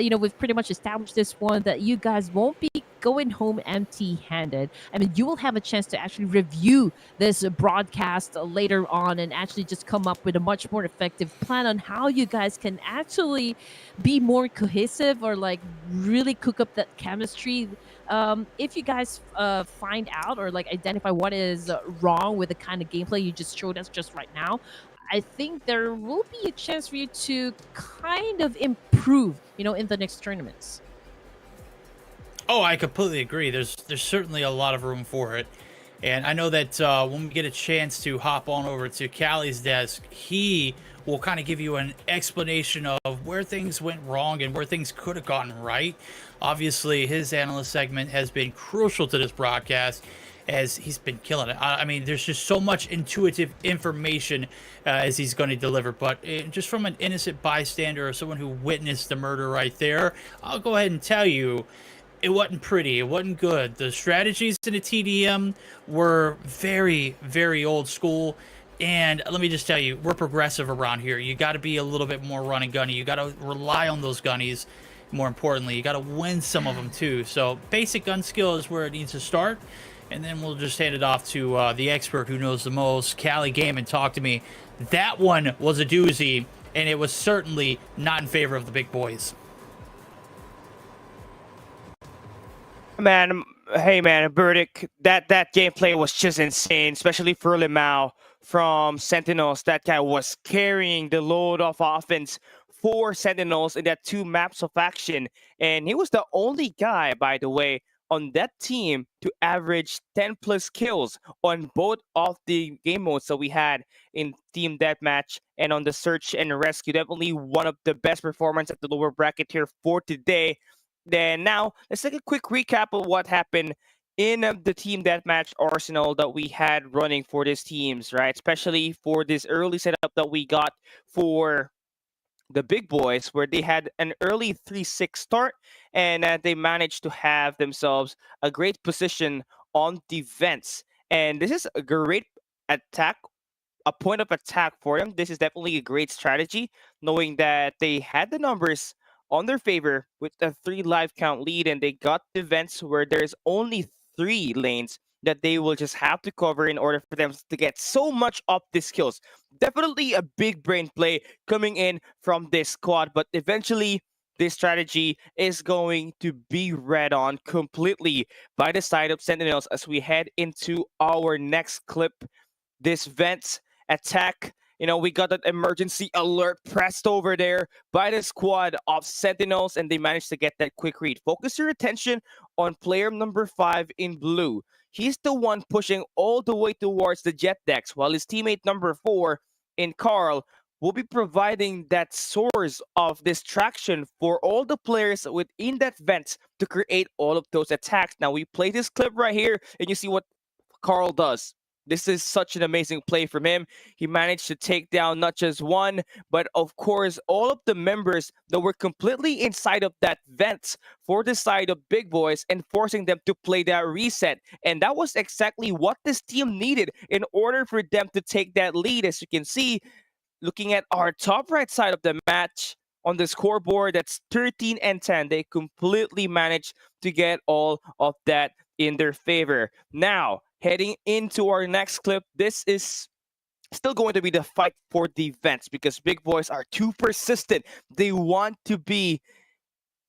you know, we've pretty much established this one that you guys won't be going home empty-handed. I mean, you will have a chance to actually review this broadcast later on and actually just come up with a much more effective plan on how you guys can actually be more cohesive or like really cook up that chemistry. If you guys find out or like identify what is wrong with the kind of gameplay you just showed us just right now, I think there will be a chance for you to kind of improve, you know, in the next tournaments. Oh, I completely agree. There's certainly a lot of room for it. And I know that when we get a chance to hop on over to Cali's desk, he will kind of give you an explanation of where things went wrong and where things could have gone right. Obviously, his analyst segment has been crucial to this broadcast as he's been killing it. I mean, there's just so much intuitive information as he's going to deliver. But just from an innocent bystander or someone who witnessed the murder right there, I'll go ahead and tell you, it wasn't pretty. It wasn't good. The strategies in the TDM were very, very old school. And let me just tell you, we're progressive around here. You got to be a little bit more run and gunny. You got to rely on those gunnies. More importantly, you got to win some of them too. So basic gun skill is where it needs to start. And then we'll just hand it off to the expert who knows the most, Cali Game, and talk to me. That one was a doozy, and it was certainly not in favor of the Big Boys. Man, hey man, Burdick, that gameplay was just insane, especially for Lamau from Sentinels. That guy was carrying the load of offense for Sentinels in that 2 maps of action. And he was the only guy, by the way, on that team to average 10 plus kills on both of the game modes that we had in Team Deathmatch and on the Search and Rescue. Definitely one of the best performances at the lower bracket here for today. Then now, let's take a quick recap of what happened in the team deathmatch arsenal that we had running for these teams, right? Especially for this early setup that we got for the big boys, where they had an early 3-6 start, and they managed to have themselves a great position on defense. And this is a great attack, a point of attack for them. This is definitely a great strategy, knowing that they had the numbers on their favor with a 3 live count lead, and they got events where there's only 3 lanes that they will just have to cover in order for them to get so much of these kills. Definitely a big brain play coming in from this squad, but eventually this strategy is going to be read on completely by the side of Sentinels as we head into our next clip. This vent attack, we got an emergency alert pressed over there by the squad of Sentinels, and they managed to get that quick read. Focus your attention on player number 5 in blue. He's the one pushing all the way towards the jet decks, while his teammate number 4 in Carl will be providing that source of distraction for all the players within that vent to create all of those attacks. Now we play this clip right here, and you see what Carl does. This is such an amazing play from him. He managed to take down not just one, but of course, all of the members that were completely inside of that vent for the side of Big Boys, and forcing them to play that reset. And that was exactly what this team needed in order for them to take that lead. As you can see, looking at our top right side of the match on the scoreboard, that's 13-10. They completely managed to get all of that in their favor. Now, heading into our next clip, this is still going to be the fight for defense because Big Boys are too persistent. They want to be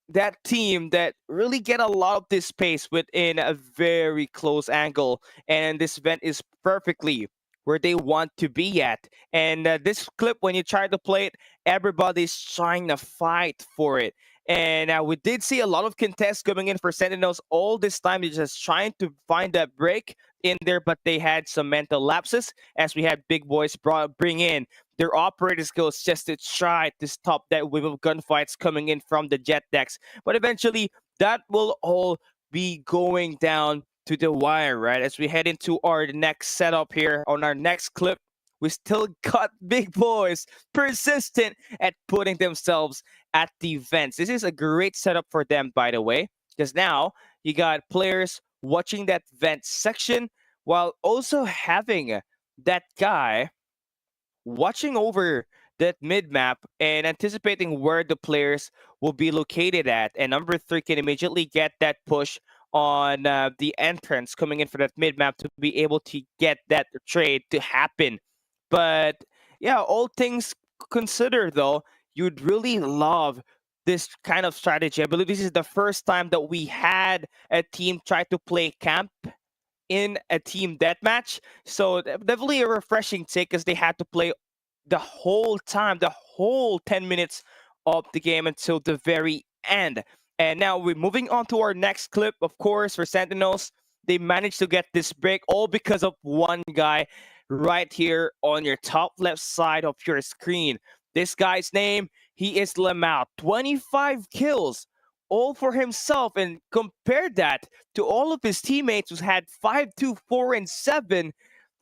that team that really get a lot of this space within a very close angle, and this vent is perfectly where they want to be at. And this clip, when you try to play it, everybody's trying to fight for it. And we did see a lot of contests coming in for Sentinels all this time. They're just trying to find that break in there, but they had some mental lapses as we had Big Boys bring in their operator skills just to try to stop that wave of gunfights coming in from the jet decks. But eventually, that will all be going down to the wire, right? As we head into our next setup here on our next clip, we still got Big Boys persistent at putting themselves at the vents. This is a great setup for them, by the way, because now you got players watching that vent section while also having that guy watching over that mid map and anticipating where the players will be located at. And number 3 can immediately get that push on the entrance coming in for that mid map to be able to get that trade to happen. But yeah, all things considered, though, you'd really love this kind of strategy. I believe this is the first time that we had a team try to play camp in a team deathmatch. So definitely a refreshing take, because they had to play the whole time, the whole 10 minutes of the game until the very end. And now we're moving on to our next clip, of course, for Sentinels. They managed to get this break all because of one guy right here on your top left side of your screen. This guy's name, he is Lamau. 25 kills, all for himself. And compare that to all of his teammates who had 5, 2, 4, and 7.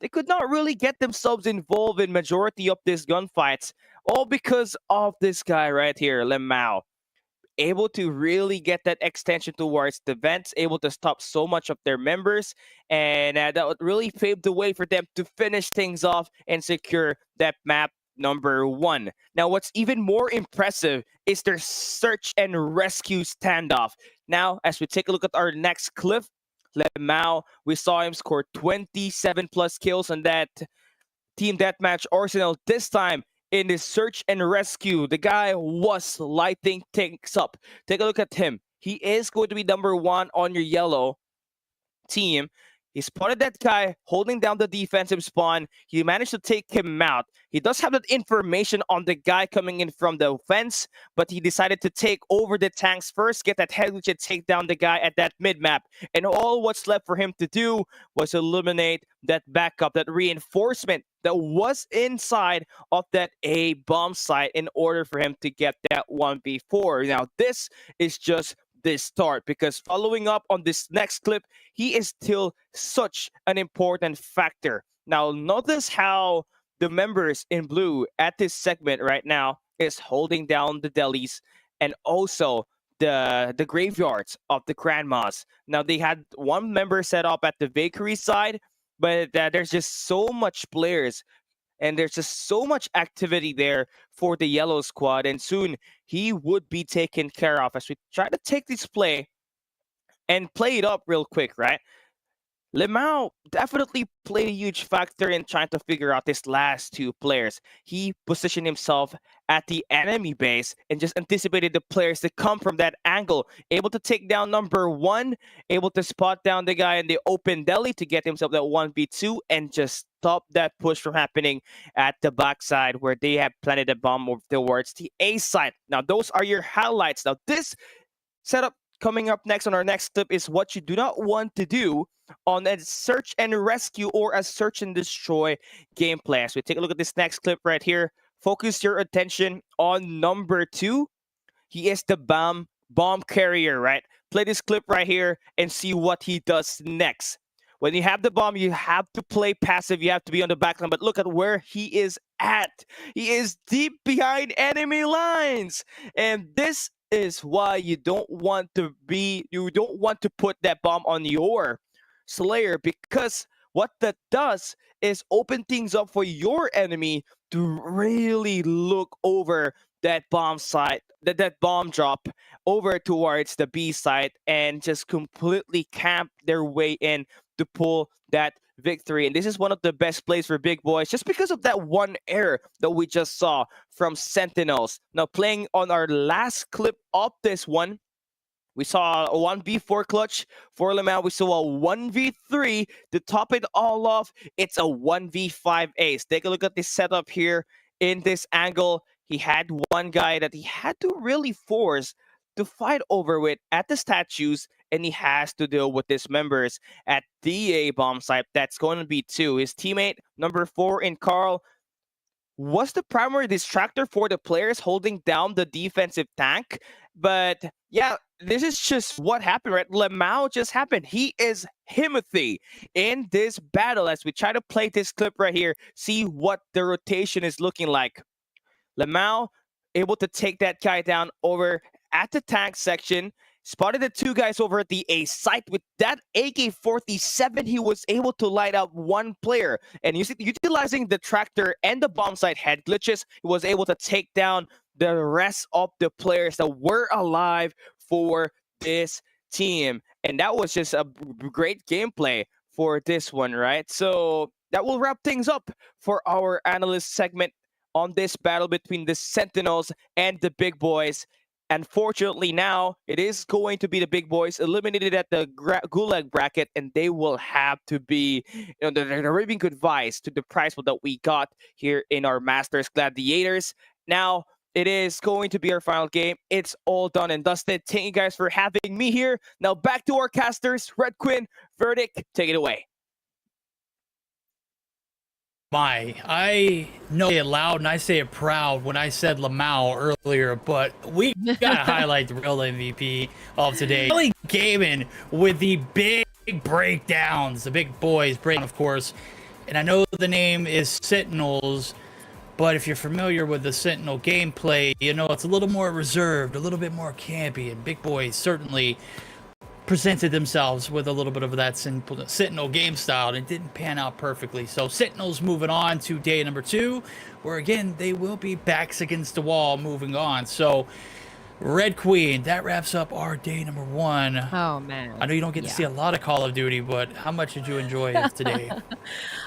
They could not really get themselves involved in majority of these gunfights, all because of this guy right here, Lamau. Able to really get that extension towards the vents, able to stop so much of their members, and that would really pave the way for them to finish things off and secure that map number 1. Now, what's even more impressive is their search and rescue standoff. Now, as we take a look at our next clip, Lemao, we saw him score 27 plus kills on that team deathmatch arsenal. This time, in his search and rescue, the guy was lighting things up. Take a look at him. He is going to be number 1 on your yellow team. He spotted that guy holding down the defensive spawn. He managed to take him out. He does have that information on the guy coming in from the fence, but he decided to take over the tanks first, get that head glitch and take down the guy at that mid-map. And all what's left for him to do was eliminate that backup, that reinforcement that was inside of that A bomb site in order for him to get that 1v4. Now, this is just this start, because following up on this next clip, he is still such an important factor. Now, notice how the members in blue at this segment right now is holding down the delis and also the graveyards of the grandmas. Now, they had one member set up at the bakery side, but there's just so much players and there's just so much activity there for the yellow squad, and soon he would be taken care of. As we try to take this play and play it up real quick, right? Lemao definitely played a huge factor in trying to figure out these last two players. He positioned himself at the enemy base and just anticipated the players that come from that angle, able to take down number one, able to spot down the guy in the open deli to get himself that 1v2 and just stop that push from happening at the backside where they have planted a bomb towards the A side. Now, those are your highlights. Now, this setup coming up next on our next clip is what you do not want to do on a search and rescue or a search and destroy gameplay. So we take a look at this next clip right here. Focus your attention on number 2. He is the bomb carrier, right? Play this clip right here and see what he does next. When you have the bomb, you have to play passive. You have to be on the back line. But look at where he is at. He is deep behind enemy lines. And this is why you don't want to put that bomb on your Slayer, because what that does is open things up for your enemy to really look over that bomb site, that bomb drop over towards the B site and just completely camp their way in to pull that victory. And this is one of the best plays for Big Boys just because of that one error that we just saw from Sentinels. Now, playing on our last clip of this one, we saw a 1v4 clutch for Lemao. We saw a 1v3 to top it all off. It's a 1v5 ace. Take a look at this setup here in this angle. He had one guy that he had to really force to fight over with at the statues, and he has to deal with his members at the A bomb site. That's going to be 2. His teammate, number 4 in Carl, was the primary distractor for the players holding down the defensive tank. But yeah, this is just what happened, right? Lemao just happened. He is Himothy in this battle. As we try to play this clip right here, see what the rotation is looking like. Lemao able to take that guy down over at the tank section. Spotted the 2 guys over at the A site. With that AK-47, he was able to light up one player. And utilizing the tractor and the bomb site head glitches, he was able to take down the rest of the players that were alive for this team. And that was just a great gameplay for this one, right? So that will wrap things up for our analyst segment on this battle between the Sentinels and the Big Boys. Unfortunately, now it is going to be the Big Boys eliminated at the Gulag bracket, and they will have to be, they're giving good advice to the prize pool that we got here in our Masters Gladiators. Now, it is going to be our final game. It's all done and dusted. Thank you guys for having me here. Now, back to our casters. Requiem, Verdict, take it away. I know I say it loud and I say it proud when I said Lemao earlier, but we gotta highlight the real MVP of today. Really gaming with the big breakdowns, the Big Boys breakdown, of course. And I know the name is Sentinels, but if you're familiar with the Sentinel gameplay, you know it's a little more reserved, a little bit more campy, and Big Boys certainly presented themselves with a little bit of that Sentinel game style, and it didn't pan out perfectly. So Sentinels moving on to day number 2, where again they will be backs against the wall moving on. So Red Queen, that wraps up our day number 1. Oh man, I know you don't get to see a lot of Call of Duty, but how much did you enjoy it today?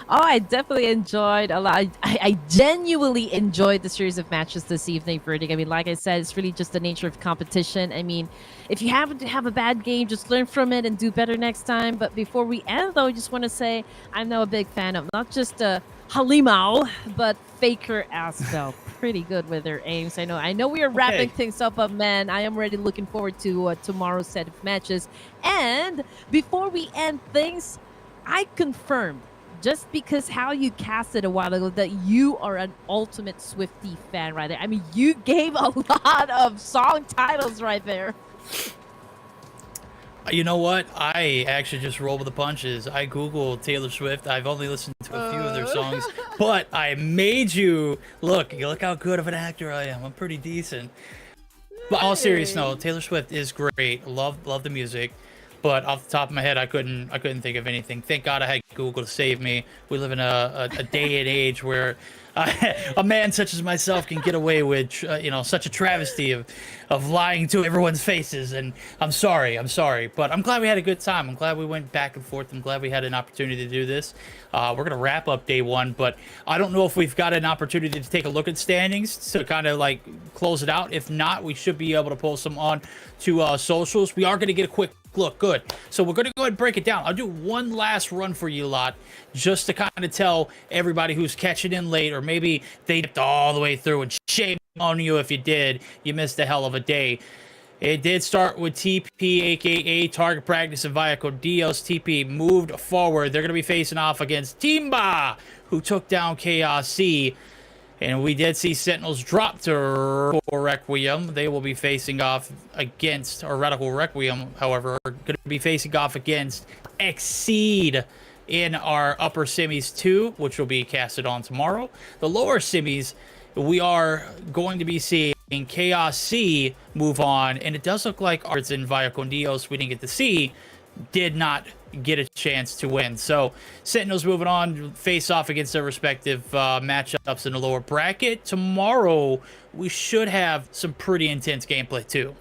Oh, I definitely enjoyed a lot. I genuinely enjoyed the series of matches this evening, Verdict. I mean, like I said, it's really just the nature of competition. I mean, if you happen to have a bad game, just learn from it and do better next time. But before we end, though, I just want to say I'm now a big fan of not just Halimao, but Faker as well. Pretty good with their aims. I know we are wrapping things up, but man, I am already looking forward to tomorrow's set of matches. And before we end things, I confirmed, just because how you cast it a while ago, that you are an ultimate Swiftie fan right there. I mean, you gave a lot of song titles right there. You know what? I actually just roll with the punches. I Googled Taylor Swift. I've only listened to a few of their songs, but I made you look how good of an actor I am. I'm pretty decent. But all serious note, Taylor Swift is great. Love the music. But off the top of my head, I couldn't think of anything. Thank God I had Google to save me. We live in a day and age where a man such as myself can get away with such a travesty of lying to everyone's faces. And I'm sorry, but I'm glad we had a good time. I'm glad we went back and forth. I'm glad we had an opportunity to do this. We're gonna wrap up day one, but I don't know if we've got an opportunity to take a look at standings to kind of like close it out. If not, we should be able to post some on to socials. We are gonna get a quick look. Good. So we're gonna go ahead and break it down. I'll do one last run for you lot, just to kind of tell everybody who's catching in late, or maybe they dipped all the way through, and shame on you if you did. You missed a hell of a day. It did start with TP, aka Target Practice, and Vaya Con Dios. TP moved forward. They're going to be facing off against TeamBa, who took down Chaos Z. And we did see Sentinels drop to Requiem. They will be facing off against, or Radical Requiem, however, are going to be facing off against XCEED in our upper semis 2, which will be casted on tomorrow. The lower semis, we are going to be seeing Chaos Z move on, and it does look like ours in Vaya Con Dios we didn't get to see, did not get a chance to win. So Sentinels moving on, face off against their respective matchups in the lower bracket. Tomorrow we should have some pretty intense gameplay too.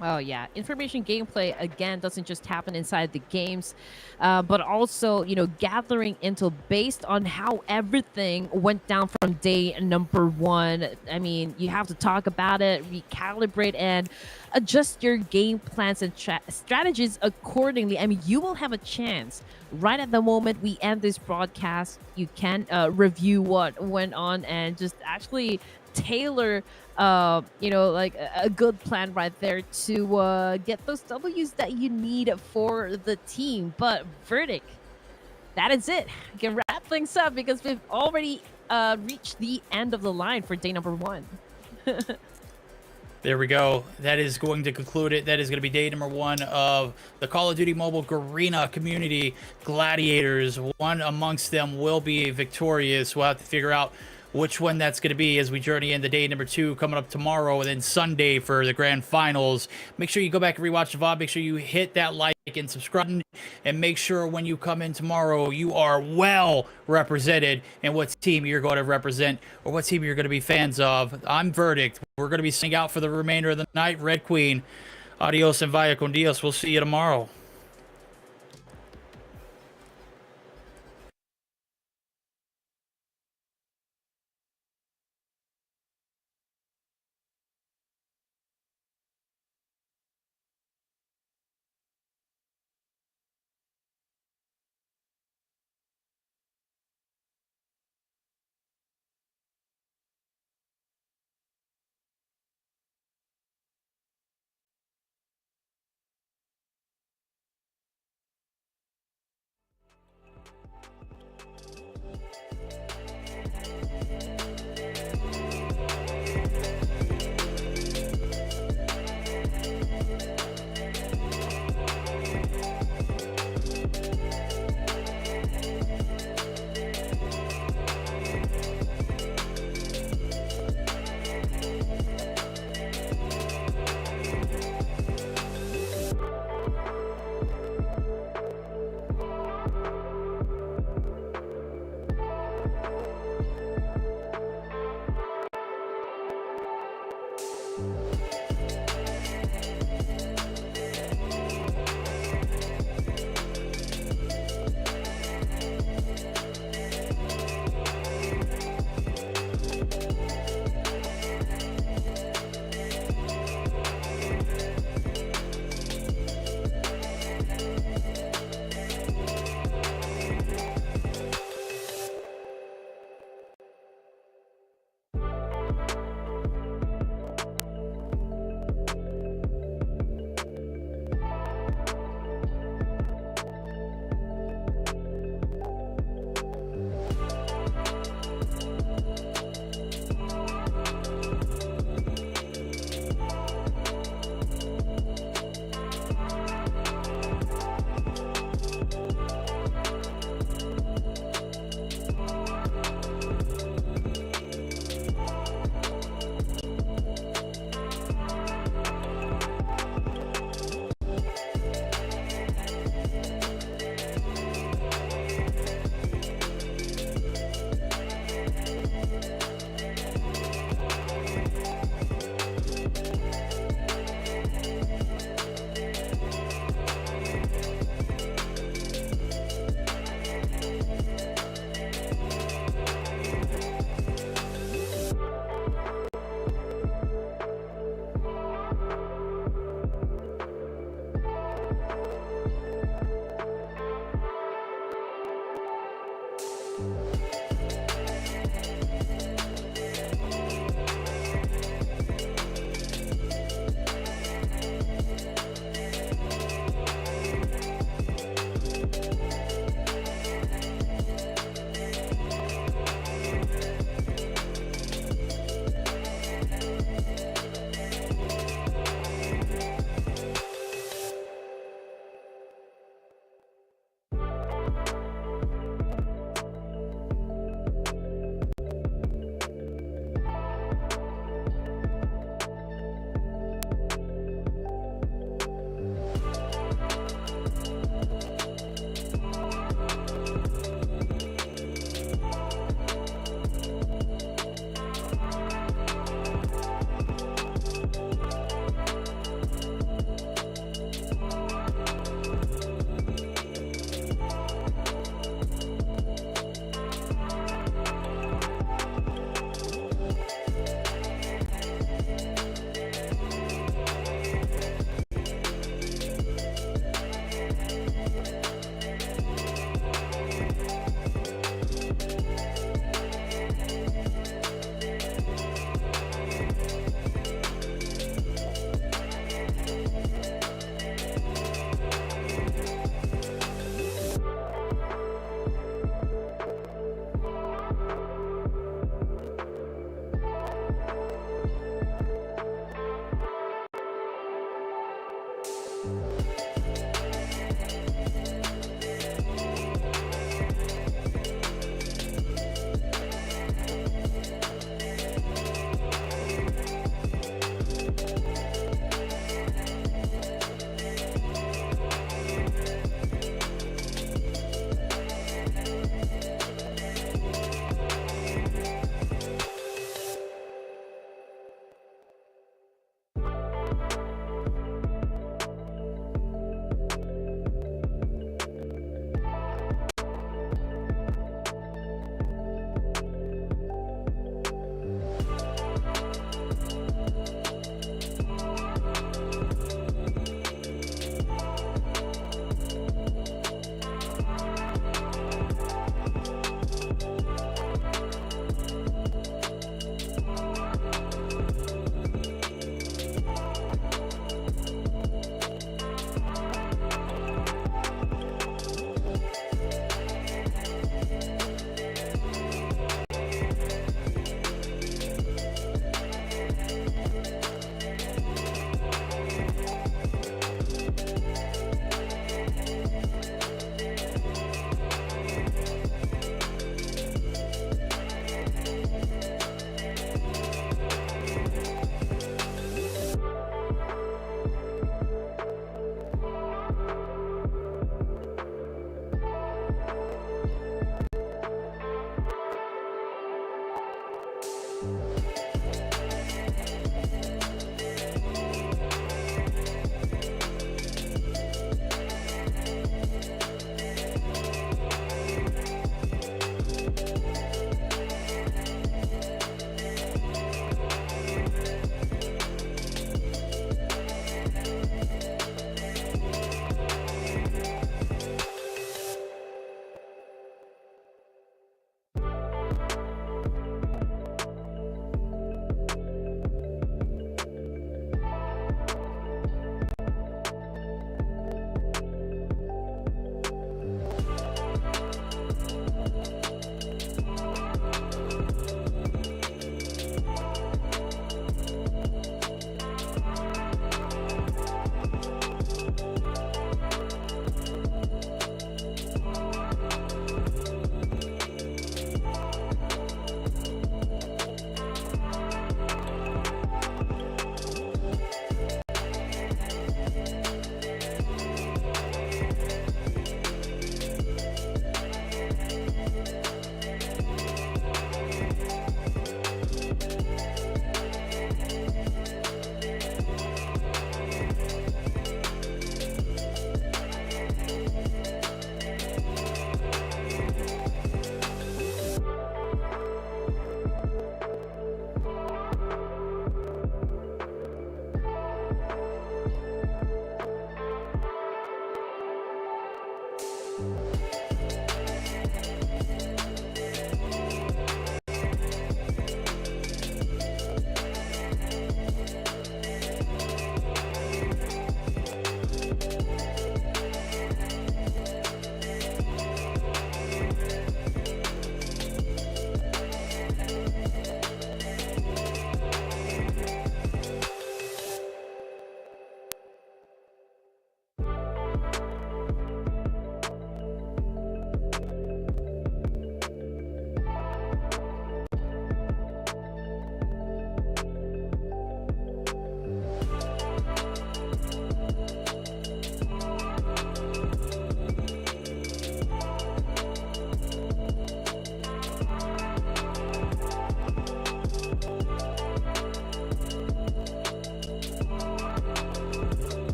Oh yeah, information gameplay again doesn't just happen inside the games, but also gathering intel based on how everything went down from day number one. I mean, you have to talk about it, recalibrate, and adjust your game plans and strategies accordingly. I mean, you will have a chance right at the moment we end this broadcast. You can review what went on and just actually tailor like a good plan right there to get those W's that you need for the team. But verdict, that is it. You can wrap things up because we've already reached the end of the line for day number one. There we go. That is going to conclude it. That is going to be day number one of the Call of Duty Mobile Garena Community Gladiators. One amongst them will be victorious. We'll have to figure out which one that's going to be as we journey into day number 2 coming up tomorrow, and then Sunday for the grand finals. Make sure you go back and rewatch the VOD. Make sure you hit that like and subscribe, and make sure when you come in tomorrow you are well represented in what team you're going to represent or what team you're going to be fans of. I'm Verdict. We're going to be singing out for the remainder of the night. Red Queen, adios and Vaya Con Dios. We'll see you tomorrow.